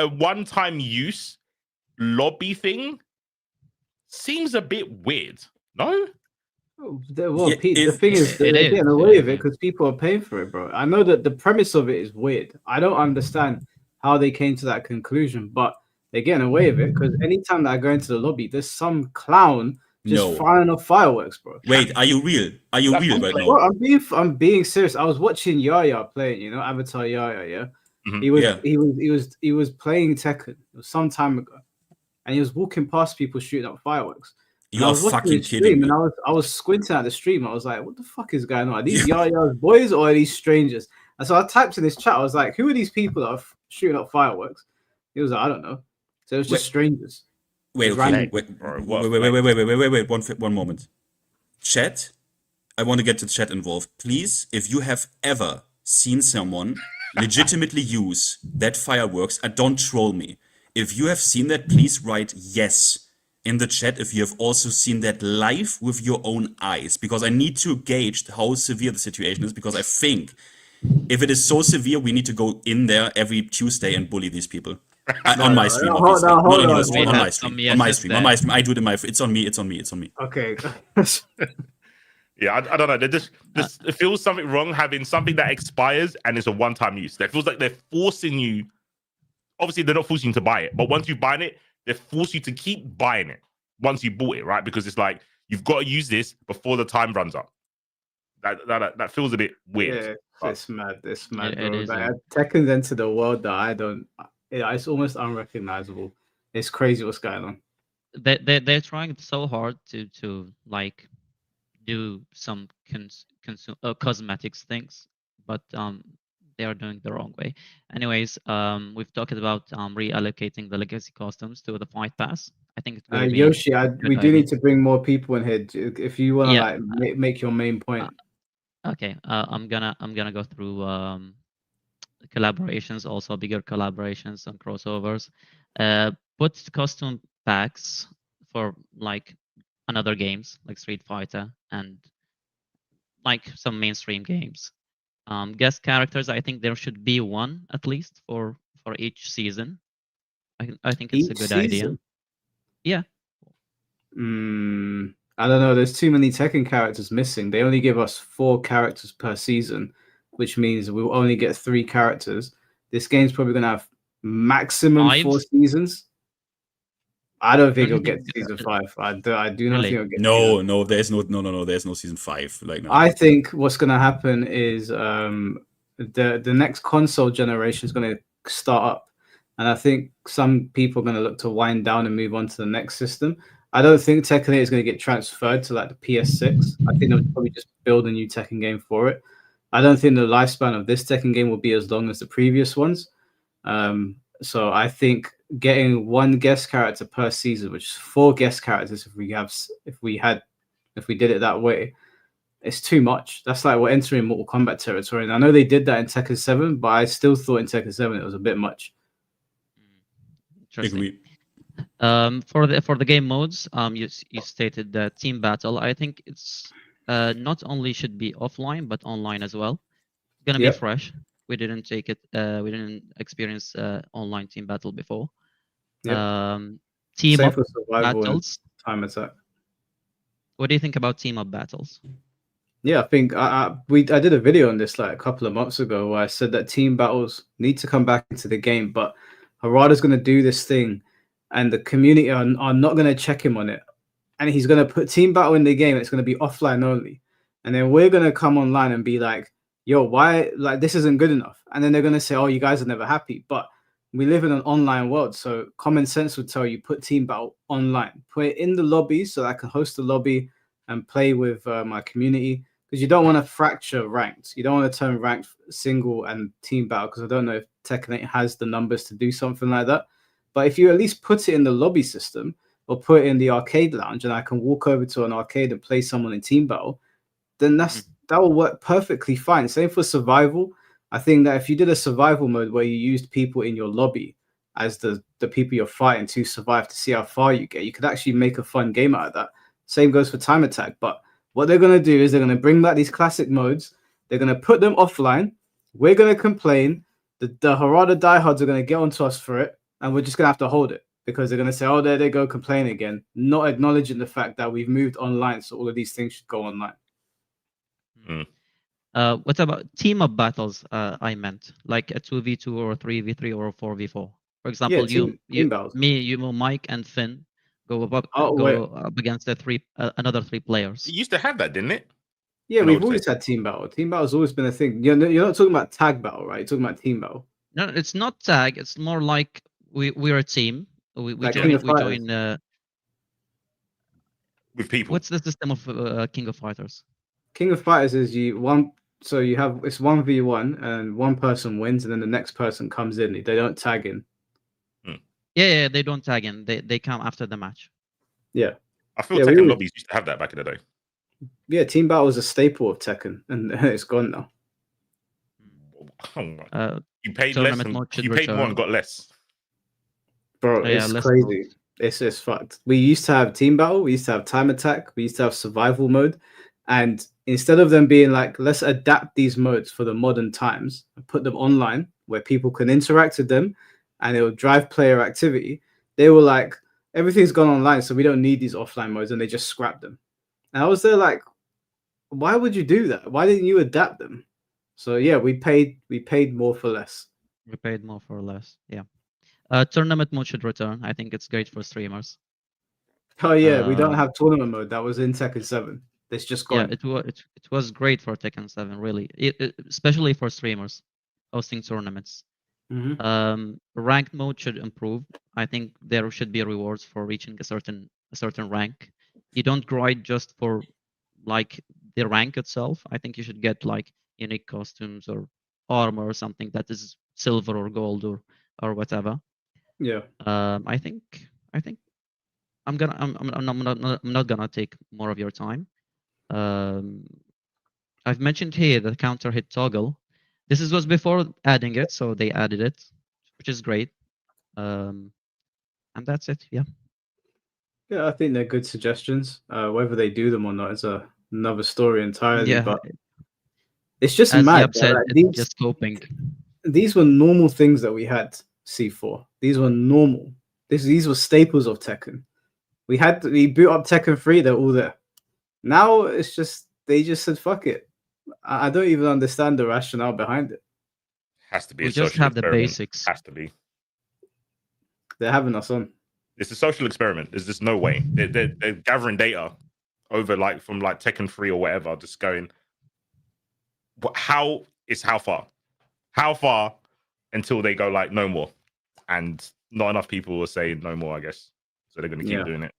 one-time use lobby thing seems a bit weird, no? Well, Pete, the thing is, they're getting away with it because people are paying for it, bro. I know that the premise of it is weird. I don't understand how they came to that conclusion, but they're getting away with it because anytime that I go into the lobby, there's some clown just No. firing off fireworks, bro. Wait, are you real? Are you real right now? Well, I'm being serious. I was watching Yaya playing, you know, Avatar Yaya, yeah. He was playing Tekken. It was some time ago, and he was walking past people shooting up fireworks. And You I are was watching fucking the stream, kidding me. and I was squinting at the stream. I was like, "What the fuck is going on? Are these Yaya's boys or are these strangers?" And so I typed in this chat. I was like, "Who are these people that are shooting up fireworks?" He was like, "I don't know." So it was just strangers. Wait, Just okay. random. Wait, one moment. Chat, I want to get the chat involved. Please, if you have ever seen someone legitimately use that fireworks, don't troll me. If you have seen that, please write yes in the chat if you have also seen that live with your own eyes, because I need to gauge how severe the situation is, because I think if it is so severe, we need to go in there every Tuesday and bully these people. On my stream, obviously. Not on your stream, on my stream. On my stream. On my stream. I do it in my... It's on me. It's on me. It's on me. Okay. Yeah, I don't know. It feels something wrong having something that expires and is a one-time use. That feels like they're forcing you. Obviously, they're not forcing you to buy it, but once you buy it, they force you to keep buying it once you bought it, right? Because it's like you've got to use this before the time runs up. That feels a bit weird. Yeah, it's mad. It's mad, It bro. is, Like, Tekken's into the world that I don't. It's almost unrecognizable. It's crazy what's going on. They're trying so hard to like do some cosmetics things, but they are doing the wrong way. Anyways, we've talked about reallocating the legacy costumes to the fight pass. I think it's going to be Yoshi, we do idea. need to bring more people in here if you want to make your main point. Okay, I'm gonna go through collaborations, also bigger collaborations and crossovers. Put costume packs for like another games like Street Fighter and like some mainstream games. Guest characters, I think there should be one at least for each season. I think it's a good idea. Yeah. I don't know. There's too many Tekken characters missing. They only give us 4 characters per season, which means we'll only get 3 characters. This game's probably gonna have maximum 4 seasons. I don't think it'll get season 5. I do not think it'll get. No, there's no season 5. Like no. I think what's gonna happen is the next console generation is gonna start up, and I think some people are gonna look to wind down and move on to the next system. I don't think Tekken 8 is going to get transferred to like the PS6. I think they'll probably just build a new Tekken game for it. I don't think the lifespan of this Tekken game will be as long as the previous ones. So I think getting 1 guest character per season, which is 4 guest characters, if we did it that way, it's too much. That's like we're entering Mortal Kombat territory. And I know they did that in Tekken 7, but I still thought in Tekken 7 it was a bit much. Interesting. For the game modes, you stated that team battle. I think it's not only should be offline but online as well. It's gonna be fresh. We didn't take it. We didn't experience online team battle before. Team up battles. Time attack. What do you think about team up battles? Yeah, I think I did a video on this like a couple of months ago where I said that team battles need to come back into the game, but Harada's going to do this thing, and the community are not going to check him on it, and he's going to put team battle in the game. And it's going to be offline only, and then we're going to come online and be like, "Yo, why like this isn't good enough?" And then they're going to say, "Oh, you guys are never happy." But we live in an online world, so common sense would tell you put team battle online, put it in the lobby so that I can host the lobby and play with my community. Because you don't want to fracture ranked. You don't want to turn ranked single and team battle, because I don't know if Tekken 8 has the numbers to do something like that. But if you at least put it in the lobby system or put it in the arcade lounge and I can walk over to an arcade and play someone in team battle, then that will work perfectly fine. Same for survival. I think that if you did a survival mode where you used people in your lobby as the people you're fighting to survive, to see how far you get. You could actually make a fun game out of that. Same goes for time attack. But what they're going to do is they're going to bring back these classic modes. They're going to put them offline. We're going to complain. The Harada diehards are going to get onto us for it, and we're just going to have to hold it because they're going to say, oh, there they go, complain again, not acknowledging the fact that we've moved online, so all of these things should go online. What about team up battles? I meant like a 2v2 or a 3v3 or a 4v4. For example, team battles. you, Mike, and Finn go up against another 3 players. It used to have that, didn't it? Yeah, we've always had team battle. Team battle's always been a thing. You're not talking about tag battle, right? You're talking about team battle. No, it's not tag. It's more like we're a team. We Like join. King of We join. With people. What's the system of King of Fighters? King of Fighters is so you have it's 1v1 and one person wins and then the next person comes in. They don't tag in. Yeah, they don't tag in. They come after the match. Yeah. I feel Tekken lobbies used to have that back in the day. Yeah, team battle was a staple of Tekken, and it's gone now. You paid less. You paid more and got less. Bro, it's crazy. It's fucked. We used to have team battle. We used to have time attack. We used to have survival mode, and instead of them being like, let's adapt these modes for the modern times and put them online where people can interact with them, and it will drive player activity. They were like, everything's gone online, so we don't need these offline modes, and they just scrapped them. And I was there like, why would you do that? Why didn't you adapt them? So yeah, we paid more for less. We paid more for less. Yeah. Tournament mode should return. I think it's great for streamers. Oh yeah, we don't have tournament mode. That was in Tekken 7. It's just gone. Yeah, it was great for Tekken 7, really. Especially for streamers hosting tournaments. Ranked mode should improve. I think there should be rewards for reaching a certain rank. You don't grind just for like the rank itself. I think you should get like unique costumes or armor or something that is silver or gold or whatever. Yeah. I think I'm not gonna take more of your time. I've mentioned here the counter hit toggle. This was before adding it, so they added it, which is great. And that's it. Yeah. Yeah, I think they're good suggestions. Whether they do them or not is another story entirely. Yeah. But it's just As mad. Yab said, Like, it's just coping. These were normal things that we had. C4. These were normal. These were staples of Tekken. We boot up Tekken 3. They're all there. Now it's just they just said fuck it. I don't even understand the rationale behind it. Has to be. We a just social have the experiment. basics. Has to be. They're having us on. It's a social experiment. There's just no way. They're gathering data over from Tekken 3 or whatever, just going, how far? How far until they go like no more? And not enough people will say no more, I guess. So they're going to keep doing it.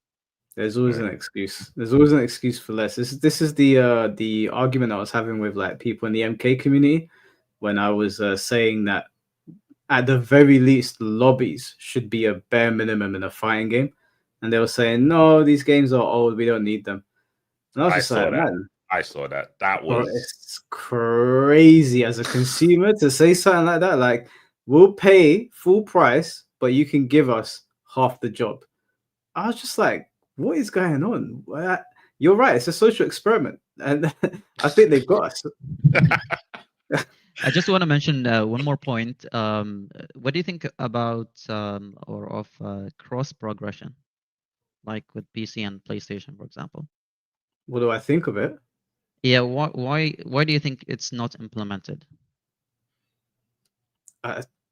There's always an excuse. There's always an excuse for less. This is the argument I was having with like people in the MK community when I was saying that at the very least lobbies should be a bare minimum in a fighting game, and they were saying no, these games are old, we don't need them. And I was just like, man, I saw that. That bro, was it's crazy as a consumer to say something like that. Like, we'll pay full price, but you can give us half the job. I was just like, what is going on? You're right. It's a social experiment, and I think they've got us. I just want to mention one more point. What do you think about cross progression, like with PC and PlayStation, for example? What do I think of it? Yeah. Why do you think it's not implemented?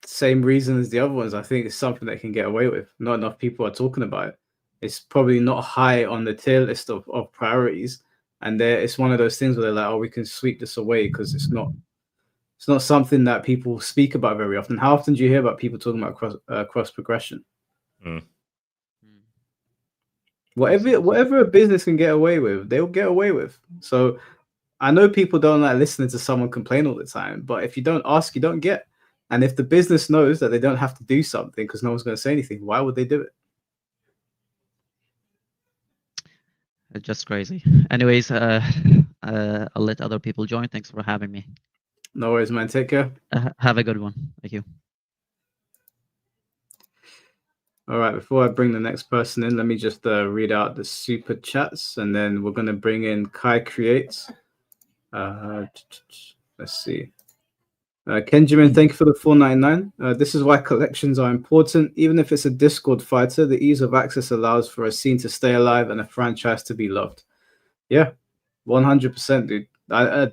Same reason as the other ones. I think it's something they can get away with. Not enough people are talking about it. It's probably not high on the tier list of priorities, and it's one of those things where they're like, oh, we can sweep this away because it's not something that people speak about very often. How often do you hear about people talking about cross progression? Whatever a business can get away with, they'll get away with. So I know people don't like listening to someone complain all the time, but if you don't ask, you don't get. And if the business knows that they don't have to do something because no one's going to say anything, why would they do it? It's just crazy. Anyways, I'll let other people join. Thanks for having me. No worries, man. Take care. Have a good one. Thank you. All right, before I bring the next person in, let me just read out the super chats, and then we're going to bring in Kai Creates. Let's see. Kenjamin, thank you for the $4.99. This is why collections are important. Even if it's a Discord fighter, the ease of access allows for a scene to stay alive and a franchise to be loved. Yeah, 100%, dude.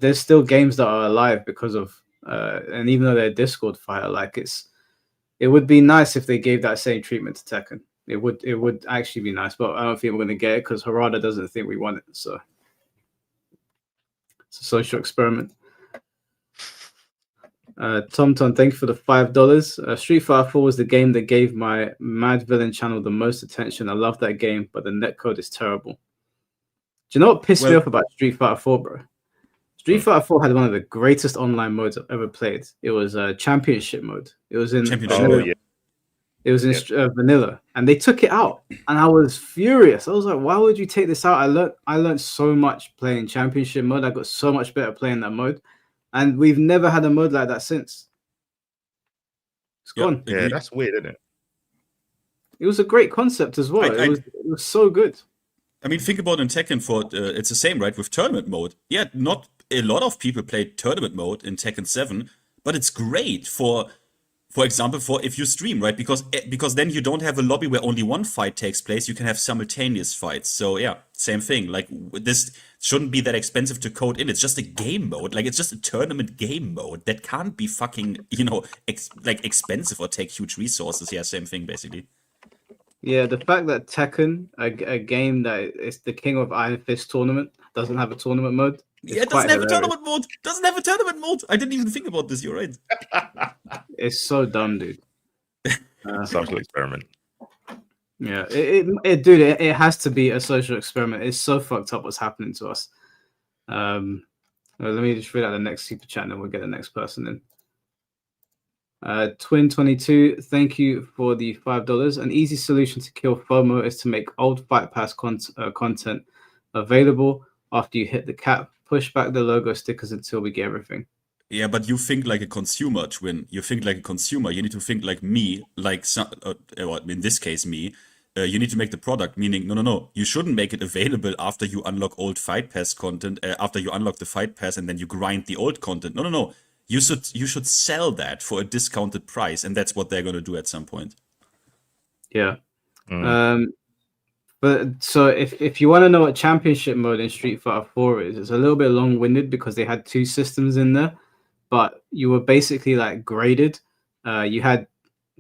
There's still games that are alive because of, and even though they're Discord fighter, like it would be nice if they gave that same treatment to Tekken. It would actually be nice, but I don't think we're going to get it because Harada doesn't think we want it. So it's a social experiment. Tom, thank you for the $5. Street Fighter 4 was the game that gave my Mad Villain channel the most attention. I love that game, but the netcode is terrible. Do you know what pissed me off about Street Fighter 4, bro? Street Fighter 4 had one of the greatest online modes I've ever played. It was a championship mode. It was in vanilla. It was in vanilla, and they took it out, and I was furious. I was like, "Why would you take this out?" I learned so much playing championship mode. I got so much better playing that mode, and we've never had a mode like that since. It's gone. Yeah, that's weird, isn't it? It was a great concept as well. It was so good. I mean, think about in Tekken 4, it's the same, right? With tournament mode. Yeah, not a lot of people played tournament mode in Tekken 7, but it's great for example, for if you stream, right? Because then you don't have a lobby where only one fight takes place. You can have simultaneous fights. So yeah, same thing. Like this shouldn't be that expensive to code in. It's just a game mode. Like it's just a tournament game mode that can't be fucking, expensive or take huge resources. Yeah, same thing basically. Yeah, the fact that Tekken, a game that is the king of Iron Fist tournament, doesn't have a tournament mode. Yeah, it doesn't have a tournament mode. Doesn't have a tournament mode. I didn't even think about this. You're right. It's so dumb, dude. Social experiment. Yeah, it has to be a social experiment. It's so fucked up what's happening to us. Let me just read out the next super chat, and then we'll get the next person in. Twin22, thank you for the $5. An easy solution to kill FOMO is to make old Fight Pass content available after you hit the cap. Push back the logo stickers until we get everything. Yeah, but you think like a consumer, Twin. You think like a consumer. You need to think like me, in this case, me. You need to make the product, meaning, no. You shouldn't make it available after you unlock old Fight Pass content, after you unlock the Fight Pass and then you grind the old content. No. You should sell that for a discounted price, and that's what they're going to do at some point. Yeah. But so if you want to know what championship mode in Street Fighter 4 is, it's a little bit long-winded because they had two systems in there, but you were basically like graded. You had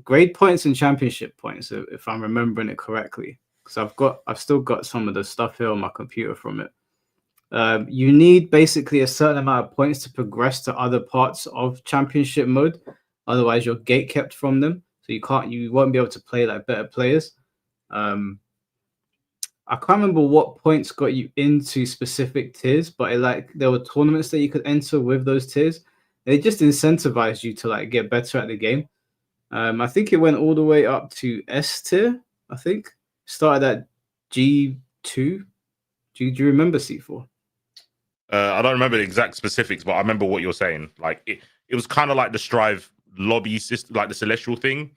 grade points and championship points, if I'm remembering it correctly. Because I've still got some of the stuff here on my computer from it. You need basically a certain amount of points to progress to other parts of championship mode. Otherwise, you're gate kept from them, so you won't be able to play like better players. I can't remember what points got you into specific tiers, but there were tournaments that you could enter with those tiers. They just incentivized you to like get better at the game. I think it went all the way up to S tier. I think started at G2. Do you remember C4? I don't remember the exact specifics, but I remember what you're saying. Like it was kind of like the Strive lobby system, like the Celestial thing,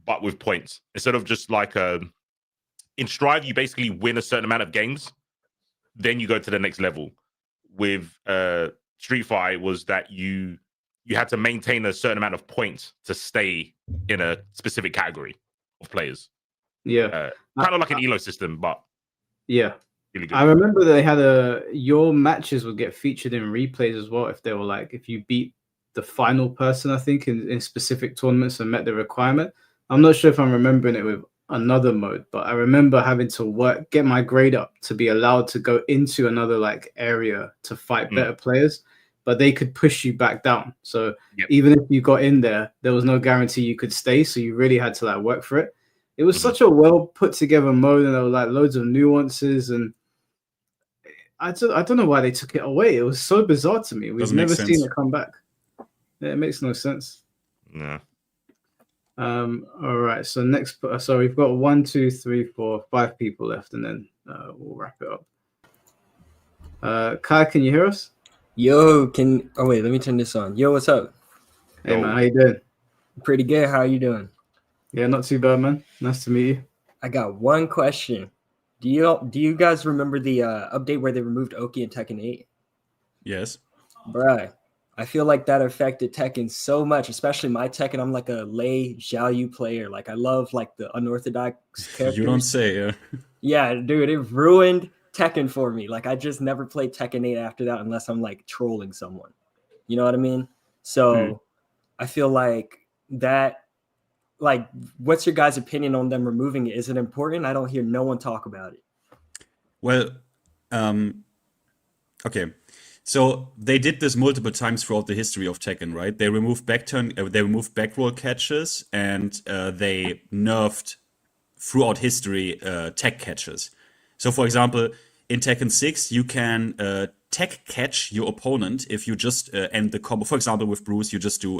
but with points instead of just like in Strive, you basically win a certain amount of games, then you go to the next level. With Street Fighter, was that you had to maintain a certain amount of points to stay in a specific category of players. Yeah, kind of like an Elo system, but yeah. Really good. I remember they had your matches would get featured in replays as well if they were like if you beat the final person, I think, in specific tournaments and met the requirement. I'm not sure if I'm remembering it with another mode, but I remember having to get my grade up to be allowed to go into another like area to fight better players, but they could push you back down. So even if you got in there was no guarantee you could stay. So you really had to like work for it. It was such a well put together mode, and there were like loads of nuances, and I don't know why they took it away. It was so bizarre to me. We've never seen it come back. Yeah, it makes no sense. Yeah. All right. So so we've got 1, 2, 3, 4, 5 people left, and then we'll wrap it up. Kai, can you hear us? Yo, oh wait, let me turn this on. Yo, what's up? Hey man, how you doing? Pretty good. How are you doing? Yeah, not too bad, man. Nice to meet you. I got one question. Do you guys remember the update where they removed Oki in Tekken 8? Yes. Bruh, I feel like that affected Tekken so much, especially my Tekken. I'm like a Lei Xiaoyu player. Like I love like the unorthodox characters. You don't say, yeah. Yeah, dude, it ruined Tekken for me. Like I just never played Tekken 8 after that unless I'm like trolling someone. You know what I mean? So I feel like that, like, what's your guys' opinion on them removing it? Is it important? I don't hear no one talk about it. Well, okay. So they did this multiple times throughout the history of Tekken, right? They removed they removed backroll catches, and they nerfed throughout history tech catches. So, for example, in Tekken 6, you can tech catch your opponent if you just end the combo. For example, with Bruce, you just do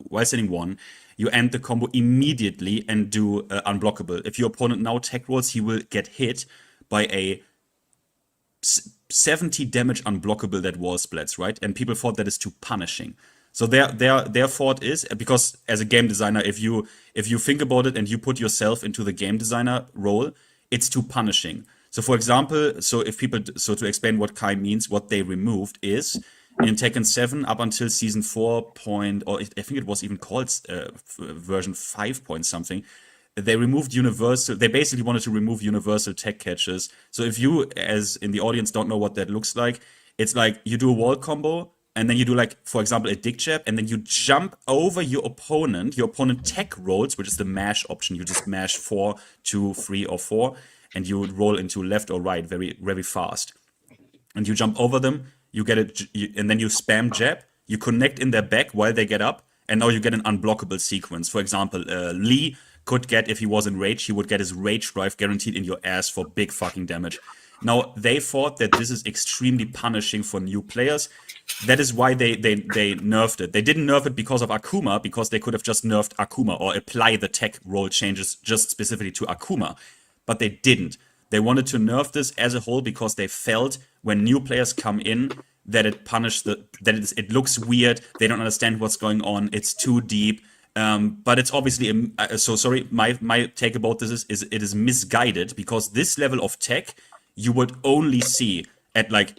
while sitting 1, you end the combo immediately and do unblockable. If your opponent now tech rolls, he will get hit by a 70 damage unblockable that wall splats, right? And people thought that is too punishing. So their thought is, because as a game designer, if you think about it and you put yourself into the game designer role, it's too punishing. So for example, so to explain what Kai means, what they removed is in Tekken 7 up until season 4 point, or I think it was even called version 5 point something. They removed universal. They basically wanted to remove universal tech catches. So if you, as in the audience, don't know what that looks like, it's like you do a wall combo, and then you do, like, for example, a dick jab, and then you jump over your opponent. Your opponent tech rolls, which is the mash option. You just mash 4, 2, 3, or 4, and you roll into left or right very, very fast. And you jump over them. You get it, and then you spam jab. You connect in their back while they get up, and now you get an unblockable sequence. For example, Lee could get, if he was in rage, he would get his rage drive guaranteed in your ass for big fucking damage. Now, they thought that this is extremely punishing for new players. That is why they nerfed it. They didn't nerf it because of Akuma, because they could have just nerfed Akuma or apply the tech roll changes just specifically to Akuma. But they didn't. They wanted to nerf this as a whole because they felt when new players come in that it looks weird. They don't understand what's going on. It's too deep. But it's obviously so sorry. My take about this is it is misguided, because this level of tech you would only see at, like,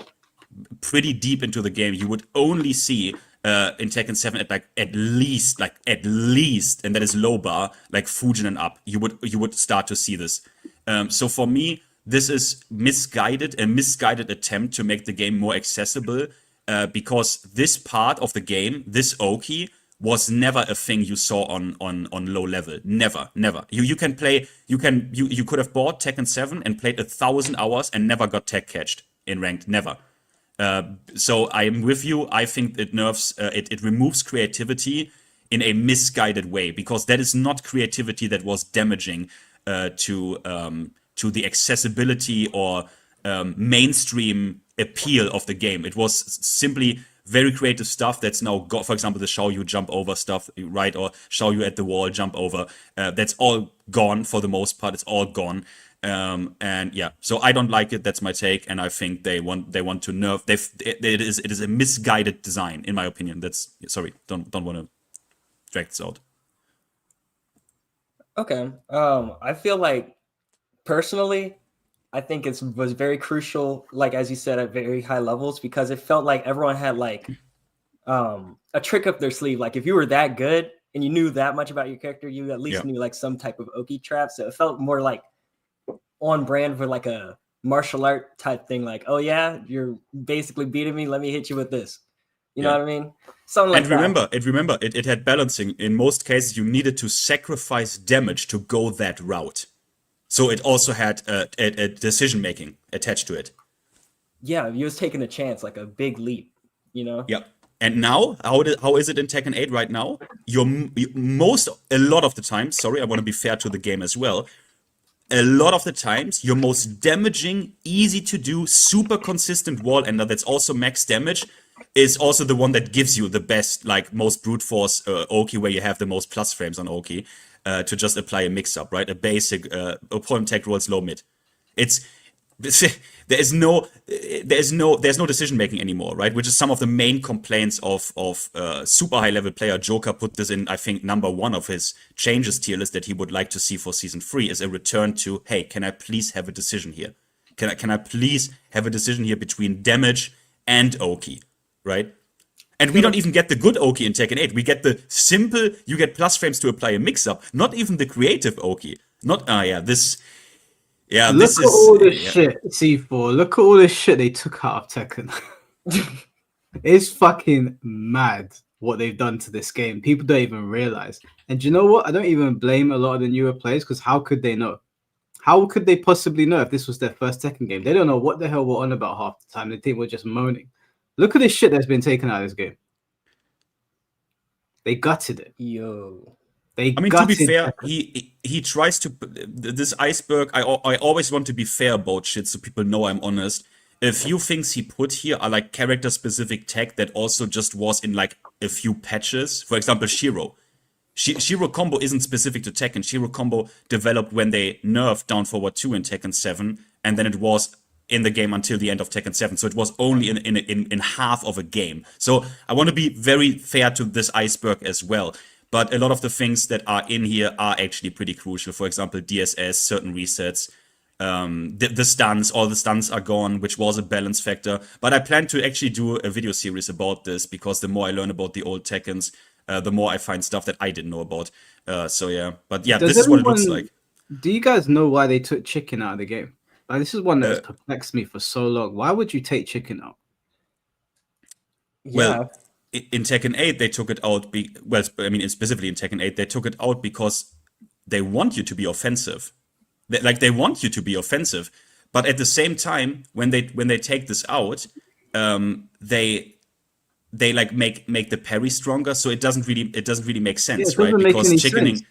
pretty deep into the game. You would only see in Tekken 7 at least, and that is low bar, like Fujin and up. You would start to see this. So for me, this is a misguided attempt to make the game more accessible, because this part of the game, this Oki, was never a thing you saw on low level. Never. You could have bought Tekken 7 and played 1,000 hours and never got tech catched in ranked. Never. So I am with you. I think it nerfs, it removes creativity in a misguided way, because that is not creativity that was damaging to the accessibility or mainstream appeal of the game. It was simply very creative stuff that's now got, for example, the Xiaoyu jump over stuff, right? Or Xiaoyu at the wall jump over. That's all gone for the most part. It's all gone. And yeah, so I don't like it. That's my take, and I think they want to nerf. It is a misguided design, in my opinion. That's, sorry, don't want to drag this out. Okay. I feel like personally, I think it was very crucial, like as you said, at very high levels, because it felt like everyone had like a trick up their sleeve. Like if you were that good and you knew that much about your character, you at least knew like some type of Oki trap. So it felt more like on brand for like a martial art type thing. Like, oh yeah, you're basically beating me. Let me hit you with this. You know what I mean? Something like that. It had balancing. In most cases, you needed to sacrifice damage to go that route. So it also had a decision making attached to it. Yeah, you was taking a chance, like a big leap, you know? Yeah. And now, how is it in Tekken 8 right now? A lot of the time, sorry, I want to be fair to the game as well. A lot of the times, your most damaging, easy to do, super consistent wall ender that's also max damage is also the one that gives you the best, like most brute force Oki, where you have the most plus frames on Oki. To just apply a mix-up, right? A basic opponent tech rolls low mid. It's there's no decision making anymore, right? Which is some of the main complaints of super high level player. Joker put this in, I think, number 1 of his changes tier list that he would like to see for season 3 is a return to, hey, can I please have a decision here? Can I please have a decision here between damage and Oki, right? And we don't even get the good Oki in Tekken 8. We get the simple, you get plus frames to apply a mix-up. Not even the creative Oki. Look at all this shit, C4. Look at all this shit they took out of Tekken. It's fucking mad what they've done to this game. People don't even realize. And do you know what? I don't even blame a lot of the newer players, because how could they know? How could they possibly know if this was their first Tekken game? They don't know what the hell we're on about half the time. They think we're just moaning. Look at this shit that's been taken out of this game. They gutted it. Yo. I mean, to be fair, he tries to this iceberg. I always want to be fair about shit, so people know I'm honest. A few things he put here are like character specific tech that also just was in like a few patches. For example, Shiro. Shiro combo isn't specific to Tekken. Shiro combo developed when they nerfed down forward 2 in Tekken 7, and then it was in the game until the end of Tekken 7. So it was only in half of a game. So I want to be very fair to this iceberg as well. But a lot of the things that are in here are actually pretty crucial. For example, DSS, certain resets, the stuns, all the stuns are gone, which was a balance factor. But I plan to actually do a video series about this, because the more I learn about the old Tekkens, the more I find stuff that I didn't know about. So yeah, but yeah, this is what it looks like. Do you guys know why they took chicken out of the game? Like, this is one that has perplexed me for so long. Why would you take chicken out? Well, in Tekken 8, they took it out. Specifically in Tekken 8, they took it out because they want you to be offensive. They want you to be offensive, but at the same time, when they take this out, they like make the parry stronger, so it doesn't really make sense, right? Because chickening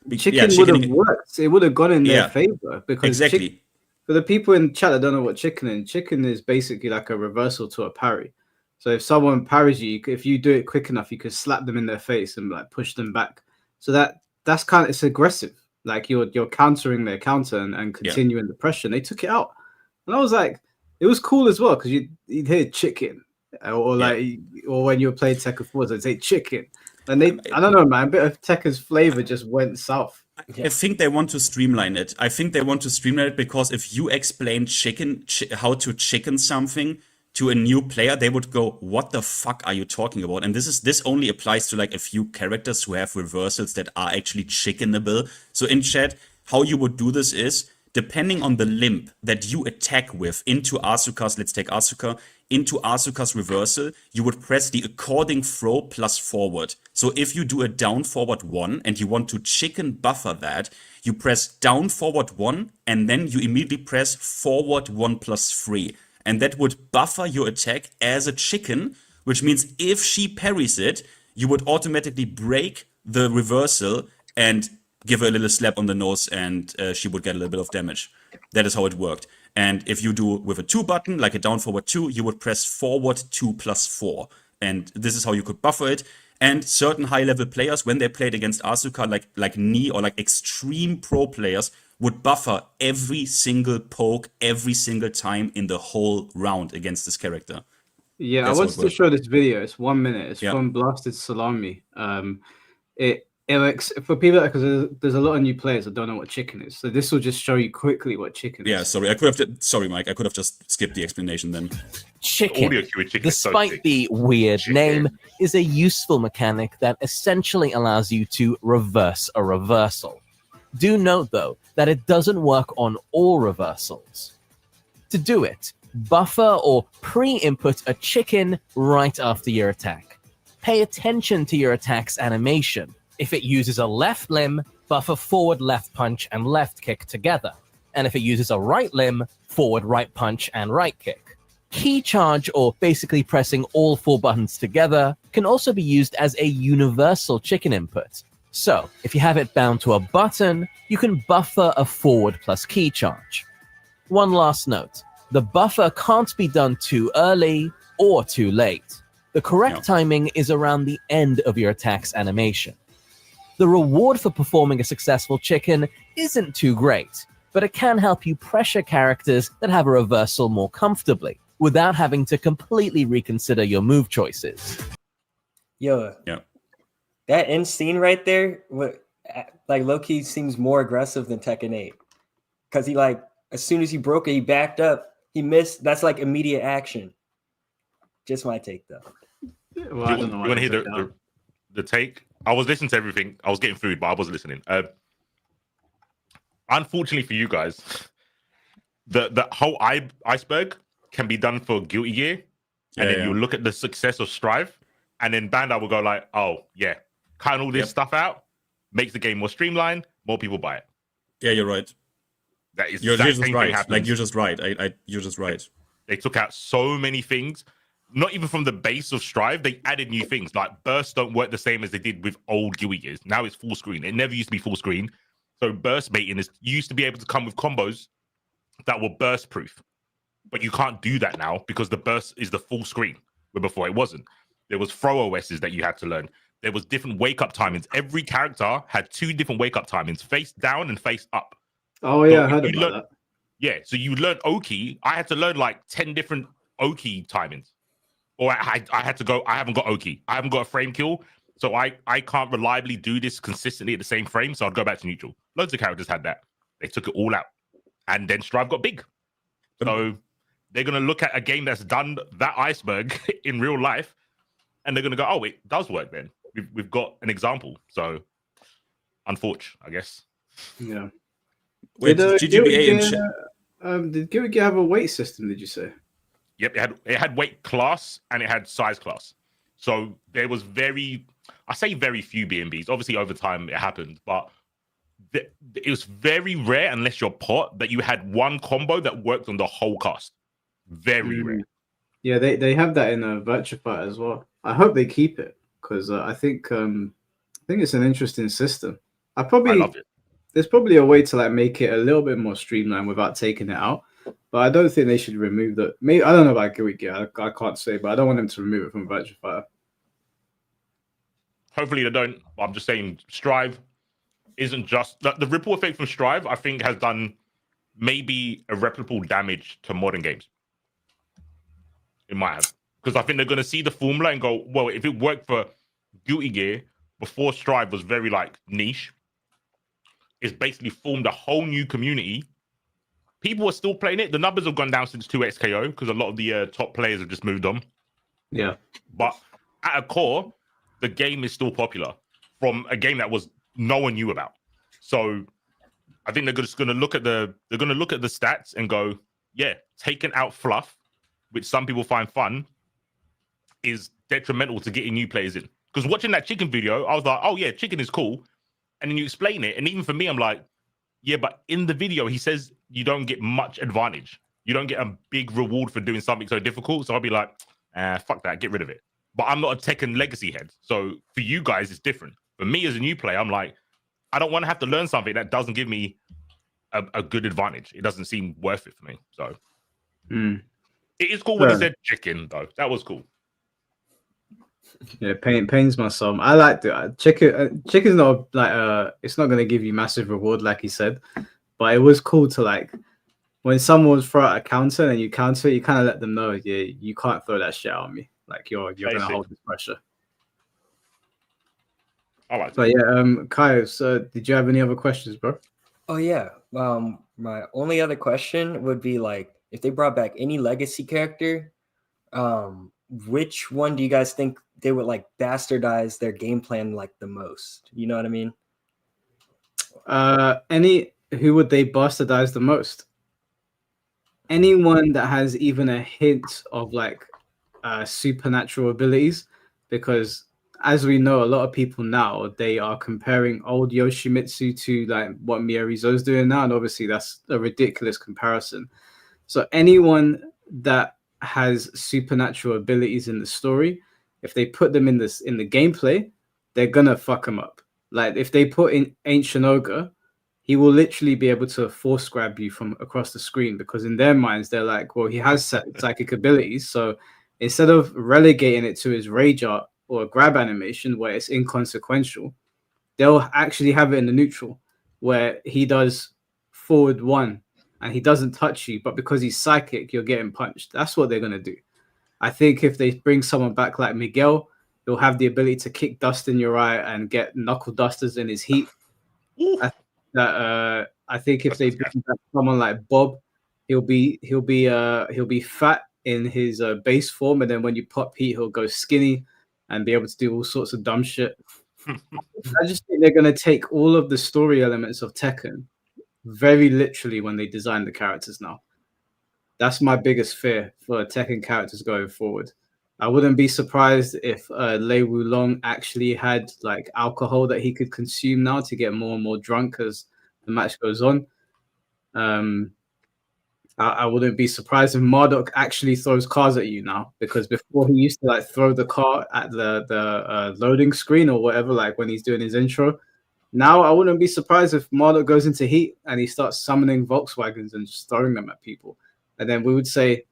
would have worked. It would have gone in their favor, because exactly. For the people in chat that don't know what chicken is basically like a reversal to a parry. So if someone parries you, if you do it quick enough, you could slap them in their face and like push them back. So that's kind of, it's aggressive. Like you're countering their counter and continuing the pressure. And they took it out, and I was like, it was cool as well, because you'd hear chicken, or when you were playing Tekken 4, they'd say chicken, and I don't know, man, a bit of Tekken's flavor just went south. I think they want to streamline it. Because if you explain how to chicken something to a new player, they would go, what the fuck are you talking about? And this only applies to like a few characters who have reversals that are actually chickenable. So in chat, how you would do this is, depending on the limb that you attack with into Asuka's, let's take Asuka, into Asuka's reversal, you would press the according throw plus forward. So if you do a down forward 1 and you want to chicken buffer that, you press down forward 1 and then you immediately press forward 1 plus 3. And that would buffer your attack as a chicken, which means if she parries it, you would automatically break the reversal and give her a little slap on the nose, and she would get a little bit of damage. That is how it worked. And if you do with a 2 button, like a down forward 2, you would press forward 2 plus 4. And this is how you could buffer it. And certain high level players, when they played against Asuka, like Ni or like extreme pro players, would buffer every single poke every single time in the whole round against this character. Yeah, I wanted to show this video. It's 1 minute. It's from Blasted Salami. For people, because there's a lot of new players that don't know what chicken is, so this will just show you quickly what chicken is. Yeah, sorry, Mike. I could have just skipped the explanation then. Chicken, despite the weird name, is a useful mechanic that essentially allows you to reverse a reversal. Do note, though, that it doesn't work on all reversals. To do it, buffer or pre-input a chicken right after your attack. Pay attention to your attack's animation. If it uses a left limb, buffer forward left punch and left kick together. And if it uses a right limb, forward right punch and right kick. Key charge, or basically pressing all 4 buttons together, can also be used as a universal chicken input. So, if you have it bound to a button, you can buffer a forward plus key charge. One last note, the buffer can't be done too early or too late. The correct timing is around the end of your attack's animation. The reward for performing a successful chicken isn't too great, but it can help you pressure characters that have a reversal more comfortably, without having to completely reconsider your move choices. Yo, yeah, that end scene right there, like Loki seems more aggressive than Tekken 8, because he like as soon as he broke it, he backed up, he missed. That's like immediate action. Just my take though. Well, I don't know. You want to hear the take? I was listening to everything. I was getting food, but I wasn't listening. Unfortunately for you guys, the whole iceberg can be done for Guilty Gear, and then you look at the success of Strive, and then Bandai will go like, "Oh yeah, cut all this stuff out, makes the game more streamlined, more people buy it." Yeah, you're right. That is you're that just right. Like you're just right. You're just right. They took out so many things. Not even from the base of Strive, they added new things. Like bursts don't work the same as they did with old Guilty Gears. Now it's full screen. It never used to be full screen. So burst baiting used to be able to come with combos that were burst proof. But you can't do that now because the burst is the full screen, where before it wasn't. There was throw OSs that you had to learn. There was different wake up timings. Every character had 2 different wake up timings, face down and face up. Oh yeah, I heard about that. Yeah, so you learn Oki. I had to learn like 10 different Oki timings. Or I had to go, I haven't got Oki. I haven't got a frame kill. So I can't reliably do this consistently at the same frame. So I'd go back to neutral. Loads of characters had that. They took it all out. And then Strive got big. So they're going to look at a game that's done that iceberg in real life. And they're going to go, oh, it does work then. We've got an example. So unfortunate, I guess. Yeah. Wait, did GGBA did Guilty Gear have a weight system, did you say? Yep, it had weight class and it had size class. So there was very few B&Bs. Obviously, over time it happened, but it was very rare, unless you're pot, that you had one combo that worked on the whole cast. Very rare. Yeah, they have that in a Virtua Fighter as well. I hope they keep it because I think it's an interesting system. I love it. There's probably a way to like make it a little bit more streamlined without taking it out. But I don't think they should remove that. Maybe I don't know about Guilty Gear. I can't say, but I don't want them to remove it from Virtua Fighter. Hopefully they don't. I'm just saying, Strive isn't just the ripple effect from Strive. I think has done maybe irreparable damage to modern games. It might have, because I think they're going to see the formula and go, well, if it worked for Guilty Gear before Strive was very like niche, it's basically formed a whole new community. People are still playing it. The numbers have gone down since 2XKO because a lot of the top players have just moved on. Yeah. But at a core, the game is still popular from a game that no one knew about. So I think they're just going to look at the stats and go, yeah, taking out fluff, which some people find fun, is detrimental to getting new players in. Because watching that chicken video, I was like, oh yeah, chicken is cool. And then you explain it. And even for me, I'm like, yeah, but in the video, he says you don't get much advantage. You don't get a big reward for doing something so difficult. So I'll be like, fuck that, get rid of it. But I'm not a Tekken legacy head. So for you guys, it's different. For me as a new player, I'm like, I don't want to have to learn something that doesn't give me a good advantage. It doesn't seem worth it for me. So it is cool when he said chicken, though. That was cool. Yeah, pains my soul. I like the chicken. Chicken's not like it's not gonna give you massive reward, like he said, but it was cool to like when someone throw out a counter and you counter, you kind of let them know, yeah, you can't throw that shit on me. Like you're gonna hold this pressure. All right. But yeah, Kai, so did you have any other questions, bro? Oh yeah. My only other question would be like, if they brought back any legacy character, which one do you guys think they would like bastardize their game plan like the most? You know what I mean? Who would they bastardize the most? Anyone that has even a hint of like supernatural abilities, because as we know, a lot of people now, they are comparing old Yoshimitsu to like what Miyamoto's doing now, and obviously that's a ridiculous comparison. So anyone that has supernatural abilities in the story, if they put them in the gameplay, they're gonna fuck them up. Like if they put in Ancient Ogre, he will literally be able to force grab you from across the screen, because in their minds they're like, well, he has psychic abilities, so instead of relegating it to his rage art or a grab animation where it's inconsequential, they'll actually have it in the neutral where he does forward one and he doesn't touch you, but because he's psychic, you're getting punched. That's what they're gonna do. I think if they bring someone back like Miguel, he'll have the ability to kick dust in your eye and get knuckle dusters in his heat. I think if they bring back someone like Bob, he'll be fat in his base form, and then when you pop heat, he'll go skinny and be able to do all sorts of dumb shit. I just think they're gonna take all of the story elements of Tekken very literally when they design the characters now. That's my biggest fear for Tekken characters going forward. I wouldn't be surprised if Lei Wulong actually had like alcohol that he could consume now to get more and more drunk as the match goes on. I wouldn't be surprised if Marduk actually throws cars at you now, because before he used to like throw the car at the loading screen or whatever, like when he's doing his intro. Now I wouldn't be surprised if Marduk goes into heat and he starts summoning Volkswagens and just throwing them at people. And then we would say,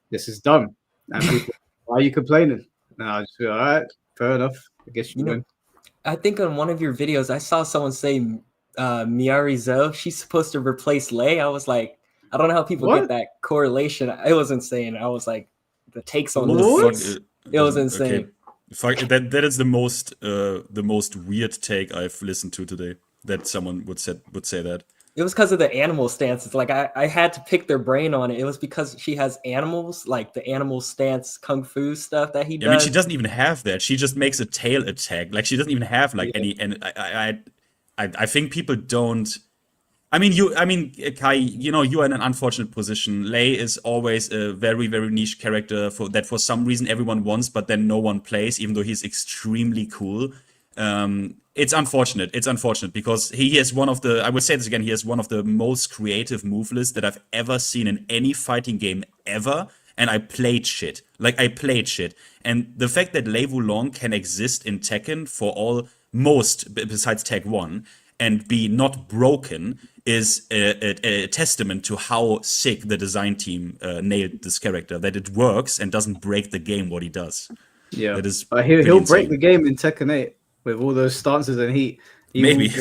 this is dumb. And people, why are you complaining? And I'll just be all right, fair enough. I guess you win. I think on one of your videos, I saw someone say Miari Zo, she's supposed to replace Lei. I was like, I don't know how people get that correlation. It was insane. I was like, the takes on this. It was insane. Okay. That is the most weird take I've listened to today. That someone would say that. It was because of the animal stances. Like I had to pick their brain on it. It was because she has animals, like the animal stance kung fu stuff that he does. I mean, she doesn't even have that. She just makes a tail attack. Like she doesn't even have like any. And I think people don't. I mean, Kai, you are in an unfortunate position. Lei is always a very, very niche character that for some reason everyone wants, but then no one plays, even though he's extremely cool. It's unfortunate. It's unfortunate because he is one of the, I would say this again, he has one of the most creative move lists that I've ever seen in any fighting game ever. And I played shit. Like, I played shit. And the fact that Lei Wulong can exist in Tekken for most, besides Tag 1, and be not broken is a testament to how sick the design team nailed this character. That it works and doesn't break the game what he does. Yeah, that is he'll break the game in Tekken 8 with all those stances and heat. Maybe.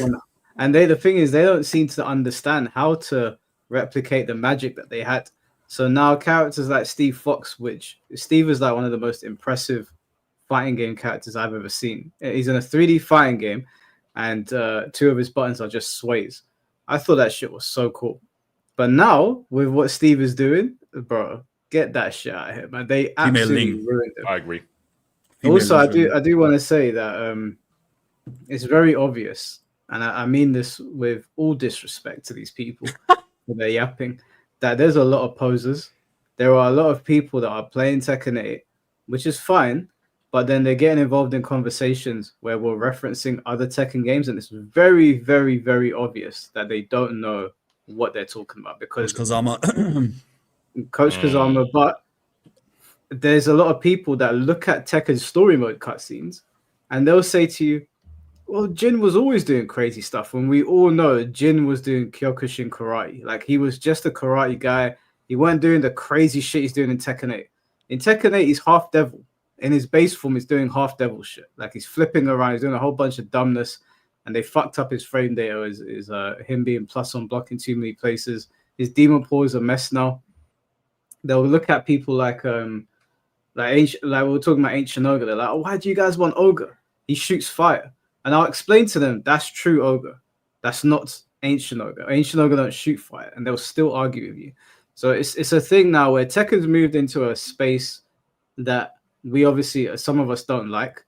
And the thing is, they don't seem to understand how to replicate the magic that they had. So now characters like Steve Fox, which Steve is like one of the most impressive fighting game characters I've ever seen. He's in a 3D fighting game, and 2 of his buttons are just sways. I thought that shit was so cool. But now, with what Steve is doing, bro, get that shit out of here, man. They absolutely ruined it. I agree. Also, I do want to say that it's very obvious, and I mean this with all disrespect to these people when they're yapping, that there's a lot of posers. There are a lot of people that are playing Tekken 8, which is fine, but then they're getting involved in conversations where we're referencing other Tekken games, and it's very, very, very obvious that they don't know what they're talking about because Coach Kazama. Coach Kazama, but there's a lot of people that look at Tekken's story mode cutscenes and they'll say to you, well, Jin was always doing crazy stuff when we all know Jin was doing Kyokushin karate. Like, he was just a karate guy. He weren't doing the crazy shit he's doing in Tekken 8. In Tekken 8, he's half devil. In his base form, he's doing half devil shit. Like, he's flipping around, he's doing a whole bunch of dumbness, and they fucked up his frame data is him being plus on block in too many places. His demon paw is a mess now. They'll look at people like we were talking about Ancient Ogre. They're like, oh, why do you guys want Ogre? He shoots fire. And I'll explain to them, that's true Ogre. That's not Ancient Ogre. Ancient Ogre don't shoot fire, and they'll still argue with you. So it's a thing now where Tekken's moved into a space that we obviously, some of us don't like,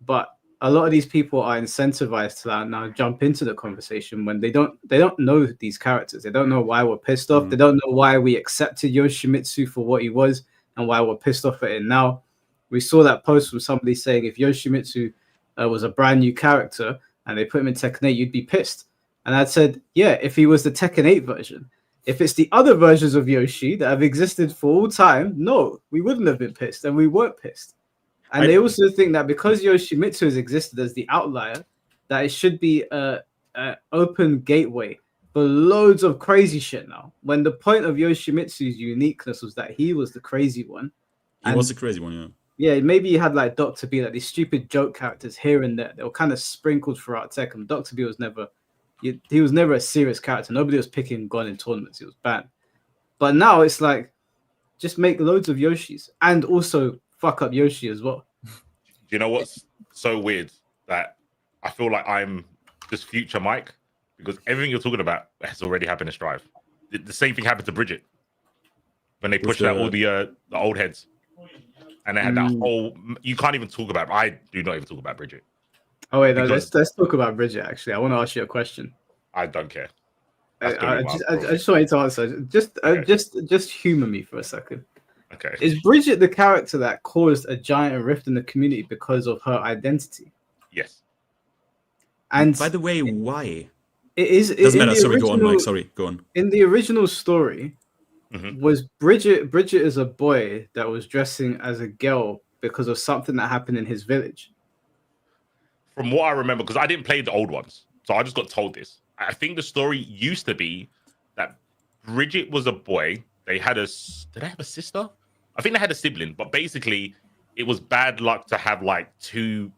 but a lot of these people are incentivized to now jump into the conversation when they don't know these characters. They don't know why we're pissed off. They don't know why we accepted Yoshimitsu for what he was and why we're pissed off at it now. We saw that post from somebody saying if Yoshimitsu was a brand new character and they put him in Tekken 8, you'd be pissed. And I said, yeah, if he was the Tekken 8 version. If it's the other versions of Yoshi that have existed for all time, no, we wouldn't have been pissed, and we weren't pissed. And they also think that because Yoshimitsu has existed as the outlier, that it should be an open gateway for loads of crazy shit now. When the point of Yoshimitsu's uniqueness was that he was the crazy one. He was the crazy one, yeah. Yeah, maybe you had like Dr. B, like these stupid joke characters here and there. They were kind of sprinkled throughout Tekken. Dr. B was never he was never a serious character. Nobody was picking Gon in tournaments. He was banned. But now it's like, just make loads of Yoshis and also fuck up Yoshi as well. You know what's so weird? That I feel like I'm just future Mike, because everything you're talking about has already happened in Strive. The same thing happened to Bridget when they pushed out all the old heads, and they had that whole. You can't even talk about. I do not even talk about Bridget. Oh wait, no, let's talk about Bridget. Actually, I want to ask you a question. I don't care. I just want you to answer. Just humor me for a second. Okay. Is Bridget the character that caused a giant rift in the community because of her identity? Yes. And by the way, why? It is. Doesn't matter. Sorry, go on, Mike. Sorry, go on. In the original story, was Bridget is a boy that was dressing as a girl because of something that happened in his village? From what I remember, because I didn't play the old ones, so I just got told this. I think the story used to be that Bridget was a boy. They had did they have a sister? I think they had a sibling, but basically it was bad luck to have like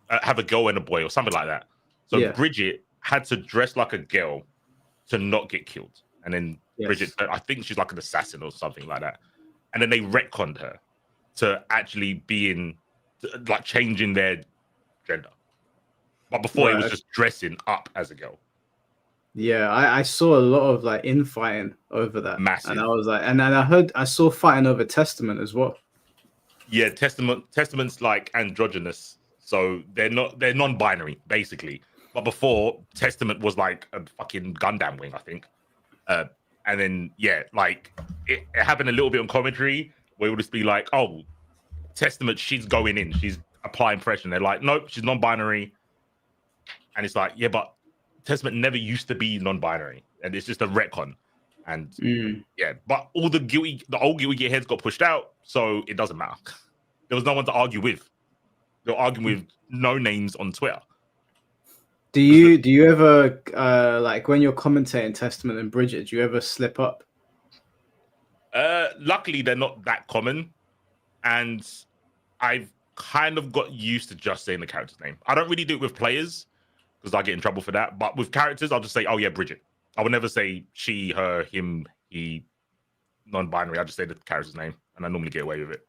have a girl and a boy or something like that. So Bridget had to dress like a girl to not get killed. And then Bridget, I think she's like an assassin or something like that. And then they retconned her to actually being like changing their gender. But before it was just dressing up as a girl. Yeah, I saw a lot of like infighting over that. Massive. And I was like, and then I saw fighting over Testament as well. Yeah, Testament's like androgynous. So they're non-binary, basically. But before, Testament was like a fucking Gundam wing, I think. And then like it happened a little bit on commentary where it would just be like, oh, Testament, she's going in, she's applying pressure. And they're like, nope, she's non-binary. And it's like, yeah, but Testament never used to be non-binary, and it's just a retcon. And but all the old guilty gear heads got pushed out, so it doesn't matter. There was no one to argue with. They're arguing with no names on Twitter. Do you ever like when you're commentating Testament and Bridget, do you ever slip up? Luckily, they're not that common, and I've kind of got used to just saying the character's name. I don't really do it with players, because I get in trouble for that. But with characters, I'll just say, oh yeah, Bridget. I would never say she, her, him, he, non-binary. I just say the character's name, and I normally get away with it.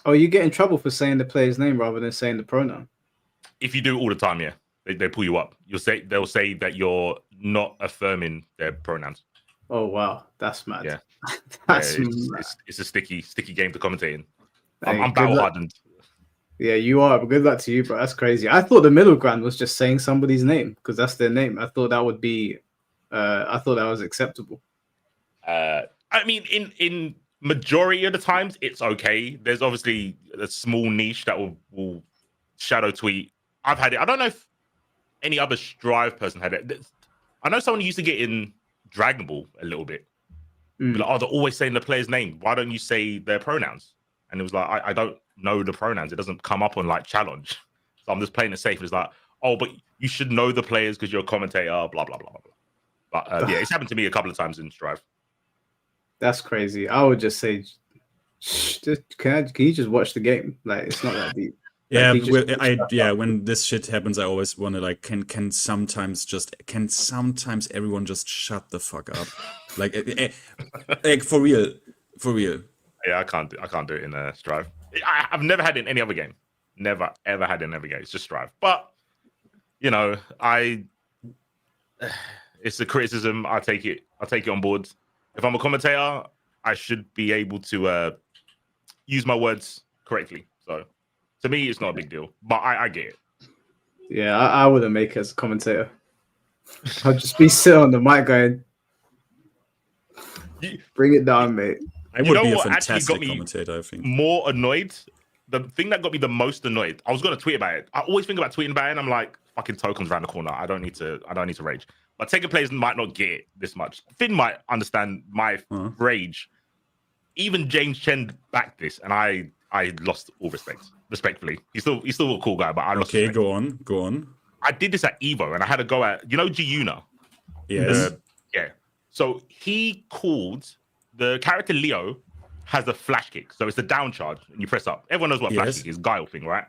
Oh, you get in trouble for saying the player's name rather than saying the pronoun? If you do it all the time, yeah. They pull you up. They'll say that you're not affirming their pronouns. Oh wow, that's mad. Yeah. That's it's a sticky game to commentate in. Hey, I'm battle hardened. Yeah, you are. But good luck to you, bro. That's crazy. I thought the middle ground was just saying somebody's name because that's their name. I thought that would be. I thought that was acceptable. I mean, in majority of the times, it's okay. There's obviously a small niche that will shadow tweet. I've had it. I don't know if any other Strive person had it. I know someone used to get in Dragon Ball a little bit. Be like, oh, they're always saying the player's name. Why don't you say their pronouns? And it was like, I don't know the pronouns. It doesn't come up on like challenge. So I'm just playing it safe. It's like, oh, but you should know the players because you're a commentator, blah, blah, blah, blah, blah. But yeah, it's happened to me a couple of times in Strive. That's crazy. I would just say, can you just watch the game? Like, it's not that deep. Yeah, when this shit happens, I always wonder, like, can sometimes everyone just shut the fuck up? like for real. Yeah, I can't do it in Strive. I've never had it in any other game. Never ever had it in every game. It's just Strive. But you know, it's a criticism. I take it on board. If I'm a commentator, I should be able to use my words correctly. So to me, it's not a big deal. But I get it. Yeah, I wouldn't make it as a commentator. I'd just be sitting on the mic going, bring it down, mate. I would be a fantastic commentator, I think. More annoyed. The thing that got me the most annoyed, I was going to tweet about it. I always think about tweeting about it, and I'm like, fucking tokens around the corner. I don't need to rage. But Tekken players might not get it this much. Finn might understand my rage. Even James Chen backed this, and I lost all respectfully. He's still a cool guy, but I lost respect. Go on. I did this at Evo, and I had to go at, Giuna? Yes. Yeah. So he called the character Leo has a flash kick. So it's a down charge, and you press up. Everyone knows what flash kick is, guile thing, right?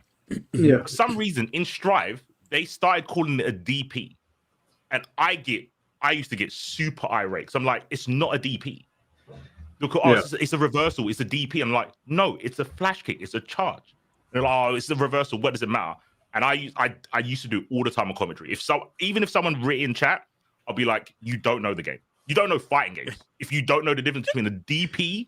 Yeah. For some reason, in Strive, they started calling it a DP. And I get I used to get super irate. So I'm like, it's not a DP. Look, it's a reversal. It's a DP. I'm like, no, it's a flash kick. It's a charge. And they're like, oh, it's a reversal. What does it matter? And I used to do it all the time on commentary. Even if someone writ in chat, I'll be like, you don't know the game. You don't know fighting games. If you don't know the difference between a DP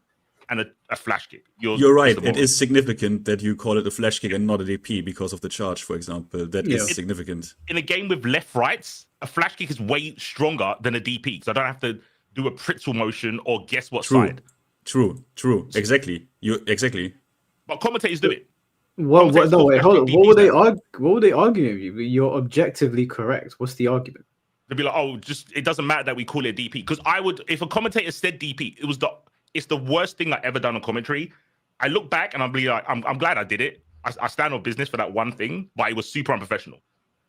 and a flash kick, you're right. It is significant that you call it a flash kick and not a DP because of the charge, for example. That is significant. In a game with left rights, a flash kick is way stronger than a DP because I don't have to do a Pritzl motion or guess what side. True. Exactly. But commentators do it. What? No, wait, hold on. What were they arguing with you? You're objectively correct. What's the argument? They'd be like, oh, just it doesn't matter that we call it DP. Because if a commentator said DP, it's the worst thing I ever done on commentary. I look back and I'll be like, I'm glad I did it. I stand on business for that one thing, but it was super unprofessional.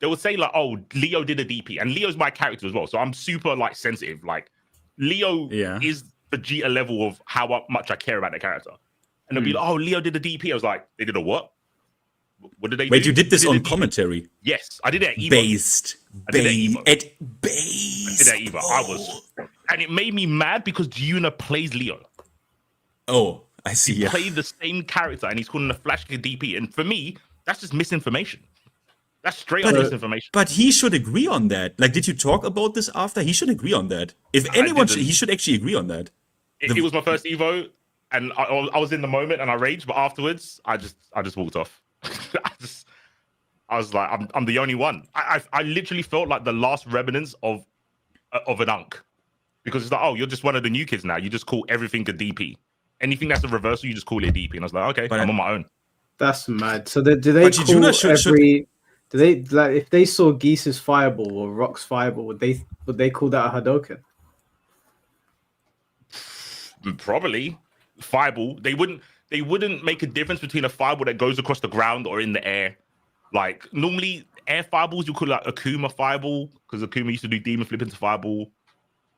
They would say like, oh, Leo did a DP, and Leo's my character as well, so I'm super like sensitive. Like Leo is Vegeta level of how much I care about the character. And they'll be like, oh, Leo did a DP. I was like, they did a what? What did they do? Wait, you did this on commentary? Yes, I did it at EVA. Based. I did it at EVA. And it made me mad because Giuna plays Leo. Oh, I see. He played the same character and he's calling a flash kick DP. And for me, that's just misinformation. That's straight up misinformation. But he should agree on that. Like, did you talk about this after? He should agree on that. If anyone, he should actually agree on that. It was my first Evo, and I was in the moment and I raged, but afterwards, I just walked off. I was like, I'm the only one. I literally felt like the last remnants of an unk, because it's like, oh, you're just one of the new kids now. You just call everything a DP. Anything that's a reversal, you just call it DP. And I was like, okay, I'm on my own. That's mad. So do they call every? Do they like if they saw Geese's fireball or Rock's fireball, would they call that a Hadoken? Probably fireball. They wouldn't make a difference between a fireball that goes across the ground or in the air. Like normally air fireballs you call it like Akuma fireball, because Akuma used to do demon flip into fireball.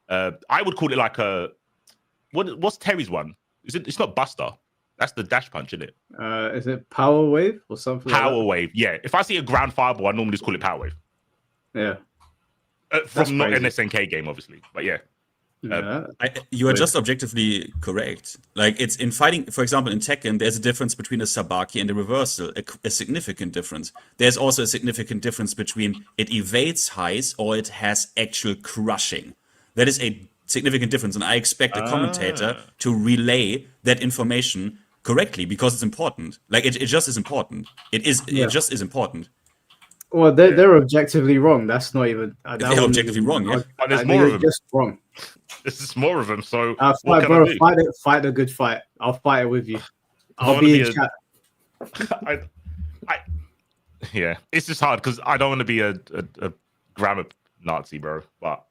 I would call it like what's Terry's one? It's not Buster. That's the dash punch, isn't it? Is it Power Wave or something? Power Wave, yeah. If I see a ground fireball, I normally just call it Power Wave. Yeah. From not an SNK game, obviously, but yeah. You are just objectively correct. Like it's in fighting, for example, in Tekken, there's a difference between a Sabaki and a reversal, a significant difference. There's also a significant difference between it evades highs or it has actual crushing. That is a significant difference, and I expect a commentator to relay that information correctly because it's important. Like it just is important. It just is important. Well, they're objectively wrong. That's not even. They're objectively wrong. Yeah, but there's more of them. Just wrong. This is more of them. So fight a good fight. I'll fight it with you. I'll be in chat. Yeah, it's just hard because I don't want to be a grammar Nazi, bro. But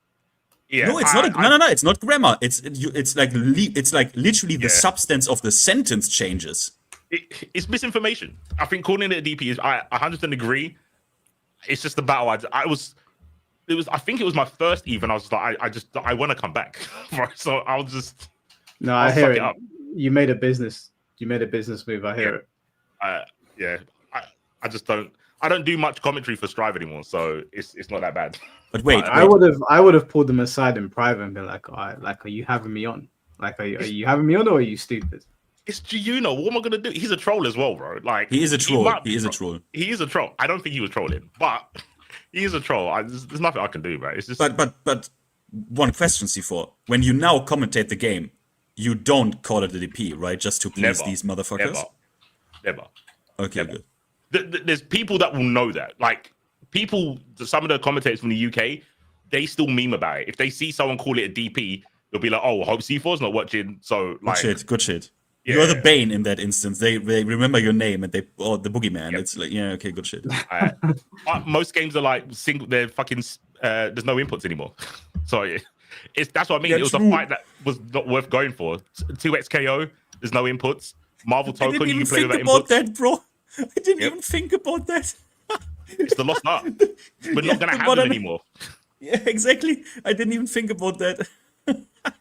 yeah, no, it's not. No. It's not grammar. It's like literally the substance of the sentence changes. It's misinformation. I think calling it a DP is. I 100% agree. It's just the battle. I think it was my first even. I was like, I want to come back. So I'll just. No, I hear it. You made a business. You made a business move. I hear it. I just don't. I don't do much commentary for Strive anymore, so it's not that bad. But wait, I would have pulled them aside in private and been like, all right, like, are you having me on? Like, are you having me on, or are you stupid? It's Giuno. What am I gonna do? He's a troll as well, bro. Like he is a troll. He is a troll. He is a troll. I don't think he was trolling, but he is a troll. There's nothing I can do, bro. It's just. But one question, C4. When you now commentate the game, you don't call it a DP, right? Just to please these motherfuckers. Never. Okay, good. There's people that will know that. Like some of the commentators from the UK, they still meme about it. If they see someone call it a DP, they'll be like, "Oh, I hope C4's not watching." So like, good shit. Yeah. You're the Bane in that instance. They remember your name and the boogeyman. Yep. It's like, yeah, okay, good shit. Most games are like single. They're fucking. There's no inputs anymore. So that's what I mean. It was a fight that was not worth going for. 2XKO. There's no inputs. Marvel Token. You can play without inputs. That, bro. I didn't even think about that. It's the lost art. We're not gonna have them anymore. Yeah, exactly. I didn't even think about that.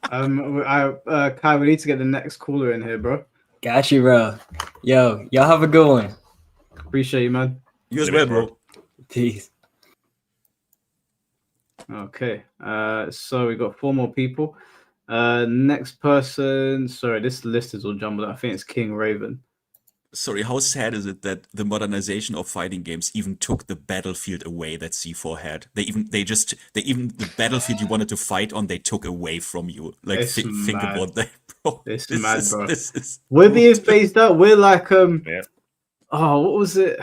Kai, we need to get the next caller in here, bro. Got you, bro. Yo, y'all have a good one. Appreciate you, man. You as well, bro. Peace. Okay. So we got 4 more people. Next person. Sorry, this list is all jumbled. I think it's King Raven. Sorry, how sad is it that the modernization of fighting games even took the battlefield away that C4 had? They even the battlefield you wanted to fight on, they took away from you. Like It's think mad. about that, bro. It's mad, bro. This is We're being phased out. We're like Yeah. oh, what was it?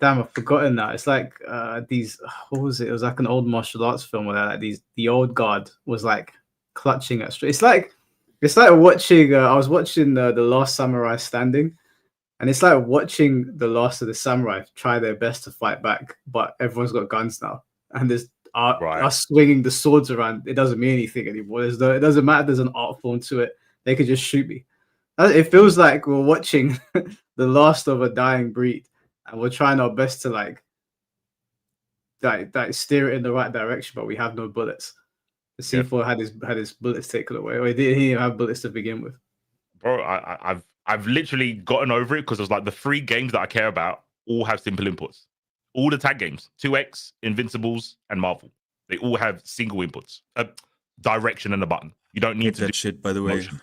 Damn, I've forgotten that. It's like these. What was it? It was like an old martial arts film where like the old guard was like clutching at straight. It's like watching. I was watching the Last Samurai Standing, and it's like watching the last of the samurai try their best to fight back, but everyone's got guns now, and there's us swinging the swords around. It doesn't mean anything anymore. It doesn't matter. There's an art form to it. They could just shoot me. It feels like we're watching the last of a dying breed, and we're trying our best to like steer it in the right direction, but we have no bullets. The C4 had his bullets taken away. Or he didn't even have bullets to begin with. Bro, I've literally gotten over it because it was like the 3 games that I care about all have simple inputs. All the tag games, 2X, Invincibles, and Marvel, they all have single inputs, a direction and a button. You don't need to that shit. By the way, motion.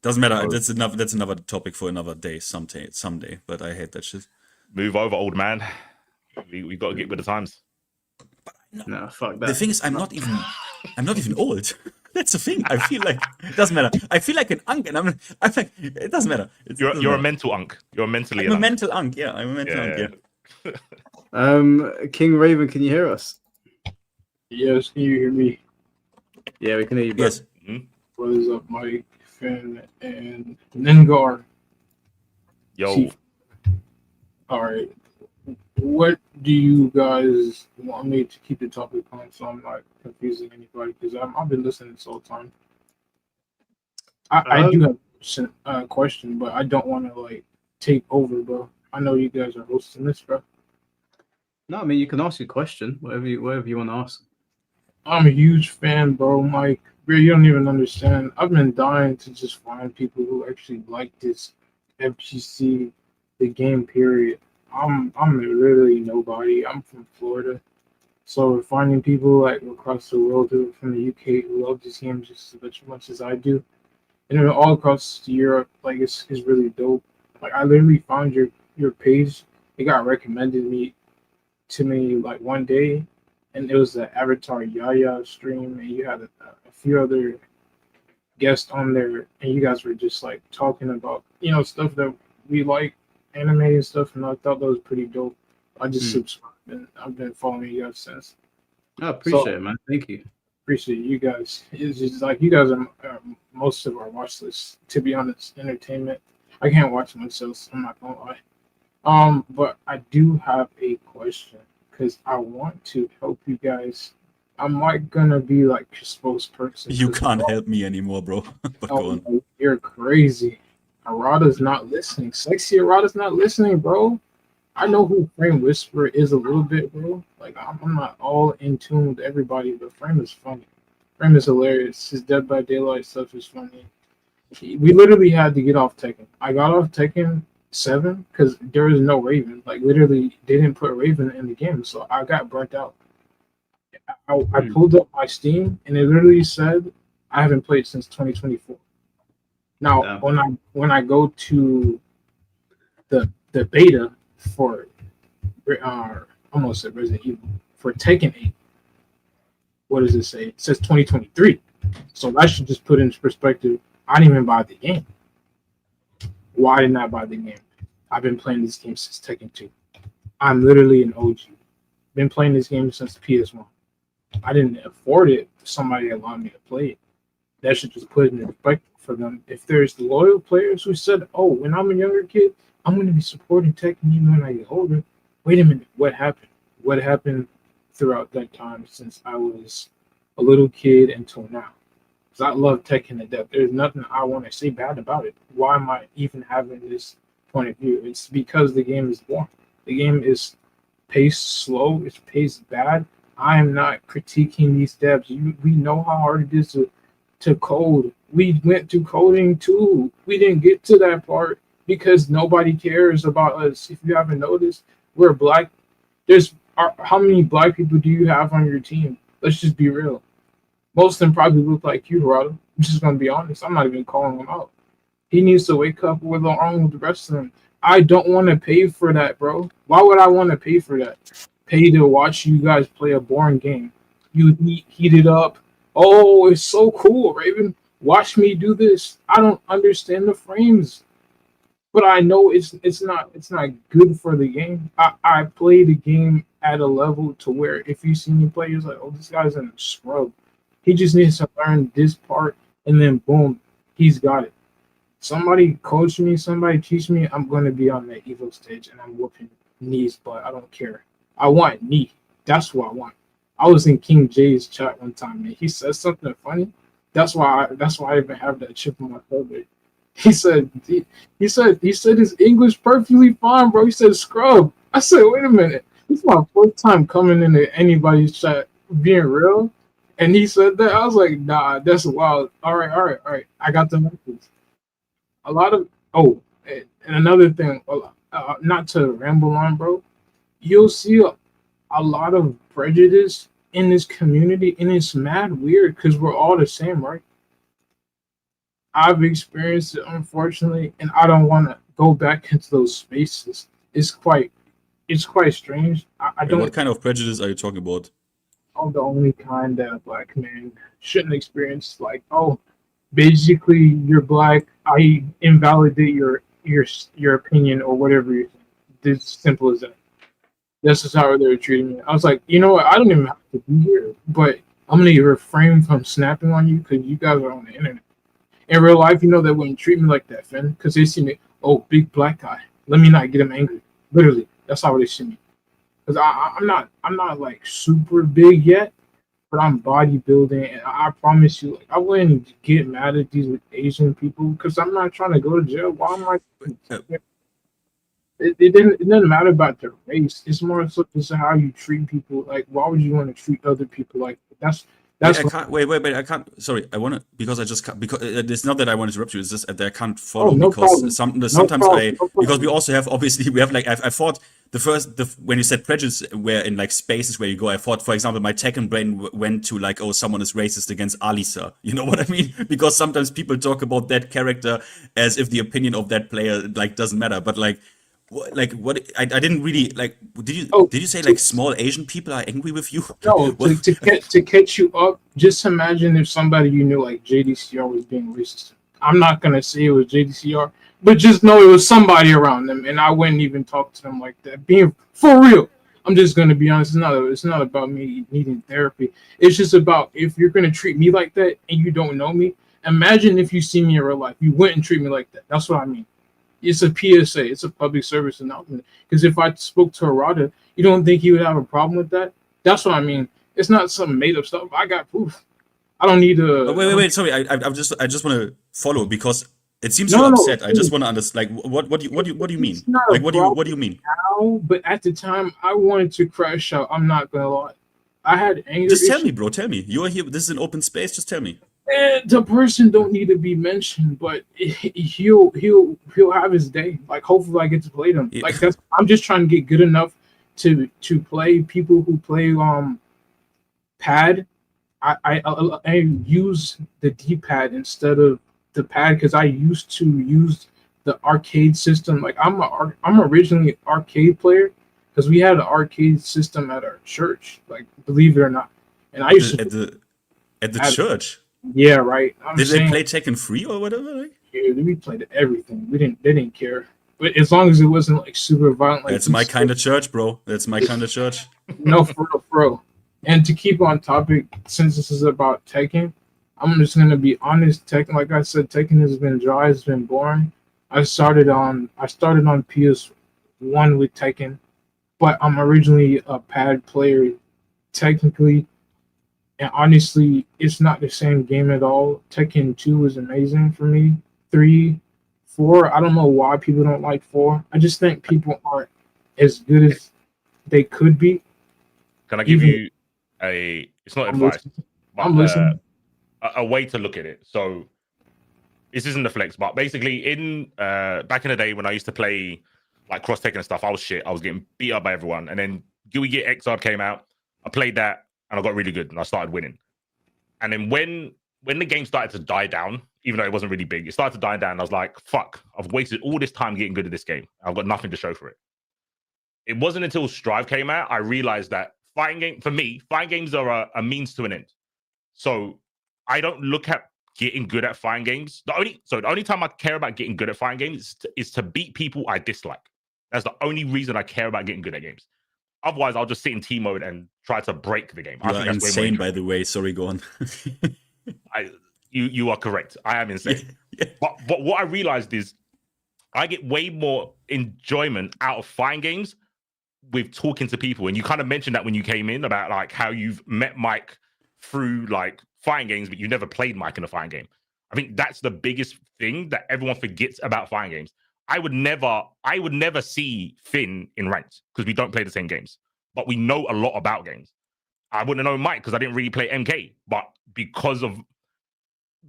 Doesn't matter. That's another topic for another day someday. But I hate that shit. Move over, old man. We got to get with the times. No, fuck that. The thing is, I'm not even old. That's the thing. I feel like it doesn't matter. I feel like an unk, and I'm like, it doesn't matter. You're a mental unk. You're mentally. I'm a mental unk. Yeah, I'm a mental unk. Yeah. King Raven, can you hear us? Yes, can you hear me? Yeah, we can hear you. Yes. What is up, Mike, Finn, and Nengar? Yo. All right. What do you guys want me to keep the topic on so I'm not confusing anybody? Because I've been listening this whole time. I do have a question, but I don't want to like take over, bro. I know you guys are hosting this, bro. No, I mean you can ask your question, whatever you want to ask. I'm a huge fan, bro, Mike. Bro, you don't even understand. I've been dying to just find people who actually like this FGC, the game period. I'm literally nobody. I'm from Florida, so finding people like across the world who from the UK who love this game just as much as I do, and then all across Europe, like it's really dope. Like I literally found your page. It got recommended to me like one day, and it was the Avatar Yaya stream, and you had a few other guests on there, and you guys were just like talking about stuff that we like. Anime and stuff, and I thought that was pretty dope. I just subscribed, and I've been following you guys since. I appreciate it, man. Thank you. Appreciate you guys. It's just like you guys are most of our watch list. To be honest, entertainment. I can't watch much else. I'm not gonna lie. But I do have a question because I want to help you guys. I'm like gonna be like your spokesperson. You can't help me anymore, bro. But go on. You're crazy. Arata's not listening. Sexy Arata's not listening, bro. I know who Frame Whisperer is a little bit, bro. Like, I'm not all in tune with everybody, but Frame is funny. Frame is hilarious. His Dead by Daylight stuff is funny. We literally had to get off Tekken. I got off Tekken 7 because there was no Raven. Like, literally, they didn't put Raven in the game, so I got burnt out. I pulled up my Steam, and it literally said I haven't played since 2024. Now, when I go to the beta for almost said Resident Evil for Tekken 8, what does it say? It says 2023. So that should just put into perspective. I didn't even buy the game. Why didn't I buy the game? I've been playing this game since Tekken 2. I'm literally an OG. Been playing this game since PS1. I didn't afford it. Somebody allowed me to play it. That should just put it in perspective for them. If there's loyal players who said, "Oh, when I'm a younger kid, I'm going to be supporting Tekken even when I get older." Wait a minute, what happened? What happened throughout that time since I was a little kid until now? Because I love Tekken to death. There's nothing I want to say bad about it. Why am I even having this point of view? It's because the game is boring. The game is paced slow. It's paced bad. I am not critiquing these devs. We know how hard it is to code. We went to coding too. We didn't get to that part because nobody cares about us. If you haven't noticed, we're black. There's How many black people do you have on your team? Let's just be real. Most of them probably look like you, Rado. I'm just gonna be honest. I'm not even calling him out. He needs to wake up with along with the rest of them. I don't want to pay for that, bro. Why would I want to pay for that? Pay to watch you guys play a boring game. You heat it up. Oh, it's so cool, Raven. Watch me do this. I don't understand the frames, but I know it's not good for the game. I play the game at a level to where if you see me play, it's like, oh, this guy's in a scrub. He just needs to learn this part, and then boom, he's got it. Somebody coach me, somebody teach me. I'm gonna be on that Evo stage, and I'm whooping knees, but I don't care. I want knee. That's what I want. I was in King J's chat one time, and he said something funny. That's why I even have that chip on my shoulder. He said his English perfectly fine, bro. He said scrub. I said, wait a minute. This is my first time coming into anybody's chat being real. And he said that. I was like, nah, that's wild. All right. I got the message. A lot of and another thing, not to ramble on, bro. You'll see a lot of prejudice in this community, and it's mad weird because we're all the same, right? I've experienced it, unfortunately, and I don't want to go back into those spaces. It's quite strange. I don't. What kind of prejudice are you talking about? I'm the only kind that a black man shouldn't experience. Like, oh, basically, you're black. I invalidate your opinion or whatever. You're saying. It's simple as that. This is how they were treating me. I was like, you know what? I don't even have to be here, but I'm gonna refrain from snapping on you because you guys are on the internet. In real life, you know they wouldn't treat me like that, Finn, because they see me, oh, big black guy. Let me not get him angry. Literally, that's how they see me. Because I'm not like super big yet, but I'm bodybuilding, and I promise you, like, I wouldn't get mad at these Asian people because I'm not trying to go to jail. Why am I? It doesn't matter about their race. It's more so just how you treat people. Like, why would you want to treat other people like that? That's I can't wait. I can't. Sorry, I want to because I just can't, because it's not that I want to interrupt you. It's just that I can't follow no because problem. sometimes No I problem. because we also have obviously we have like I thought when you said prejudice where in like spaces where you go, I thought, for example, my Tekken brain went to like, oh, someone is racist against Alisa. You know what I mean? Because sometimes people talk about that character as if the opinion of that player like doesn't matter, but like. What I didn't really like. Did you say like small Asian people are angry with you? No, to catch you up. Just imagine if somebody you knew like JDCR was being racist. I'm not gonna say it was JDCR, but just know it was somebody around them, and I wouldn't even talk to them like that. Being for real, I'm just gonna be honest. It's not about me needing therapy. It's just about if you're gonna treat me like that and you don't know me. Imagine if you see me in real life, you wouldn't treat me like that. That's what I mean. It's a PSA. It's a public service announcement. Because if I spoke to Arada, you don't think he would have a problem with that? That's what I mean. It's not some made up stuff. I got proof. I don't need to. Wait. Sorry, I just want to follow because it seems you're upset. I just want to understand. Like, what do you mean? Like, what do you mean? Now, but at the time, I wanted to crash out. I'm not gonna lie. I had anger. Just tell me, bro. Tell me. You are here. This is an open space. Just tell me. And the person don't need to be mentioned, but he'll have his day. Like hopefully I get to play them. Like that's I'm just trying to get good enough to play people who play pad. I use the D-pad instead of the pad because I used to use the arcade system. Like I'm originally an arcade player because we had an arcade system at our church. Like believe it or not, and I used to at the church. Yeah, right. Did they play Tekken 3 or whatever? Like? Yeah, we played everything. They didn't care. But as long as it wasn't like super violent. Like that's my kind of church, bro. That's my kind of church. No, for real. And to keep on topic, since this is about Tekken, I'm just gonna be honest. Tekken, like I said, Tekken has been dry. It's been boring. I started on PS1 with Tekken, but I'm originally a pad player, technically. And honestly, it's not the same game at all. Tekken 2 is amazing for me. 3, 4, I don't know why people don't like 4. I just think people aren't as good as they could be. Can I give you it's not advice, but a way to look at it. So this isn't the flex, but basically in back in the day when I used to play like cross Tekken and stuff, I was shit. I was getting beat up by everyone. And then Gooey Gear Xrd came out. I played that and I got really good and I started winning. And then when the game started to die down, even though it wasn't really big, it started to die down. And I was like, fuck, I've wasted all this time getting good at this game. I've got nothing to show for it. It wasn't until Strive came out, I realized that fighting games are a means to an end. So I don't look at getting good at fighting games. The only time I care about getting good at fighting games is to beat people I dislike. That's the only reason I care about getting good at games. Otherwise, I'll just sit in team mode and try to break the game. You are insane, by the way. Sorry, go on. You are correct. I am insane. Yeah. But what I realized is I get way more enjoyment out of fighting games with talking to people. And you kind of mentioned that when you came in about like how you've met Mike through like fighting games, but you never played Mike in a fighting game. I think that's the biggest thing that everyone forgets about fighting games. I would never see Finn in ranked because we don't play the same games, but we know a lot about games. I wouldn't know Mike because I didn't really play MK, but because of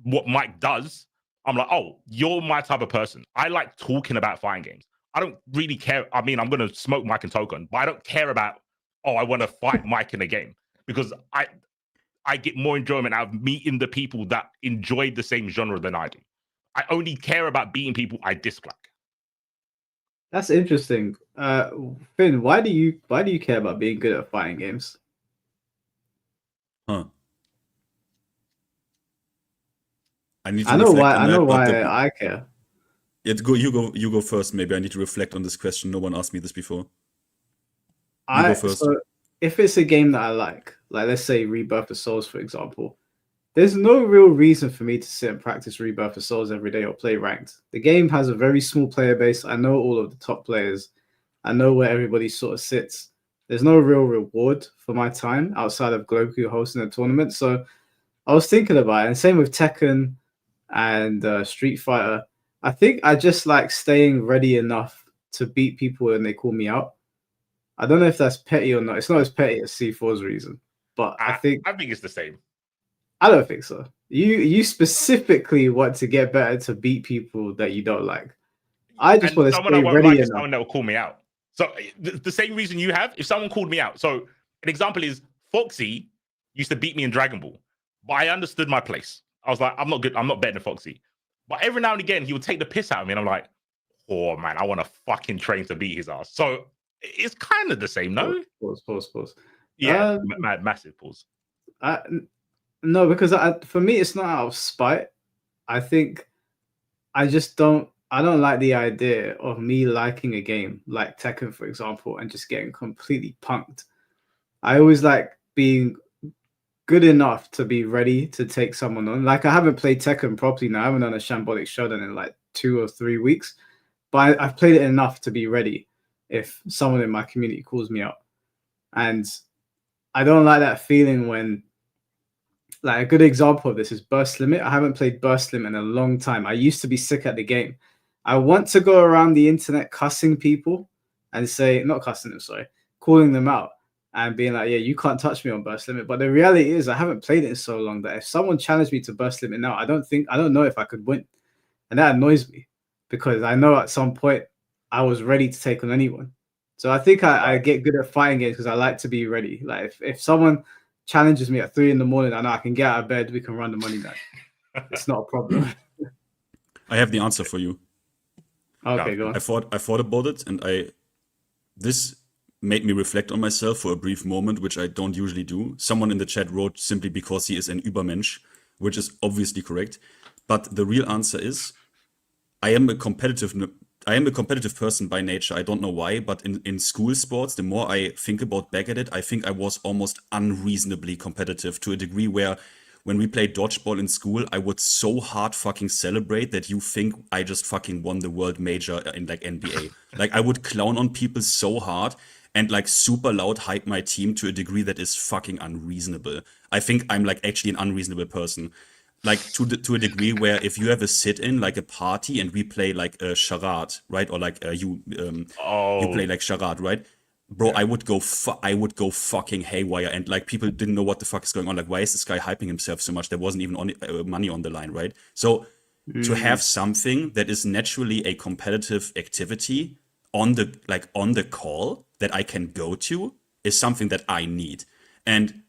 what Mike does, I'm like, oh, you're my type of person. I like talking about fighting games. I don't really care. I mean, I'm going to smoke Mike and Token, but I don't care about, oh, I want to fight Mike in a game because I get more enjoyment out of meeting the people that enjoy the same genre than I do. I only care about beating people I dislike. That's interesting. Finn, why do you care about being good at fighting games? Huh. I know why I care. Yeah, you go first. Maybe I need to reflect on this question. No one asked me this before. You go first. So if it's a game that I like let's say Rebirth of Souls, for example, there's no real reason for me to sit and practice Rebirth of Souls every day or play ranked. The game has a very small player base. I know all of the top players. I know where everybody sort of sits. There's no real reward for my time outside of Gloku hosting a tournament. So I was thinking about it, and same with Tekken and Street Fighter. I think I just like staying ready enough to beat people when they call me out. I don't know if that's petty or not. It's not as petty as C4's reason, but I think it's the same. I don't think so. You specifically want to get better to beat people that you don't like. I just want to stay ready enough. Someone that will call me out. So the same reason you have, if someone called me out. So an example is Foxy used to beat me in Dragon Ball, but I understood my place. I was like, I'm not good. I'm not better than Foxy. But every now and again, he would take the piss out of me, and I'm like, oh man, I want to fucking train to beat his ass. So it's kind of the same, no? Pause. Yeah, massive pause. No, because for me, it's not out of spite. I think I don't like the idea of me liking a game like Tekken, for example, and just getting completely punked. I always like being good enough to be ready to take someone on. Like I haven't played Tekken properly now. I haven't done a Shambolic Showdown in like 2 or 3 weeks, but I've played it enough to be ready if someone in my community calls me out. And I don't like that feeling when, like, a good example of this is Burst Limit. I haven't played Burst Limit in a long time. I used to be sick at the game. I want to go around the internet cussing people and calling them out and being like, yeah, you can't touch me on Burst Limit. But the reality is I haven't played it in so long that if someone challenged me to Burst Limit now, I don't know if I could win. And that annoys me because I know at some point I was ready to take on anyone. So I think I get good at fighting games because I like to be ready. Like if someone challenges me at 3 a.m, I know I can get out of bed, we can run the money back. It's not a problem. I have the answer for you. Okay, go on. I thought about it, and this made me reflect on myself for a brief moment, which I don't usually do. Someone in the chat wrote simply because he is an Übermensch, which is obviously correct. But the real answer is, I am a competitive person by nature. I don't know why, but in school sports, the more I think back at it, I think I was almost unreasonably competitive to a degree where when we played dodgeball in school, I would so hard fucking celebrate that you think I just fucking won the world major in like NBA. Like I would clown on people so hard and like super loud hype my team to a degree that is fucking unreasonable. I think I'm like actually an unreasonable person. Like to a degree where if you have a sit-in, like a party, and we play like a charade, right? Or like you play like charade, right? Bro, I would go fucking haywire, and like people didn't know what the fuck is going on. Like, why is this guy hyping himself so much? There wasn't even money on the line, right? So to have something that is naturally a competitive activity on the call that I can go to is something that I need. And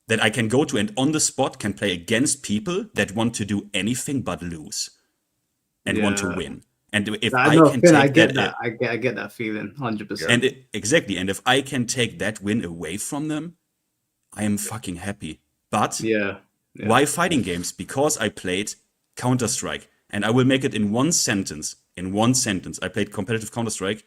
that I can go to and on the spot can play against people that want to do anything but lose and want to win. And if I know, can Finn, take I get that, that. I get that feeling 100%. and exactly, and if I can take that win away from them, I am fucking happy. But why fighting games? Because I played Counter-Strike, and I will make it in one sentence. In one sentence, I played competitive Counter-Strike.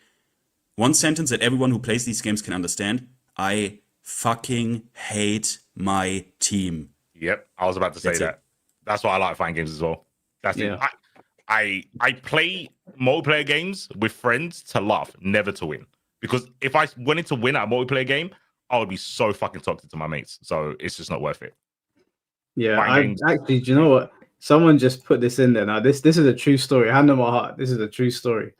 One sentence that everyone who plays these games can understand. I fucking hate my team. Yep, I was about to say that. That's why I like fighting games as well. That's it. I play multiplayer games with friends to laugh, never to win. Because if I wanted to win at a multiplayer game, I would be so fucking toxic to my mates. So it's just not worth it. Yeah, actually, do you know what? Someone just put this in there. Now, this is a true story. Hand on my heart. This is a true story.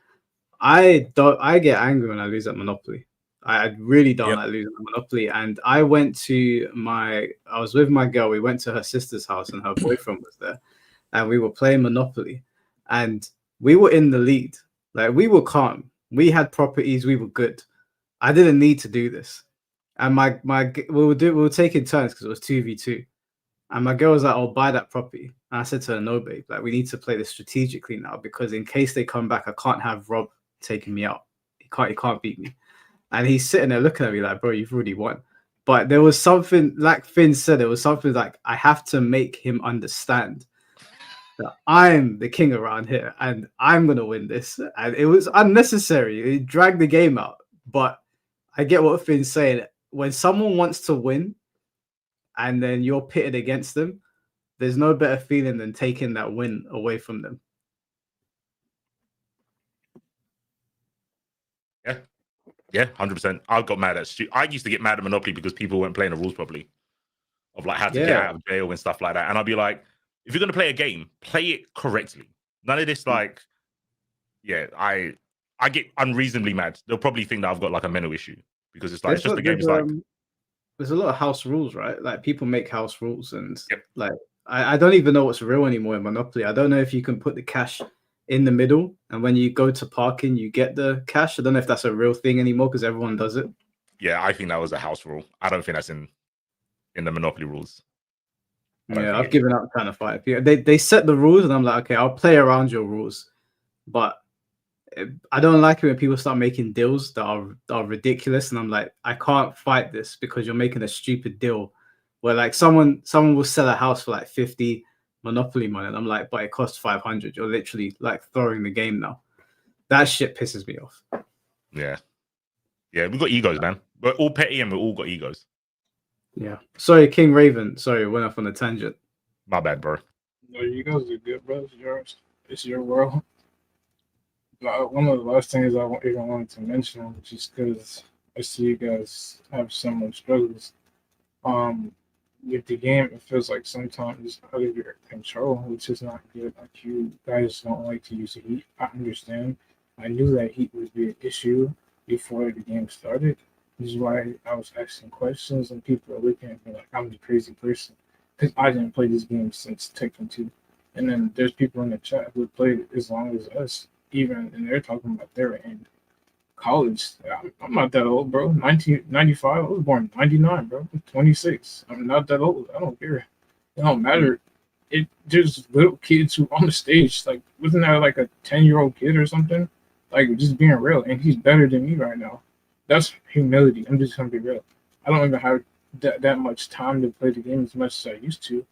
I get angry when I lose at Monopoly. I really don't like losing at Monopoly. And I was with my girl. We went to her sister's house and her boyfriend was there. And we were playing Monopoly. And we were in the lead. Like, we were calm. We had properties. We were good. I didn't need to do this. And we were taking turns because it was 2v2. And my girl was like, "I'll buy that property." And I said to her, "No, babe, like we need to play this strategically now because in case they come back, I can't have Rob taking me out. He can't beat me." And he's sitting there looking at me like, "Bro, you've already won." But there was something, like Finn said, there was something like I have to make him understand that I'm the king around here and I'm gonna win this. And it was unnecessary. It dragged the game out. But I get what Finn's saying. When someone wants to win and then you're pitted against them, there's no better feeling than taking that win away from them. Yeah, 100%. I got mad at I used to get mad at Monopoly because people weren't playing the rules properly, of like how to get out of jail and stuff like that. And I'd be like, if you're gonna play a game, play it correctly. None of this like, I get unreasonably mad. They'll probably think that I've got like a mental issue because it's like it's just the game's like. There's a lot of house rules, right? Like people make house rules, and like I don't even know what's real anymore in Monopoly. I don't know if you can put the cash in the middle, and when you go to parking, you get the cash. I don't know if that's a real thing anymore because everyone does it. Yeah, I think that was a house rule. I don't think that's in the Monopoly rules. Yeah, I've given up trying to fight. Yeah, they set the rules, and I'm like, okay, I'll play around your rules, but I don't like it when people start making deals that are ridiculous, and I'm like, I can't fight this because you're making a stupid deal where like someone will sell a house for like 50 Monopoly money, and I'm like, but it costs 500. You're literally like throwing the game now. That shit pisses me off. Yeah, we've got egos, man. We're all petty and we all got egos. Yeah. Sorry, King Raven. Sorry, went off on a tangent. My bad, bro. No, you guys are good, bro. It's yours. It's your world. One of the last things I even wanted to mention, just because I see you guys have similar struggles, with the game, it feels like sometimes it's out of your control, which is not good. Like you guys don't like to use heat. I understand. I knew that heat would be an issue before the game started. This is why I was asking questions, and people are looking at me like I'm the crazy person because I didn't play this game since Tekken 2. And then there's people in the chat who played it as long as us. Even and they're talking about their end. College, I'm not that old, bro. 1995, I was born in 99, bro. I'm 26. I'm not that old. I don't care. It don't matter. There's little kids who on the stage, like, wasn't that like a 10-year-old kid or something? Like, just being real. And he's better than me right now. That's humility. I'm just gonna be real. I don't even have that much time to play the game as much as I used to.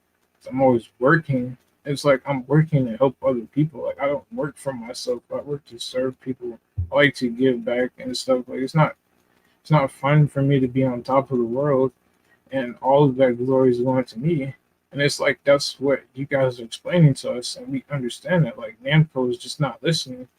I'm always working. It's like I'm working to help other people. Like I don't work for myself. I work to serve people. I like to give back and stuff. Like it's not fun for me to be on top of the world and all of that glory is going to me. And it's like that's what you guys are explaining to us, and we understand that. Like Namco is just not listening.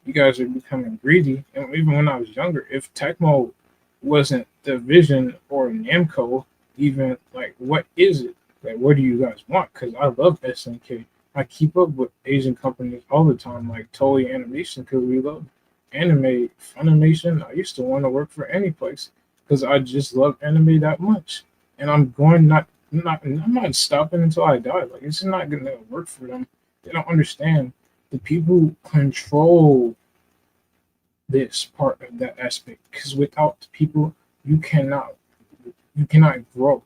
You guys are becoming greedy. And even when I was younger, if Tecmo wasn't the vision or Namco, even like what is it? Like, what do you guys want? Because I love SNK. I keep up with Asian companies all the time, like Toei Animation, because we love anime, Funimation. I used to want to work for any place because I just love anime that much. And I'm not stopping until I die. Like, it's not going to work for them. They don't understand. The people control this part of that aspect because without the people, you cannot You cannot grow.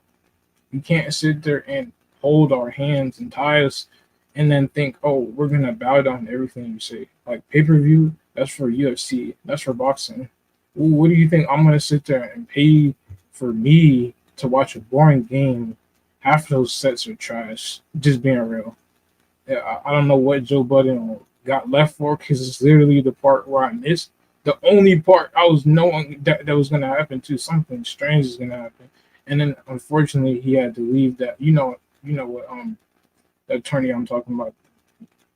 You can't sit there and hold our hands and tie us and then think, oh, we're gonna bow down to everything you say. Like pay-per-view, that's for UFC, that's for boxing. What do you think? I'm gonna sit there and pay for me to watch a boring game? Half those sets are trash. Just being real. Yeah, I don't know what Joe Budden got left for because it's literally the part where I missed. The only part I was knowing that was gonna happen too. Something strange is gonna happen, and then unfortunately he had to leave. That you know what the attorney I'm talking about.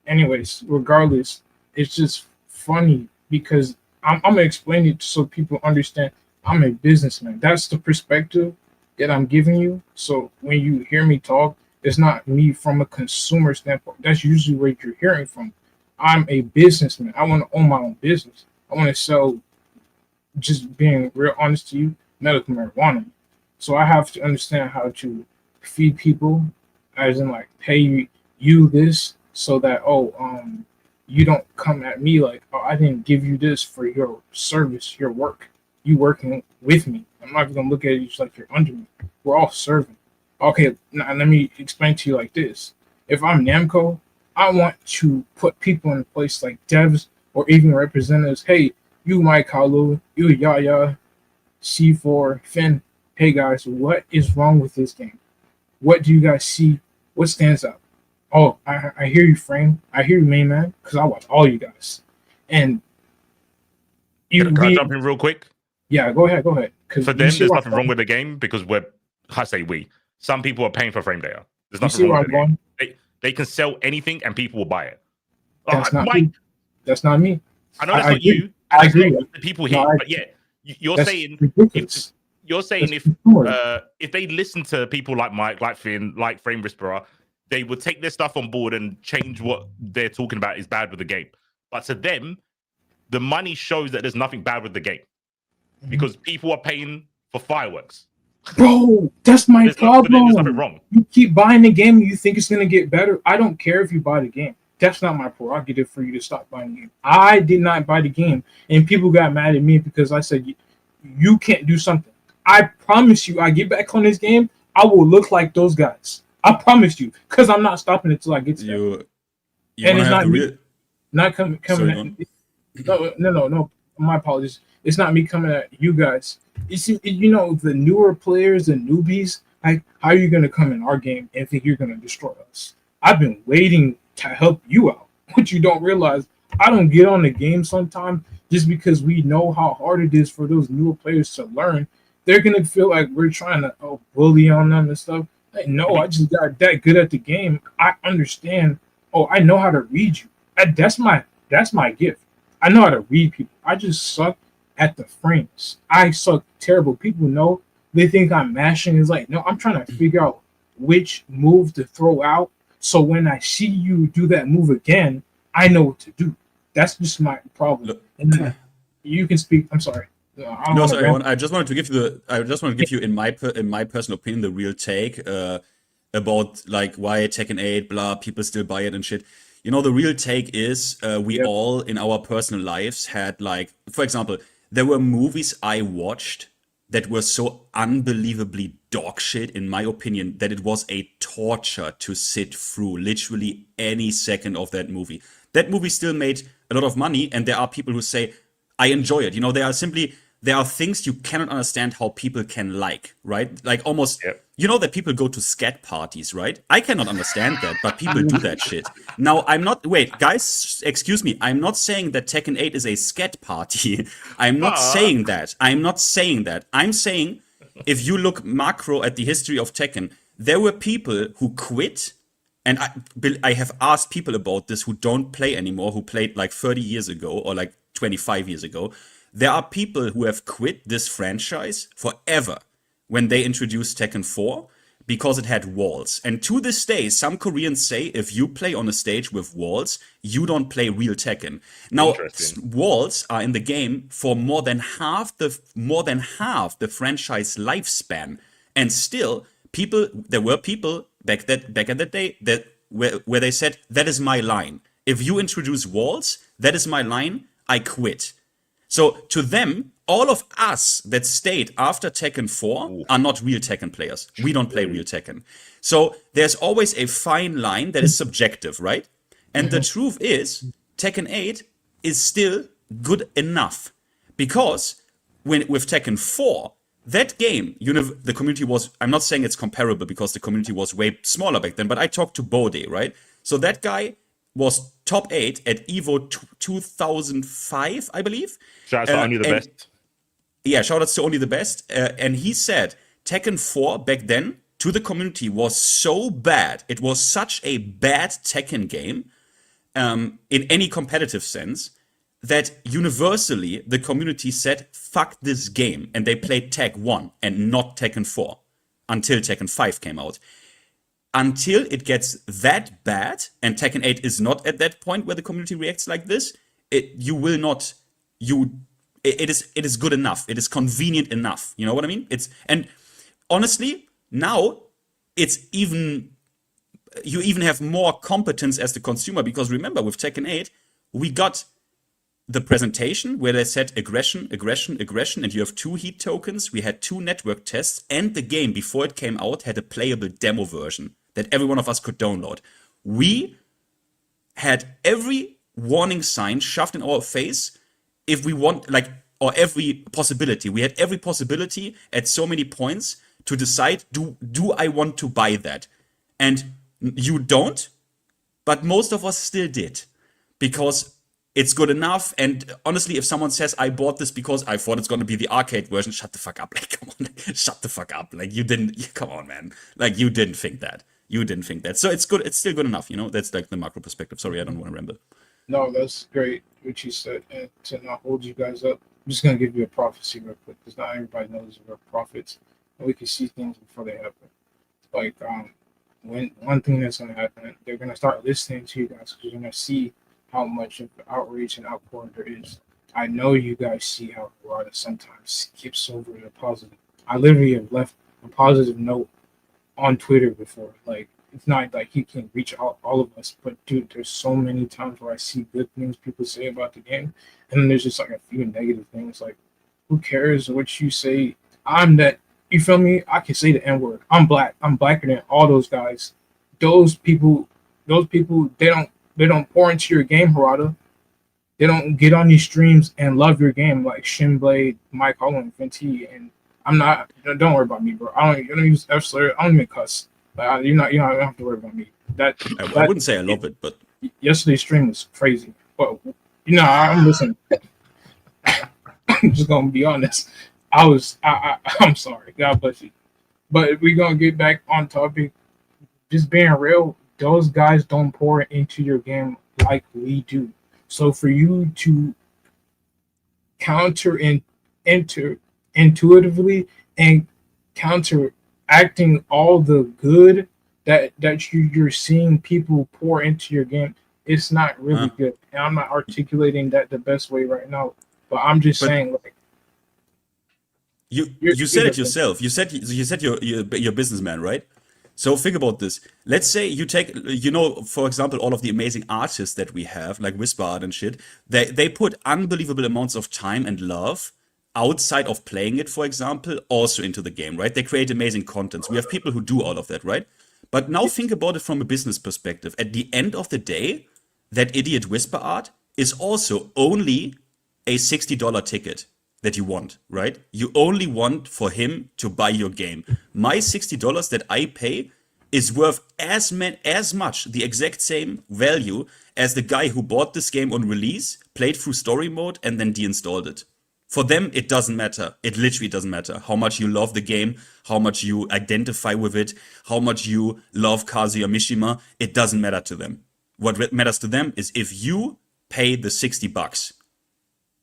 Anyways, regardless, it's just funny because I'm gonna explain it so people understand. I'm a businessman. That's the perspective that I'm giving you. So when you hear me talk, it's not me from a consumer standpoint. That's usually where you're hearing from. I'm a businessman. I want to own my own business. I want to sell, just being real honest to you, medical marijuana. So I have to understand how to feed people, as in like pay you this so that you don't come at me like, oh, I didn't give you this for your service, your work. You working with me. I'm not gonna look at you just like you're under me. We're all serving. Okay, now let me explain to you like this. If I'm Namco, I want to put people in place like devs or even representatives. Hey, you Mike Kalu, you Yaya, C4, Finn. Hey guys, what is wrong with this game? What do you guys see? What stands out? Oh, I hear you, Frame. I hear you, main man, because I watch all you guys. And Can I jump in real quick? Yeah, go ahead. For them, there's nothing wrong with the game because I say we. Some people are paying for frame data. There's nothing wrong with the game. They can sell anything and people will buy it. That's not me. That's not me. I know that's not you. I agree. The people here, but yeah, you're saying if they listen to people like Mike, like Finn, like Frame Whisperer, they would take their stuff on board and change what they're talking about is bad with the game. But to them, the money shows that there's nothing bad with the game because people are paying for fireworks. Bro, that's my problem. There's nothing wrong. You keep buying the game, you think it's gonna get better. I don't care if you buy the game. That's not my prerogative for you to stop buying the game. I did not buy the game, and people got mad at me because I said you can't do something. I promise you, I get back on this game, I will look like those guys. I promise you, because I'm not stopping it till I get to that. And it's not me. Not coming at no. My apologies. It's not me coming at you guys. You know, the newer players, the newbies, like, how are you going to come in our game and think you're going to destroy us? I've been waiting to help you out. What you don't realize, I don't get on the game sometimes just because we know how hard it is for those newer players to learn. They're going to feel like we're trying to bully on them and stuff. Like, no, I just got that good at the game. I understand. Oh, I know how to read you. That's my gift. I know how to read people. I just suck at the frames. I suck terrible. People know. They think I'm mashing. It's like, no, I'm trying to figure out which move to throw out. So when I see you do that move again, I know what to do. That's just my problem. And you can speak. I'm sorry. I just wanted to give you in my personal opinion the real take about like why Tekken 8 blah people still buy it and shit. You know, the real take is we all in our personal lives had, like, for example, there were movies I watched that were so unbelievably dog shit, in my opinion, that it was a torture to sit through literally any second of that movie. That movie still made a lot of money, and there are people who say, I enjoy it. You know, there are things you cannot understand how people can like, right? Like almost, you know that people go to scat parties, right? I cannot understand that, but people do that shit. Now, wait, guys, excuse me. I'm not saying that Tekken 8 is a scat party. I'm not saying that. I'm saying if you look macro at the history of Tekken, there were people who quit. And I have asked people about this who don't play anymore, who played like 30 years ago or like 25 years ago. There are people who have quit this franchise forever when they introduced Tekken 4 because it had walls. And to this day, some Koreans say if you play on a stage with walls, you don't play real Tekken. Now, walls are in the game for more than half the franchise lifespan, and still there were people back in the day where they said, that is my line. If you introduce walls, that is my line, I quit. So to them, all of us that stayed after Tekken 4 are not real Tekken players. We don't play real Tekken. So there's always a fine line that is subjective, right? And the truth is, Tekken 8 is still good enough. Because with Tekken 4, that game, the community was, I'm not saying it's comparable because the community was way smaller back then, but I talked to Bode, right? So that guy was top 8 at Evo 2005, I believe. Shout out to Only the Best. Yeah, shout outs to Only the Best. And he said Tekken 4 back then to the community was so bad. It was such a bad Tekken game in any competitive sense that universally the community said, fuck this game. And they played Tag 1 and not Tekken 4 until Tekken 5 came out. Until it gets that bad, and Tekken 8 is not at that point where the community reacts like this, it is good enough. It is convenient enough. You know what I mean? And honestly, now it's even, you even have more competence as the consumer, because remember with Tekken 8, we got the presentation where they said aggression, and you have 2 heat tokens. We had 2 network tests, and the game before it came out had a playable demo version that every one of us could download. We had every warning sign shoved in our face if we want, or every possibility. We had every possibility at so many points to decide, do I want to buy that? And you don't, but most of us still did, because it's good enough. And honestly, if someone says, I bought this because I thought it's going to be the arcade version, shut the fuck up. Come on, shut the fuck up. You didn't, come on, man. You didn't think that. You didn't think that. So it's good. It's still good enough. That's the macro perspective. Sorry, I don't want to ramble. No, that's great what you said. And to not hold you guys up, I'm just going to give you a prophecy real quick, because not everybody knows we're prophets. And we can see things before they happen. When one thing that's going to happen, they're going to start listening to you guys, because you're going to see how much of the outrage and outpouring there is. I know you guys see how Harada sometimes skips over the positive. I literally have left a positive note on Twitter before. It's not like he can reach all of us, but dude, there's so many times where I see good things people say about the game, and then there's just a few negative things. Who cares what you say? I'm that. You feel me? I can say the N-word. I'm black. I'm blacker than all those guys. Those people, they don't pour into your game, Harada. They don't get on these streams and love your game like Shinblade, Mike Holland, Fenty, and I'm not. Don't worry about me, bro. I don't use F slur. I don't even cuss. You don't have to worry about me. I wouldn't say I love it, but yesterday's stream was crazy. But I'm listening. I'm just gonna be honest. I'm sorry. God bless you. But we're gonna get back on topic. Just being real, those guys don't pour into your game like we do. So for you to intuitively and counteracting all the good that you're seeing people pour into your game, it's not really good. And I'm not articulating that the best way right now, but I'm just saying, you said it yourself. You said you're a businessman, right? So think about this. Let's say you take, for example, all of the amazing artists that we have, like Whisper Art and shit. They put unbelievable amounts of time and love outside of playing it, for example, also into the game, right? They create amazing contents. We have people who do all of that, right? But now think about it from a business perspective. At the end of the day, that idiot Whisper Art is also only a $60 ticket that you want, right? You only want for him to buy your game. My $60 that I pay is worth as much, the exact same value as the guy who bought this game on release, played through story mode, and then deinstalled it. For them, it doesn't matter. It literally doesn't matter how much you love the game, how much you identify with it, how much you love Kazuya Mishima. It doesn't matter to them. What matters to them is if you pay the $60.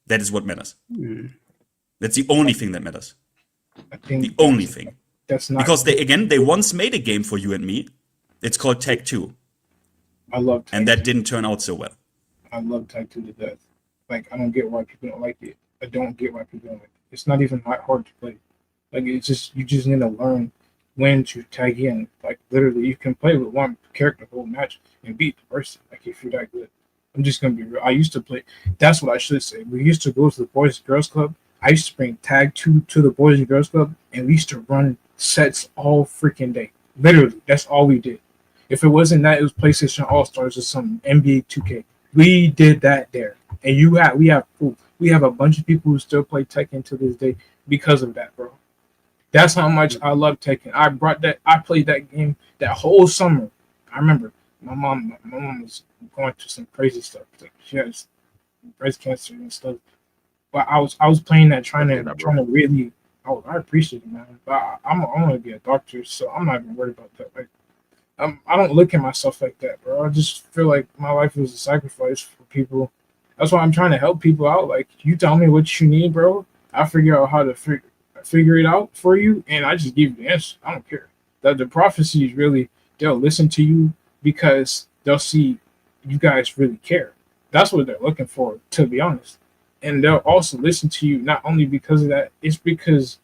That is what matters. That's the only thing that matters. I think the only thing. That's not because they once made a game for you and me. It's called Tag 2. I love Tag and that didn't turn out so well. I love Tag 2 to death. I don't get why people don't like it. I don't get why people don't like it. It's not even that hard to play. It's just, you just need to learn when to tag in. Literally, you can play with one character the whole match and beat the person. If you're that good. I'm just gonna be real. I used to play. That's what I should say. We used to go to the Boys and Girls Club. I used to bring Tag 2 to the Boys and Girls Club, and we used to run sets all freaking day. Literally, that's all we did. If it wasn't that, it was PlayStation All Stars or some NBA 2K. We did that there, and we have a bunch of people who still play Tekken to this day because of that, bro. That's how much I love Tekken. I played that game that whole summer. I remember my mom was going through some crazy stuff. Like, she has breast cancer and stuff. But I was playing that trying to really. Oh, I appreciate it, man. But I'm gonna be a doctor, so I'm not even worried about that. Like, I don't look at myself like that, bro. I just feel like my life was a sacrifice for people. That's why I'm trying to help people out. Like, you tell me what you need, bro. I figure out how to figure it out for you, and I just give you the answer. I don't care. The prophecy is really, they'll listen to you because they'll see you guys really care. That's what they're looking for, to be honest. And they'll also listen to you not only because of that, it's because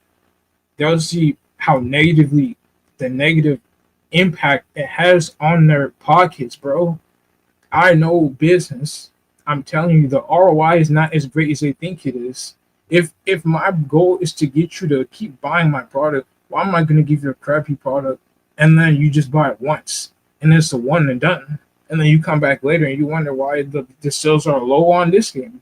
they'll see how the negative impact it has on their pockets, bro. I know business. I'm telling you, the ROI is not as great as they think it is. If my goal is to get you to keep buying my product, why am I going to give you a crappy product and then you just buy it once and it's a one and done, and then you come back later and you wonder why the sales are low on this game?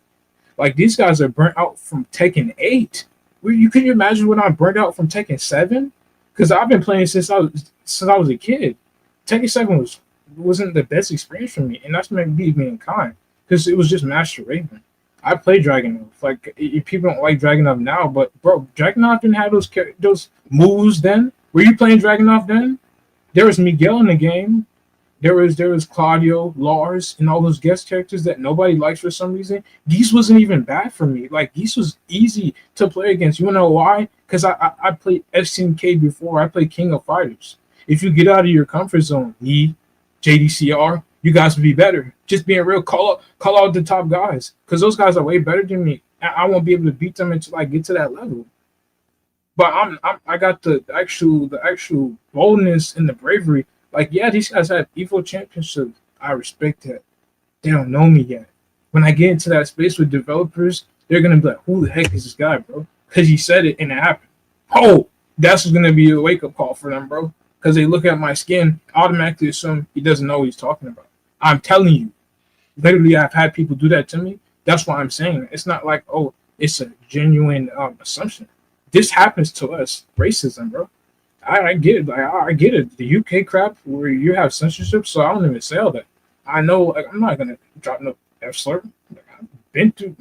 Like, these guys are burnt out from Tekken 8. Can you imagine when I'm burnt out from Tekken 7? Because I've been playing since I was a kid. Tekken 7 wasn't the best experience for me, and that's maybe being kind, because it was just Master Raven. I played Dragunov. Like, people don't like Dragunov now, but bro, Dragunov didn't have those moves then. Were you playing Dragunov then? There was Miguel in the game. There was Claudio, Lars, and all those guest characters that nobody likes for some reason. Geese wasn't even bad for me. Like, Geese was easy to play against. You wanna know why? Because I played FCMK before. I played King of Fighters. If you get out of your comfort zone, JDCR, you guys would be better. Just being real, call out the top guys, because those guys are way better than me. I won't be able to beat them until I get to that level. But I got the actual boldness and the bravery. Like, yeah, these guys have Evo Championship. I respect that. They don't know me yet. When I get into that space with developers, they're gonna be like, "Who the heck is this guy, bro?" Because he said it and it happened. Oh, that's gonna be a wake up call for them, bro. Because they look at my skin, automatically assume he doesn't know what he's talking about. I'm telling you, literally, I've had people do that to me. That's why I'm saying it. It's not like, oh, it's a genuine assumption. This happens to us. Racism, bro. I get it. Like, I get it. The UK crap where you have censorship, so I don't even say all that. I know, like, I'm not gonna drop no F slur. Like, I've been through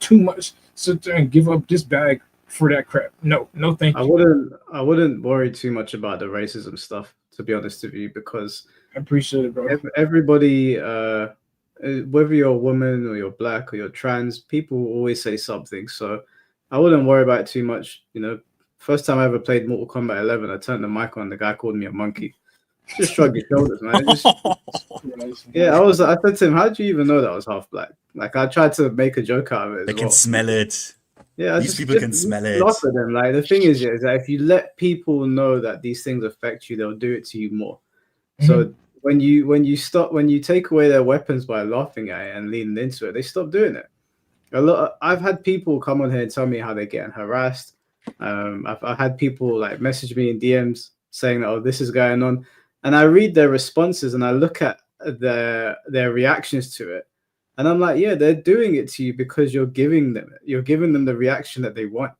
too much. Sit there and give up this bag for that crap. No, thank you. I wouldn't worry too much about the racism stuff, to be honest with you, because I appreciate it, bro. Everybody, whether you're a woman or you're black or you're trans, people always say something. So I wouldn't worry about it too much. You know, first time I ever played Mortal Kombat 11, I turned the mic on. The guy called me a monkey. Just shrug your shoulders, man. Yeah, I said to him, "How do you even know that I was half black?" Like, I tried to make a joke out of it. They can smell it. Yeah, these people can smell it. Laugh at them. Like, the thing is that if you let people know that these things affect you, they'll do it to you more. So when you take away their weapons by laughing at it and leaning into it, they stop doing it. I've had people come on here and tell me how they're getting harassed. I've had people like message me in DMs saying that, oh, this is going on, and I read their responses and I look at their reactions to it, and I'm like, yeah, they're doing it to you because you're giving them the reaction that they want.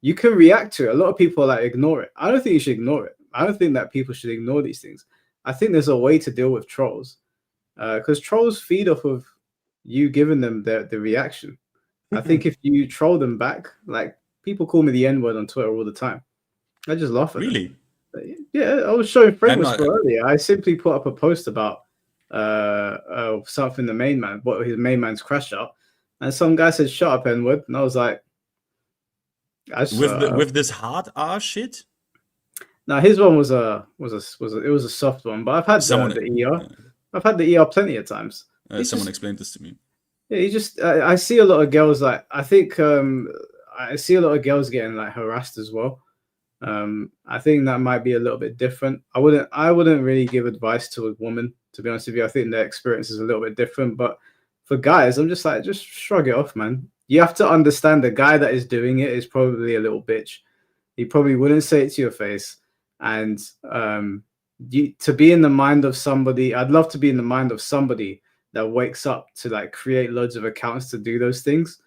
You can react to it. A lot of people like ignore it. I don't think you should ignore it. I don't think that people should ignore these things. I think there's a way to deal with trolls, because trolls feed off of you giving them the reaction. I think if you troll them back, like, people call me the N-word on Twitter all the time. I just laugh at them. Really? Yeah, I was showing Framework earlier. I simply put up a post about something what his main man's crash out, and some guy said, "Shut up, N-word," and I was like, with this hard R shit. Now his one was a soft one, but I've had the ER. I've had the ER plenty of times. Someone explained this to me. Yeah, he just I see a lot of girls like I see a lot of girls getting like harassed as well. I think that might be a little bit different. I wouldn't really give advice to a woman, to be honest with you. I think their experience is a little bit different, but for guys, I'm just like, just shrug it off, man. You have to understand the guy that is doing it is probably a little bitch. He probably wouldn't say it to your face. And to be in the mind of somebody, I'd love to be in the mind of somebody that wakes up to like create loads of accounts to do those things,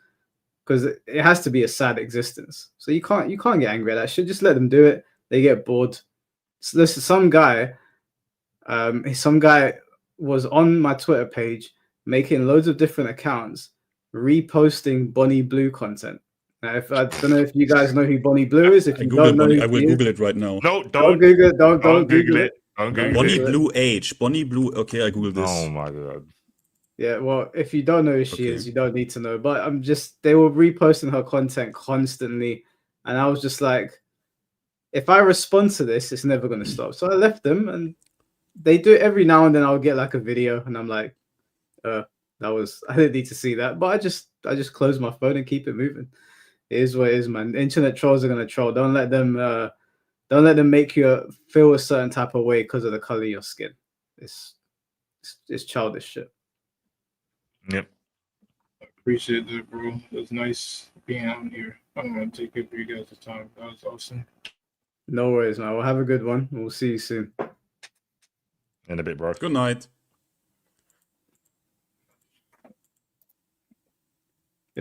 because it has to be a sad existence. So you can't get angry at that shit. Just let them do it. They get bored. So this is some guy was on my Twitter page making loads of different accounts, reposting Bonnie Blue content. Now, I don't know if you guys know who Bonnie Blue is. If you don't know, I will Google it right now. No, don't Google it. Don't Google it. Don't Google Bonnie it. Blue Age. Bonnie Blue. Okay, I Googled this. Oh my god. Yeah, well, if you don't know who she is, you don't need to know. But they were reposting her content constantly. And I was just like, if I respond to this, it's never going to stop. So I left them, and they do it every now and then. I'll get like a video, and I'm like, I didn't need to see that. But I just close my phone and keep it moving. It is what it is, man. Internet trolls are going to troll. Don't let them make you feel a certain type of way because of the color of your skin. It's childish shit. Yep. Appreciate that, bro. It was nice being out here. I don't want to take up your guys' time. That was awesome. No worries, man. We'll have a good one. We'll see you soon. In a bit, bro. Good night.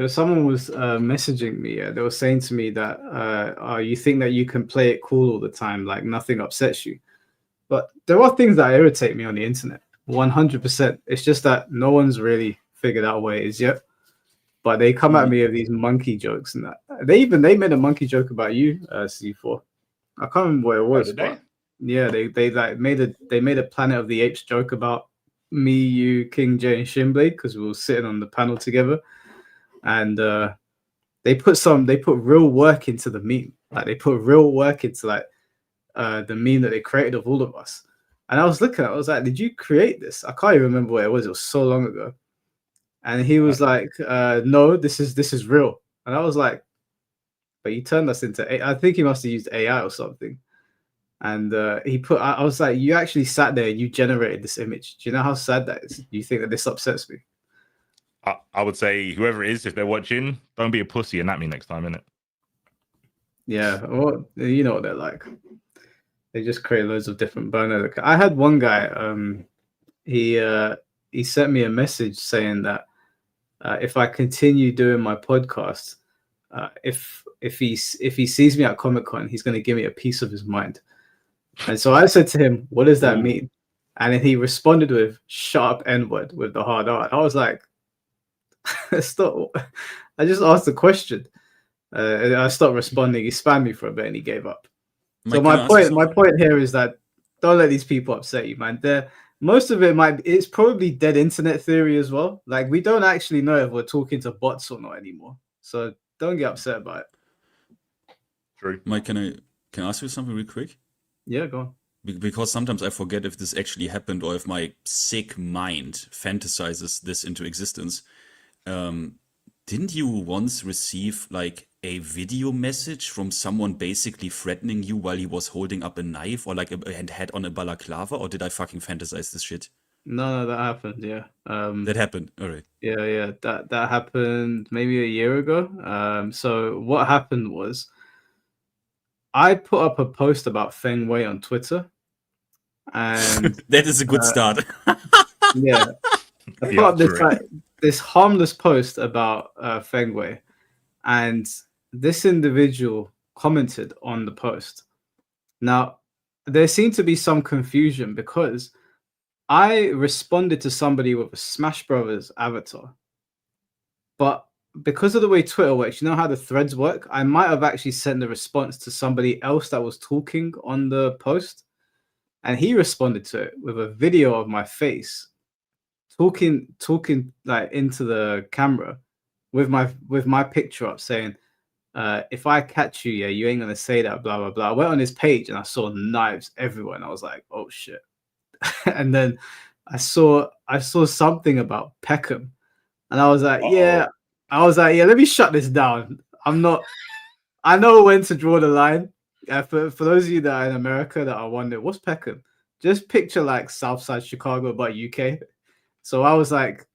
Someone was messaging me. They were saying to me that you think that you can play it cool all the time, like nothing upsets you. But there are things that irritate me on the internet. 100%. It's just that no one's really figured out what it is yet. But they come at me with these monkey jokes and that. They made a monkey joke about you, C4. I can't remember what it was. But yeah, they made a Planet of the Apes joke about me, you, King J, and Shinblade because we were sitting on the panel together. And they put real work into the meme. Like they put real work into like the meme that they created of all of us. And I was looking at it, I was like, did you create this? I can't even remember what it was. It was so long ago. And he was like, no, this is real. And I was like, but you turned us into I think he must have used AI or something. And I was like, you actually sat there and you generated this image. Do you know how sad that is? Do you think that this upsets me? I would say whoever it is, if they're watching, don't be a pussy and at me next time, innit? Yeah, well, you know what they're like. They just create loads of different burner. I had one guy, he sent me a message saying that if I continue doing my podcast, if he sees me at Comic-Con, he's going to give me a piece of his mind. And so I said to him, what does that mean? And then he responded with "shut up N-word" with the hard R. I was like, stop. I just asked a question. I stopped responding. He spammed me for a bit and he gave up. So my point here is that don't let these people upset you, man. Most of it's probably dead internet theory as well. Like we don't actually know if we're talking to bots or not anymore. So don't get upset about it. True. Mike, can I ask you something real quick? Yeah, go on. Because sometimes I forget if this actually happened or if my sick mind fantasizes this into existence. Didn't you once receive like a video message from someone basically threatening you while he was holding up a knife or like and had on a balaclava? Or did I fucking fantasize this shit? No, that happened. Yeah. That happened. All right. Yeah. That happened maybe a year ago. So what happened was I put up a post about Feng Wei on Twitter, and that is a good start. Yeah. I put up this harmless post about Feng Wei, and this individual commented on the post. Now, there seemed to be some confusion because I responded to somebody with a Smash Brothers avatar, but because of the way Twitter works, you know how the threads work? I might have actually sent the response to somebody else that was talking on the post, and he responded to it with a video of my face talking like into the camera with my picture up saying, if I catch you, yeah, you ain't gonna say that, blah blah blah. I went on his page and I saw knives everywhere, and I was like, oh shit. And then I saw something about Peckham, and I was like, yeah, let me shut this down. I know when to draw the line. For those of you that are in America that are wondering, what's Peckham? Just picture like Southside Chicago, but UK. So I was like,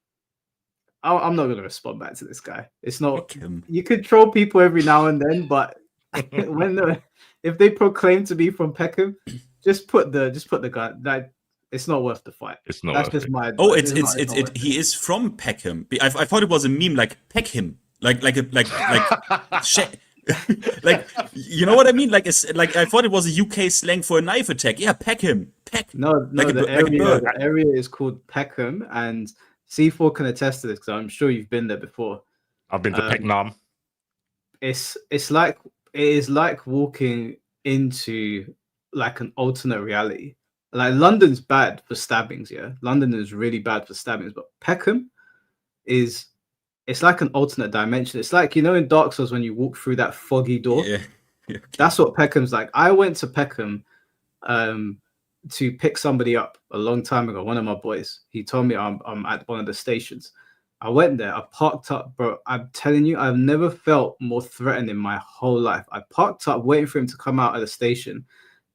I'm not gonna respond back to this guy. It's not. You could troll people every now and then, but if they proclaim to be from Peckham, just put the guy. Like, it's not worth the fight. It's not. That's worth just it. my advice. Oh, not worth he is from Peckham. I thought it was a meme, like peck him, like like you know what I mean? Like it's like I thought it was a UK slang for a knife attack. Yeah, peck him, peck. No, like the like a bird. area is called Peckham, and C4 can attest to this because I'm sure you've been there before. I've been to Peckham. It is like walking into like an alternate reality. Like London's bad for stabbings, yeah. London is really bad for stabbings, but Peckham it's like an alternate dimension. It's like, you know, in Dark Souls when you walk through that foggy door. Yeah. That's what Peckham's like. I went to Peckham to pick somebody up a long time ago. One of my boys. He told me I'm at one of the stations. I went there. I parked up, bro. I'm telling you, I've never felt more threatened in my whole life. I parked up waiting for him to come out of the station.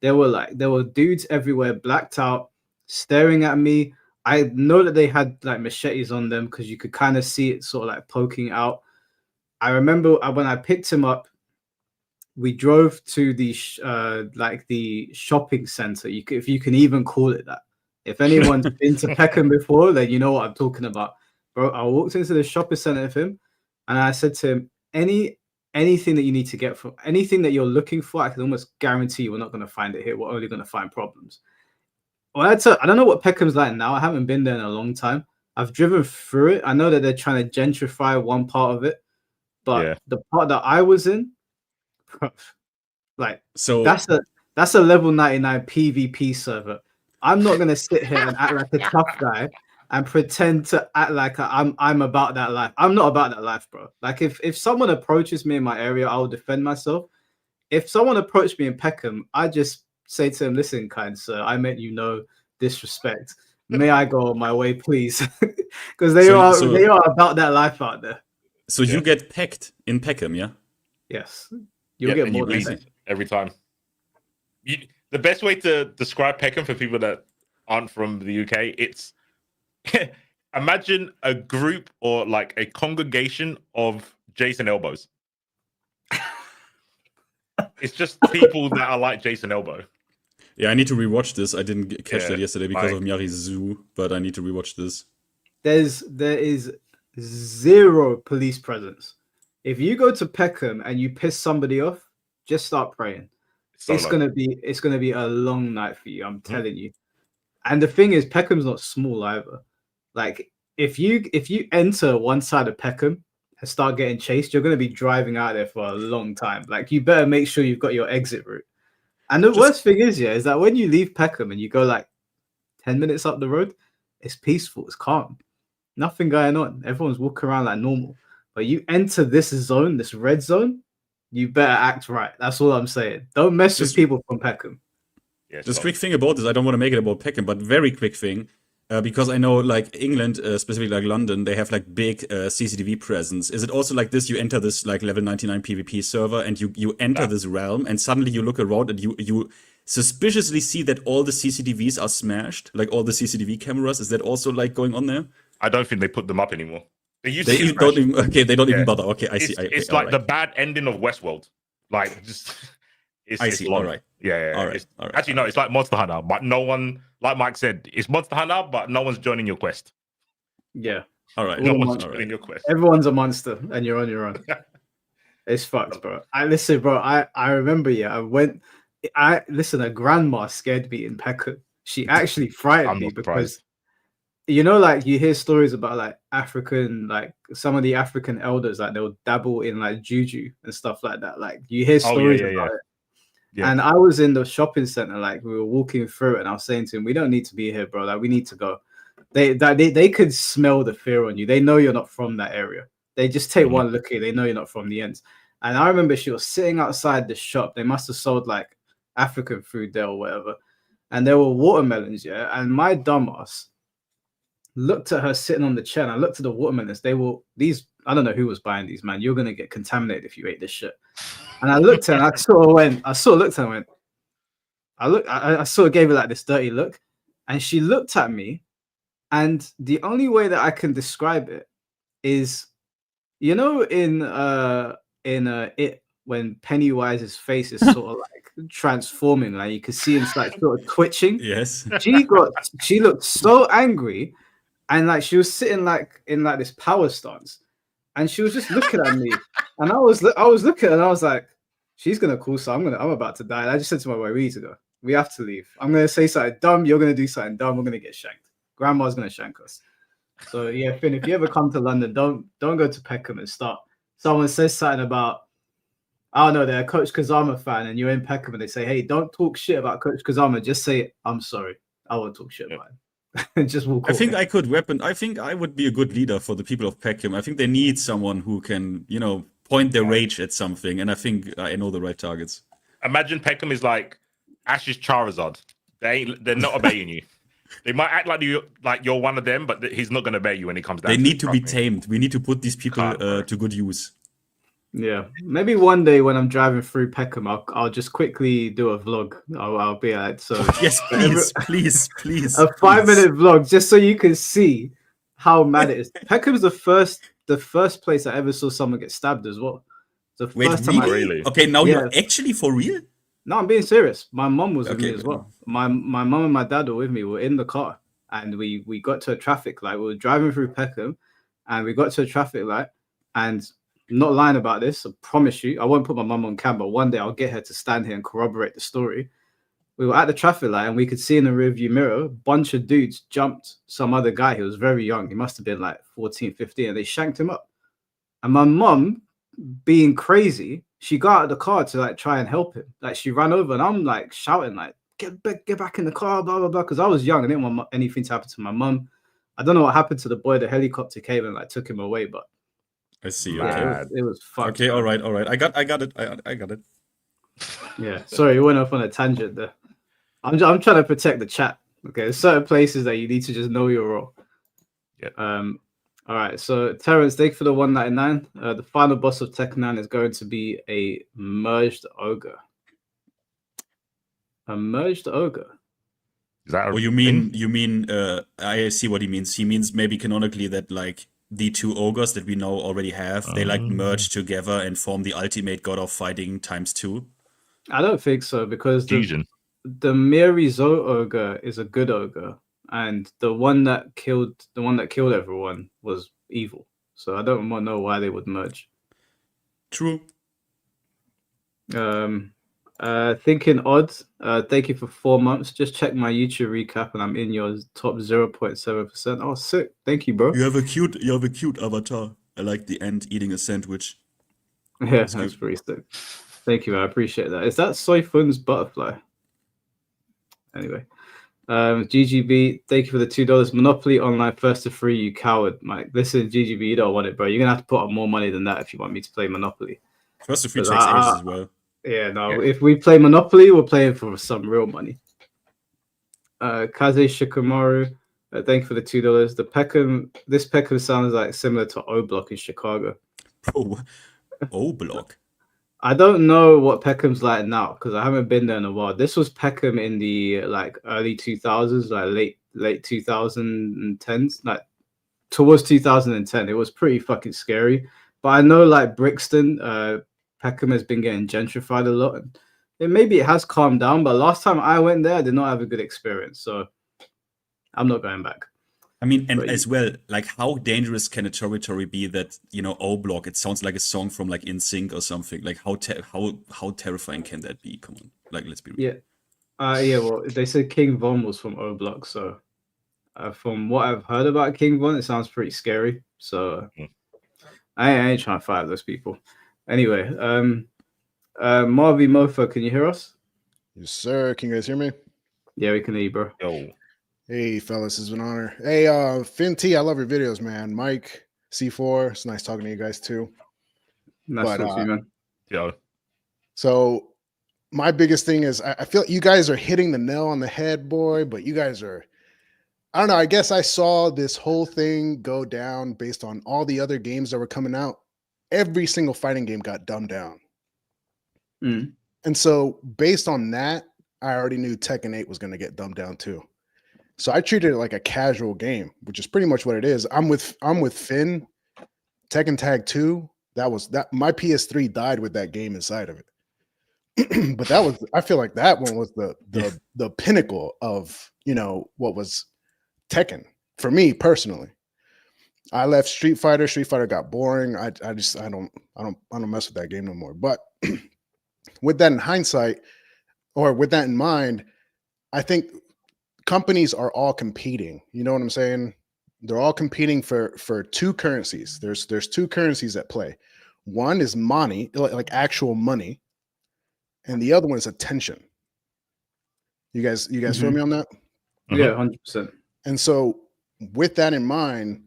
There were dudes everywhere, blacked out, staring at me. I know that they had like machetes on them because you could kind of see it sort of like poking out. I remember when I picked him up, we drove to the the shopping center. If you can even call it that. If anyone's been to Peckham before, then you know what I'm talking about. Bro, I walked into the shopping center with him and I said to him, anything that you need to get from anything that you're looking for, I can almost guarantee you we're not going to find it here. We're only going to find problems. Well, I don't know what Peckham's like now. I haven't been there in a long time. I've driven through it. I know that they're trying to gentrify one part of it, but the part that I was in, like, so that's a level 99 PvP server. I'm not gonna sit here and act like a tough guy and pretend to act like I'm about that life. I'm not about that life, bro. Like if someone approaches me in my area, I will defend myself. If someone approached me in Peckham, I just say to him, "Listen, kind sir, I meant you no disrespect. May I go my way, please?" Because they are about that life out there. So you get pecked in Peckham, yeah? Yes, you'll get more than that every time. The best way to describe Peckham for people that aren't from the UK, it's imagine a group or like a congregation of Jason Elbows. It's just people that are like Jason Elbow. Yeah, I need to rewatch this. I didn't catch that yesterday because of Miyari's Zoo, but I need to rewatch this. There is zero police presence. If you go to Peckham and you piss somebody off, just start praying. It's gonna be a long night for you. I'm telling you. And the thing is, Peckham's not small either. Like if you enter one side of Peckham and start getting chased, you're gonna be driving out there for a long time. Like you better make sure you've got your exit route. And the worst thing is that when you leave Peckham and you go like 10 minutes up the road, it's peaceful, it's calm, nothing going on. Everyone's walking around like normal. But you enter this zone, this red zone, you better act right. That's all I'm saying. Don't mess with people from Peckham. Just quick thing about this. I don't want to make it about Peckham, but very quick thing. Because I know like England, specifically like London, they have like big CCTV presence. Is it also like this? You enter this like level 99 PvP server and you enter this realm and suddenly you look around and you suspiciously see that all the CCTVs are smashed, like all the CCTV cameras. Is that also like going on there? I don't think they put them up anymore. They don't even bother. Okay, I see. It's like the bad ending of Westworld. Like just it's long. All right. Yeah. All right. Actually, no, it's like Monster Hunter, but no one, like Mike said, it's Monster Hunter, but no one's joining your quest. Yeah. All right. No one's joining your quest. Everyone's a monster and you're on your own. It's fucked, bro. I remember, a grandma scared me in Peckham. She actually frightened me because you know, like you hear stories about like African, like some of the African elders, like they'll dabble in like juju and stuff like that. Like you hear stories about it. Yeah. And I was in the shopping center, like we were walking through it, and I was saying to him, "We don't need to be here, bro. Like we need to go." They could smell the fear on you. They know you're not from that area. They just take one look at you. They know you're not from the ends. And I remember she was sitting outside the shop. They must have sold like African food there or whatever. And there were watermelons, yeah. And my dumbass looked at her sitting on the chair, and I looked at the watermelons. They were these. I don't know who was buying these, man. You're gonna get contaminated if you ate this shit. And I looked at her and I sort of looked at her and went, I sort of gave her like this dirty look. And she looked at me, and the only way that I can describe it is, you know, in it when Pennywise's face is sort of like transforming, like you could see him like sort of twitching. Yes. She looked so angry, and like she was sitting like in like this power stance, and she was just looking at me, and I was looking, and I was like, she's gonna call, so I'm about to die. And I just said to my boy, we need to go. We have to leave. I'm gonna say something dumb. You're gonna do something dumb. We're gonna get shanked. Grandma's gonna shank us. So yeah, Finn, if you ever come to London, don't go to Peckham and start. Someone says something about, I don't know, they're a Coach Kazama fan, and you're in Peckham, and they say, hey, don't talk shit about Coach Kazama. Just say, I'm sorry. I won't talk shit about him. Just walk I think away. I could weapon. I think I would be a good leader for the people of Peckham. I think they need someone who can, you know, point their rage at something, and I think I know the right targets. Imagine Peckham is like Ash's Charizard. They're not obeying you. They might act like you're one of them, but he's not going to obey you when he comes down. They need to be tamed. We need to put these people to good use. Yeah, maybe one day when I'm driving through Peckham, I'll just quickly do a vlog. I'll be like, so yes, please. A 5-minute vlog just so you can see how mad it is. Peckham's the first place I ever saw someone get stabbed as well. The Wait, first time really? Okay, now Yeah. you're actually for real? No, I'm being serious. My mom was with Okay, me as well. My mom and my dad were with me. We're in the car, and we got to a traffic light. We were driving through Peckham, and we got to a traffic light. And not lying about this, I promise you, I won't put my mum on camera. One day I'll get her to stand here and corroborate the story. We were at the traffic light, and we could see in the rearview mirror, a bunch of dudes jumped some other guy. He was very young. He must have been like 14, 15, and they shanked him up. And my mum, being crazy, she got out of the car to like try and help him. Like she ran over, and I'm like shouting, like, get back in the car, blah blah blah. Because I was young, I didn't want anything to happen to my mum. I don't know what happened to the boy. The helicopter came and like took him away, but I see. yeah, Okay, it was fucked. Okay, all right. I got it. I got it. Yeah, sorry, you went off on a tangent there. I'm trying to protect the chat. Okay, there's certain places that you need to just know your role. Yeah. All right, so Terrence, thank you for the 199. The final boss of Tekken 9 is going to be a merged ogre. A merged ogre. Is that you mean I see what he means. He means maybe canonically that like the two ogres that we know already have, they like merge together and form the ultimate god of fighting ×2. I don't think so, because the Mirizo ogre is a good ogre, and the one that killed everyone was evil. So I don't know why they would merge. True. Thinking odds. Thank you for 4 months. Just check my YouTube recap, and I'm in your top 0.7%. Oh, sick! Thank you, bro. You have a cute avatar. I like the ant eating a sandwich. Yeah, that's pretty sick. Thank you, man. I appreciate that. Is that Soifun's butterfly? Anyway, GGB, thank you for the $2. Monopoly online first to free, you coward. Mike, listen, GGB, you don't want it, bro. You're gonna have to put up more money than that if you want me to play Monopoly. First to free takes ages as well. Yeah, no. If we play Monopoly, we're playing for some real money. Kaze Shikamaru, thank you for the $2. This Peckham sounds like similar to O Block in Chicago. Bro, O Block. I don't know what Peckham's like now because I haven't been there in a while. This was Peckham in the like early 2000s, like late 2010s, like towards 2010. It was pretty fucking scary. But I know like Brixton, Peckham has been getting gentrified a lot. And maybe it has calmed down, but last time I went there, I did not have a good experience. So I'm not going back. I mean, and as well, like, how dangerous can a territory be that, you know, O Block, it sounds like a song from like NSYNC or something. Like, how terrifying can that be? Come on, like, let's be real. Yeah, well, they said King Von was from O Block, so from what I've heard about King Von, it sounds pretty scary. So I ain't trying to fight those people. Anyway, Marvy Mofo, can you hear us? Yes, sir. Can you guys hear me? Yeah, we can hear you, bro. Yo. Hey, fellas, it's an honor. Hey, Finn T, I love your videos, man. Mike, C4, it's nice talking to you guys too. Nice to see you, man. Yo. So my biggest thing is I feel you guys are hitting the nail on the head, boy, but you guys are, I don't know, I guess I saw this whole thing go down based on all the other games that were coming out. Every single fighting game got dumbed down. Mm. And so based on that, I already knew Tekken 8 was going to get dumbed down too. So I treated it like a casual game, which is pretty much what it is. I'm with Finn. Tekken Tag 2, that my PS3 died with that game inside of it. But I feel like that one was the pinnacle of, what was Tekken for me personally. I left Street Fighter. Street Fighter got boring. I don't mess with that game no more. But with that in hindsight, or with that in mind, I think companies are all competing. You know what I'm saying? They're all competing for two currencies. There's two currencies at play. One is money, like actual money, and the other one is attention. You guys feel me on that? Yeah, 100%. And so with that in mind,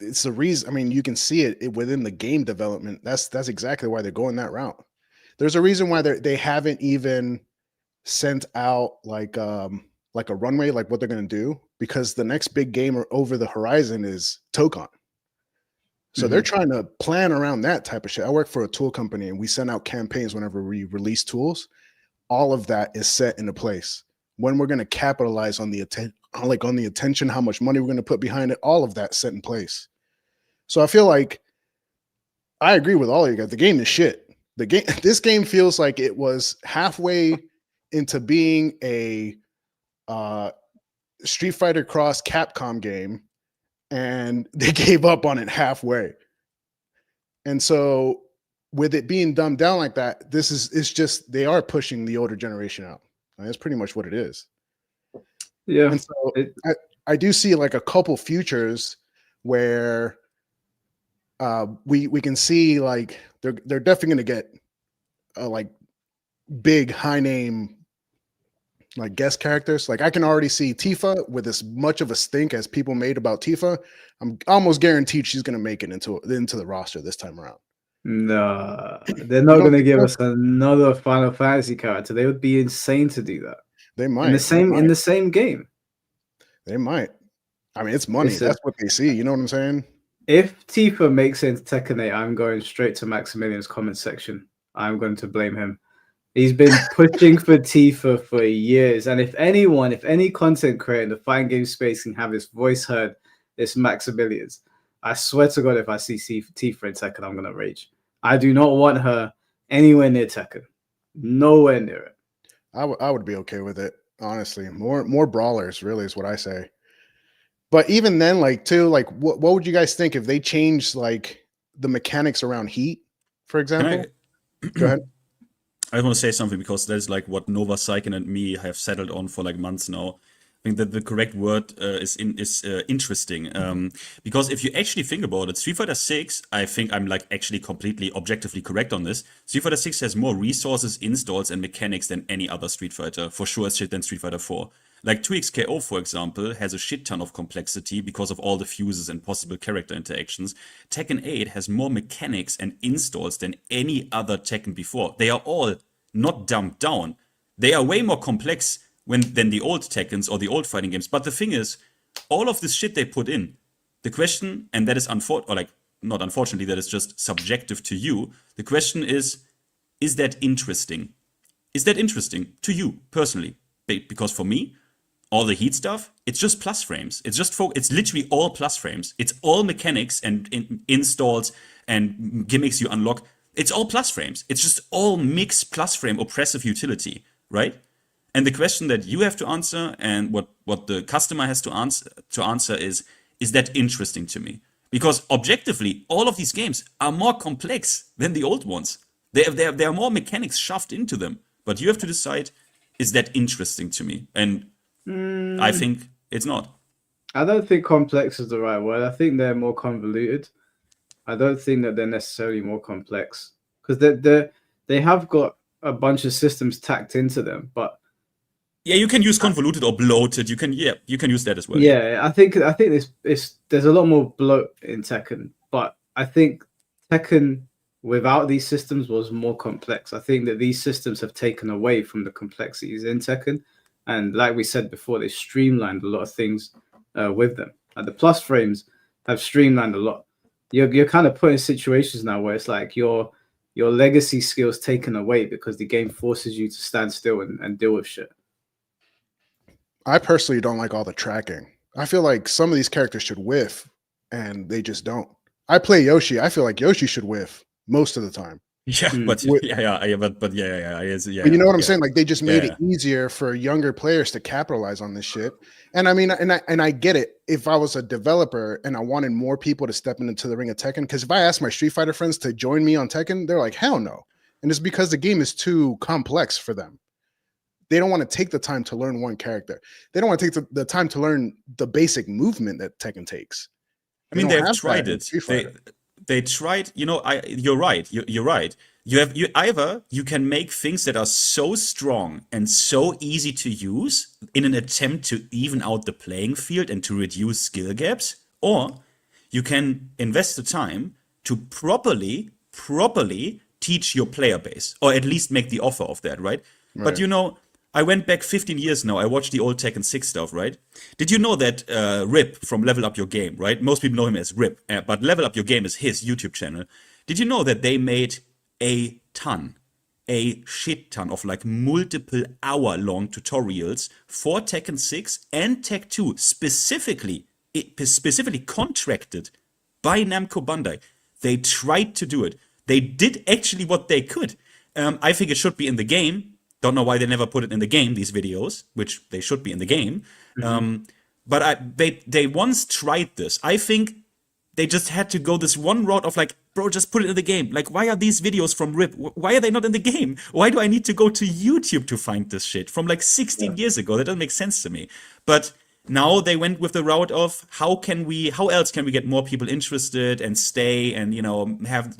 it's the reason. I mean, you can see it within the game development. That's exactly why they're going that route. There's a reason why they haven't even sent out like a runway, like what they're going to do, because the next big game over the horizon is Tokon. So they're trying to plan around that type of shit. I work for a tool company, and we send out campaigns whenever we release tools. All of that is set into place. When we're going to capitalize on the attention, how much money we're going to put behind it, all of that set in place. So I feel like I agree with all of you guys. The game is shit. This game feels like it was halfway into being a Street Fighter Cross Capcom game, and they gave up on it halfway. And so with it being dumbed down like that, it's just they are pushing the older generation out. That's pretty much what it is. Yeah. And so I do see like a couple futures where we can see like they're definitely going to get like big high name like guest characters. Like I can already see Tifa with as much of a stink as people made about Tifa. I'm almost guaranteed she's going to make it into the roster this time around. No, they're not going to give us another Final Fantasy character. They would be insane to do that. They might in the same game. They might. I mean, it's money. That's what they see. You know what I'm saying? If Tifa makes it into Tekken 8, I'm going straight to Maximilian's comment section. I'm going to blame him. He's been pushing for Tifa for years. And if any content creator in the fighting game space can have his voice heard, it's Maximilian's. I swear to God, if I see Tifa in Tekken, I'm going to rage. I do not want her anywhere near Tekken. Nowhere near it. I would be okay with it, honestly. More brawlers, really, is what I say. But even then, like, too, like, what would you guys think if they changed, like, the mechanics around heat, for example? Go ahead. I want to say something because that's like what Nova Psychen and me have settled on for like months now. I think that the correct word is interesting. Because if you actually think about it, Street Fighter 6, I think I'm like actually completely objectively correct on this. Street Fighter 6 has more resources, installs, and mechanics than any other Street Fighter, for sure as shit than Street Fighter 4. Like 2XKO, for example, has a shit ton of complexity because of all the fuses and possible character interactions. Tekken 8 has more mechanics and installs than any other Tekken before. They are all not dumbed down. They are way more complex than the old Tekkens or the old fighting games. But the thing is, all of this shit they put in, the question, and that is not unfortunately, that is just subjective to you. The question is that interesting? Is that interesting to you personally? Because for me, all the heat stuff, it's just plus frames. It's literally all plus frames. It's all mechanics and installs and gimmicks you unlock. It's all plus frames. It's just all mixed plus frame oppressive utility, right? And the question that you have to answer and what the customer has to answer is that interesting to me? Because objectively, all of these games are more complex than the old ones. There are more mechanics shoved into them. But you have to decide, is that interesting to me? And I think it's not. I don't think complex is the right word. I think they're more convoluted. I don't think that they're necessarily more complex. Because they have got a bunch of systems tacked into them, but yeah, you can use convoluted or bloated. You can use that as well. Yeah, I think there's a lot more bloat in Tekken, but I think Tekken without these systems was more complex. I think that these systems have taken away from the complexities in Tekken, and like we said before, they streamlined a lot of things with them. Like the plus frames have streamlined a lot. You're kind of put in situations now where it's like your legacy skills taken away because the game forces you to stand still and deal with shit. I personally don't like all the tracking. I feel like some of these characters should whiff, and they just don't. I play Yoshi. I feel like Yoshi should whiff most of the time. Yeah, but But you know what I'm saying? Like they just made it easier for younger players to capitalize on this shit. And I mean, and I get it. If I was a developer and I wanted more people to step into the ring of Tekken, because if I asked my Street Fighter friends to join me on Tekken, they're like, hell no. And it's because the game is too complex for them. They don't want to take the time to learn one character. They don't want to take the time to learn the basic movement that Tekken takes. I mean, they've tried it. They tried. You know, you're right. You're right. You can make things that are so strong and so easy to use in an attempt to even out the playing field and to reduce skill gaps, or you can invest the time to properly teach your player base, or at least make the offer of that, right? But you know, I went back 15 years now. I watched the old Tekken 6 stuff, right? Did you know that Rip from Level Up Your Game, right? Most people know him as Rip, but Level Up Your Game is his YouTube channel. Did you know that they made a shit ton of like multiple hour-long tutorials for Tekken 6 and Tekken 2, specifically contracted by Namco Bandai? They tried to do it. They did actually what they could. I think it should be in the game. Don't know why they never put it in the game, these videos, which they should be in the game. But they once tried this. I think they just had to go this one route of like, bro, just put it in the game. Like, why are these videos from Rip? Why are they not in the game? Why do I need to go to YouTube to find this shit from like 16 years ago? That doesn't make sense to me. But now they went with the route of how else can we get more people interested and stay and, you know,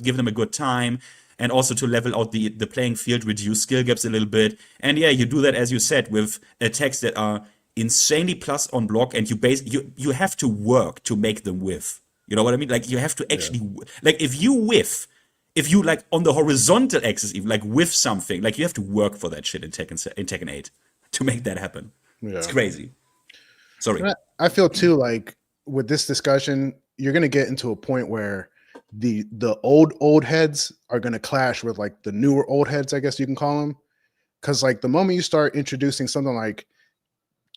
give them a good time. And also to level out the playing field, reduce skill gaps a little bit. And yeah, you do that, as you said, with attacks that are insanely plus on block, and you have to work to make them whiff. You know what I mean? Like, you have to actually, like, if you like on the horizontal axis, even like whiff something, like you have to work for that shit in Tekken 8 to make that happen. Yeah. It's crazy. Sorry. I feel too like with this discussion, you're going to get into a point where the old heads are going to clash with like the newer old heads, I guess you can call them. Because like the moment you start introducing something like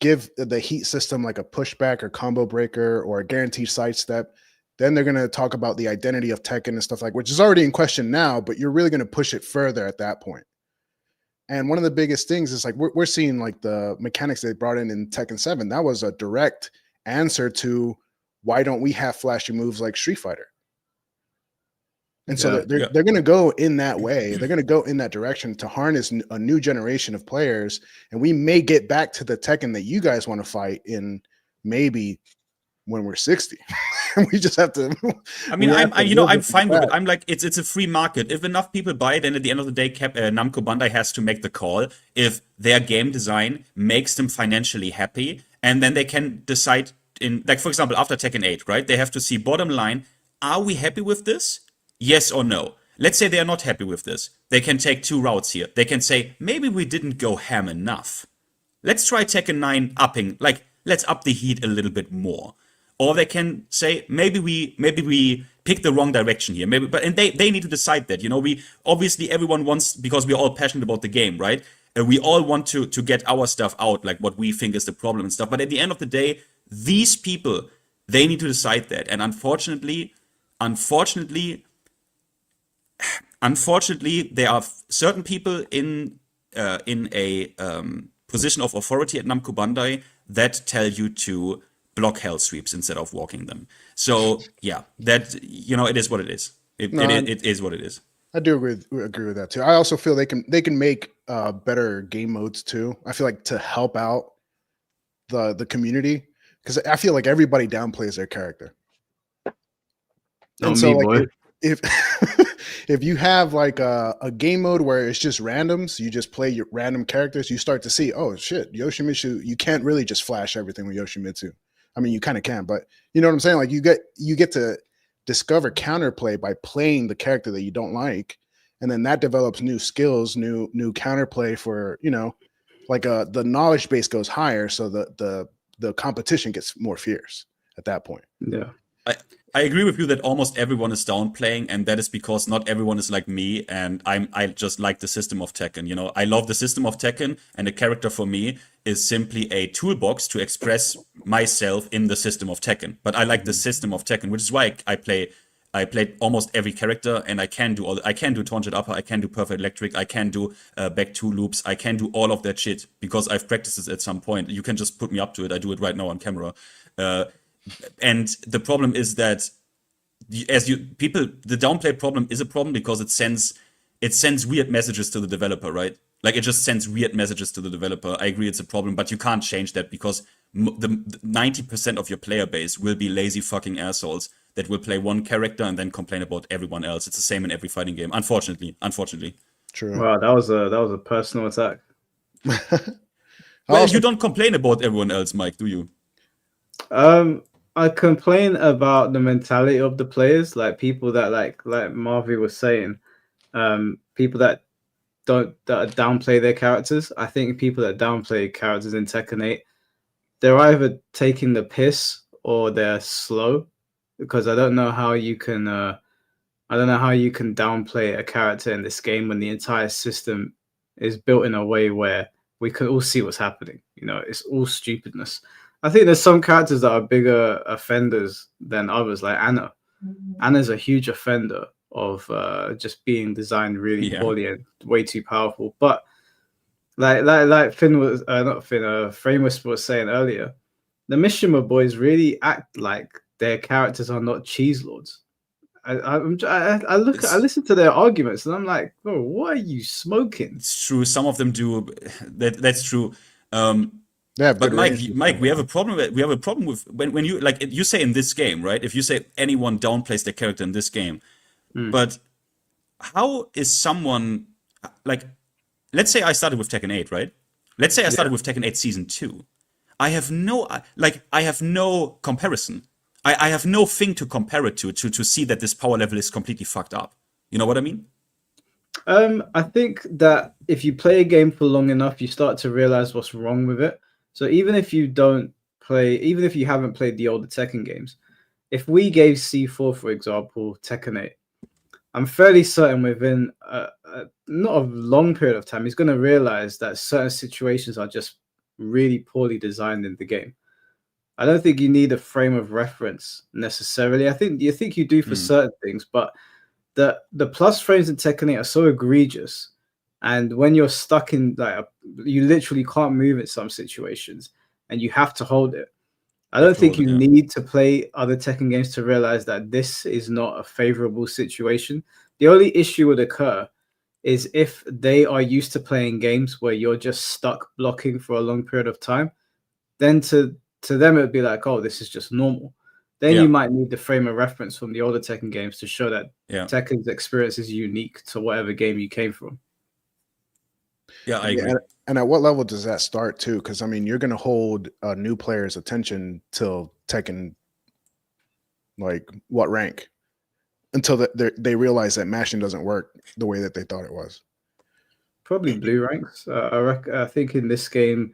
give the heat system like a pushback or combo breaker or a guaranteed sidestep, then they're going to talk about the identity of Tekken and stuff like, which is already in question now, but you're really going to push it further at that point. And one of the biggest things is like we're seeing like the mechanics they brought in Tekken 7. That was a direct answer to why don't we have flashy moves like Street Fighter? And so they're going to go in that way. They're going to go in that direction to harness a new generation of players. And we may get back to the Tekken that you guys want to fight in maybe when we're 60. We just have to. I mean, I'm fine with it. I'm like, it's a free market. If enough people buy it, then at the end of the day, Namco Bandai has to make the call if their game design makes them financially happy, and then they can decide in, like, for example, after Tekken 8, right? They have to see bottom line: are we happy with this? Yes or no? Let's say they are not happy with this. They can take two routes here. They can say, maybe we didn't go ham enough. Let's try Tekken 9 upping, like, let's up the heat a little bit more. Or they can say, maybe we picked the wrong direction here. And they need to decide that. You know, obviously everyone wants, because we're all passionate about the game, right? We all want to get our stuff out, like what we think is the problem and stuff. But at the end of the day, these people, they need to decide that. And unfortunately, there are certain people in a position of authority at Namco Bandai that tell you to block hell sweeps instead of walking them. So yeah, that, you know, it is what it is. It is what it is. I do agree with that too. I also feel they can make better game modes too. I feel like to help out the community, because I feel like everybody downplays their character. And so like if if you have like a game mode where it's just randoms, you just play your random characters, you start to see, oh shit, Yoshimitsu, you can't really just flash everything with Yoshimitsu. I mean, you kind of can, but you know what I'm saying? Like you get to discover counterplay by playing the character that you don't like, and then that develops new skills, new counterplay for, you know, like the knowledge base goes higher, so the competition gets more fierce at that point. Yeah. I agree with you that almost everyone is downplaying, and that is because not everyone is like me, and I just like the system of Tekken. You know, I love the system of Tekken, and the character for me is simply a toolbox to express myself in the system of Tekken. But I like the system of Tekken, which is why I play I played almost every character, and I can do I can do tangent upper, I can do perfect electric, I can do back two loops, I can do all of that shit because I've practiced this at some point. You can just put me up to it. I do it right now on camera. And the problem is that the downplay problem is a problem because it sends weird messages to the developer, right? Like it just sends weird messages to the developer. I agree it's a problem, but you can't change that because the 90% of your player base will be lazy fucking assholes that will play one character and then complain about everyone else. It's the same in every fighting game, unfortunately. True. Wow, that was a personal attack. Well, you don't complain about everyone else, Mike, do you? I complain about the mentality of the players, like people that like Marvy was saying, people that downplay their characters. I think people that downplay characters in Tekken 8, they're either taking the piss or they're slow, because I don't know how you can downplay a character in this game when the entire system is built in a way where we can all see what's happening. You know, it's all stupidness. I think there's some characters that are bigger offenders than others, like Anna. Anna's a huge offender of just being designed really poorly and way too powerful. But like Finn was not Finn, Frame Whisper was saying earlier, the Mishima boys really act like their characters are not cheese lords. I listen to their arguments and I'm like, bro, what are you smoking? It's true. Some of them do. That's true. But Mike, we have a problem. We have a problem with when you like you say in this game, right? If you say anyone downplays their character in this game, but how is someone like? Let's say I started with Tekken 8, right? Let's say I started with Tekken 8 Season 2. I have no comparison. I have no thing to compare it to see that this power level is completely fucked up. You know what I mean? I think that if you play a game for long enough, you start to realize what's wrong with it. So even if you haven't played the older Tekken games, if we gave C4, for example, Tekken 8, I'm fairly certain within not a long period of time, he's going to realize that certain situations are just really poorly designed in the game. I don't think you need a frame of reference necessarily. I think you do for certain things, but the plus frames in Tekken 8 are so egregious, and when you're stuck in you literally can't move in some situations, and you have to hold it. I don't think you need to play other Tekken games to realize that this is not a favorable situation. The only issue would occur is if they are used to playing games where you're just stuck blocking for a long period of time, then to them it would be like, oh, this is just normal. Then you might need the frame of reference from the older Tekken games to show that Tekken's experience is unique to whatever game you came from. Yeah, I agree. And at what level does that start too? Because I mean, you're going to hold a new player's attention till Tekken, like what rank? Until they realize that mashing doesn't work the way that they thought it was. Probably blue ranks. I think in this game,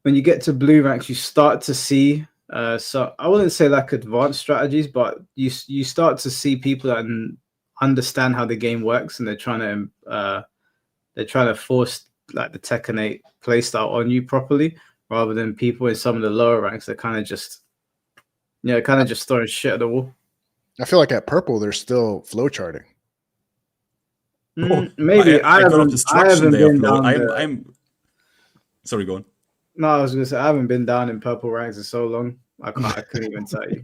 when you get to blue ranks, you start to see. So I wouldn't say like advanced strategies, but you start to see people that understand how the game works, and they're trying to force like the Tekken 8 playstyle on you properly, rather than people in some of the lower ranks that kind of just throwing shit at the wall. I feel like at purple they're still flowcharting. Maybe I haven't been down. I'm sorry, go on. No, I was gonna say I haven't been down in purple ranks in so long. I couldn't even tell you.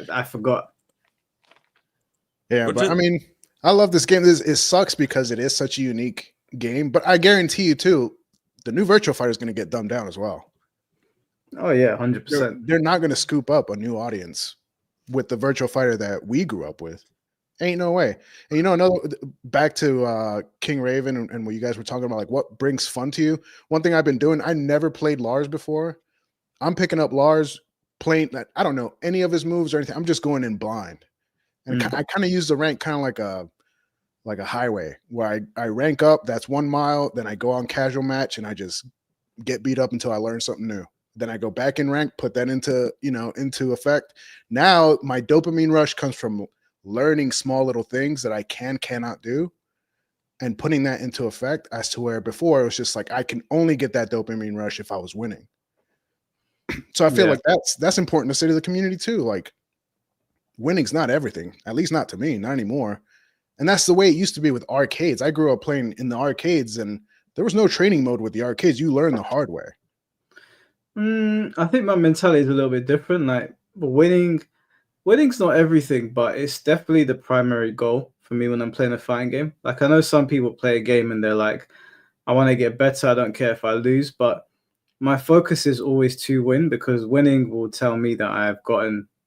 I forgot. Yeah, but I mean, I love this game. It sucks because it is such a unique game, but I guarantee you too, the new Virtual Fighter is going to get dumbed down as well. Oh yeah, 100%. They're not going to scoop up a new audience with the Virtual Fighter that we grew up with. Ain't no way. And you know, back to King Raven and what you guys were talking about, like what brings fun to you. One thing I've been doing, I never played Lars before. I'm picking up Lars, playing. I don't know any of his moves or anything. I'm just going in blind, and I kind of use the rank kind of like a highway where I rank up. That's 1 mile. Then I go on casual match and I just get beat up until I learn something new. Then I go back in rank, put that into effect. Now my dopamine rush comes from learning small little things that I cannot do and putting that into effect, as to where before it was just like I can only get that dopamine rush if I was winning. So I feel like that's important to say to the community too. Like, winning's not everything. At least not to me, not anymore. And that's the way it used to be with arcades. I grew up playing in the arcades, and there was no training mode with the arcades. You learn the hard way. I think my mentality is a little bit different. Like winning's not everything, but it's definitely the primary goal for me when I'm playing a fighting game. Like I know some people play a game and they're like, I want to get better. I don't care if I lose, but my focus is always to win because winning will tell me that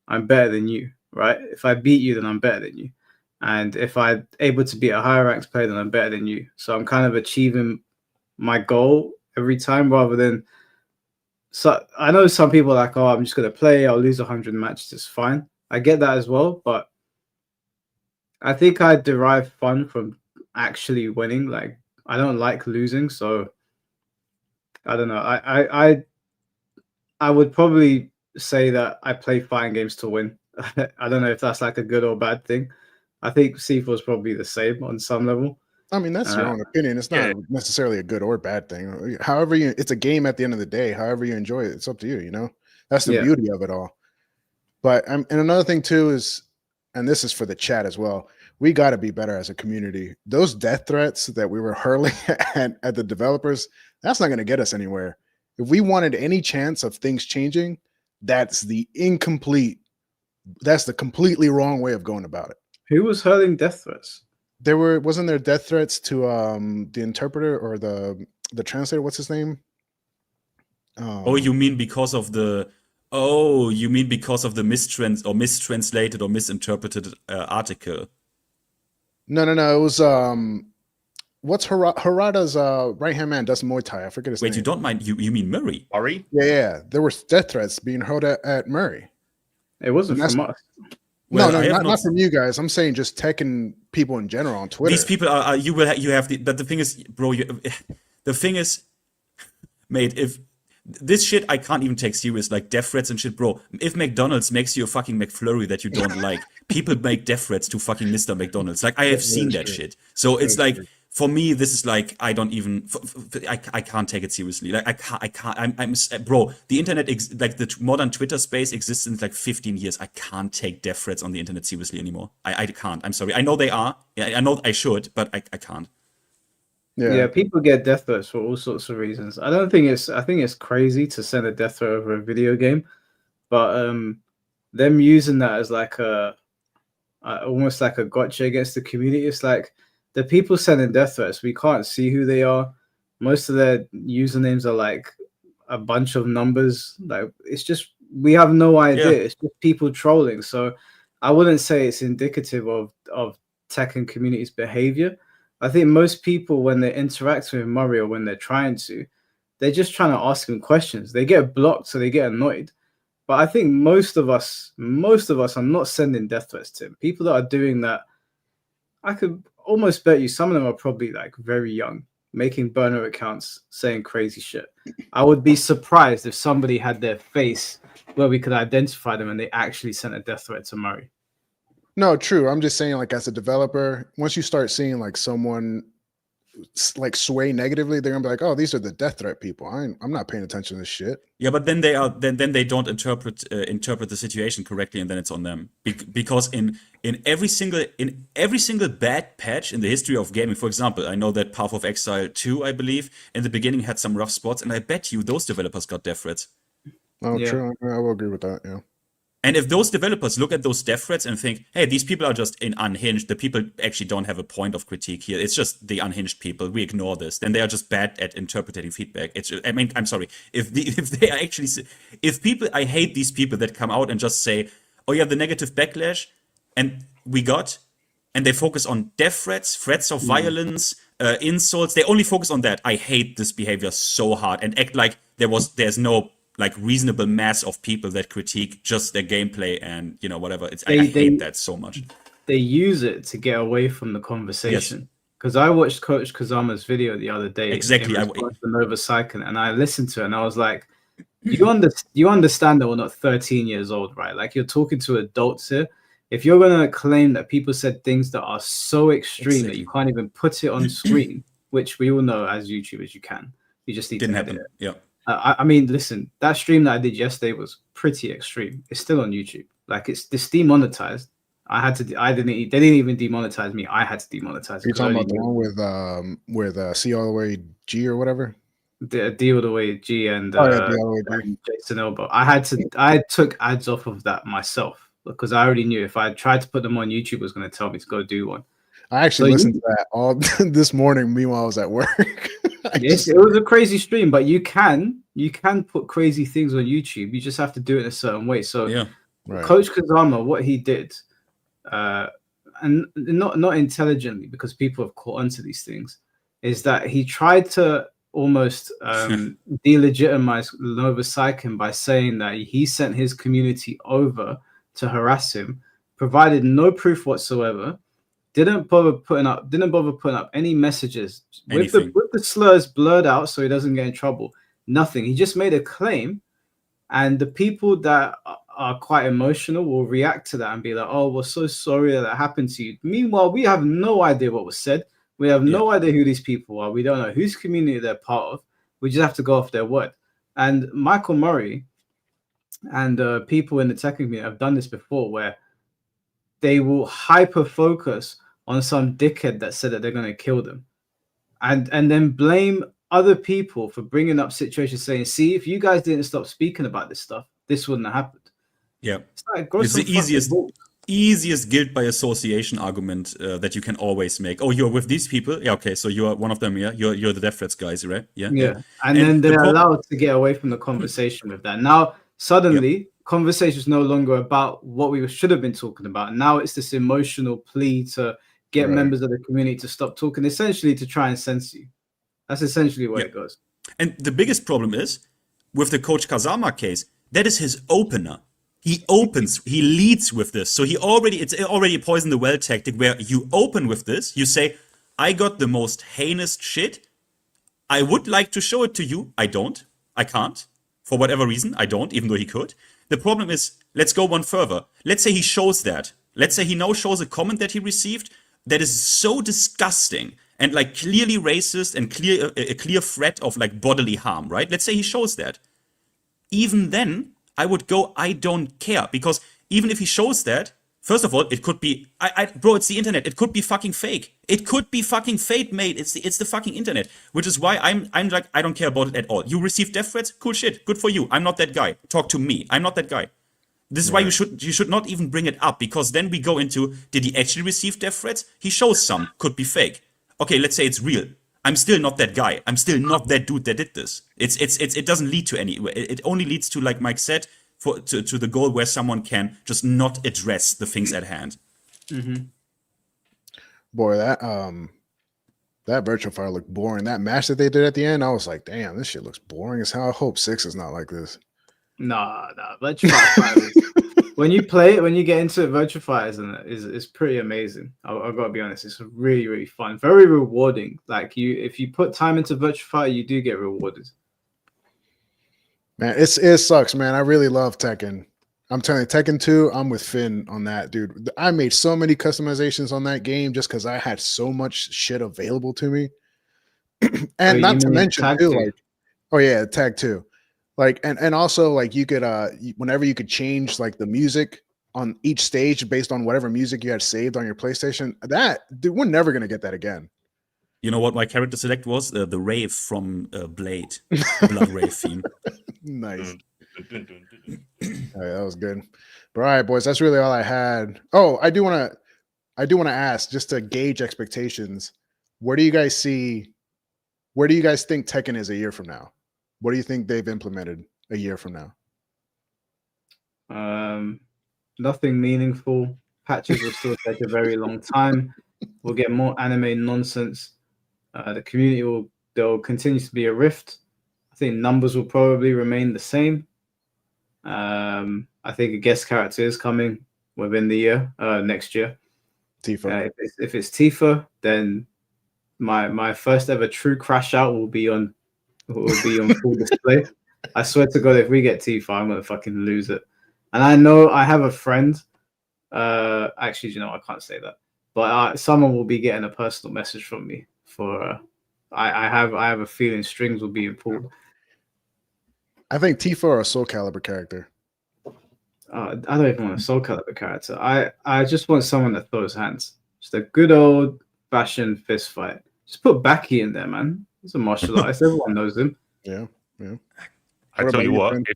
I'm better than you, right? If I beat you, then I'm better than you. And if I'm able to beat a higher ranked player, then I'm better than you. So I'm kind of achieving my goal every time rather than. So I know some people are like, oh, I'm just going to play. I'll lose 100 matches. It's fine. I get that as well. But I think I derive fun from actually winning. Like I don't like losing. So I don't know. I would probably say that I play fighting games to win. I don't know if that's like a good or bad thing. I think C4 is probably the same on some level. I mean, that's your own opinion. It's not necessarily a good or bad thing. However, it's a game at the end of the day. However you enjoy it, it's up to you. You know, that's the beauty of it all. But and another thing too is, and this is for the chat as well. We got to be better as a community. Those death threats that we were hurling at the developers, that's not going to get us anywhere. If we wanted any chance of things changing, that's the completely wrong way of going about it. Who was hurling death threats? Wasn't there death threats to the interpreter or the translator? What's his name? You mean because of the mistranslated or misinterpreted article? No. It was what's Harada's right hand man does Muay Thai. I forget his name. Wait, you don't mind? You mean Murray? Murray? Yeah. There were death threats being hurled at Murray. It wasn't from us. Well, no, not from you guys. I'm saying just Tekken people in general on Twitter. These people are you have but the thing is, bro, the thing is, mate, if this shit I can't even take serious, like death threats and shit, bro. If McDonald's makes you a fucking McFlurry that you don't like, people make death threats to fucking Mr. McDonald's. Like I have seen that shit. So it's like for me, this is like I don't even I can't take it seriously. Like I can't. I'm bro. The internet like the modern Twitter space exists in like 15 years. I can't take death threats on the internet seriously anymore. I can't. I'm sorry. I know they are. I know I should, but I can't. Yeah, people get death threats for all sorts of reasons. I think it's crazy to send a death threat over a video game, but them using that as like almost like a gotcha against the community. It's like the people sending death threats, we can't see who they are. Most of their usernames are like a bunch of numbers. Like it's just we have no idea. Yeah. It's just people trolling. So I wouldn't say it's indicative of Tekken community's behavior. I think most people, when they interact with Murray or when they're trying to, they're just trying to ask him questions. They get blocked, so they get annoyed. But I think most of us are not sending death threats to him. People that are doing that, I could almost bet you some of them are probably like very young, making burner accounts, saying crazy shit. I would be surprised if somebody had their face where we could identify them and they actually sent a death threat to Murray. No, true. I'm just saying, like, as a developer, once you start seeing like someone like sway negatively, they're gonna be like, "Oh, these are the death threat people. I'm not paying attention to this shit." Yeah, but then they don't interpret the situation correctly, and then it's on them. Because in every single bad patch in the history of gaming, for example, I know that Path of Exile 2, I believe, in the beginning had some rough spots, and I bet you those developers got death threats. Oh, yeah. True. I will agree with that. Yeah. And if those developers look at those death threats and think, hey, these people are just unhinged, the people actually don't have a point of critique here, it's just the unhinged people, we ignore this, then they are just bad at interpreting feedback. I'm sorry, if they are actually, I hate these people that come out and just say, oh yeah, the negative backlash, and they focus on death threats of violence, insults, they only focus on that. I hate this behavior so hard and act like there's no like reasonable mass of people that critique just their gameplay and whatever. I hate that so much. They use it to get away from the conversation. Because I watched Coach Kazama's video the other day. Exactly. Nova Cycling, and I listened to it and I was like, you understand that we're not 13 years old, right? Like you're talking to adults here. If you're going to claim that people said things that are so extreme that you can't even put it on screen, which we all know as YouTubers you can. You just need Didn't to happen. Yeah. I mean, listen, that stream that I did yesterday was pretty extreme. It's still on YouTube. Like it's demonetized. I didn't. They didn't even demonetize me. I had to demonetize. Are you talking about the one with C all the way G or whatever? The deal the way G and, D all the way G. and Jason Elbow. I took ads off of that myself because I already knew if I tried to put them on YouTube, it was going to tell me to go do one. I actually listened to that all this morning. Meanwhile, I was at work. Yes, it was a crazy stream, but you can put crazy things on YouTube. You just have to do it in a certain way. So, Right. Coach Kazama, what he did, and not intelligently, because people have caught onto these things, is that he tried to almost delegitimize Nova Psychen by saying that he sent his community over to harass him, provided no proof whatsoever. Didn't bother putting up any messages with the slurs blurred out so he doesn't get in trouble. Nothing. He just made a claim, and the people that are quite emotional will react to that and be like, "Oh, we're so sorry that happened to you." Meanwhile, we have no idea what was said. We have no idea who these people are. We don't know whose community they're part of. We just have to go off their word. And Michael Murray and people in the Tekken community have done this before, where they will hyper focus on some dickhead that said that they're going to kill them, and then blame other people for bringing up situations, saying, "See, if you guys didn't stop speaking about this stuff, this wouldn't have happened." Yeah, like, it's the easiest guilt by association argument that you can always make. Oh, you're with these people, yeah, okay, so you're one of them, yeah. You're the Death Threats guys, right? Yeah. And then they're allowed to get away from the conversation with that. Now suddenly, conversation is no longer about what we should have been talking about. Now it's this emotional plea to get members of the community to stop talking, essentially to try and censor you. That's essentially where it goes. And the biggest problem is with the Coach Kazama case. That is his opener. He leads with this. So it's already a poison the well tactic where you open with this. You say, I got the most heinous shit. I would like to show it to you. I don't. I can't. For whatever reason, I don't, even though he could. The problem is, let's go one further. Let's say he shows that. Let's say he now shows a comment that he received that is so disgusting and like clearly racist and a clear threat of like bodily harm, right? Let's say he shows that. Even then, I would go, I don't care, because even if he shows that, first of all, it could be, bro, it's the internet. It could be fucking fake. It could be fucking fake, mate. It's the fucking internet, which is why I'm like, I don't care about it at all. You receive death threats, cool shit, good for you. I'm not that guy. Talk to me. I'm not that guy. This is why you should not even bring it up, because then we go into, did he actually receive death threats? He shows some, could be fake. Okay, let's say it's real. I'm still not that guy. I'm still not that dude that did this. It doesn't lead to any. It only leads to, like Mike said, to the goal where someone can just not address the things at hand. Mm-hmm. Boy, that virtual fire looked boring. That match that they did at the end, I was like, damn, this shit looks boring as hell. I hope 6 is not like this. Nah. Virtual fire. When you play it, when you get into it, virtual fire is pretty amazing. I've got to be honest. It's really, really fun, very rewarding. Like if you put time into virtual fire, you do get rewarded. Man, it sucks, man. I really love Tekken. I'm telling you, Tekken 2, I'm with Finn on that, dude. I made so many customizations on that game just because I had so much shit available to me. And not to mention too, like, oh yeah, Tag 2. Like, and also like you could whenever you could change like the music on each stage based on whatever music you had saved on your PlayStation. That, dude, we're never gonna get that again. You know what my character select was? The Rave from Blade. Blood Rave theme. Nice. All right, that was good. But all right, boys, that's really all I had. Oh, I do want to ask, just to gauge expectations, where do you guys think Tekken is a year from now? What do you think they've implemented a year from now? Nothing meaningful. Patches will still take a very long time. We'll get more anime nonsense. The community there'll continue to be a rift. I think numbers will probably remain the same. I think a guest character is coming within the year, next year. Tifa. If it's Tifa, then my first ever true crash out will be on full display. I swear to God, if we get Tifa, I'm gonna fucking lose it. And I know I have a friend. Actually, I can't say that. But someone will be getting a personal message from me for. I have a feeling strings will be pulled. I think Tifa or a Soul Calibur character. I don't even want a Soul Calibur character. I just want someone that throws hands. Just a good old fashioned fist fight. Just put Baki in there, man. He's a martial artist. Everyone knows him. Yeah, yeah. I What tell about you you, what, friend?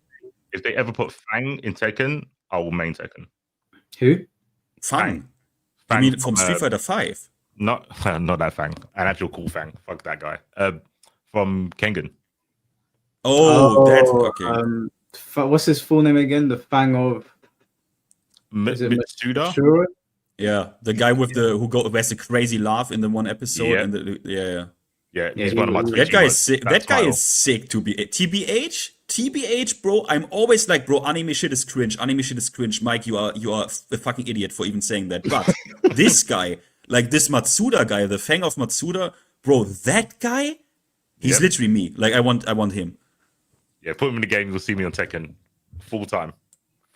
if they ever put Fang in Tekken, I will main Tekken. Who? Fang. Fang You mean from Street Fighter 5? Not that Fang. An actual cool Fang. Fuck that guy. From Kengan. That's okay. What's his full name again? The Fang of Mitsuda? Yeah, the guy with who has the crazy laugh in the one episode, and yeah, he's one of my that guy is sick. That guy is sick to be TBH, bro. I'm always like, bro, anime shit is cringe. Anime shit is cringe. Mike, you are a fucking idiot for even saying that. But this guy, like this Matsuda guy, the Fang of Matsuda, bro, that guy, he's literally me. Like I want him. Yeah, put him in the game. You'll see me on Tekken full time.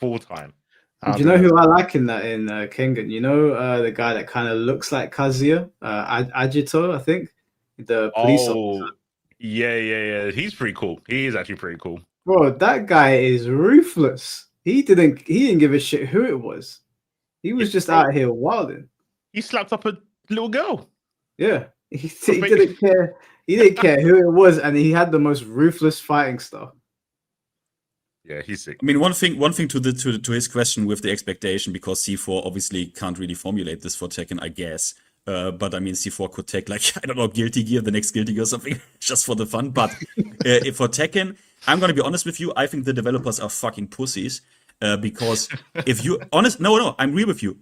Do you know who I like in Kengan? You know the guy that kind of looks like Kazuya, Agito, I think, the police officer. Yeah. He's pretty cool. He is actually pretty cool. Bro, that guy is ruthless. He didn't give a shit who it was. He was just out here wilding. He slapped up a little girl. Yeah, he didn't care. He didn't care who it was, and he had the most ruthless fighting stuff. Yeah, he's sick. I mean, one thing to his question with the expectation, because C4 obviously can't really formulate this for Tekken, I guess. But I mean, C4 could take like, I don't know, Guilty Gear, the next Guilty Gear or something, just for the fun. But for Tekken, I'm gonna be honest with you. I think the developers are fucking pussies. Because if you no, I'm real with you.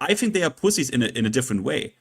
I think they are pussies in a different way.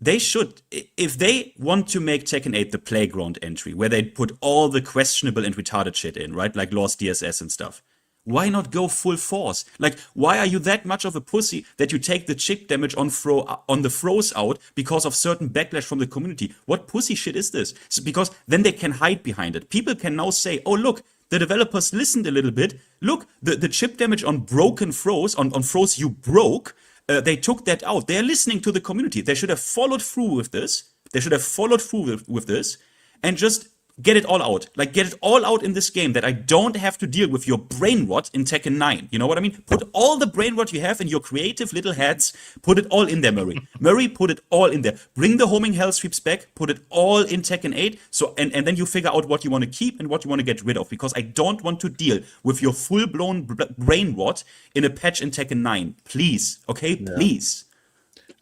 They should, if they want to make Tekken 8 the playground entry, where they put all the questionable and retarded shit in, right? Like Lost DSS and stuff. Why not go full force? Like, why are you that much of a pussy that you take the chip damage on the throws out because of certain backlash from the community? What pussy shit is this? Because then they can hide behind it. People can now say, oh, look, the developers listened a little bit. Look, the chip damage on broken throws, on throws you broke, they took that out. They're listening to the community. They should have followed through with this. With this and just get it all out. Like, get it all out in this game, that I don't have to deal with your brain rot in Tekken 9. You know what I mean? Put all the brain rot you have in your creative little heads, put it all in there, Murray. Murray, put it all in there. Bring the homing hell sweeps back, put it all in Tekken 8, so and then you figure out what you want to keep and what you want to get rid of, because I don't want to deal with your full-blown brain rot in a patch in Tekken 9. Please, okay? Yeah. Please.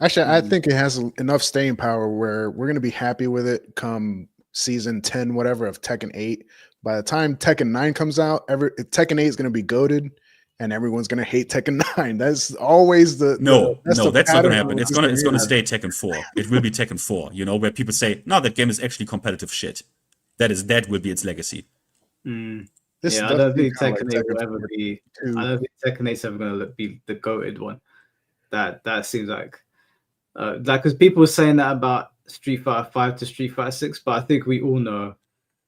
Actually, I think it has enough staying power where we're going to be happy with it come season 10, whatever, of Tekken 8. By the time Tekken 9 comes out, Tekken 8 is going to be goated, and everyone's going to hate Tekken 9. That's always that's not going to happen. It's going to stay Tekken 4. It will be Tekken 4, you know, where people say, no, that game is actually competitive shit. That will be its legacy. I don't think Tekken 8 will ever be. I don't think Tekken 8 is ever going to be the goated one. That seems like because people were saying that about Street Fighter 5 to Street Fighter 6, but I think we all know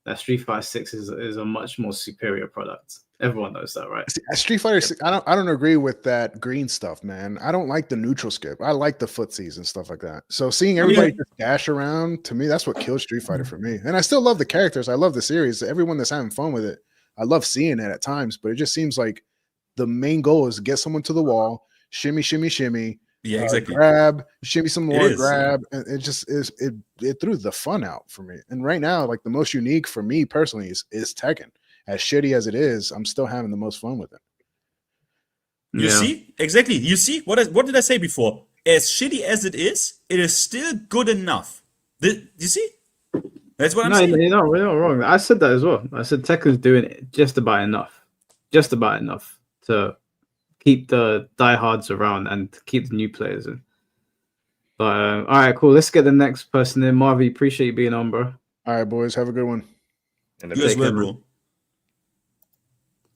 that Street Fighter 6 is a much more superior product. Everyone knows that, right? Street Fighter 6, I don't agree with that green stuff, man. I don't like the neutral skip. I like the footsies and stuff like that. So seeing everybody just dash around, to me, that's what kills Street Fighter for me. And I still love the characters. I love the series. Everyone that's having fun with it, I love seeing it at times, but it just seems like the main goal is get someone to the wall, shimmy, shimmy, shimmy. Yeah, exactly. Grab, shimmy some more, grab, and it just it threw the fun out for me. And right now, like the most unique for me personally is Tekken. As shitty as it is, I'm still having the most fun with it. You see? Exactly. You see? What did I say before? As shitty as it is still good enough. You see? That's what I'm saying. You're not wrong. I said that as well. I said Tekken's doing it just about enough. Just about enough to keep the diehards around and keep the new players in. But all right, cool. Let's get the next person in. Marvy, appreciate you being on, bro. All right, boys. Have a good one. You as well, bro.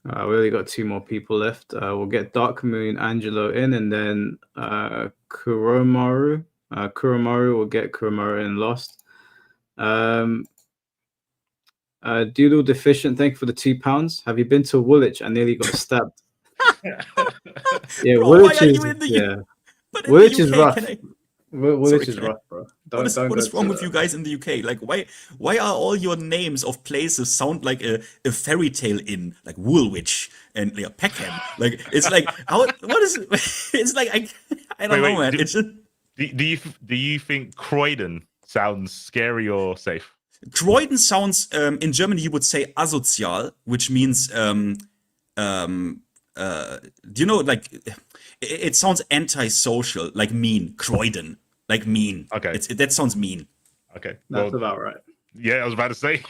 We only got 2 more people left. We'll get Dark Moon Angelo in, and then Kuromaru. Kuromaru will get Kuromaru in Lost. Doodle Deficient, thank you for the £2. Have you been to Woolwich? I nearly got stabbed. Yeah, bro, Woolwich is Woolwich is rough. Woolwich is rough, bro. What is wrong with you guys in the UK? Like, why are all your names of places sound like a fairy tale inn, like Woolwich and Peckham? Like, it's like what is it? It's like I don't know, man. It's just... do you think Croydon sounds scary or safe? Croydon sounds in Germany you would say asozial, which means do you know, like it sounds antisocial, like mean. Croydon. Like mean. Okay. That sounds mean. Okay. That's about right. Yeah, I was about to say.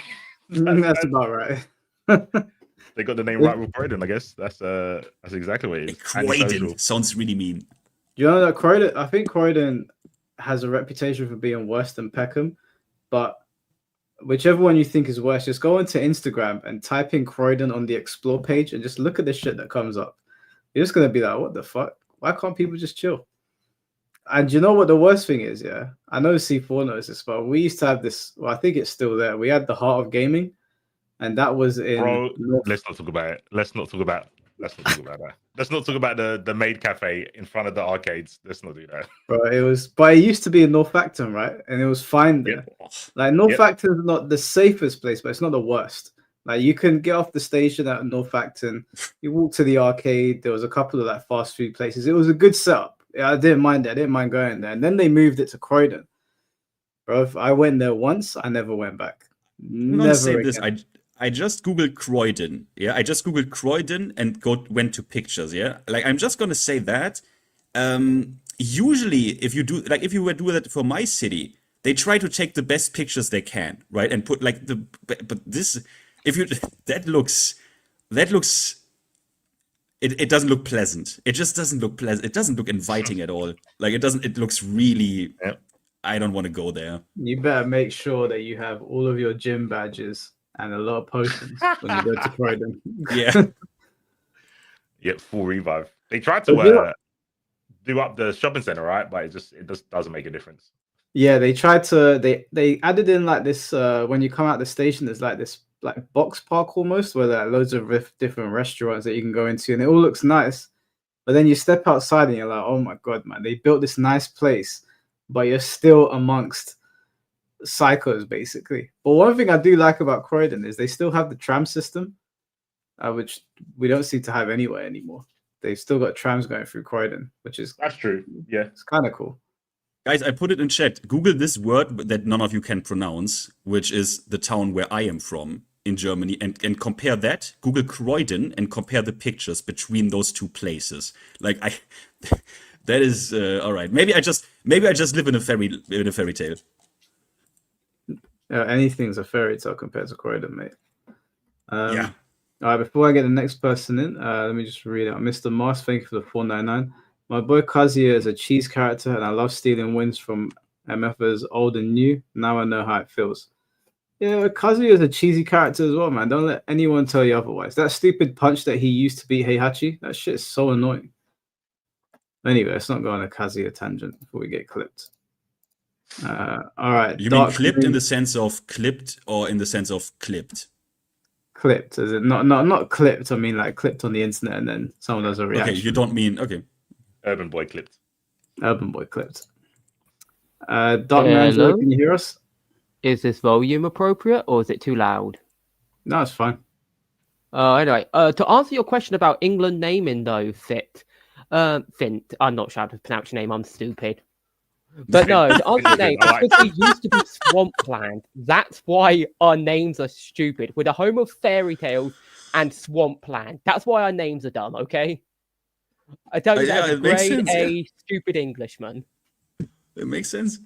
That's about right. They got the name right with Croydon, I guess. That's exactly what it is. Croydon sounds really mean. You know that Croydon, I think Croydon has a reputation for being worse than Peckham, but whichever one you think is worse, just go into Instagram and type in Croydon on the explore page and just look at the shit that comes up. You're just gonna be like, what the fuck? Why can't people just chill? And you know what the worst thing is, yeah? I know C4 knows this, but we used to have this, well, I think it's still there. We had the Heart of Gaming, and that was in... Bro, let's not talk about it. Let's not talk about that. Let's not talk about the maid cafe in front of the arcades. Let's not do that. Bro, it used to be in North Acton, right? And it was fine there. Yep. Like, North Acton is not the safest place, but it's not the worst. Like, you can get off the station at North Acton, you walk to the arcade, there was a couple of like fast food places. It was a good setup. I didn't mind it. I didn't mind going there. And then they moved it to Croydon. Bro, if I went there once, I never went back. I'm gonna say this. I just googled Croydon. Yeah, I just googled Croydon and went to pictures. Yeah, like I'm just gonna say that. Usually, if you were doing that for my city, they try to take the best pictures they can, right? And put like but this, that looks. It doesn't look pleasant. It just doesn't look pleasant. It doesn't look inviting at all. Like it looks really. I don't want to go there. You better make sure that you have all of your gym badges and a lot of potions when you go to Croydon. Yeah. Yep, full revive. They tried to do up the shopping center, right? But it just doesn't make a difference. Yeah, they tried to. They added in like this. When you come out the station, there's like this like box park almost, where there are loads of different restaurants that you can go into, and it all looks nice. But then you step outside and you're like, oh my god, man! They built this nice place, but you're still amongst psychos, basically. But one thing I do like about Croydon is they still have the tram system, which we don't seem to have anywhere anymore. They've still got trams going through Croydon, that's true. Yeah, it's kind of cool. Guys, I put it in chat. Google this word that none of you can pronounce, which is the town where I am from in Germany, and compare that. Google Croydon and compare the pictures between those two places. Like that is all right. Maybe I just live in a fairy tale. Anything's a fairy tale compared to Croydon, mate. Yeah. All right, before I get the next person in, let me just read out. Mr. Mars, thank you for the 499. My boy Kazuya is a cheese character, and I love stealing wins from MFers old and new. Now I know how it feels. Yeah, Kazuya is a cheesy character as well, man. Don't let anyone tell you otherwise. That stupid punch that he used to beat Heihachi, that shit is so annoying. Anyway, let's not go on a Kazuya tangent before we get clipped. All right. You mean clipped in the sense of clipped or in the sense of clipped? Clipped, is it not clipped? I mean like clipped on the internet and then someone does a reaction. Okay, you don't mean Urban Boy clipped. Urban Boy clipped. Dark Manager, can you hear us? Is this volume appropriate or is it too loud? No, it's fine. Anyway, to answer your question about England naming though, Fint, I'm not sure how to pronounce your name, I'm stupid. But no, to answer your name, because we used to be Swampland. That's why our names are stupid. We're the home of fairy tales and Swampland. That's why our names are dumb, okay? I tell you that as a grade A stupid Englishman. It makes sense.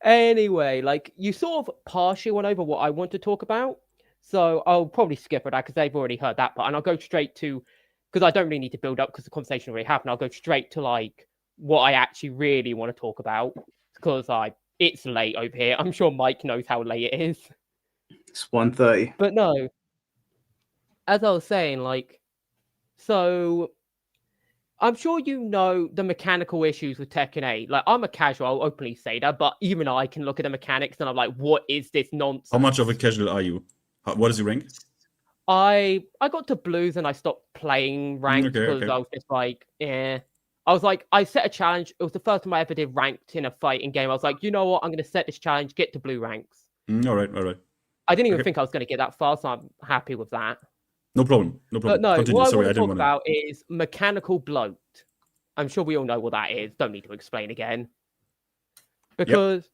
Anyway, like you sort of partially went over what I want to talk about. So I'll probably skip that because they've already heard that part. And I'll go straight to, because I don't really need to build up because the conversation already happened. I'll go straight to like what I actually really want to talk about because it's late over here. I'm sure Mike knows how late it is. It's 1:30. But no, as I was saying, like, so I'm sure you know the mechanical issues with Tekken 8. Like, I'm a casual, I'll openly say that, but even I can look at the mechanics and I'm like, what is this nonsense? How much of a casual are you? What is your rank? I got to blues and I stopped playing ranked because I was just like, eh. I was like, I set a challenge. It was the first time I ever did ranked in a fighting game. I was like, you know what? I'm going to set this challenge, get to blue ranks. All right. I didn't even think I was going to get that far, so I'm happy with that. No problem. But no, Continue. what Sorry, I I want to didn't talk about is mechanical bloat. I'm sure we all know what that is. Don't need to explain again. Because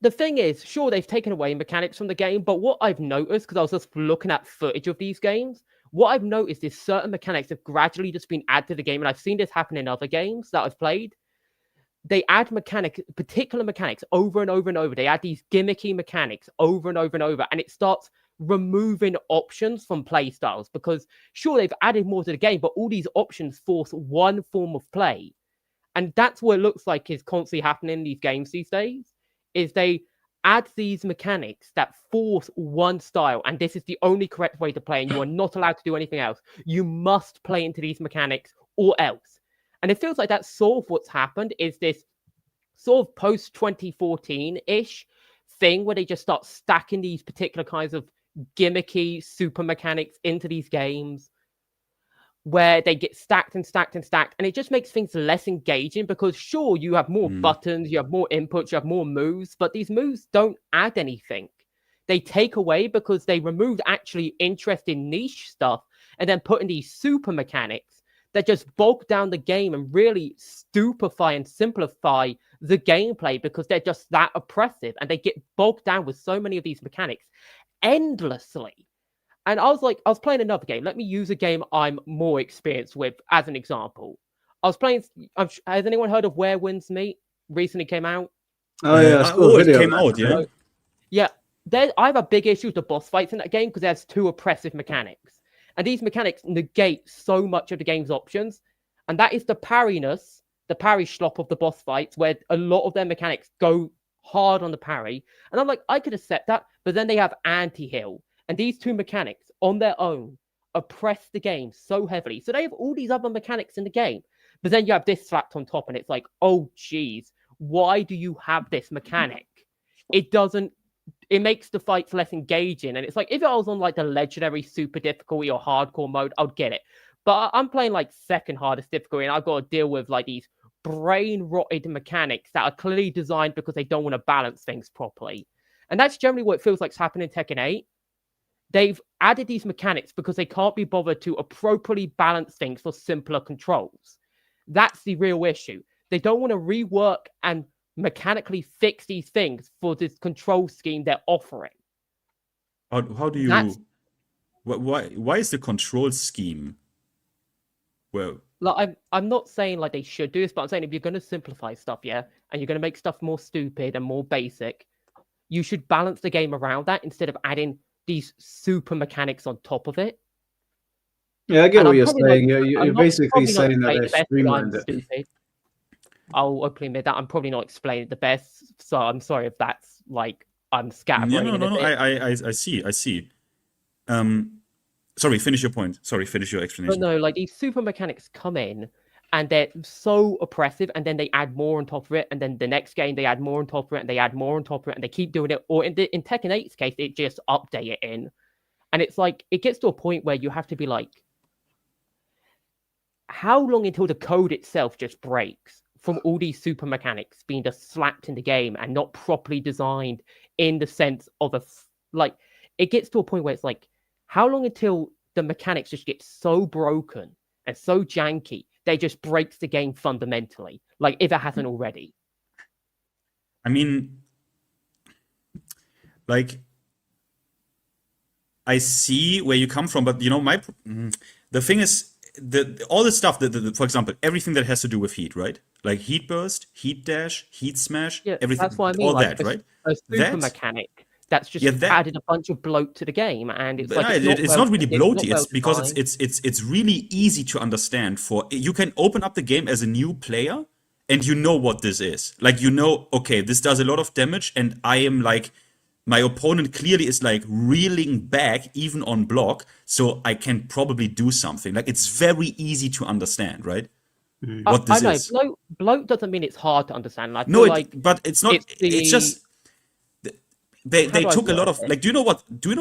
the thing is, sure, they've taken away mechanics from the game, but what I've noticed, because I was just looking at footage of these games, what I've noticed is certain mechanics have gradually just been added to the game, and I've seen this happen in other games that I've played. They add particular mechanics over and over and over. They add these gimmicky mechanics over and over and over, and it starts removing options from play styles, because sure, they've added more to the game, but all these options force one form of play. And that's what it looks like is constantly happening in these games these days, is they add these mechanics that force one style, and this is the only correct way to play, and you are not allowed to do anything else. You must play into these mechanics or else. And it feels like that's sort of what's happened, is this sort of post-2014-ish thing where they just start stacking these particular kinds of gimmicky super mechanics into these games, where they get stacked and stacked and stacked, and it just makes things less engaging, because sure, you have more buttons, you have more inputs, you have more moves, but these moves don't add anything. They take away, because they removed actually interesting niche stuff and then put in these super mechanics that just bog down the game and really stupefy and simplify the gameplay, because they're just that oppressive, and they get bogged down with so many of these mechanics endlessly. And I was playing another game. Let me use a game I'm more experienced with as an example. I was playing. Has anyone heard of Where Winds Meet? Recently came out. Oh yeah, it came out. Yeah. Yeah, I have a big issue with the boss fights in that game, because there's too oppressive mechanics, and these mechanics negate so much of the game's options. And that is the parry slop of the boss fights, where a lot of their mechanics go hard on the parry. And I'm like, I could accept that, but then they have anti-heal. And these two mechanics on their own oppress the game so heavily. So they have all these other mechanics in the game, but then you have this slapped on top, and it's like, oh, geez, why do you have this mechanic? It makes the fights less engaging. And it's like, if I was on like the legendary super difficulty or hardcore mode, I'd get it. But I'm playing like second hardest difficulty, and I've got to deal with like these brain rotted mechanics that are clearly designed because they don't want to balance things properly. And that's generally what it feels like is happening in Tekken 8. They've added these mechanics because they can't be bothered to appropriately balance things for simpler controls. That's the real issue. They don't want to rework and mechanically fix these things for this control scheme they're offering. How do you? Why is the control scheme? Well, like I'm not saying like they should do this, but I'm saying if you're going to simplify stuff, and you're going to make stuff more stupid and more basic, you should balance the game around that instead of adding these super mechanics on top of it. Yeah, I get what you're saying. You're basically saying that they're streamlined it. I'll openly admit that I'm probably not explaining it the best, so I'm sorry if that's like I'm scattering. No. I see. Sorry, finish your point. Sorry, finish your explanation. But no, like these super mechanics come in, and they're so oppressive, and then they add more on top of it, and then the next game they add more on top of it, and they add more on top of it, and they keep doing it. Or in Tekken 8's case, it just update it in. And it's like, it gets to a point where you have to be like, how long until the code itself just breaks from all these super mechanics being just slapped in the game and not properly designed in the sense of it gets to a point where it's like, how long until the mechanics just get so broken and so janky they just breaks the game fundamentally, like if it hasn't already? I mean, like, I see where you come from, but you know, the thing is, all the stuff for example, everything that has to do with heat, right? Like heat burst, heat dash, heat smash, everything. That's what I mean. All like that, right? A super mechanic that's just added a bunch of bloat to the game, and it's like it's not really bloaty. It's because it's really easy to understand. You can open up the game as a new player, and you know what this is. Like, you know, okay, this does a lot of damage, and I am like, my opponent clearly is like reeling back even on block, so I can probably do something. Like, it's very easy to understand, right? What this is. Bloat doesn't mean it's hard to understand. Like, but it's not. It's just they took a lot of, like, do you know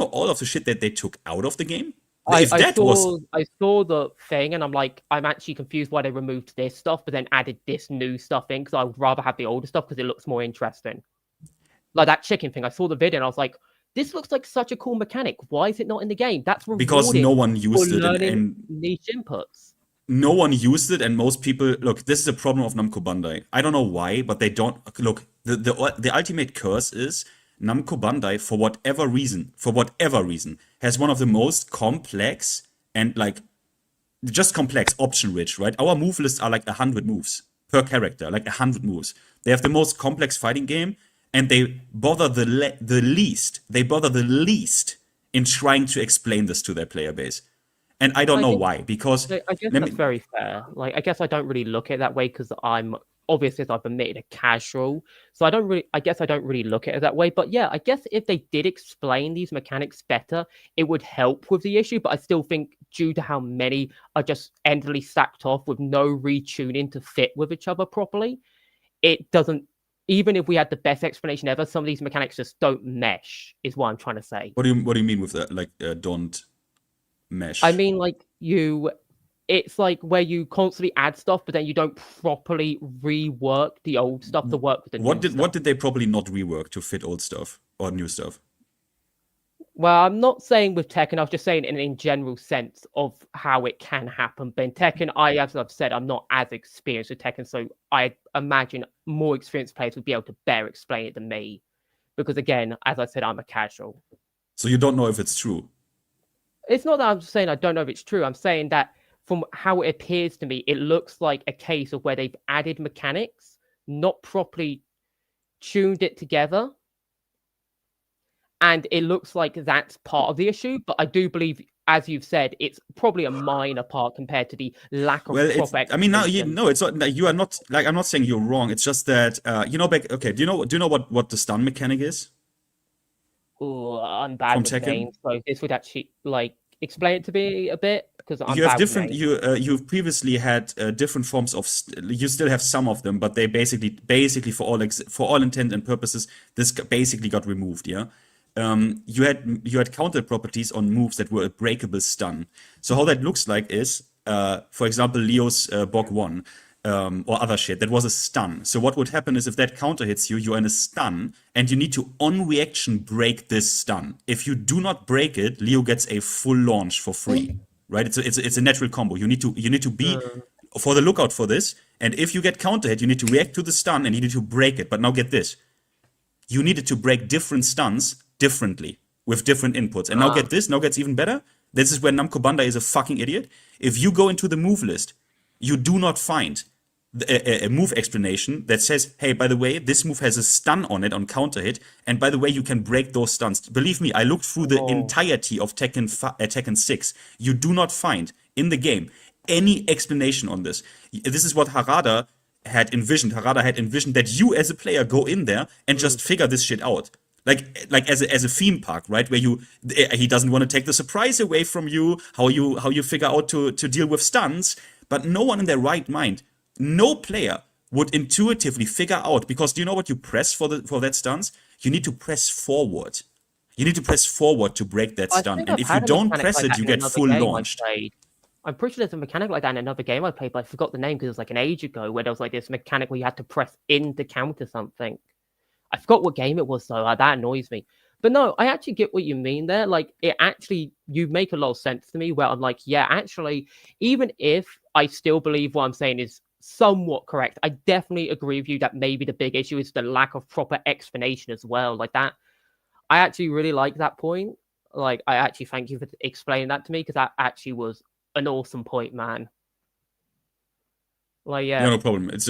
all of the shit that they took out of the game? I If that was saw the thing, and I'm like, I'm actually confused why they removed this stuff, but then added this new stuff in because I would rather have the older stuff because it looks more interesting. Like that chicken thing, I saw the video and I was like, this looks like such a cool mechanic. Why is it not in the game? That's because rewarding no one for used it, learning and niche inputs. no one used it, and most people look. This is a problem of Namco Bandai. I don't know why, but they don't look. The ultimate curse is Namco Bandai, for whatever reason, has one of the most complex and like just complex, option rich. Right, our move lists are like 100 moves per character, like 100 moves. They have the most complex fighting game, and they bother the least. They bother the least in trying to explain this to their player base. And I don't know why, because I guess that's very fair. Like, I guess I don't really look at it that way because I'm obviously, as I've admitted, a casual. So I don't really look at it that way. But yeah, I guess if they did explain these mechanics better, it would help with the issue. But I still think due to how many are just endlessly stacked off with no retuning to fit with each other properly, it doesn't. Even if we had the best explanation ever, some of these mechanics just don't mesh. Is what I'm trying to say. What do you mean with that? Like don't mesh? I mean, like it's like where you constantly add stuff, but then you don't properly rework the old stuff to work with the new stuff. What did they probably not rework to fit old stuff or new stuff? Well, I'm not saying with Tekken. I was just saying in general sense of how it can happen. But in Tekken, as I've said, I'm not as experienced with Tekken, so I imagine more experienced players would be able to better explain it than me. Because again, as I said, I'm a casual. So you don't know if it's true. It's not that I'm saying I don't know if it's true. I'm saying that from how it appears to me, it looks like a case of where they've added mechanics, not properly tuned it together. And it looks like that's part of the issue. But I do believe, as you've said, it's probably a minor part compared to the lack of proper. I mean, it's not. You are not like, I'm not saying you're wrong. It's just that okay. Do you know what the stun mechanic is? Oh, I'm bad with names, so this would actually like explain it to me a bit because I'm you have bad different. with names. You've previously had different forms of. You still have some of them, but they basically for all intent and purposes, this basically got removed. Yeah. You had counter properties on moves that were a breakable stun. So how that looks like is, for example, Leo's Bog 1 or other shit. That was a stun. So what would happen is if that counter hits you, you're in a stun, and you need to, on reaction, break this stun. If you do not break it, Leo gets a full launch for free. Right? It's a natural combo. You need to be for the lookout for this. And if you get counter hit, you need to react to the stun and you need to break it. But now get this. You needed to break different stuns differently with different inputs. And now get this, now gets even better. This is where Namco Bandai is a fucking idiot. If you go into the move list, you do not find a move explanation that says, hey, by the way, this move has a stun on it on counter hit, and by the way, you can break those stuns. Believe me, I looked through the entirety of Tekken 6. You do not find in the game any explanation on this. This is what Harada had envisioned. Harada had envisioned that you as a player go in there and just figure this shit out. Like as a theme park, right? Where he doesn't want to take the surprise away from you, how you figure out to deal with stuns, but no one in their right mind, no player would intuitively figure out, because do you know what you press for that stuns? You need to press forward. You need to press forward to break that stun. And if you don't press it, you get full launched. I'm pretty sure there's a mechanic like that in another game I played, but I forgot the name because it was like an age ago, where there was like this mechanic where you had to press in to counter something. I forgot what game it was, though. That annoys me. But no, I actually get what you mean there. Like, you make a lot of sense to me, where I'm like, yeah, actually, even if I still believe what I'm saying is somewhat correct, I definitely agree with you that maybe the big issue is the lack of proper explanation as well. Like that, I actually really like that point. Like, I actually thank you for explaining that to me, because that actually was an awesome point, man. Like, yeah. No problem. It's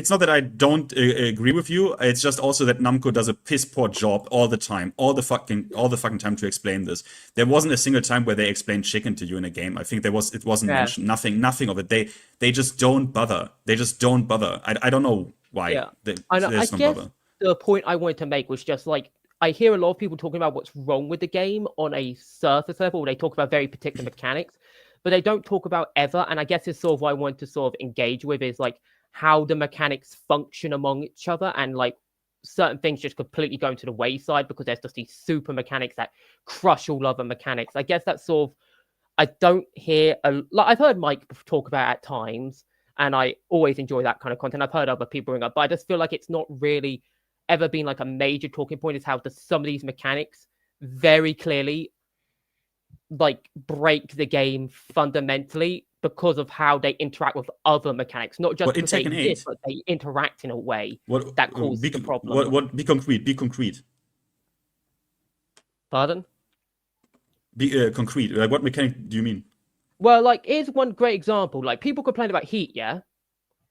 not that I don't agree with you. It's just also that Namco does a piss poor job all the time, all the fucking time to explain this. There wasn't a single time where they explained chicken to you in a game. I think it wasn't mentioned. Nothing of it. They just don't bother. They just don't bother. I don't know why. Yeah. I guess the point I wanted to make was just like, I hear a lot of people talking about what's wrong with the game on a surface level. They talk about very particular mechanics, but they don't talk about ever. And I guess it's sort of what I want to sort of engage with is like how the mechanics function among each other, and like certain things just completely going to the wayside because there's just these super mechanics that crush all other mechanics. I guess that's sort of, I don't hear like I've heard Mike talk about it at times, and I always enjoy that kind of content. I've heard other people bring up, but I just feel like it's not really ever been like a major talking point. Is how some of these mechanics very clearly like break the game fundamentally because of how they interact with other mechanics, not just because they exist, but they interact in a way that causes the problem. What? Be concrete. Be concrete. Pardon? Be concrete. Like, what mechanic do you mean? Well, like, here's one great example. Like, people complain about heat, yeah?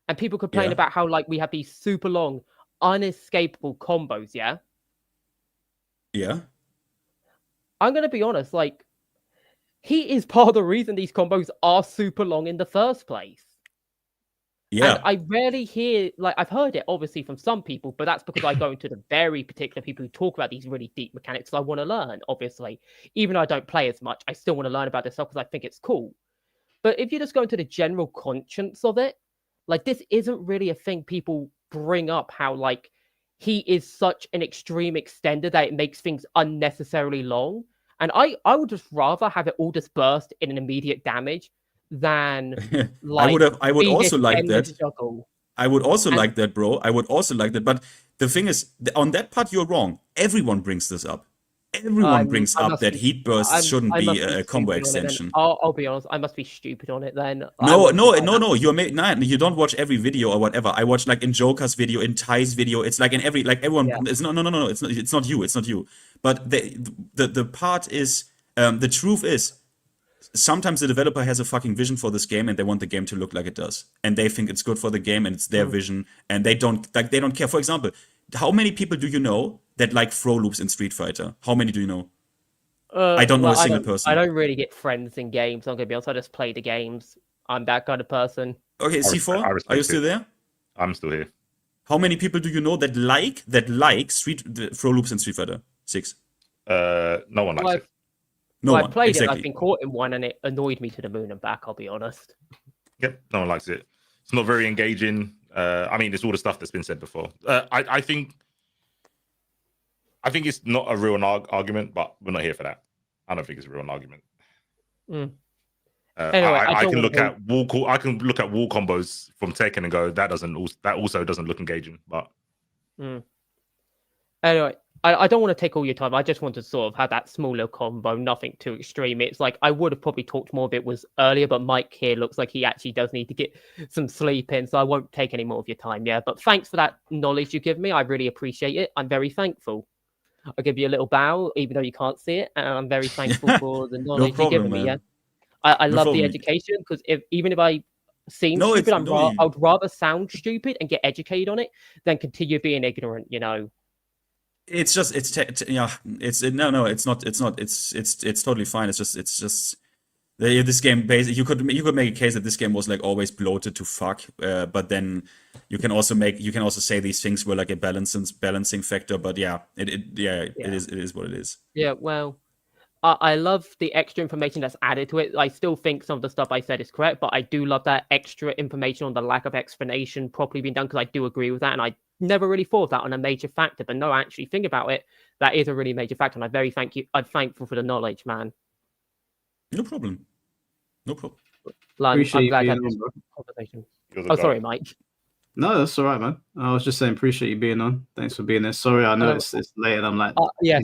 And people complain about how, like, we have these super long, unescapable combos, yeah? Yeah. I'm going to be honest, like, heat is part of the reason these combos are super long in the first place. Yeah. And I rarely hear, like, I've heard it obviously from some people, but that's because I go into the very particular people who talk about these really deep mechanics. I want to learn, obviously. Even though I don't play as much, I still want to learn about this stuff because I think it's cool. But if you just go into the general conscience of it, like, this isn't really a thing people bring up, how, like, he is such an extreme extender that it makes things unnecessarily long. And I would just rather have it all dispersed in an immediate damage than like I would also like that. Juggle. I would also like that, bro. I would also like that. But the thing is, on that part, you're wrong. Everyone brings this up. Everyone brings up that heat bursts shouldn't be a combo extension. I'll be honest. I must be stupid on it then. No. You don't watch every video or whatever. I watch like in Joker's video, in Ty's video. It's like in every everyone. Yeah. It's no. It's not you. It's not you. But the part is the truth is, sometimes the developer has a fucking vision for this game and they want the game to look like it does, and they think it's good for the game and it's their vision, and they don't care. For example, how many people do you know that like throw loops in Street Fighter? How many do you know? I don't know a single person. I don't really get friends in games. I'm gonna be honest. I just play the games. I'm that kind of person. Okay, C4, are you still there? I'm still here. How many people do you know that like throw loops in Street Fighter 6? No one likes it. No one. I played exactly. it. I've been caught in one, and it annoyed me to the moon and back. I'll be honest. Yep, no one likes it. It's not very engaging. I mean, it's all the stuff that's been said before. I think it's not a real argument, but we're not here for that. I don't think it's a real argument. Anyway, I can look at wall combos from Tekken and go, that also doesn't look engaging. But anyway, I don't want to take all your time. I just want to sort of have that small little combo, nothing too extreme. It's like I would have probably talked more if it was earlier, but Mike here looks like he actually does need to get some sleep in, so I won't take any more of your time. Yeah, but thanks for that knowledge you give me. I really appreciate it. I'm very thankful. I'll give you a little bow, even though you can't see it, and I'm very thankful for the knowledge you've given me. Yeah, I love the education, because even if I seem stupid, I would rather sound stupid and get educated on it than continue being ignorant. You know. It's just it's totally fine. It's just this game basically you could make a case that this game was like always bloated to fuck, but then you can also say these things were like a balancing factor. But it is what it is. Yeah, well, I love the extra information that's added to it. I still think some of the stuff I said is correct, but I do love that extra information on the lack of explanation properly being done, because I do agree with that, and I never really thought of that on a major factor. But no, actually think about it, that is a really major factor, and I'm thankful for the knowledge, man. No problem. I'm glad to have this conversation. Sorry, Mike. No, that's all right, man. I was just saying, appreciate you being on. Thanks for being there. Sorry, I know it's late and I'm like...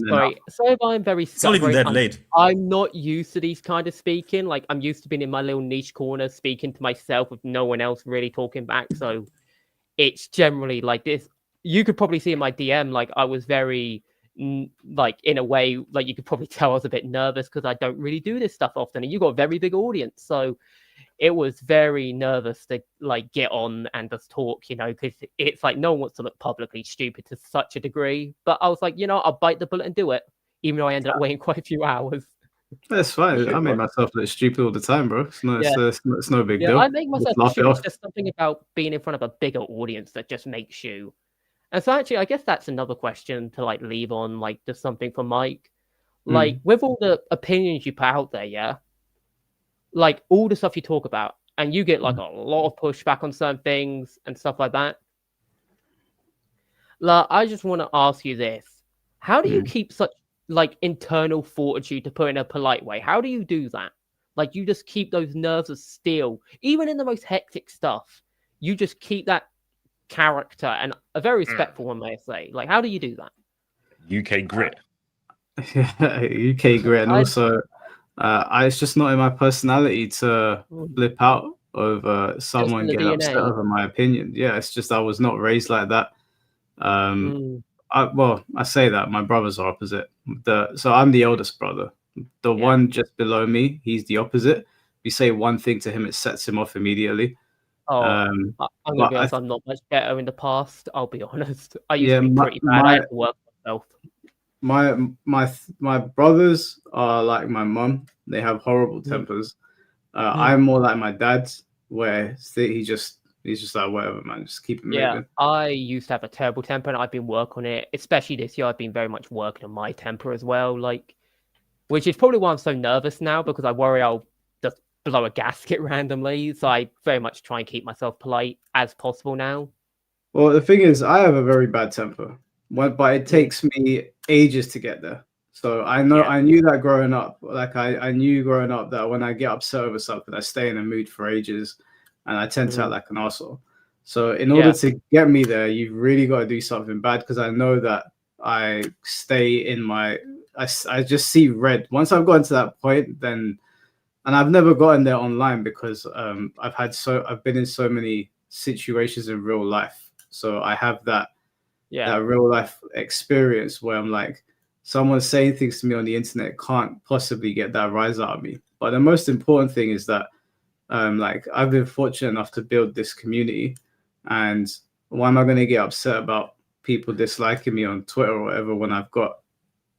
sorry. Sorry if I'm very... It's not even that late. I'm not used to these kind of speaking. Like, I'm used to being in my little niche corner, speaking to myself with no one else really talking back. So it's generally like this. You could probably see in my DM, like, I was very... like, in a way, like, you could probably tell I was a bit nervous because I don't really do this stuff often, and you got a very big audience, so it was very nervous to like get on and just talk, you know, because it's like no one wants to look publicly stupid to such a degree. But I was like, you know, I'll bite the bullet and do it, even though I ended up waiting quite a few hours. That's fine. I make myself look stupid all the time, bro. It's no big deal. I make myself stupid. It's just something about being in front of a bigger audience that just makes you. And so actually, I guess that's another question to like leave on, like, just something for Mike. Like, with all the opinions you put out there, yeah, like all the stuff you talk about, and you get like a lot of pushback on certain things and stuff like that. Like, I just want to ask you this: how do you keep such like internal fortitude, to put it in a polite way? How do you do that? Like, you just keep those nerves of steel, even in the most hectic stuff. You just keep that character, and a very respectful one, may I say. Like, how do you do that? UK grit. UK grit, and also, it's just not in my personality to flip out over someone the getting upset DNA. over my opinion. Yeah, it's just I was not raised like that. I say that my brothers are opposite. So I'm the oldest brother. The one just below me, he's the opposite. If you say one thing to him, it sets him off immediately. I'm gonna be honest. I'm not much better in the past. I'll be honest. I used Yeah, to be pretty bad. I had to work myself. My brothers are like my mum. They have horrible tempers. I'm more like my dad, where he's just like, whatever, man, just keep it moving. I used to have a terrible temper, and I've been working on it. Especially this year, I've been very much working on my temper as well. Like, which is probably why I'm so nervous now, because I worry I'll just blow a gasket randomly. So I very much try and keep myself polite as possible now. Well, the thing is, I have a very bad temper, but it takes me ages to get there. So I knew that growing up. Like, I knew growing up that when I get upset over something, I stay in a mood for ages, and I tend to act like an arsehole. So in order to get me there, you've really got to do something bad, because I know that I stay in my... I just see red. Once I've gotten to that point, then... And I've never gotten there online, because I've been in so many situations in real life. So I have that real life experience where I'm like, someone saying things to me on the internet can't possibly get that rise out of me. But the most important thing is that like, I've been fortunate enough to build this community, and why am I going to get upset about people disliking me on Twitter or whatever when I've got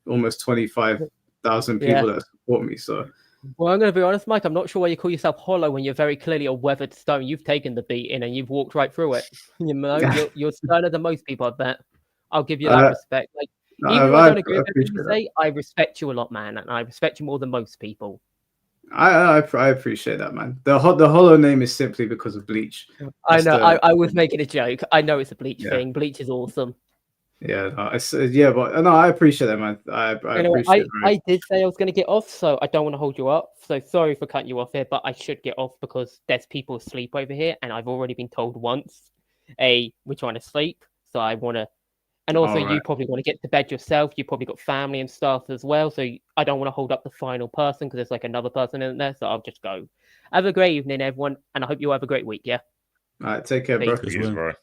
almost 25,000 people that support me? So, well, I'm going to be honest, Mike. I'm not sure why you call yourself hollow when you're very clearly a weathered stone. You've taken the beating and you've walked right through it. You know, you're sterner than most people, I bet. I'll give you that respect. Like, even though I don't agree with everything you say, I respect you a lot, man, and I respect you more than most people. I appreciate that, man. The hollow name is simply because of Bleach. I know. I was making a joke. I know it's a Bleach thing. Bleach is awesome. Yeah, but no, I appreciate that, man. I appreciate it. I did say I was going to get off, so I don't want to hold you up. So sorry for cutting you off here, but I should get off because there's people asleep over here, and I've already been told once, we're trying to sleep, so I want to. And also, you probably want to get to bed yourself. You probably got family and stuff as well, so I don't want to hold up the final person because there's like another person in there. So I'll just go. Have a great evening, everyone, and I hope you have a great week. Yeah. All right, take care, bro.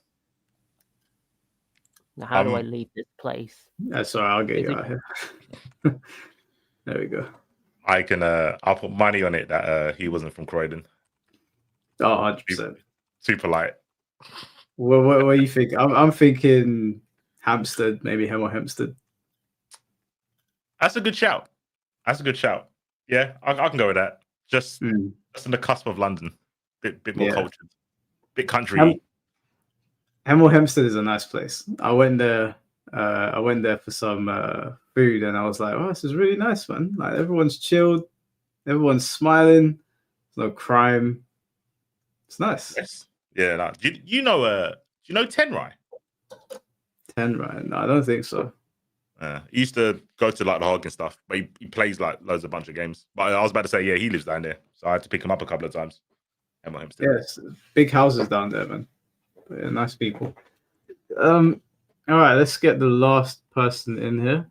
Now, how do I leave this place? That's all right. I'll get you out here. There we go. I can. I'll put money on it that he wasn't from Croydon. Oh, 100%. Super light. What do you think? I'm thinking Hampstead, maybe Hemel Hempstead. That's a good shout. Yeah, I can go with that. Just on the cusp of London. Bit more cultured. Bit country. Hemel Hempstead is a nice place. I went there for some food, and I was like, "Oh, this is really nice, man! Like, everyone's chilled, everyone's smiling, there's no crime. It's nice." Yes. Yeah. No. Do you know Tenrai? Tenrai? No, I don't think so. He used to go to like the Hog and stuff, but he plays like loads of bunch of games. But I was about to say, he lives down there, so I had to pick him up a couple of times. Hemel Hempstead. Yes, big houses down there, man. But yeah, nice people. All right, let's get the last person in here.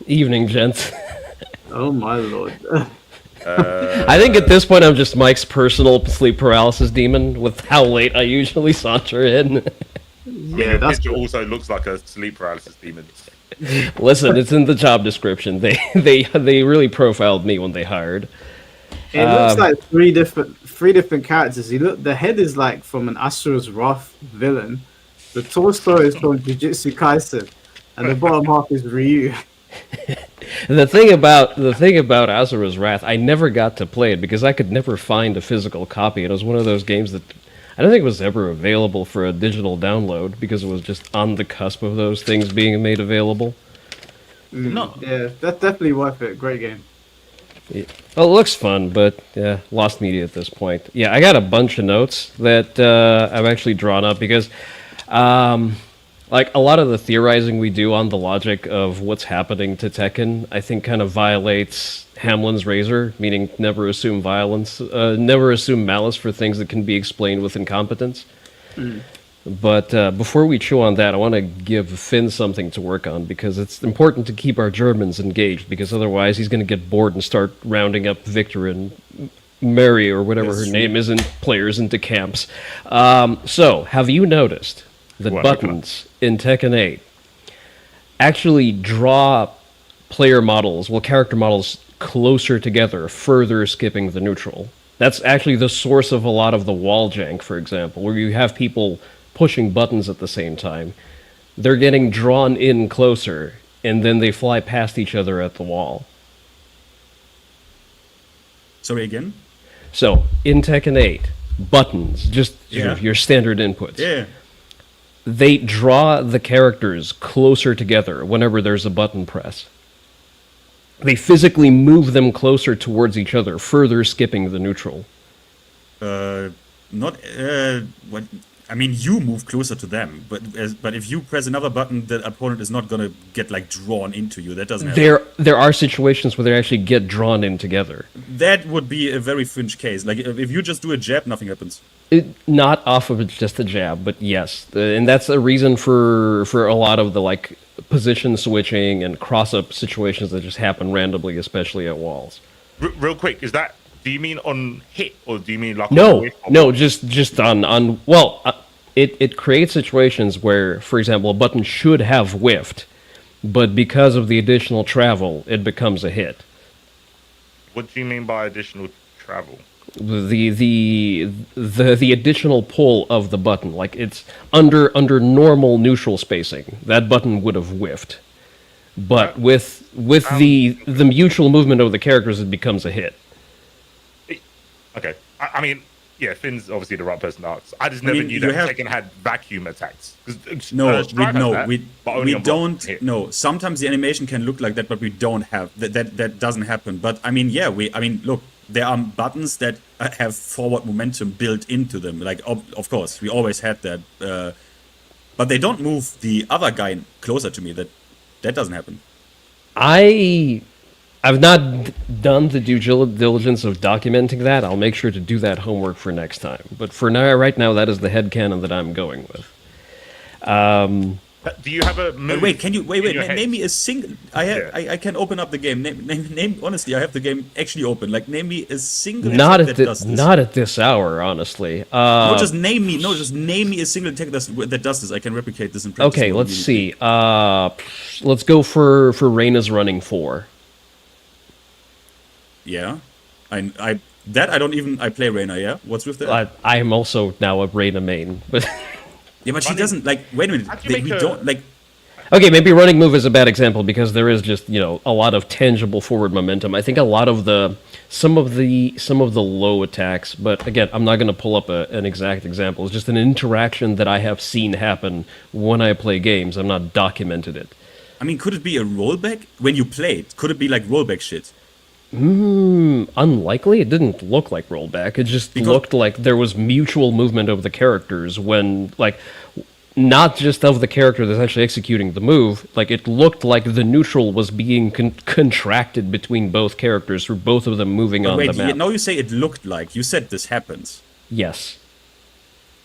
Evening, gents. Oh my lord. I think at this point I'm just Mike's personal sleep paralysis demon with how late I usually saunter in. Yeah, that also looks like a sleep paralysis demon. Listen, it's in the job description. They really profiled me when they hired. It looks like three different characters. The head is like from an Asura's Wrath villain. The torso is from Jujutsu Kaisen, and the bottom half is Ryu. The thing about Asura's Wrath, I never got to play it because I could never find a physical copy. It was one of those games that I don't think it was ever available for a digital download because it was just on the cusp of those things being made available. No. Yeah, that's definitely worth it. Great game. Yeah. Well, it looks fun, but lost media at this point. Yeah, I got a bunch of notes that I've actually drawn up because Like a lot of the theorizing we do on the logic of what's happening to Tekken, I think kind of violates Hamlin's razor, meaning never assume violence, never assume malice for things that can be explained with incompetence. But before we chew on that, I want to give Finn something to work on, because it's important to keep our Germans engaged, because otherwise he's going to get bored and start rounding up Victor and Mary, or whatever her name is, and players into camps. So, have you noticed that buttons in Tekken 8 actually draw player models, character models, closer together, further skipping the neutral? That's actually the source of a lot of the wall jank, for example, where you have people pushing buttons at the same time. They're getting drawn in closer, and then they fly past each other at the wall. Sorry, again? So, in Tekken 8, buttons, just sort of your standard inputs. Yeah. They draw the characters closer together whenever there's a button press. They physically move them closer towards each other, further skipping the neutral. What? I mean, you move closer to them, but if you press another button, the opponent is not gonna get like drawn into you. That doesn't happen. There are situations where they actually get drawn in together. That would be a very fringe case. Like if you just do a jab, nothing happens. Not off of just a jab, but yes, and that's a reason for a lot of the like position switching and cross-up situations that just happen randomly, especially at walls. Real quick, do you mean on hit, or do you mean like no, just on well, it creates situations where, for example, a button should have whiffed, but because of the additional travel, it becomes a hit. What do you mean by additional travel? The additional pull of the button, like it's under normal neutral spacing, that button would have whiffed, but with the mutual movement of the characters, it becomes a hit. Okay, I mean, yeah, Finn's obviously the right person to ask. I just never knew that Tekken had vacuum attacks. No, we don't. No, sometimes the animation can look like that, but we don't have that doesn't happen. But I mean, look, there are buttons that have forward momentum built into them. Like, of course, we always had that, but they don't move the other guy closer to me. That doesn't happen. I've not done the due diligence of documenting that. I'll make sure to do that homework for next time. But for now, right now, that is the headcanon that I'm going with. Do you have a move? Wait, can you name me a single? I can open up the game. Name honestly, I have the game actually open. Like, name me a single. Not at this hour, honestly. Just name me a single attack that does this. I can replicate this in practice. Okay, let's see. Let's go for Reyna's running 4. Yeah, I play Reyna. Yeah, what's with that? I am also now a Reyna main, but yeah, but she doesn't like. Wait a minute, we don't like. Okay, maybe running move is a bad example because there is just a lot of tangible forward momentum. I think a lot of some of the low attacks, but again, I'm not going to pull up an exact example. It's just an interaction that I have seen happen when I play games. I'm not documented it. I mean, could it be a rollback when you played? Could it be like rollback shit? Unlikely. It didn't look like rollback. It just looked like there was mutual movement of the characters when, like, not just of the character that's actually executing the move. Like, it looked like the neutral was being contracted between both characters for both of them moving on the map. Now you say it looked like. You said this happens. Yes.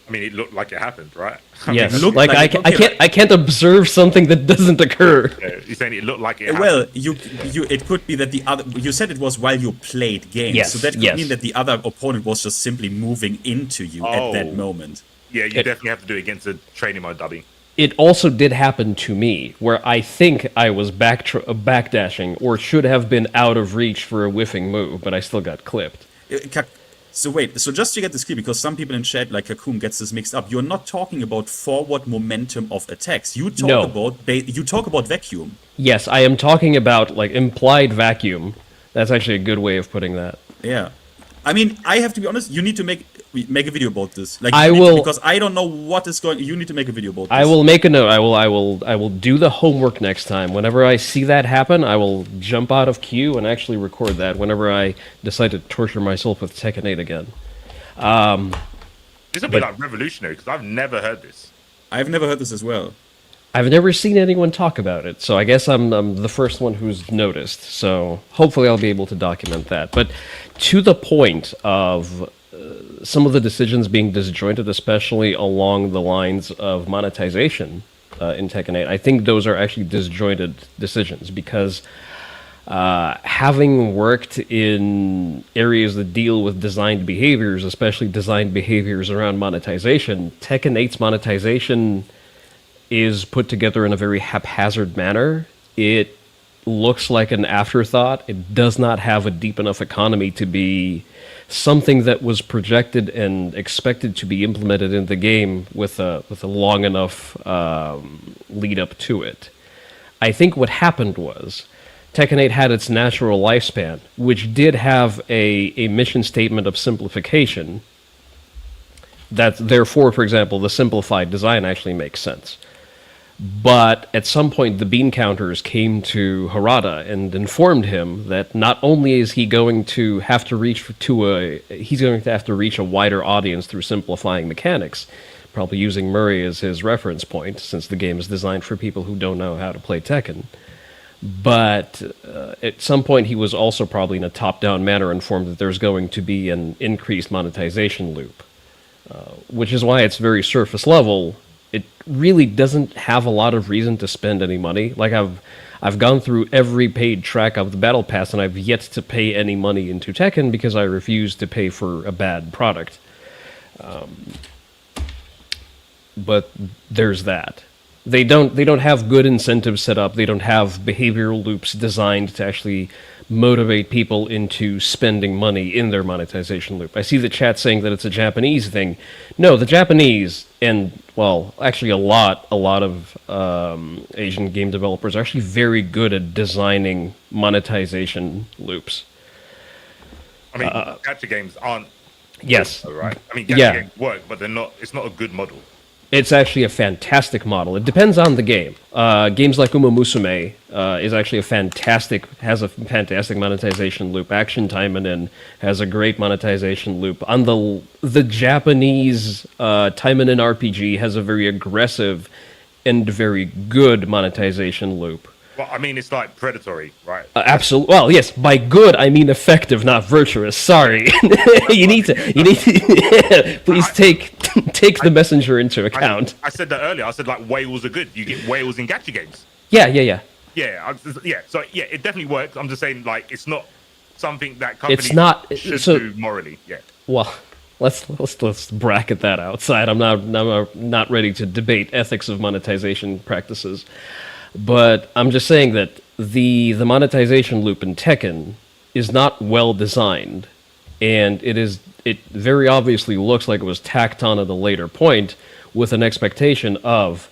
I mean, it looked like it happened, right? Yes, I can't observe something that doesn't occur. You're saying it looked like it happened. Well, it could be that the other. You said it was while you played games, yes, so that could mean that the other opponent was just simply moving into you at that moment. Yeah, you definitely have to do it against a training mode dubby. It also did happen to me, where I think I was backdashing, or should have been out of reach for a whiffing move, but I still got clipped. So wait, so just to get this clear, because some people in chat, like Cocoon, gets this mixed up. You're not talking about forward momentum of attacks. You talk about vacuum. Yes, I am talking about like implied vacuum. That's actually a good way of putting that. Yeah, I mean, I have to be honest. You need to make a video about this. Like, because I don't know what is going. You need to make a video about this. I will make a note. I will do the homework next time. Whenever I see that happen, I will jump out of queue and actually record that. Whenever I decide to torture myself with Tekken 8 again. This will be like revolutionary because I've never heard this. I've never heard this as well. I've never seen anyone talk about it, so I guess I'm the first one who's noticed. So hopefully I'll be able to document that. But to the point of some of the decisions being disjointed, especially along the lines of monetization in Tekken 8, I think those are actually disjointed decisions because having worked in areas that deal with designed behaviors, especially designed behaviors around monetization, Tekken 8's monetization is put together in a very haphazard manner. It looks like an afterthought. It does not have a deep enough economy to be something that was projected and expected to be implemented in the game with a long enough lead up to it. I think what happened was Tekken 8 had its natural lifespan, which did have a mission statement of simplification. That therefore, for example, the simplified design actually makes sense. But at some point, the bean counters came to Harada and informed him that not only is he going to have to reach a wider audience through simplifying mechanics, probably using Murray as his reference point, since the game is designed for people who don't know how to play Tekken. But at some point, he was also probably in a top-down manner informed that there's going to be an increased monetization loop, which is why it's very surface level. It really doesn't have a lot of reason to spend any money. Like I've gone through every paid track of the Battle Pass, and I've yet to pay any money into Tekken because I refuse to pay for a bad product. But there's that. They don't have good incentives set up. They don't have behavioral loops designed to actually motivate people into spending money in their monetization loop. I see the chat saying that it's a Japanese thing. No, the Japanese and, well, actually a lot of Asian game developers are actually very good at designing monetization loops. I mean, gacha games aren't. Yes. Good, right. I mean, gacha games work, but they're not. It's not a good model. It's actually a fantastic model. It depends on the game. Games like Uma Musume is actually has a fantastic monetization loop. Action Taimanin has a great monetization loop. On the Japanese Taimanin RPG has a very aggressive and very good monetization loop. Well, I mean, it's like predatory, right? Absolutely. Well, yes. By good, I mean effective, not virtuous. Sorry. you need to. Please take the messenger into account. I said that earlier. I said like whales are good. You get whales in gacha games. Yeah. Yeah. So yeah, it definitely works. I'm just saying, like, it's not something that companies should do morally. Yeah. Well, let's bracket that outside. I'm not ready to debate ethics of monetization practices. But I'm just saying that the monetization loop in Tekken is not well designed, and it very obviously looks like it was tacked on at a later point with an expectation of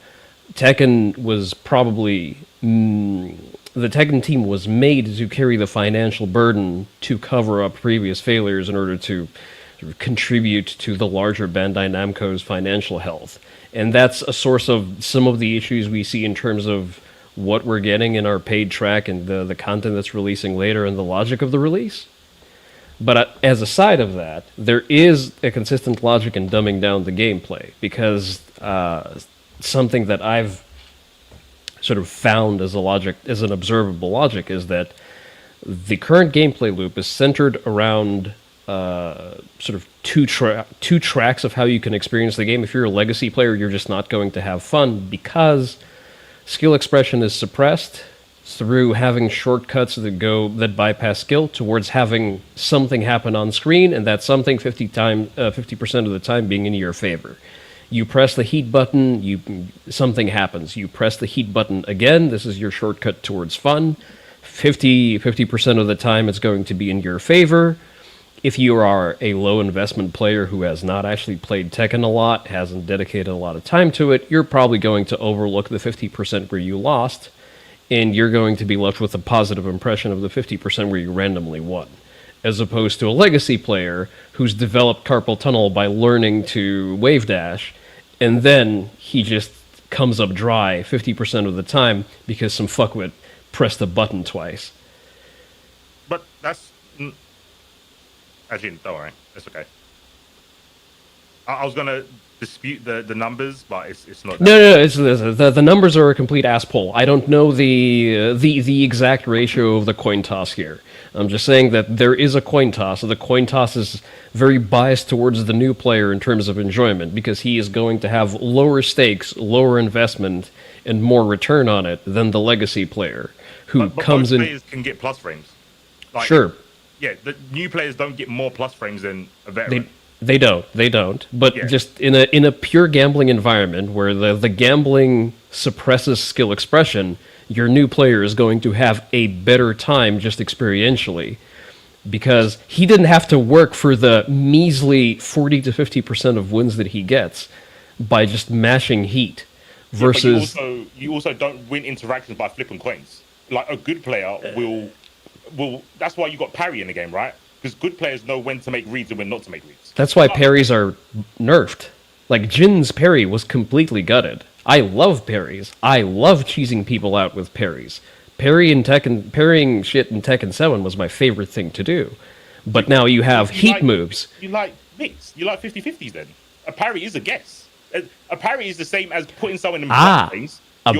Tekken was probably the Tekken team was made to carry the financial burden to cover up previous failures in order to contribute to the larger Bandai Namco's financial health, and that's a source of some of the issues we see in terms of what we're getting in our paid track and the content that's releasing later and the logic of the release. But as a side of that, there is a consistent logic in dumbing down the gameplay, because something that I've sort of found as an observable logic, is that the current gameplay loop is centered around sort of two tracks of how you can experience the game. If you're a legacy player, you're just not going to have fun because skill expression is suppressed through having shortcuts that bypass skill towards having something happen on screen, and that something 50% of the time being in your favor. You press the heat button, something happens. You press the heat button again, this is your shortcut towards fun. 50% of the time it's going to be in your favor. If you are a low investment player who has not actually played Tekken a lot, hasn't dedicated a lot of time to it, you're probably going to overlook the 50% where you lost, and you're going to be left with a positive impression of the 50% where you randomly won. As opposed to a legacy player who's developed carpal tunnel by learning to wave dash, and then he just comes up dry 50% of the time because some fuckwit pressed the button twice. But that's... Actually, don't worry. It's okay. I was gonna dispute the numbers, but it's not. No. It's the numbers are a complete ass pull. I don't know the exact ratio of the coin toss here. I'm just saying that there is a coin toss. The coin toss is very biased towards the new player in terms of enjoyment because he is going to have lower stakes, lower investment, and more return on it than the legacy player who but comes both in. Players can get plus frames. Like, Sure. Yeah, the new players don't get more plus frames than a veteran. They don't. But Yeah. just in a pure gambling environment where the gambling suppresses skill expression, your new player is going to have a better time just experientially. Because he didn't have to work for the measly 40 to 50% of wins that he gets by just mashing heat. Versus But you also don't win interactions by flipping coins. Like a good player will. That's why you got parry in the game, right? Because good players know when to make reads and when not to make reads. that's why parries are nerfed. Like Jin's parry was completely gutted. I love parries. I love cheesing people out with parries. Parrying shit in Tekken 7 was my favorite thing to do. But now you have heat moves. You like mix. You like 50-50s then. A parry is a guess. A parry is the same as putting someone in things. A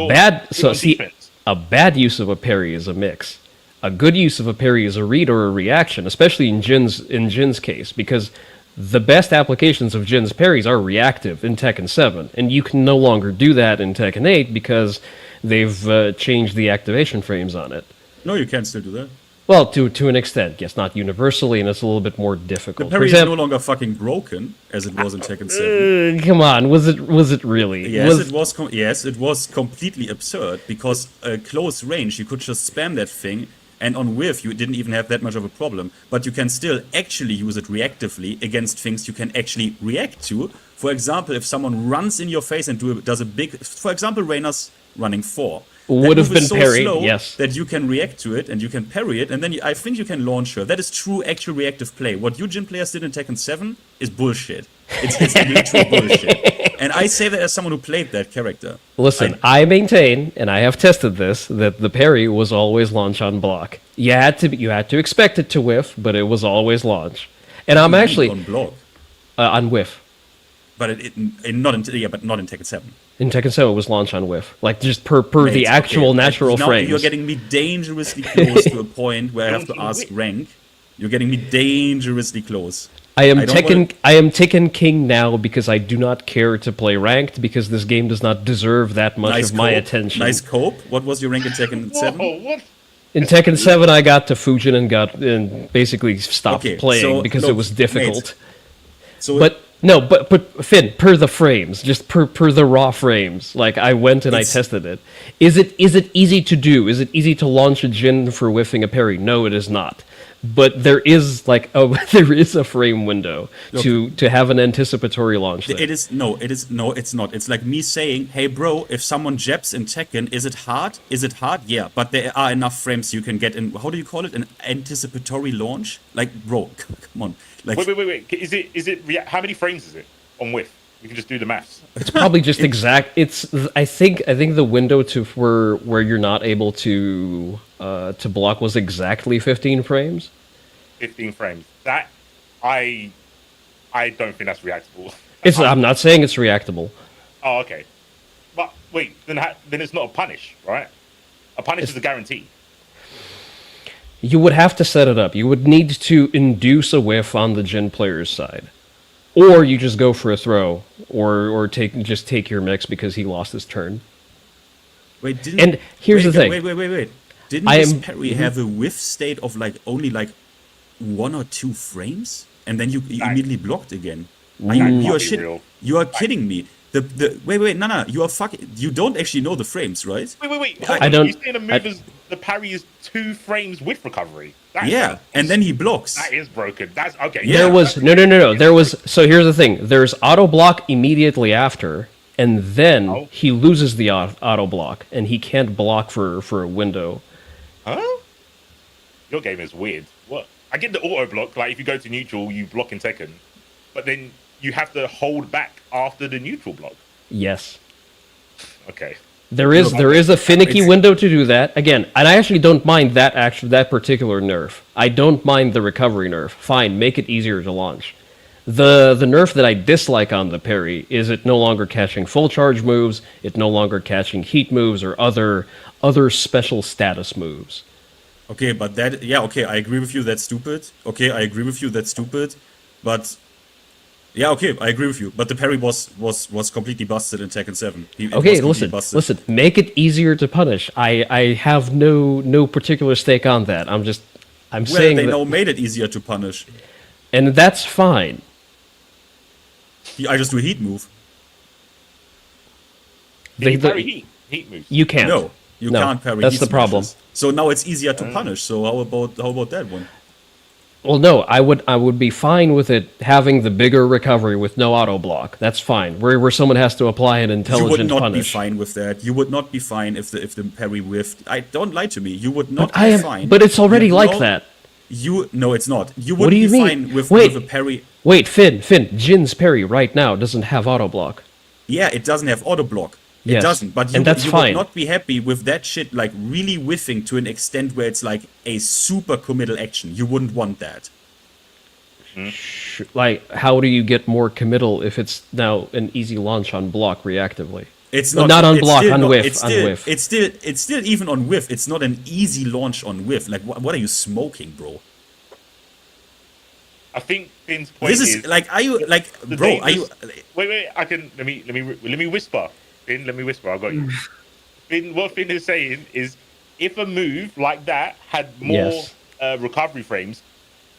bad use of a parry is a mix. A good use of a parry is a read or a reaction, especially in Jin's case, because the best applications of Jin's parries are reactive in Tekken 7, and you can no longer do that in Tekken 8 because they've changed the activation frames on it. No, you can still do that. Well, to an extent, yes, not universally, and it's a little bit more The difficult. parry is no longer fucking broken as it was in Tekken 7. Come on, was it really? Yes, it was completely absurd because close range you could just spam that thing, and on whiff you didn't even have that much of a problem. But you can still actually use it reactively against things you can actually react to. For example, if someone runs in your face and does a big, for example, Reyna's running 4. Would have been so parried, slow yes. That you can react to it and you can parry it, and then I think you can launch her. That is true, actual reactive play. What you Jin players did in Tekken 7 is bullshit. It's literal bullshit. And I say that as someone who played that character. Listen, I maintain, and I have tested this, that the parry was always launch on block. You had to expect it to whiff, but it was always launch. And I'm actually on block. On whiff. But not in Tekken 7. In Tekken 7, it was launch on whiff, like just per the actual natural now frames. You're getting me dangerously close to a point where I have to ask rank. You're getting me dangerously close. I am Tekken King now because I do not care to play ranked because this game does not deserve that much of my attention. Nice cope. What was your rank in Tekken 7? What? In Tekken 7, I got to Fujin and basically stopped playing because it was difficult. But Finn, per the frames, just per the raw frames, like I went and I tested it. Is it easy to do? Is it easy to launch a Jin for whiffing a parry? No, it is not. But there is there is a frame window to have an anticipatory launch. There. It's not. It's like me saying, "Hey, bro, if someone jabs in Tekken, is it hard? Is it hard? Yeah, but there are enough frames you can get in. How do you call it? An anticipatory launch? Like, bro, come on. Like, wait. Is it? How many frames is it on whiff? We can just do the maths. It's probably just exact. It's I think the window to where you're not able to block was exactly 15 frames. 15 frames. That I don't think that's reactable. I'm not saying it's reactable. Oh, okay. But wait, then it's not a punish, right? A punish is a guarantee. You would have to set it up. You would need to induce a whiff on the Jin player's side. Or you just go for a throw, or take your mix because he lost his turn. Wait, here's the thing. Wait. Didn't this parry have a whiff state of only 1 or 2 frames, and then you immediately blocked again? You are kidding me. Wait, no, you are fucking. You don't actually know the frames, right? Wait. I don't. You saying the move is the parry is 2 frames with recovery? And then he blocks. That is broken. That's okay. Yeah. There was no. There was. So here's the thing. There's auto block immediately after, and then he loses the auto block, and he can't block for a window. Huh? Your game is weird. What? I get the auto block. Like if you go to neutral, you block in Tekken, but then you have to hold back after the neutral block. Yes. Okay. There is a finicky window to do that. Again, and I actually don't mind that particular nerf. I don't mind the recovery nerf. Fine, make it easier to launch. The nerf that I dislike on the parry is it no longer catching full charge moves, it no longer catching heat moves or other special status moves. Okay, but that, yeah, okay, I agree with you, that's stupid. Okay, I agree with you, that's stupid. But, yeah, okay, I agree with you. But the parry was completely busted in Tekken 7. Okay, listen, make it easier to punish. I have no particular stake on that. I'm saying they that, now made it easier to punish. And that's fine. I just do a heat move. They parry heat moves. You can't. No, you can't parry. That's heat the problem. smashes. So now it's easier to punish. So how about that one? Well, no, I would be fine with it having the bigger recovery with no auto block. That's fine. Where someone has to apply an intelligent You would not punish. be fine with that. You would not be fine if the parry whiffed. Don't lie to me. You would not be fine. But it's already like that. No, it's not. You What would do you be mean? fine with a parry. Wait, Finn, Jin's parry right now doesn't have auto block. Yeah, it doesn't have auto block. It Yes, doesn't. But and that's you fine. would not be happy with that shit like really whiffing to an extent where it's like a super committal action. You wouldn't want that. Like, how do you get more committal if it's now an easy launch on block reactively? It's Well, not on it's block, still on not- whiff, It's on still, whiff. It's still even on whiff. It's not an easy launch on whiff. Like what are you smoking, bro? I think Finn's point This is like, are you like, the bro? Are you? Wait. I can let me whisper. Finn, let me whisper. I got you. Finn, what Finn is saying is, if a move like that had more Yes. recovery frames,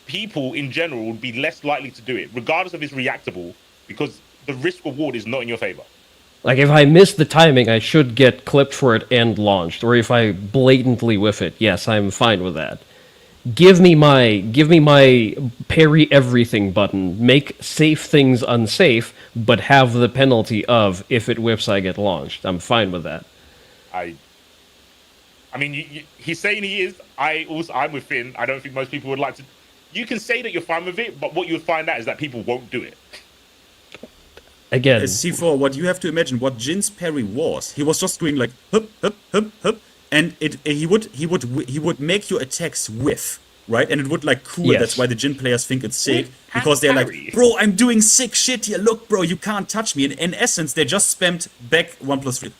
people in general would be less likely to do it, regardless if it's reactable, because the risk reward is not in your favor. Like, if I miss the timing, I should get clipped for it and launched. Or if I blatantly whiff it, yes, I'm fine with that. Give me my parry everything button. Make safe things unsafe, but have the penalty of if it whiffs, I get launched. I'm fine with that. I mean, he's saying he is. I'm with Finn. I don't think most people would like to. You can say that you're fine with it, but what you'll find out is that people won't do it. Again, C4, what you have to imagine, what Jin's parry was, he was just doing like hup, hup, hup, hup, and he would make your attacks whiff, right? And it would like cool. Yes. That's why the Jin players think it's sick, because they're like, bro, I'm doing sick shit here. Look, bro, you can't touch me. And in essence, they just spammed back 1+3.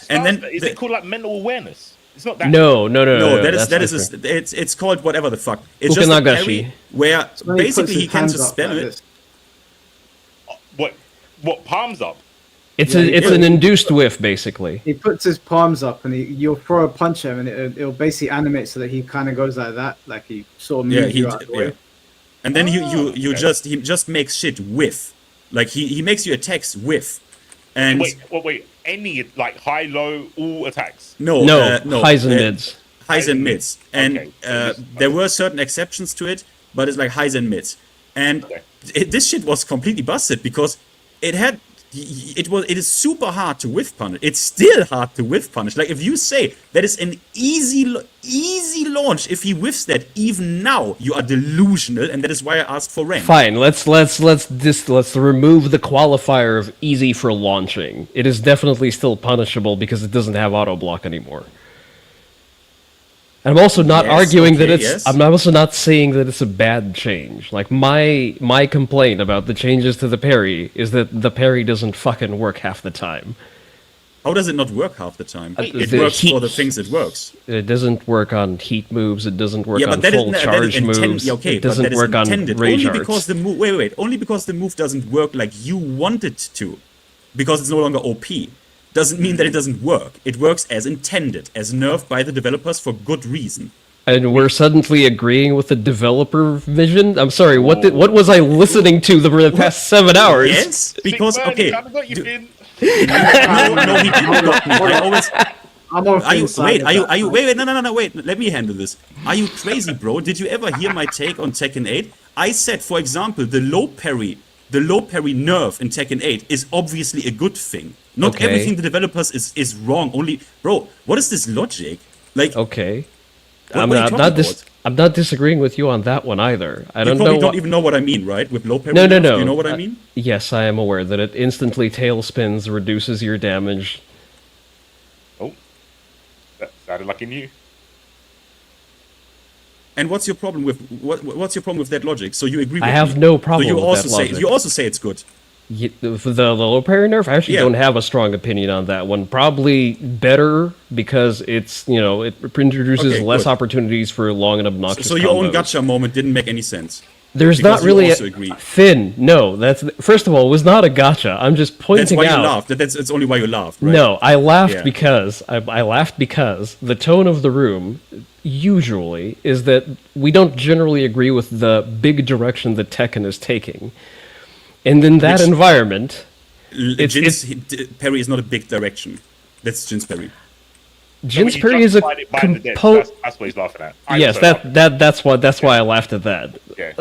And then is it called like mental awareness? It's not that. No. It's called whatever the fuck. It's just a parry where basically he can just spam it. What palms up? It's an induced whiff, basically. He puts his palms up and you'll throw a punch at him, and it'll basically animate so that he kind of goes like that, like he sort of moves you out of the way. And then he just makes shit whiff, like he makes your attacks whiff. And wait, any like high, low, all attacks? No, highs and mids. Highs and mids, and there were certain exceptions to it, but it's like highs and mids. And this shit was completely busted because it is super hard to whiff punish. It's still hard to whiff punish. Like if you say that is an easy launch, if he whiffs that, even now you are delusional, and that is why I asked for rank. Fine, let's remove the qualifier of easy for launching. It is definitely still punishable because it doesn't have auto block anymore. I'm also not arguing that it's. I'm also not saying that it's a bad change. Like my complaint about the changes to the parry is that the parry doesn't fucking work half the time. How does it not work half the time? It works for the things it works. It doesn't work on heat moves. It doesn't work on that full charge moves. Okay, it doesn't work on rage only because arts. only because the move doesn't work like you want it to, because it's no longer OP. Doesn't mean that it doesn't work. It works as intended, as nerfed by the developers for good reason. And we're suddenly agreeing with the developer vision? I'm sorry, what was I listening to the past 7 hours? Yes, because, okay. No, he didn't. I always... Wait, let me handle this. Are you crazy, bro? Did you ever hear my take on Tekken 8? I said, for example, the low parry nerf in Tekken 8 is obviously a good thing. Not everything the developers is wrong. Only, bro, what is this logic? Like, okay, I'm not disagreeing with you on that one either. I don't know. You don't even know what I mean, right? With low parry. No. You know what I mean? Yes, I am aware that it instantly tail spins, reduces your damage. Oh, that sounded like a new. And what's your problem with what's your problem with that logic? So you agree with I have me. no problem so you with also that say logic. you also say it's good. For the low parry nerf, I actually Yeah. don't have a strong opinion on that one. Probably better because it's, it introduces Okay, less good. opportunities for long and obnoxious So your own combos. gotcha moment didn't make any sense. There's Because not really you also agree. Finn. No, that's first of all, it was not a gotcha. I'm just pointing That's why out. you laughed. It's only why you laughed, right? No, I laughed Yeah. because I laughed because the tone of the room usually is that we don't generally agree with the big direction that Tekken is taking, and in that Which- environment, Jin's parry is not a big direction. That's Jin's parry. Jin's parry is a compo. That's what he's laughing at. Yes, that's why I laughed at that. Yeah.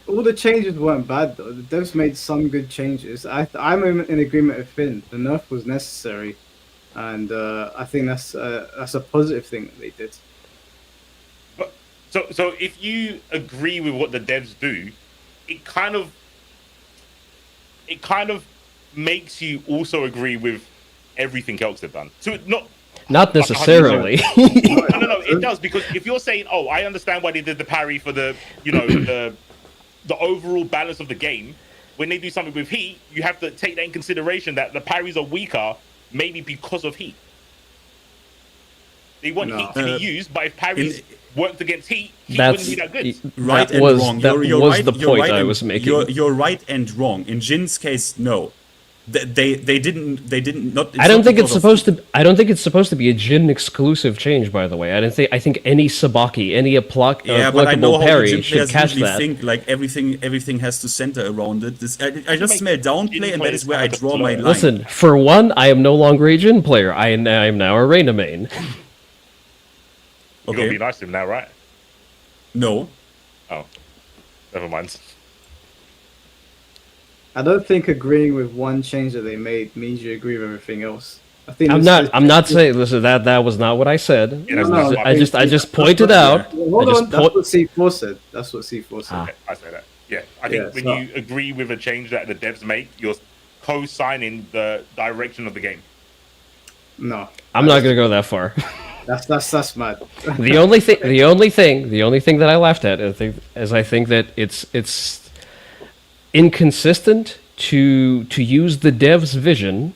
All the changes weren't bad though. The devs made some good changes. I'm in agreement with Finn. The nerf was necessary, and I think that's a positive thing that they did. But so if you agree with what the devs do, it kind of makes you also agree with everything else they've done. So Not necessarily. No, it does, because if you're saying, "Oh, I understand why they did the parry for the overall balance of the game," when they do something with heat, you have to take that in consideration that the parries are weaker, maybe because of heat. They want heat to be used, but if parries worked against heat wouldn't be that good. Right and wrong. You're right, the point I was making. You're right and wrong. In Jin's case, no. They didn't not. I don't think it's supposed to be a Jin exclusive change. By the way, I think any Sabaki, any applicable parry should catch that. Think like everything has to center around it. I just smell downplay, and that is where I draw my line. Listen, for one, I am no longer a Jin player. I am now a Reina main. You're gonna be nice to him now, right? No. Oh, never mind. I don't think agreeing with one change that they made means you agree with everything else. I think I'm not saying. Listen, that was not what I said. No, I just pointed out. Hold on, that's what C4 said. That's what C4 said. Okay, I say that. Yeah, I think when you agree with a change that the devs make, you're co-signing the direction of the game. No, I'm not going to go that far. That's mad. The only thing that I laughed at is I think that it's inconsistent to use the dev's vision,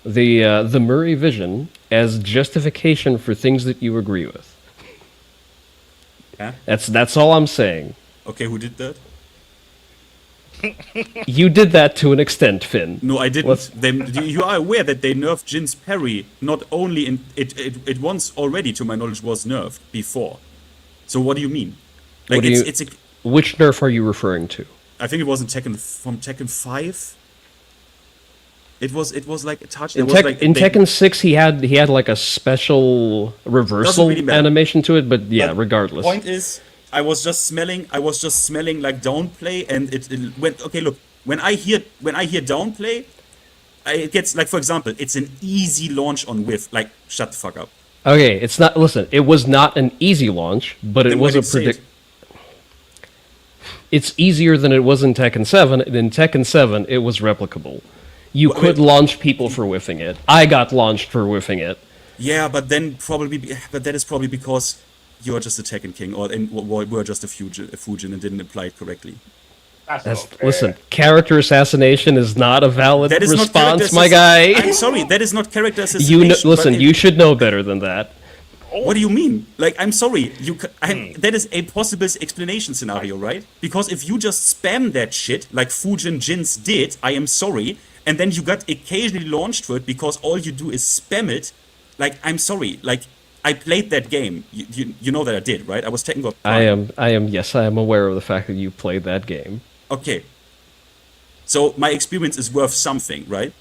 the Murray vision, as justification for things that you agree with. Yeah. That's all I'm saying. Okay, who did that? You did that to an extent, Finn. No, I didn't. You are aware that they nerfed Jin's parry. Not only in it once already, to my knowledge, was nerfed before. So what do you mean? Like which nerf are you referring to? I think it was in Tekken 5. It was like a touch. In Tekken 6, he had like a special reversal really matter. animation to it, but yeah, But regardless. The point is, I was just smelling like downplay, and it went. Okay, look, when I hear downplay, it gets like, for example, it's an easy launch on whiff. Like, shut the fuck up. Okay, it's not. Listen, it was not an easy launch, but it was a predict. It's easier than it was in Tekken 7. And in Tekken 7, it was replicable. You could launch people for whiffing it. I got launched for whiffing it. Yeah, but that is probably because you're just a Tekken king, or were just a Fujin and didn't apply it correctly. Listen, character assassination is not a valid response, my guy. I'm sorry, that is not character assassination. Listen, you should know better than that. What do you mean? Like, I'm sorry. That is a possible explanation scenario, right? Because if you just spam that shit, like Fujin Jins did, I am sorry, and then you got occasionally launched for it because all you do is spam it, like, I'm sorry. Like, I played that game. You know that I did, right? I was Tekken God Prime. Yes, I am aware of the fact that you played that game. Okay. So my experience is worth something, right?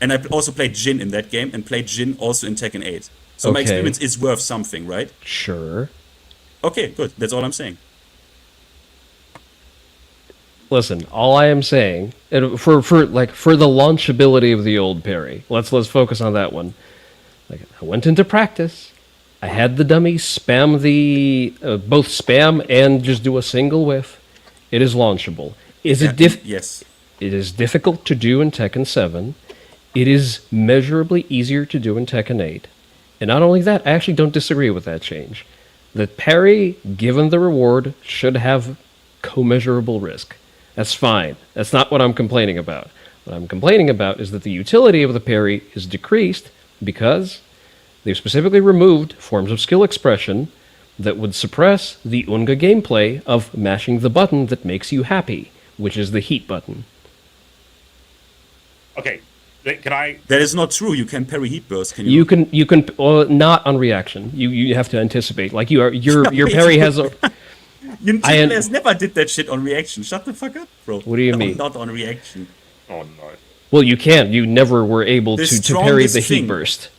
And I also played Jin in that game, and played Jin also in Tekken 8. So my experience is worth something, right? Sure. Okay, good. That's all I'm saying. Listen, all I am saying, for the launchability of the old parry, let's focus on that one. Like, I went into practice. I had the dummy spam both spam and just do a single whiff. It is launchable. Yes. It is difficult to do in Tekken 7. It is measurably easier to do in Tekken 8. And not only that, I actually don't disagree with that change. that parry, given the reward, should have commensurable risk. That's fine. That's not what I'm complaining about. What I'm complaining about is that the utility of the parry is decreased because they've specifically removed forms of skill expression that would suppress the Unga gameplay of mashing the button that makes you happy, which is the heat button. Okay, can I? That is not true. You can parry heat burst. Can You can not on reaction. You have to anticipate. Like your parry has a. Tekken has never did that shit on reaction. Shut the fuck up, bro. What do you No, mean? Not on reaction. Oh no. Well, you can't. You never were able to parry the heat burst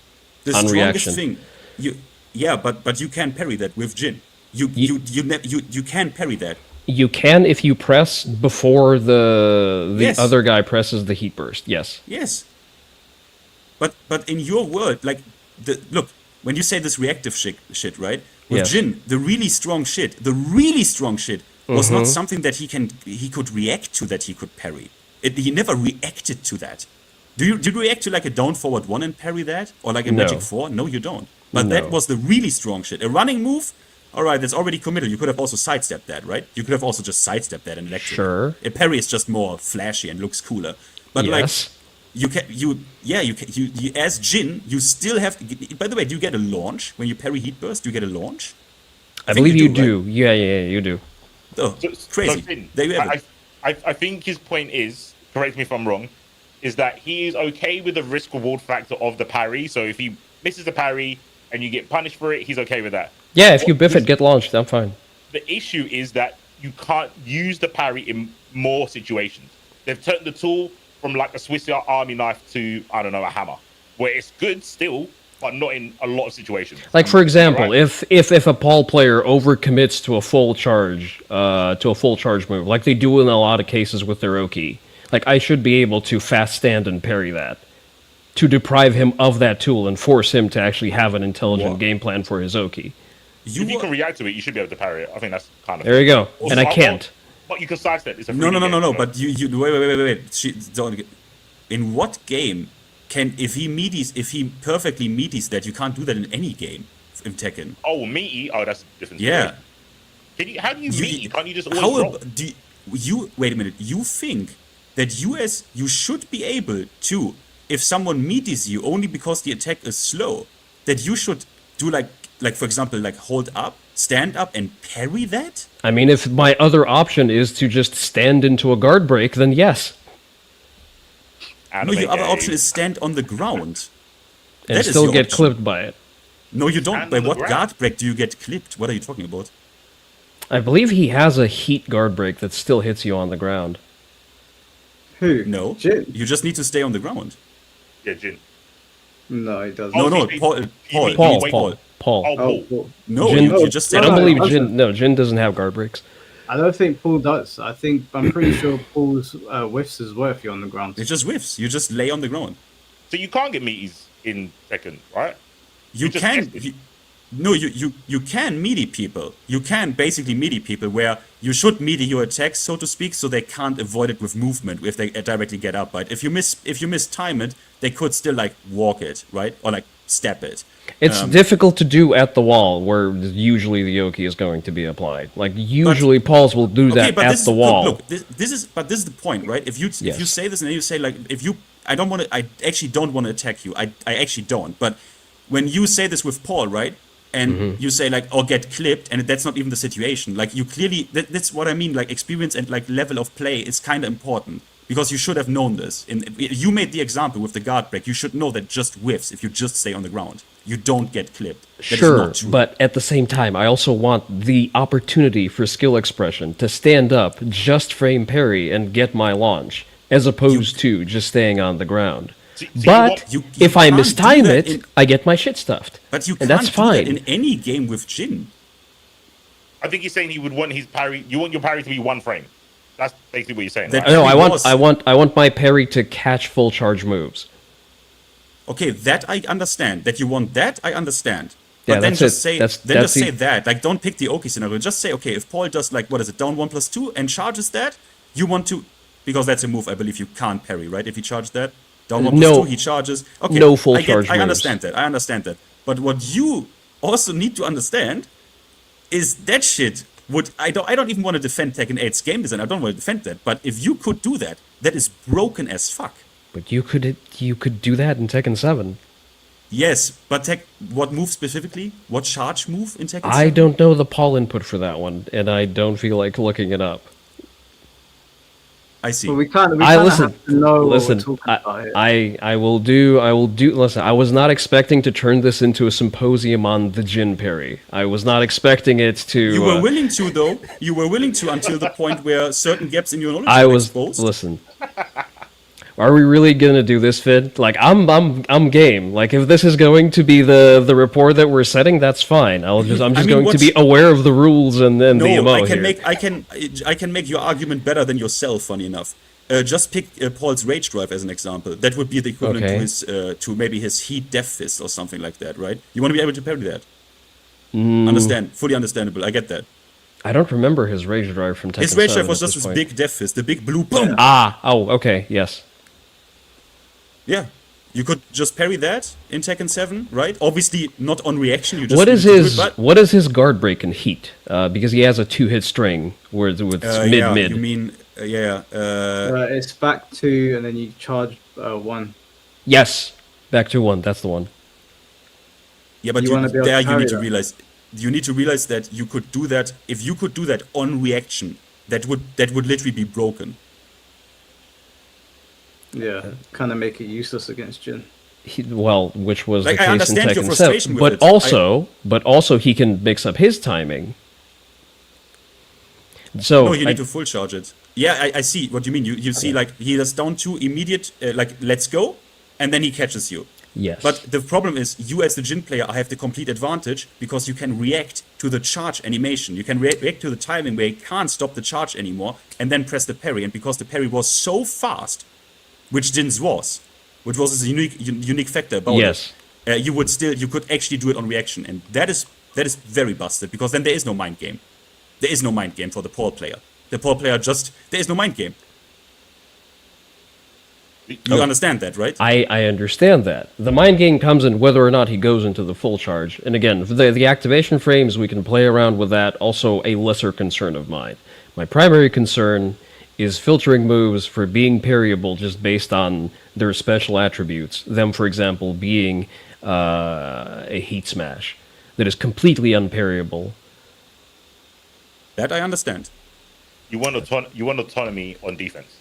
The on strongest reaction. thing. But you can parry that with Jin. You can parry that. You can if you press before the Yes. other guy presses the heat burst. Yes. Yes. But in your world, like look, when you say this reactive shit, right? With Yes. Jin, the really strong shit was not Mhm. something that he could react to, that he could parry. He never reacted to that. Do you react to like a down forward 1 and parry that? Or like a No. magic 4? No, you don't. But No. that was the really strong shit. A running move, alright, that's already committed. You could have also sidestepped that, right? You could have also just sidestepped that and electric. Sure. A parry is just more flashy and looks cooler. But like Yes. you as Jin, you still have. By the way, do you get a launch when you parry heat burst? Do you get a launch? I think believe you do. right? Yeah, you do. Oh, crazy. Finn, There you have it. I think his point is, correct me if I'm wrong, is that he is okay with the risk reward factor of the parry. So if he misses the parry and you get punished for it, he's okay with that. Yeah, if you biff it, get launched. I'm fine. The issue is that you can't use the parry in more situations. They've turned the tool from like a Swiss Army knife to, I don't know, a hammer, where it's good still, but not in a lot of situations. Like for example, Right. if a Paul player overcommits to a full charge move, like they do in a lot of cases with their Oki, like I should be able to fast stand and parry that, to deprive him of that tool and force him to actually have an intelligent game plan for his Oki. If you can react to it, you should be able to parry it. I think that's kind of. There you go. Also, And I can't. But you can sidestep. It's a No. 3D game. But you wait. Don't. In what game can if he perfectly meaties that, you can't do that in any game in Tekken? Oh, meaty. Oh, that's a different. Yeah. story. Can you? How do you meaty? Can't you just always How roll? you wait a minute? You think that you should be able to, if someone meaties you only because the attack is slow, that you should do like for example, like hold up, stand up, and parry that? I mean, if my other option is to just stand into a guard break, then yes. No, your other option is stand on the ground. And That is still your get option. clipped by it. No, you don't. Stand By on the what ground. guard break do you get clipped? What are you talking about? I believe he has a heat guard break that still hits you on the ground. Who? No. Jin? You just need to stay on the ground. Yeah, Jin. No, he doesn't. No, Oh, Paul. you Paul. mean Paul. wait. Paul. Paul. Oh, Oh, Paul. Paul. No, Jin, you just I said don't that. believe Jin. No, Jin doesn't have guard breaks. I don't think Paul does. I'm pretty sure Paul's whiffs as well if you're on the ground. It just whiffs. You just lay on the ground. So you can't get meaties in Tekken, right? You just can. tested. You can meaty people. You can basically meaty people where you should meaty your attacks, so to speak, so they can't avoid it with movement if they directly get up. Right? If you mistime it, they could still like walk it, right, or like step it. It's difficult to do at the wall, where usually the Yoki is going to be applied. Like usually, Pauls will do that at the wall. Look, this is the point, right? If you say this and then you say like, I actually don't want to attack you. I actually don't. But when you say this with Paul, right? And you say like, or get clipped, and that's not even the situation. Like you clearly, that's what I mean. Like experience and like level of play is kind of important, because you should have known this. And you made the example with the guard break. You should know that just whiffs if you just stay on the ground. You don't get clipped. That is Sure, not true. but at the same time, I also want the opportunity for skill expression to stand up, just frame parry, and get my launch, as opposed to just staying on the ground. But if I can't do mistime that it, I get my shit stuffed. But you and can't that's do fine. that in any game with Jin. I think he's saying he would want his parry. You want your parry to be one frame. That's basically what you're saying. That- Right? No, I want my parry to catch full charge moves. Okay, that I understand. That you want that, I understand. Yeah, But then that's just it. say That's just the- say that. Like, don't pick the Oki scenario. Just say, okay, if Paul does like, what is it, down 1+2 and charges that, you want to, because that's a move I believe you can't parry, right? If he charges that, down 1+2, he charges. Okay, no full charge I moves. understand that. But what you also need to understand is that shit would I don't even want to defend Tekken 8's game design. I don't want to defend that. But if you could do that, that is broken as fuck. But you could do that in Tekken 7. Yes, but what move specifically? What charge move in Tekken 7? I don't know the Paul input for that one, and I don't feel like looking it up. I see. Well, we can't listen. have to know Listen, what we're talking about here. I will do. Listen, I was not expecting to turn this into a symposium on the Jin parry. I was not expecting it to. You were willing to, though. You were willing to until the point where certain gaps in your knowledge I were was. exposed. Listen. Are we really gonna do this, Fid? Like, I'm game. Like, if this is going to be the rapport that we're setting, that's fine. I'm just going to be aware of the rules and then the MO here. I can make your argument better than yourself. Funny enough, just pick Paul's Rage Drive as an example. That would be the equivalent to his to maybe his Heat Death Fist or something like that, right? You want to be able to parry that. Fully understandable. I get that. I don't remember his Rage Drive from Tekken 7. His Rage Drive was just this big Death Fist, the big blue boom. Okay, yes. Yeah, you could just parry that in Tekken 7, right? Obviously not on reaction. You just what is his guard break in Heat? Because he has a 2-hit string where it's mid. You mean it's back 2 and then you charge 1. Yes, back to 1. That's the one. Yeah, but you need to realize that you could do that. If you could do that on reaction, that would literally be broken. Yeah, kind of make it useless against Jin. Which was like, the case in Tekken 7. But also he can mix up his timing. So no, you need to full charge it. Yeah, I see what you mean. You see, like, he does down 2 immediate, let's go, and then he catches you. Yes. But the problem is, you as the Jin player have the complete advantage because you can react to the charge animation. You can react to the timing where he can't stop the charge anymore and then press the parry. And because the parry was so fast, which Jin's was, which was a unique factor about it, you could actually do it on reaction. And that is very busted because then there is no mind game. There is no mind game for the Paul player. The Paul player there is no mind game. You understand that, right? I understand that. The mind game comes in whether or not he goes into the full charge. And again, for the activation frames, we can play around with that. Also, a lesser concern of mine. My primary concern is filtering moves for being parryable just based on their special attributes. Them, for example, being a heat smash that is completely unparryable. That I understand. You want autonomy on defense.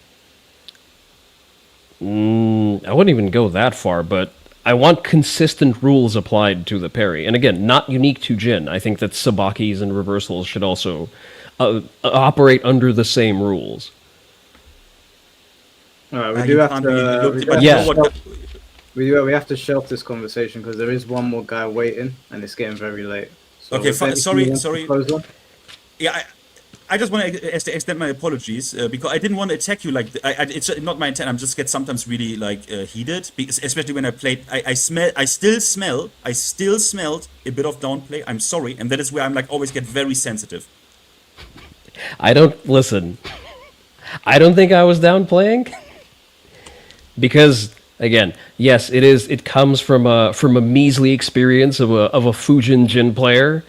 I wouldn't even go that far, but I want consistent rules applied to the parry. And again, not unique to Jin. I think that Sabakis and reversals should also operate under the same rules. All right, we have to shelf this conversation because there is one more guy waiting, and it's getting very late. So okay, sorry. Yeah, I just want to extend my apologies because I didn't want to attack you. Like it's not my intent. I'm just get sometimes really heated, because, especially when I played. I still smelled a bit of downplay. I'm sorry, and that is where I'm like always get very sensitive. I don't think I was downplaying. Because again, yes, it is. It comes from a measly experience of a Fujin Jin player.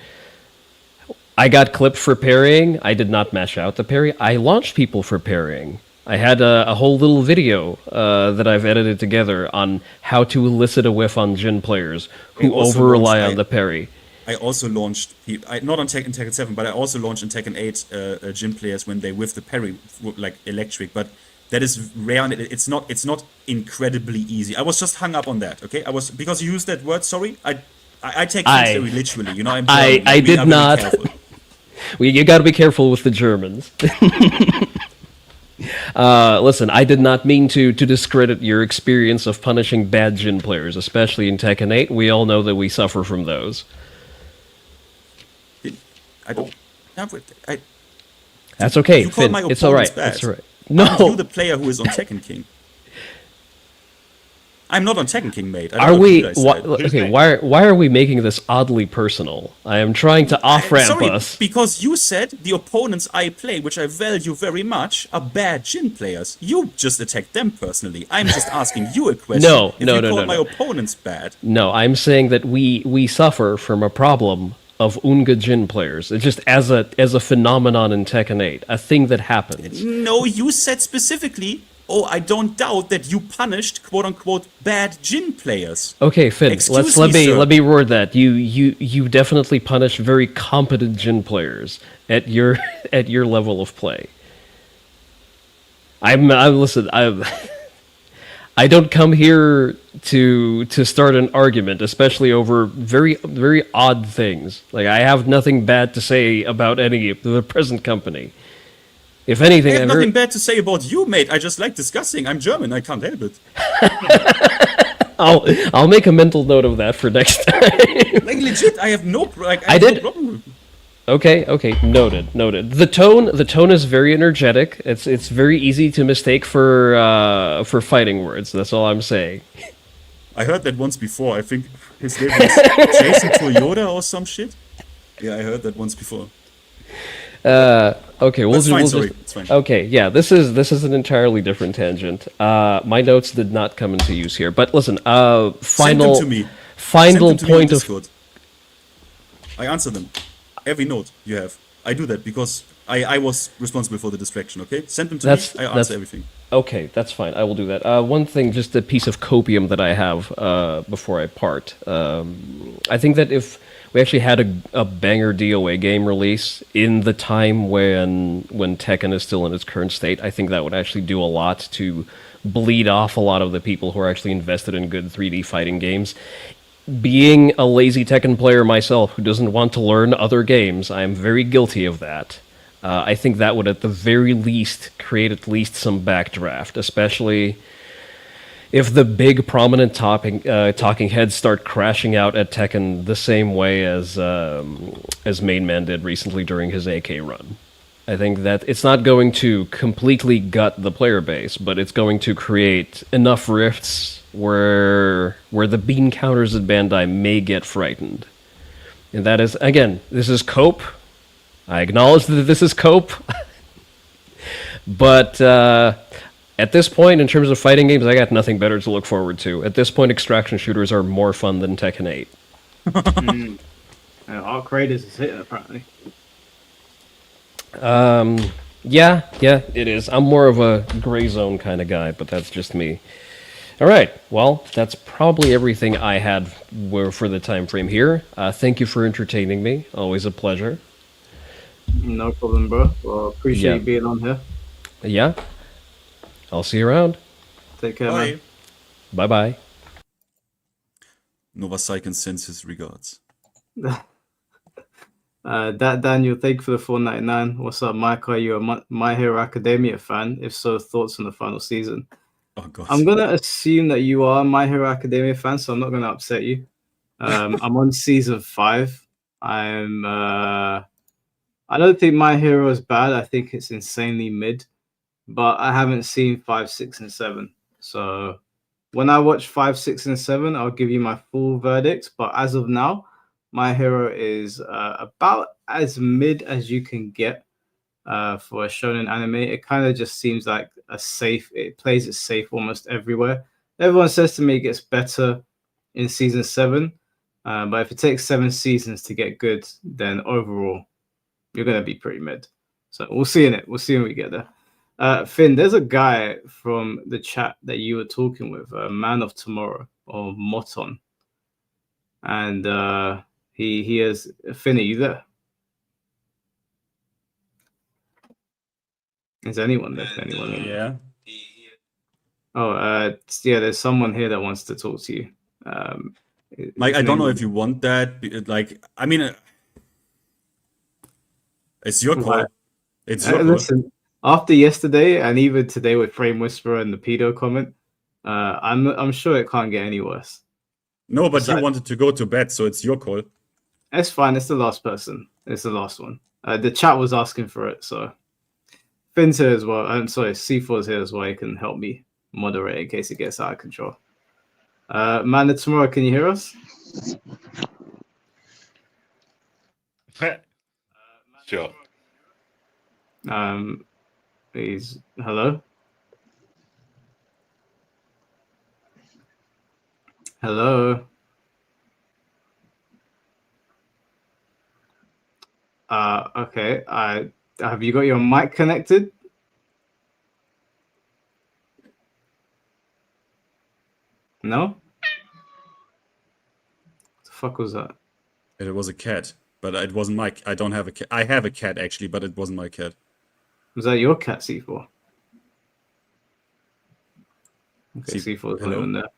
I got clipped for parrying. I did not mash out the parry. I launched people for parrying. I had a whole little video that I've edited together on how to elicit a whiff on Jin players who over-rely on the parry. I also launched, not on Tekken 7, but I also launched in Tekken 8 Jin players when they whiff the parry, like electric, but that is rare, and it's not incredibly easy. I was just hung up on that, okay? Because you used that word, sorry, I take things very literally, you know? I did not. You gotta be careful with the Germans. Listen, I did not mean to discredit your experience of punishing bad Jin players, especially in Tekken 8. We all know that we suffer from those. I don't have it. That's okay, Finn. It's all right. That's all right. No, you the player who is on Tekken King. I'm not on Tekken King, mate. Are we? Okay, why are we making this oddly personal? I am trying to off-ramp us. Because you said the opponents I play, which I value very much, are bad Jin players. You just attacked them personally. I'm just asking you a question. No. My opponents bad. No, I'm saying that we suffer from a problem of Unga Jin players. It's just as a phenomenon in Tekken 8, a thing that happens. No, you said specifically, oh, I don't doubt that you punished quote unquote bad Jin players. Okay, Finn, Excuse let sir. me word that. You definitely punish very competent Jin players at your at your level of play. Listen, I don't come here to start an argument, especially over very odd things. Like, I have nothing bad to say about any of the present company. If anything, I have nothing bad to say about you, mate. I just like discussing. I'm German. I can't help it. I'll make a mental note of that for next time. Like legit, I have no no problem. Okay, noted. The tone is very energetic. It's very easy to mistake for fighting words. That's all I'm saying. I heard that once before. I think his name was Jason Toyota or some shit. Yeah, I heard that once before. Okay, It's fine. Okay, yeah, this is an entirely different tangent. My notes did not come into use here, but listen. Final Send them to me. Final Send them to me on point of. Discord. I answer them. Every note you have. I do that because I was responsible for the distraction, okay? Send them to me, I answer everything. Okay, that's fine. I will do that. One thing, just a piece of copium that I have before I part. I think that if we actually had a banger DOA game release in the time when Tekken is still in its current state, I think that would actually do a lot to bleed off a lot of the people who are actually invested in good 3D fighting games. Being a lazy Tekken player myself who doesn't want to learn other games, I am very guilty of that. I think that would at the very least create at least some backdraft, especially if the big prominent talking heads start crashing out at Tekken the same way as Main Man did recently during his AK run. I think that it's not going to completely gut the player base, but it's going to create enough rifts where the bean counters at Bandai may get frightened. And that is, again, this is cope. I acknowledge that this is cope. But at this point, in terms of fighting games, I got nothing better to look forward to. At this point, extraction shooters are more fun than Tekken 8. Arc Raiders is hitting, apparently. Yeah, it is. I'm more of a gray zone kind of guy, but that's just me. All right, well, that's probably everything I had for the time frame here. Thank you for entertaining me. Always a pleasure. No problem, bro. Well, appreciate you being on here. Yeah. I'll see you around. Take care, man. Bye-bye. Nova Saiken sends his regards. Daniel, thank you for the $4.99. What's up, Mike? Are you a My Hero Academia fan? If so, thoughts on the final season? Oh, God. I'm going to assume that you are a My Hero Academia fan, so I'm not going to upset you. I'm on season 5. I don't think My Hero is bad. I think it's insanely mid, but I haven't seen 5, 6, and 7. So when I watch 5, 6, and 7, I'll give you my full verdict. But as of now, My Hero is about as mid as you can get for a shonen anime. It kind of just seems like it plays it safe almost everywhere. Everyone says to me it gets better in season 7, but if it takes 7 seasons to get good, then overall you're going to be pretty mid. So we'll see in it. We'll see when we get there. Finn, there's a guy from the chat that you were talking with, Man of Tomorrow or Moton, and he has Finn. Are you there? Is anyone there? Yeah. Oh, yeah. There's someone here that wants to talk to you. Mike, I don't know if you want that. Like, I mean, it's your call. It's your call. Listen, after yesterday and even today with Frame Whisperer and the pedo comment, I'm sure it can't get any worse. No, but you wanted to go to bed, so it's your call. It's fine. It's the last person. It's the last one. The chat was asking for it, so Finn's here as well. I'm sorry, C4's here as well. He can help me moderate in case it gets out of control. Man of Tomorrow, can you hear us? Sure. Please, hello? Hello? Okay, have you got your mic connected? No? What the fuck was that? It was a cat, but it wasn't my. I don't have a cat. I have a cat actually, but it wasn't my cat. Was that your cat, C4? Okay, C4 is not Hello? even there.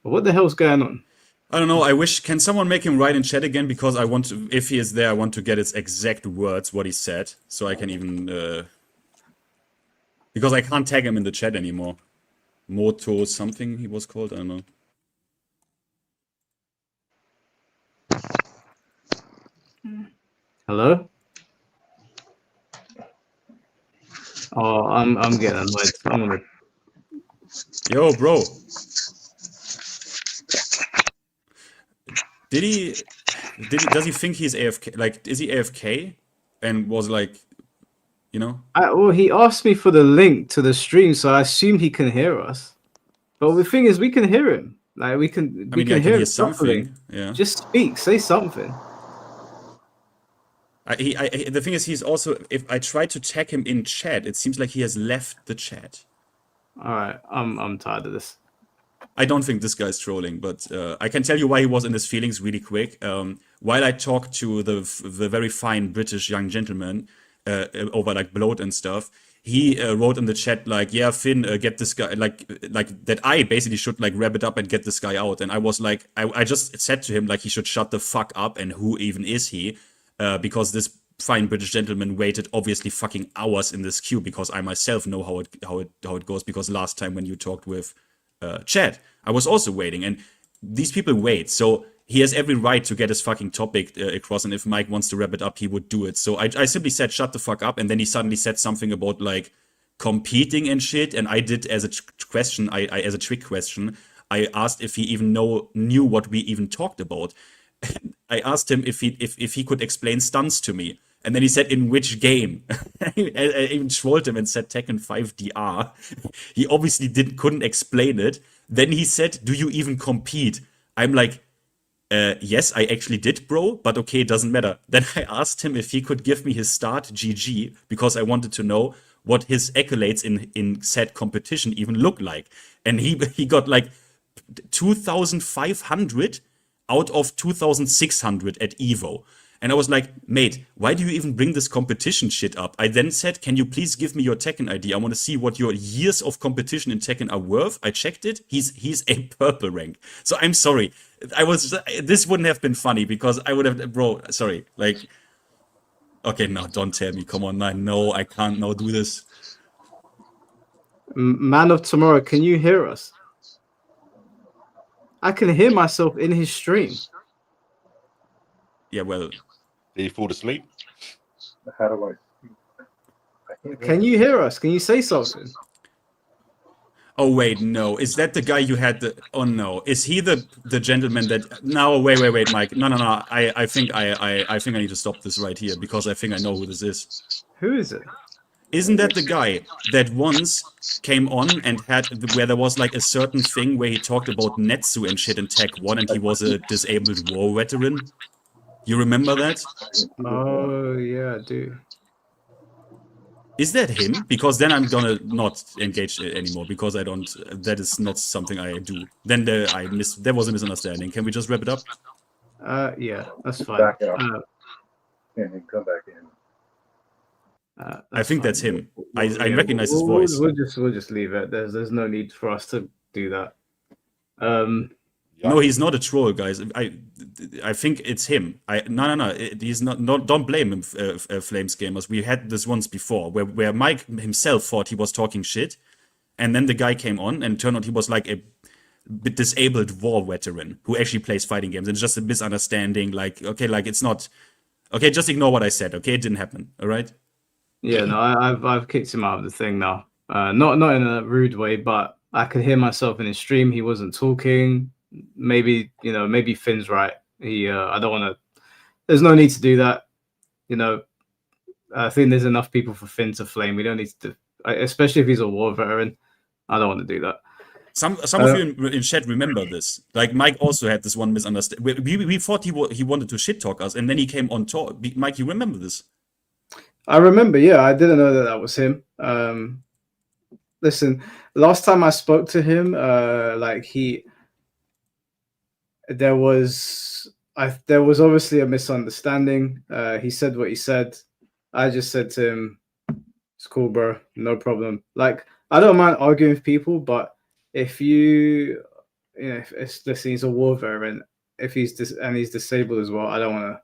What the hell's going on? I don't know. I wish. Can someone make him write in chat again? Because I want to. If he is there, I want to get his exact words, what he said, so I can even. Because I can't tag him in the chat anymore. Moto something he was called. I don't know. Hello? Oh, I'm getting annoyed. I'm gonna. Yo, bro. Does he think he's AFK? Like, is he AFK? And was like, you know? Well, he asked me for the link to the stream, so I assume he can hear us. But the thing is, we can hear him. Like, we can. I mean, can I can hear properly. something. Yeah. Just speak. Say something. The thing is, he's also. If I try to tag him in chat, it seems like he has left the chat. All right, I'm tired of this. I don't think this guy's trolling, but I can tell you why he was in his feelings really quick. While I talked to the very fine British young gentleman over like bloat and stuff, he wrote in the chat like, "Yeah, Finn, get this guy," like that I basically should like wrap it up and get this guy out. And I was like, I just said to him like he should shut the fuck up and who even is he? Because this fine British gentleman waited obviously fucking hours in this queue because I myself know how it goes because last time when you talked with Chad, I was also waiting, and these people wait, so he has every right to get his fucking topic across, and if Mike wants to wrap it up, he would do it. So I simply said, shut the fuck up, and then he suddenly said something about, like, competing and shit, and I did as a question, as a trick question, I asked if he even knew what we even talked about. I asked him if he could explain stunts to me. And then he said, in which game? I even trolled him and said Tekken 5 DR. He obviously couldn't explain it. Then he said, do you even compete? I'm like, yes, I actually did, bro, but okay, it doesn't matter. Then I asked him if he could give me his start GG, because I wanted to know what his accolades in said competition even look like. And he got like 2,500 out of 2,600 at EVO. And I was like, mate, why do you even bring this competition shit up? I then said, can you please give me your Tekken ID? I want to see what your years of competition in Tekken are worth. I checked it. He's a purple rank. So I'm sorry. This wouldn't have been funny because I would have, bro, sorry. Like, okay, no, don't tell me. Come on, man. No, I can't now do this. Man of Tomorrow, can you hear us? I can hear myself in his stream. Yeah, well. Did he fall asleep? How do I? Can you hear us? Can you say something? Oh wait, no. Is that the guy you had? Oh no. Is he the gentleman that? No, wait, Mike. No. I think I need to stop this right here because I think I know who this is. Who is it? Isn't that the guy that once came on and had where there was like a certain thing where he talked about Netsu and shit in Tech 1 and he was a disabled war veteran? You remember that? Oh yeah, I do. Is that him? Because then I'm gonna not engage anymore because I don't. That is not something I do. Then there was a misunderstanding. Can we just wrap it up? Yeah, that's fine. Back out. And come back in. I think that's him. I recognize his voice. We'll just leave it. There's no need for us to do that. No, he's not a troll, guys. I think it's him. No. He's not. Don't blame him, Flames Gamers. We had this once before, where Mike himself thought he was talking shit, and then the guy came on, and turned out he was like a disabled war veteran who actually plays fighting games. And it's just a misunderstanding. Like, okay, like it's not. Okay, just ignore what I said. Okay, it didn't happen. All right. Yeah, no, I've kicked him out of the thing now. Not in a rude way, but I could hear myself in his stream. He wasn't talking. Maybe Finn's right. I don't want to. There's no need to do that. I think there's enough people for Finn to flame. We don't need to, especially if he's a war veteran. I don't want to do that. Some of you in chat remember this. Like Mike also had this one misunderstanding. We thought he wanted to shit talk us, and then he came on talk. Mike, you remember this? I remember. Yeah, I didn't know that was him. Listen, last time I spoke to him, there was obviously a misunderstanding. He said what he said. I just said to him, "It's cool, bro. No problem." Like, I don't mind arguing with people, but if if listen, he's a war veteran. If he's he's disabled as well, I don't want to.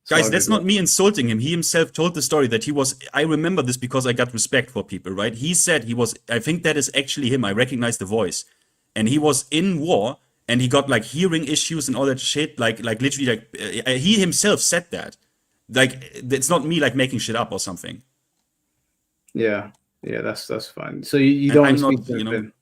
Guys, that's not me insulting him. He himself told the story that he was. I remember this because I got respect for people, right? He said he was. I think that is actually him. I recognize the voice, and he was in war, and he got like hearing issues and all that shit. Like literally, he himself said that. Like, it's not me like making shit up or something. Yeah, that's fine. So you don't want to speak to him?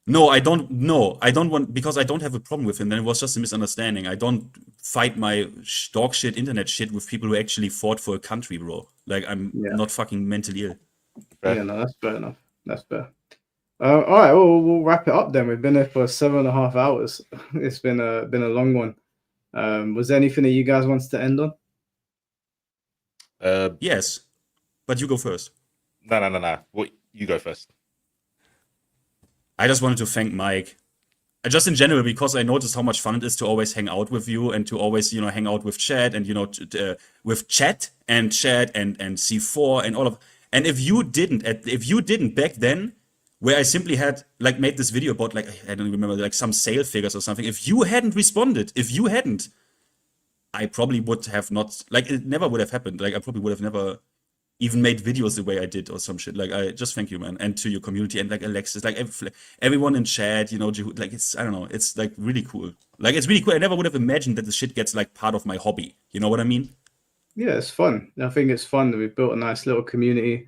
No, I don't. No, I don't want, because I don't have a problem with him. Then it was just a misunderstanding. I don't fight my dog shit internet shit with people who actually fought for a country, bro. Like, I'm not fucking mentally ill. Yeah, no, that's fair enough. That's fair. All right, well, we'll wrap it up then. We've been there for 7.5 hours. It's been a long one. Was there anything that you guys wanted to end on? Yes, but you go first. No. Well, you go first. I just wanted to thank Mike. Just in general, because I noticed how much fun it is to always hang out with you and to always, hang out with Chad and, with Chat and C4 and all of. And if you didn't back then, where I simply had made this video about I don't remember some sale figures or something. If you hadn't responded, I probably would have not, it never would have happened. I probably would have never even made videos the way I did or some shit. I just thank you, man, and to your community and Alexis, everyone in chat, it's, I don't know, it's really cool. It's really cool. I never would have imagined that the shit gets part of my hobby. You know what I mean? Yeah, it's fun. I think it's fun that we've built a nice little community.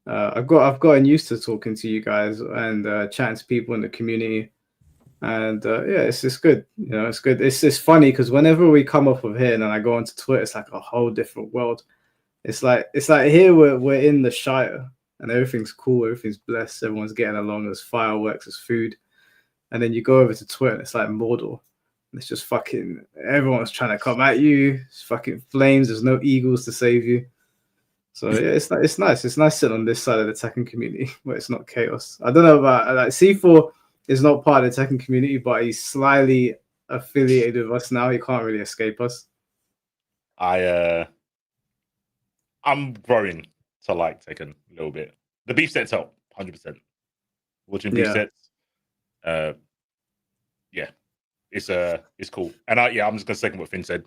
I've gotten used to talking to you guys and chatting to people in the community, and it's good. It's good. It's funny because whenever we come off of here and then I go onto Twitter, it's like a whole different world. It's like here we're in the Shire and everything's cool, everything's blessed, everyone's getting along. There's fireworks, there's food, and then you go over to Twitter, and it's like Mordor. And it's just fucking everyone's trying to come at you. It's fucking flames. There's no eagles to save you. So yeah, it's nice. It's nice sitting on this side of the Tekken community where it's not chaos. I don't know about C4 is not part of the Tekken community, but he's slyly affiliated with us now. He can't really escape us. I'm growing to like Tekken a little bit. The beef sets help, 100%. Watching beef sets, it's cool. And I'm just gonna second what Finn said.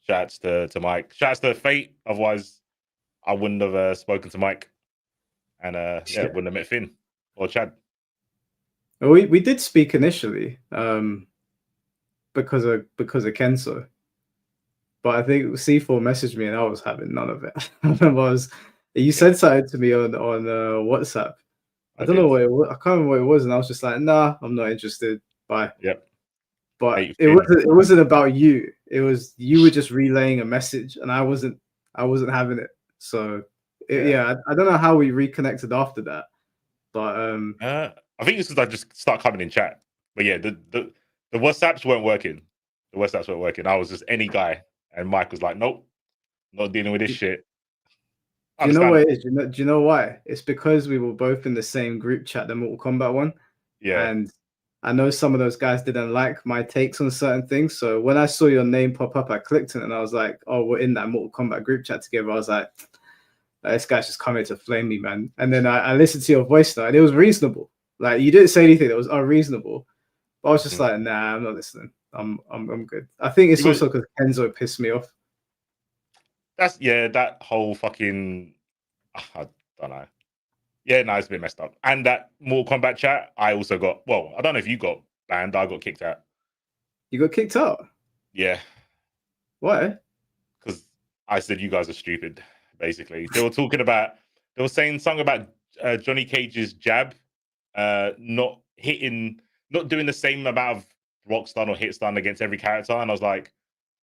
Shouts to Mike. Shouts to Fate. Otherwise, I wouldn't have spoken to Mike, and wouldn't have met Finn or Chad. Well, we did speak initially, because of Kenso. But I think C4 messaged me and I was having none of it. I remember you said something to me on WhatsApp. I don't know what it was. I can't remember what it was, and I was just like, "Nah, I'm not interested." Bye. Yep. But it wasn't about you. It was you were just relaying a message, and I wasn't having it. So I don't know how we reconnected after that. But I think it's because I just start coming in chat. But yeah, the WhatsApps weren't working. I was just any guy. And Mike was like, nope, not dealing with this shit. Do you know what it is? Do you know why? It's because we were both in the same group chat, the Mortal Kombat one. Yeah. And I know some of those guys didn't like my takes on certain things. So when I saw your name pop up, I clicked on it and I was like, oh, we're in that Mortal Kombat group chat together. I was like, this guy's just coming to flame me, man. And then I listened to your voice now and it was reasonable. You didn't say anything that was unreasonable. But I was just like, nah, I'm not listening. I'm good. I think it's also because Kenzo pissed me off. That whole fucking, I don't know. Yeah, no, it's a bit messed up. And that Mortal Kombat chat, I also got, I don't know if you got banned. I got kicked out. You got kicked out? Yeah. Why? Because I said you guys are stupid, basically. They were saying something about Johnny Cage's jab not doing the same amount of rock stun or hit stun against every character. And I was like,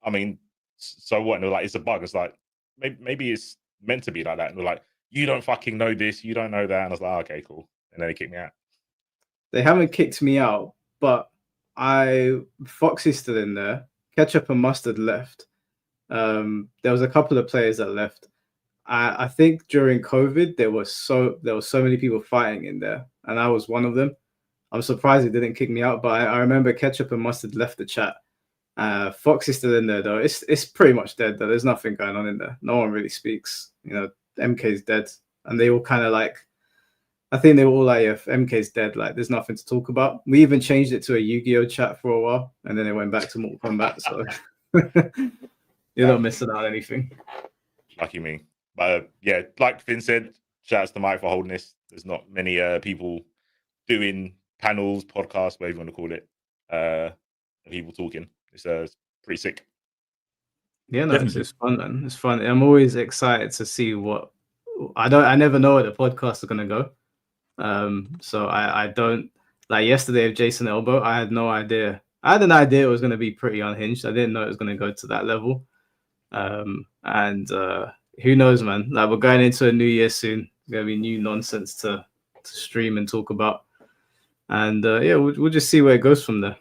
I mean, so what? And they're like, it's a bug. It's like, maybe it's meant to be like that. And they're like, you don't fucking know this, you don't know that. And I was like, okay, cool. And then they kicked me out. They haven't kicked me out, but Foxy's still in there. Ketchup and Mustard left. There was a couple of players that left. I think during COVID there was so many people fighting in there, and I was one of them. I'm surprised it didn't kick me out, but I remember Ketchup and Mustard left the chat. Fox is still in there though. It's pretty much dead though. There's nothing going on in there. No one really speaks. You know, MK's dead, and they all kind of like. I think they were all like, if MK's dead, like there's nothing to talk about. We even changed it to a Yu-Gi-Oh chat for a while, and then it went back to Mortal Kombat. So you're not missing out on anything. Lucky me. But yeah, like Finn said, shout out to Mike for holding this. There's not many people doing panels, podcasts, whatever you want to call it. People talking. It's pretty sick. Yeah, no, it's fun, man. It's fun. I'm always excited to see what I never know where the podcasts are gonna go. So I don't like yesterday with Jason Elbow. I had no idea. I had an idea it was gonna be pretty unhinged. I didn't know it was gonna go to that level. And who knows, man? Like we're going into a new year soon. There's gonna be new nonsense to stream and talk about. And yeah, we'll just see where it goes from there.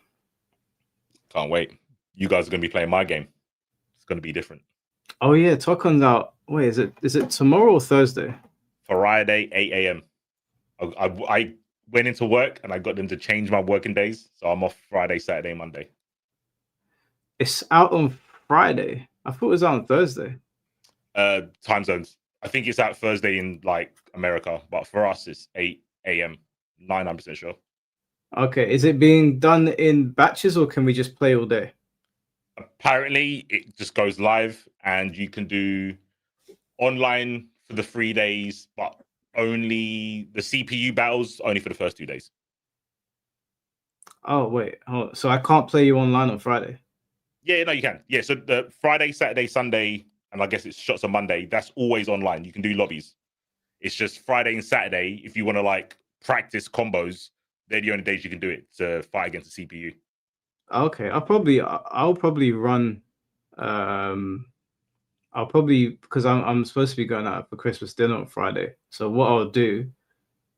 Can't wait. You guys are gonna be playing my game. It's gonna be different. Oh yeah, Tokkon's out. Wait, is it tomorrow or Thursday? Friday, 8 a.m. I went into work and I got them to change my working days, so I'm off Friday, Saturday, Monday. It's out on Friday. I thought it was out on Thursday. Time zones. I think it's out Thursday in like America, but for us it's 8 a.m. 99% sure. Okay, is it being done in batches or can we just play all day? Apparently, it just goes live and you can do online for the 3 days, but only the CPU battles only for the first 2 days. Oh wait, so I can't play you online on Friday? Yeah, no, you can. Yeah, so the Friday, Saturday, Sunday, and I guess it's shots on Monday. That's always online. You can do lobbies. It's just Friday and Saturday. If you want to like practice combos, they're the only days you can do it to fight against the CPU. Okay, I'll probably run. I'll probably because I'm supposed to be going out for Christmas dinner on Friday. So what I'll do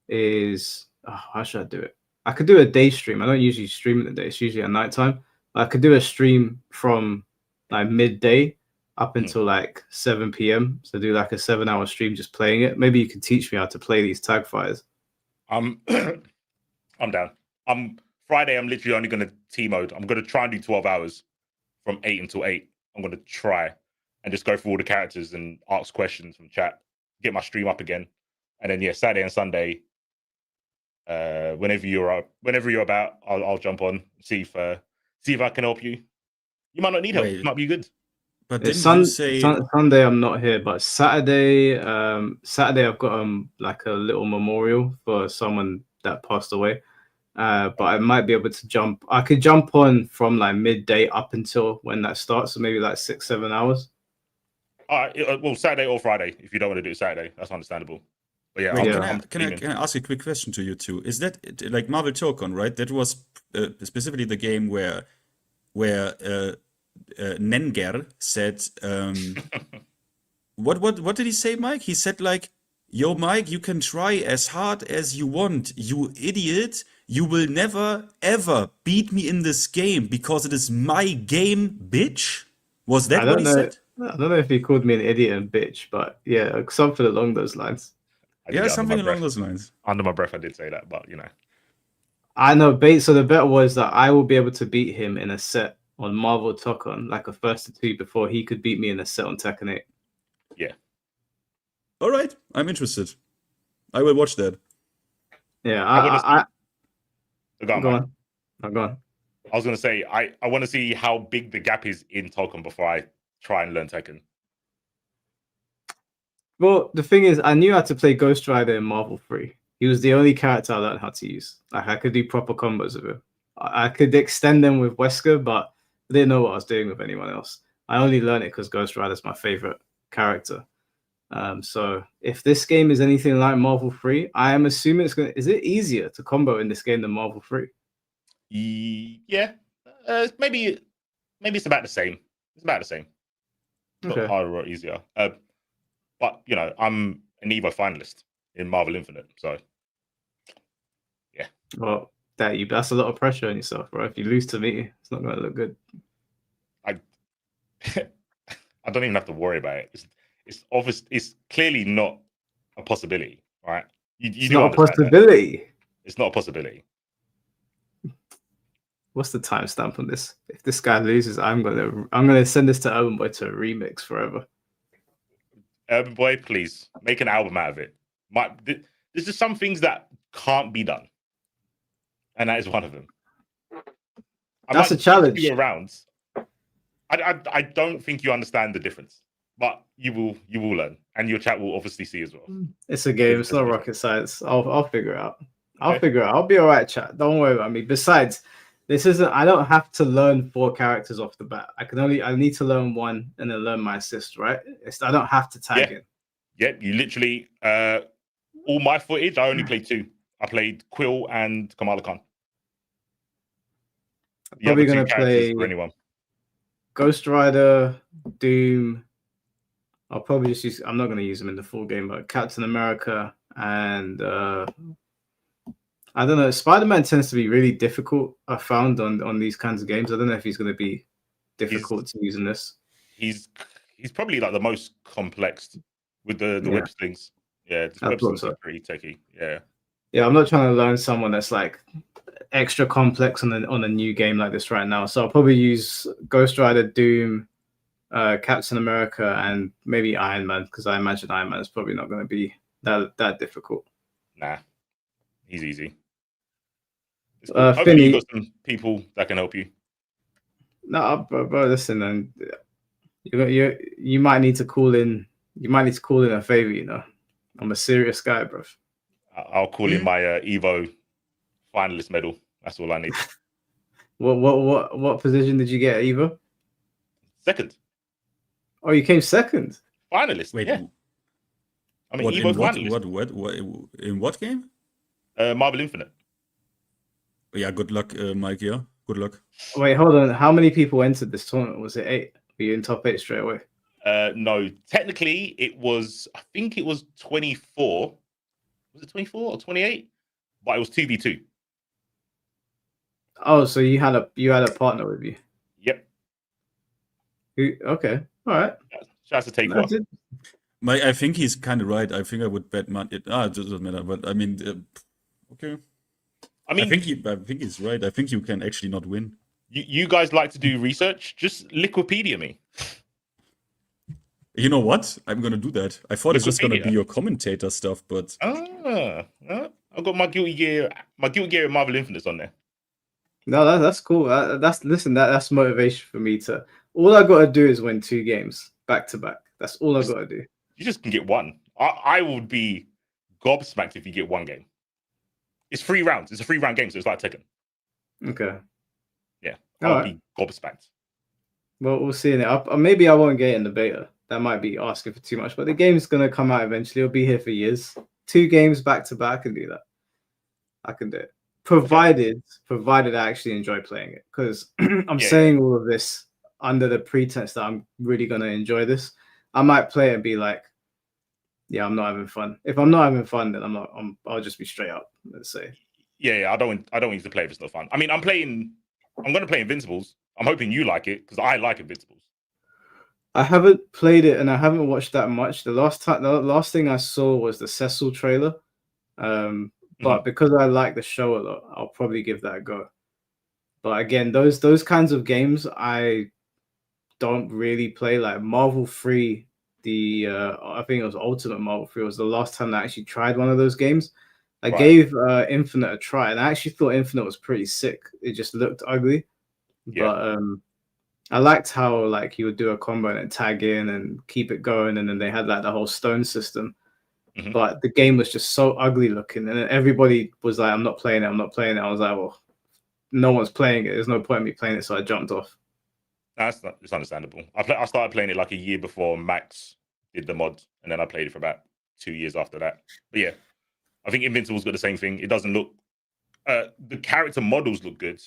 is how should I do it? I could do a day stream. I don't usually stream in the day. It's usually at nighttime. I could do a stream from like midday up until like 7 p.m. So do like a 7-hour stream just playing it. Maybe you can teach me how to play these tag fighters. I'm down. Friday, I'm literally only going to T-mode. I'm going to try and do 12 hours from 8 until 8. I'm going to try and just go through all the characters and ask questions from chat, get my stream up again. And then, yeah, Saturday and Sunday, whenever you're about, I'll jump on, see if I can help you. You might not need help. It might be good. But didn't you say Sunday I'm not here, but Saturday I've got like a little memorial for someone that passed away. But I might be able to jump. I could jump on from like midday up until when that starts, so maybe like 6-7 hours. All right. Well, Saturday or Friday. If you don't want to do it Saturday, that's understandable. But yeah, can I ask a quick question to you two? Is that like Marvel Tekken, right? That was specifically the game where Nenger said, what did he say, Mike? He said like, "Yo, Mike, you can try as hard as you want, you idiot. You will never ever beat me in this game because it is my game, bitch." Was that what he said? I don't know if he called me an idiot and bitch, but yeah, something along those lines. Yeah, something along those lines. Under my breath, I did say that, but you know. I know. So the bet was that I will be able to beat him in a set on Marvel Tekken, like a 1-2 before he could beat me in a set on Tekken 8. Yeah. All right, I'm interested. I will watch that. Yeah, Go on. Go on. I was gonna say I want to see how big the gap is in Tekken before I try and learn Tekken. Well, the thing is, I knew how to play Ghost Rider in Marvel 3. He was the only character I learned how to use. Like I could do proper combos with him. I could extend them with Wesker, but I didn't know what I was doing with anyone else. I only learned it because Ghost Rider is my favorite character. So if this game is anything like Marvel 3, I am assuming is it easier to combo in this game than Marvel 3? Yeah. Maybe it's about the same. It's about the same. Not harder or easier. But you know, I'm an Evo finalist in Marvel Infinite, so yeah. Well, that's a lot of pressure on yourself, bro. If you lose to me, it's not gonna look good. I don't even have to worry about it. It's obvious. It's clearly not a possibility, right? You It's do not a understand that. possibility. It's not a possibility. What's the timestamp on this? If this guy loses, I'm gonna send this to Urban Boy to a remix forever. Urban Boy, please make an album out of it. There's just some things that can't be done, and that is one of them. That's a challenge. You around. I don't think you understand the difference, but you will learn, and your chat will obviously see as well. It's a game. It's not rocket science. I'll figure it out. I'll figure it out. I'll be all right, chat. Don't worry about me. Besides, this isn't. I don't have to learn 4 characters off the bat. I need to learn 1 and then learn my assist. Right? I don't have to tag in. Yeah, you literally. All my footage, I only played 2. I played Quill and Kamala Khan. Probably gonna play for anyone. Ghost Rider, Doom. I'll probably just use. I'm not going to use them in the full game, but Captain America and I don't know. Spider-Man tends to be really difficult. I found on these kinds of games. I don't know if he's going to be difficult to use in this. He's probably like the most complex with the web slings. Yeah, the web slings are pretty techy. Yeah. Yeah, I'm not trying to learn someone that's like extra complex on a new game like this right now. So I'll probably use Ghost Rider, Doom, Captain America, and maybe Iron Man, because I imagine Iron Man is probably not going to be that difficult. Nah, he's easy. Finny, you got some people that can help you. No, bro, listen, and you might need to call in. You might need to call in a favor. You know, I'm a serious guy, bro. I'll call in my Evo finalist medal. That's all I need. What position did you get, Evo? Second. Oh, you came second. Finalist. Wait, yeah. I mean, what, Evo what, finalist. in what game? Marvel Infinite. Yeah, good luck, Mike. Yeah, good luck. Wait, hold on. How many people entered this tournament? Was it 8? Were you in top 8 straight away? No, technically it was. I think it was 24. Was it 24 or 28? But it was 2v2. Oh, so you had a partner with you. Yep. Okay. All right. Shouts to take one. Mike, I think he's kind of right. I think I would bet money. It doesn't matter. But I mean, okay. I think he's right. I think you can actually not win. You guys like to do research? Just Liquipedia me. You know what? I'm gonna do that. I thought it's just gonna be your commentator stuff, but I've got my Guilty Gear Marvel Infinite on there. No, that's cool. That's motivation for me to. All I gotta do is win 2 games back to back. That's all I gotta do. You just can get 1. I would be gobsmacked if you get 1 game. It's 3 rounds. It's a 3-round game, so it's like Tekken. Okay. Yeah, I'll be gobsmacked. Well, we'll see in it. Maybe I won't get it in the beta. That might be asking for too much, but the game's gonna come out eventually. It'll be here for years. 2 games back to back. I can do that. I can do it, provided I actually enjoy playing it. Because I'm saying all of this under the pretense that I'm really gonna enjoy this. I might play it and be like, "Yeah, I'm not having fun." If I'm not having fun, then I'll just be straight up. Let's say. Yeah. I don't want to play if it's not fun. I mean, I'm gonna play Invincibles. I'm hoping you like it because I like Invincibles. I haven't played it and I haven't watched that much. The last thing I saw was the Cecil trailer. But because I like the show a lot, I'll probably give that a go. But again, those kinds of games I don't really play. Like Marvel 3, I think it was Ultimate Marvel 3 was the last time I actually tried one of those games. I gave Infinite a try, and I actually thought Infinite was pretty sick. It just looked ugly. Yeah. But I liked how like you would do a combo and then tag in and keep it going, and then they had like the whole stone system. But the game was just so ugly looking, and then everybody was like, "I'm not playing it. I'm not playing it." I was like, "Well, no one's playing it. There's no point in me playing it," so I jumped off. It's understandable. I started playing it like a year before Max did the mod, and then I played it for about 2 years after that. But yeah, I think Invincible's got the same thing. It doesn't look. The character models look good.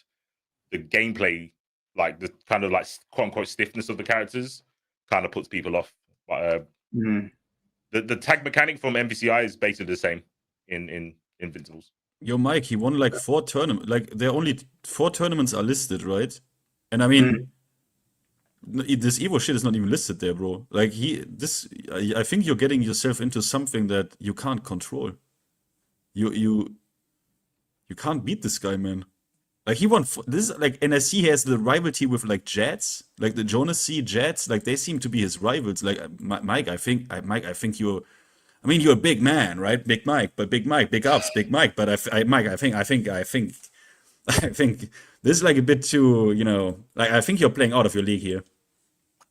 The gameplay, like the kind of like quote unquote stiffness of the characters, kind of puts people off. But the tag mechanic from MVCI is basically the same in Invincibles. Yo, Mike, he won like 4 tournaments. Like there are only 4 tournaments are listed, right? And I mean, This Evo shit is not even listed there, bro. Like I think you're getting yourself into something that you can't control. You can't beat this guy, man. Like he won this, like, and I see he has the rivalry with like Jets, like the Jonas C Jets, like they seem to be his rivals. Like Mike, I think you're, I mean, you're a big man, right? Big Mike, big ups, big Mike. But Mike, I think this is like a bit too, like I think you're playing out of your league here.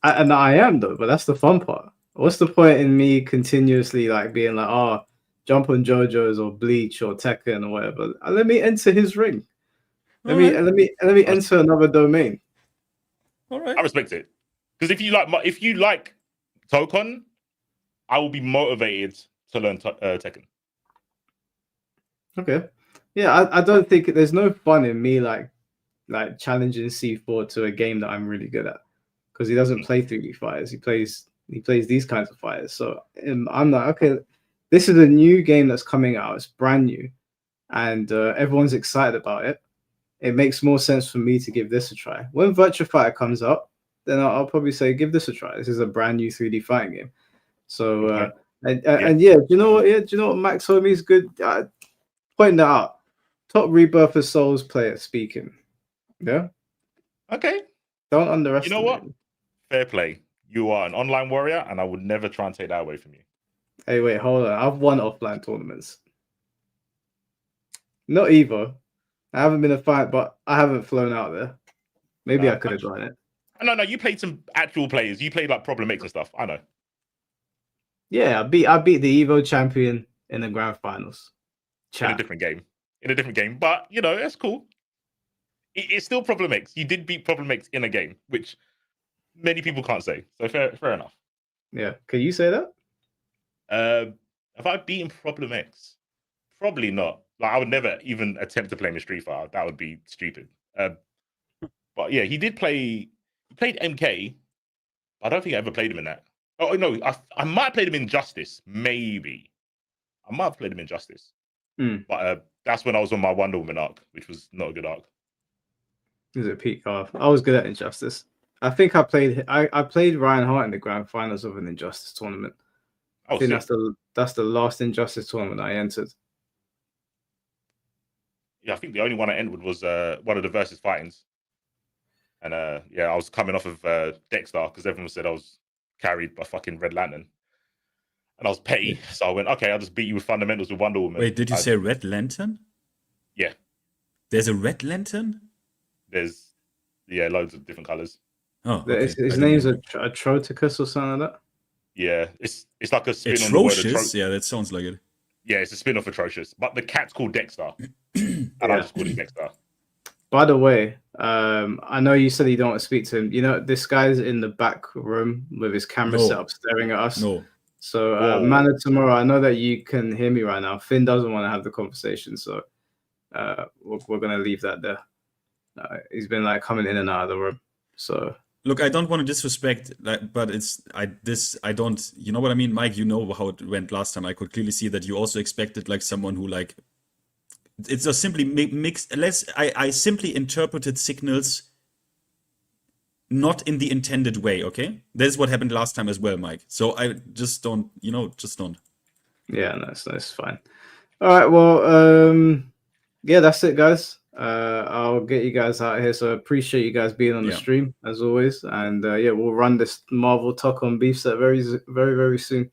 And I am though, but that's the fun part. What's the point in me continuously like being like, oh, jump on JoJo's or Bleach or Tekken or whatever? Let me enter his ring. Let me enter another domain. All right. I respect it, because if you like Tokon, I will be motivated to learn Tekken. Okay. Yeah, I don't think there's no fun in me like challenging C4 to a game that I'm really good at, because he doesn't play 3D fighters. He plays these kinds of fighters. So I'm like, okay, this is a new game that's coming out. It's brand new, and everyone's excited about it. It makes more sense for me to give this a try. When Virtua Fighter comes up, then I'll probably say give this a try. This is a brand new 3D fighting game. So and yeah, do you know what? Yeah, do you know what? Max Homie's good. Pointing that out. Top Rebirth of Souls player speaking. Yeah. Okay. Don't underestimate. You know what? Fair play. You are an online warrior, and I would never try and take that away from you. Hey, wait, hold on. I've won offline tournaments. Not Evo. I haven't been a fight, but I haven't flown out there. Maybe I could have done it. No, you played some actual players. You played like Problem X and stuff. I know. Yeah, I beat the Evo champion in the grand finals. In a different game. But that's cool. It's still Problem X. You did beat Problem X in a game, which many people can't say. So fair enough. Yeah. Can you say that? Have I beaten Problem X? Probably not. Like, I would never even attempt to play him in Street Fighter. That would be stupid. But yeah, he played MK. I don't think I ever played him in that. Oh no, I might have played him in Justice. Maybe. I might have played him in Justice. But that's when I was on my Wonder Woman arc, which was not a good arc. Is it peak off? I was good at Injustice. I think I played Ryan Hart in the grand finals of an Injustice tournament. I think that's the last Injustice tournament I entered. Yeah, I think the only one I entered was one of the versus fightings. And I was coming off of Dexter because everyone said I was carried by fucking Red Lantern. And I was petty, so I went, okay, I'll just beat you with fundamentals with Wonder Woman. Wait, did you say Red Lantern? Yeah. There's a Red Lantern? There's, loads of different colors. Oh, okay. His name's Atroticus or something like that? Yeah, it's like a spin on the word Atrocious? Yeah, that sounds like it. Yeah, it's a spin off Atrocious. But the cat's called Dexter. And I just called him Dexter. By the way, I know you said you don't want to speak to him. This guy's in the back room with his camera set up staring at us. No. So, Man of Tomorrow, I know that you can hear me right now. Finn doesn't want to have the conversation, so we're going to leave that there. He's been like coming in and out of the room. So look, I don't want to disrespect, but I don't. You know what I mean, Mike? You know how it went last time. I could clearly see that you also expected like someone who like. It's just simply mixed. I simply interpreted signals not in the intended way. Okay, that's what happened last time as well, Mike. So I just don't. Just don't. Yeah, that's fine. All right, well, yeah, that's it, guys. I'll get you guys out of here. So I appreciate you guys being on the stream as always, and we'll run this Marvel talk on beef set very, very, very soon.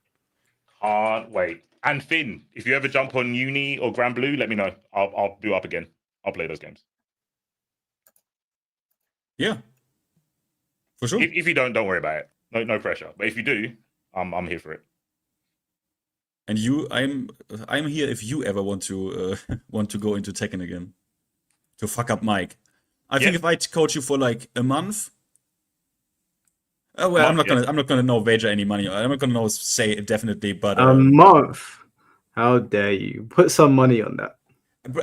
Can't wait. And Finn, if you ever jump on Uni or Grand Blue, let me know. I'll do up again. I'll play those games. Yeah, for sure. If you don't worry about it. No pressure. But if you do, I'm here for it. And I'm here if you ever want to go into Tekken again, to fuck up Mike. I think if I coach you for like a month. Oh well, I'm not gonna wager any money. I'm not gonna say it definitely, but a month. How dare you put some money on that?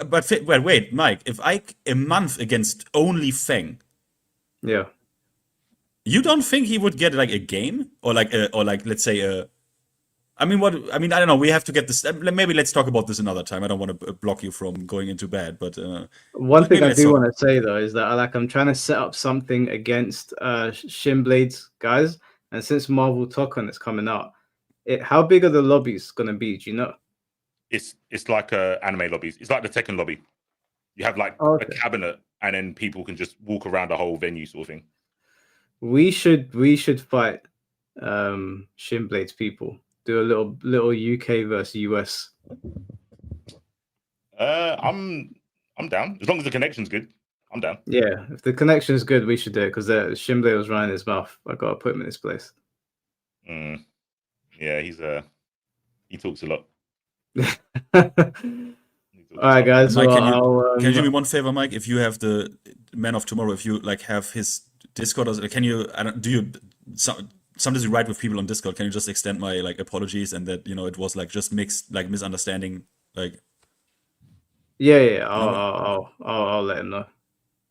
But wait, Mike. If a month against only Feng. Yeah. You don't think he would get like a game or like let's say I mean, I don't know. We have to get this. Maybe let's talk about this another time. I don't want to block you from going into bed, but one thing maybe I let's do talk. want to say though is that I'm trying to set up something against Shinblade's guys, and since Marvel Tekken is coming out, how big are the lobbies gonna be? Do you know? It's like anime lobbies. It's like the Tekken lobby. You have like a cabinet, and then people can just walk around the whole venue, sort of thing. We should fight Shinblade's people. Do a little UK versus US. I'm down as long as the connection's good. I'm down. Yeah, if the connection is good, we should do it because Shinblade was running his mouth. I gotta put him in his place. Yeah, he talks a lot. All right, guys. Mike, well, can you do me one favor, Mike? If you have the Man of Tomorrow, if you like have his Discord, or can you? Sometimes you write with people on Discord. Can you just extend my like apologies and that it was like just mixed like misunderstanding like. Yeah. I'll let him know.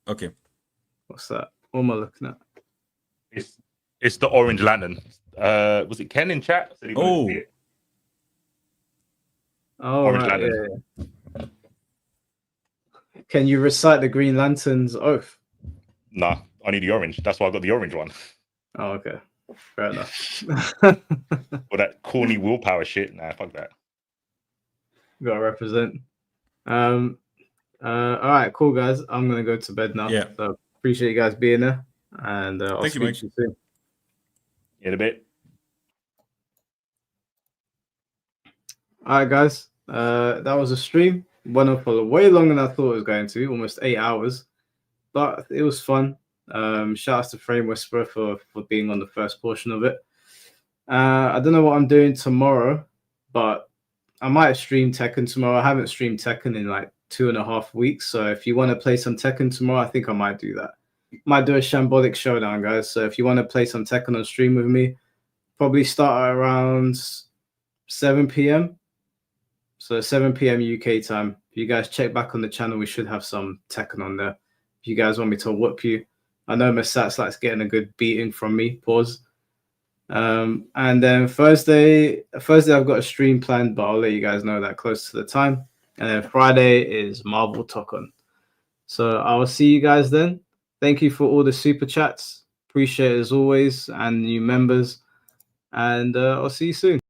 Okay. What's that? What am I looking at? It's the Orange Lantern. Was it Ken in chat? Oh, Orange right, Lantern. yeah. Can you recite the Green Lantern's oath? Nah, I need the orange. That's why I got the orange one. Oh, okay. Fair enough. Or that corny willpower shit. Nah, fuck that. Gotta represent. All right, cool, guys. I'm gonna go to bed now. Yeah. So appreciate you guys being there, and I'll Thank you, speak Mike. to you soon. In a bit. All right, guys. That was a stream. Went on for way longer than I thought it was going to, almost 8 hours, but it was fun. Shout out to Frame Whisperer for being on the first portion of it. I don't know what I'm doing tomorrow, but I might stream Tekken tomorrow. I haven't streamed Tekken in like 2.5 weeks, so if you want to play some Tekken tomorrow, I think I might do that. Might do a Shambolic Showdown, guys. So if you want to play some Tekken on stream with me, probably start at around 7 p.m. So 7 p.m. UK time. If you guys check back on the channel, we should have some Tekken on there. If you guys want me to whoop you, I know Masats likes getting a good beating from me. Pause. And then Thursday I've got a stream planned, but I'll let you guys know that close to the time. And then Friday is Marvel Tekken. So I'll see you guys then. Thank you for all the super chats. Appreciate it as always, and new members. And I'll see you soon.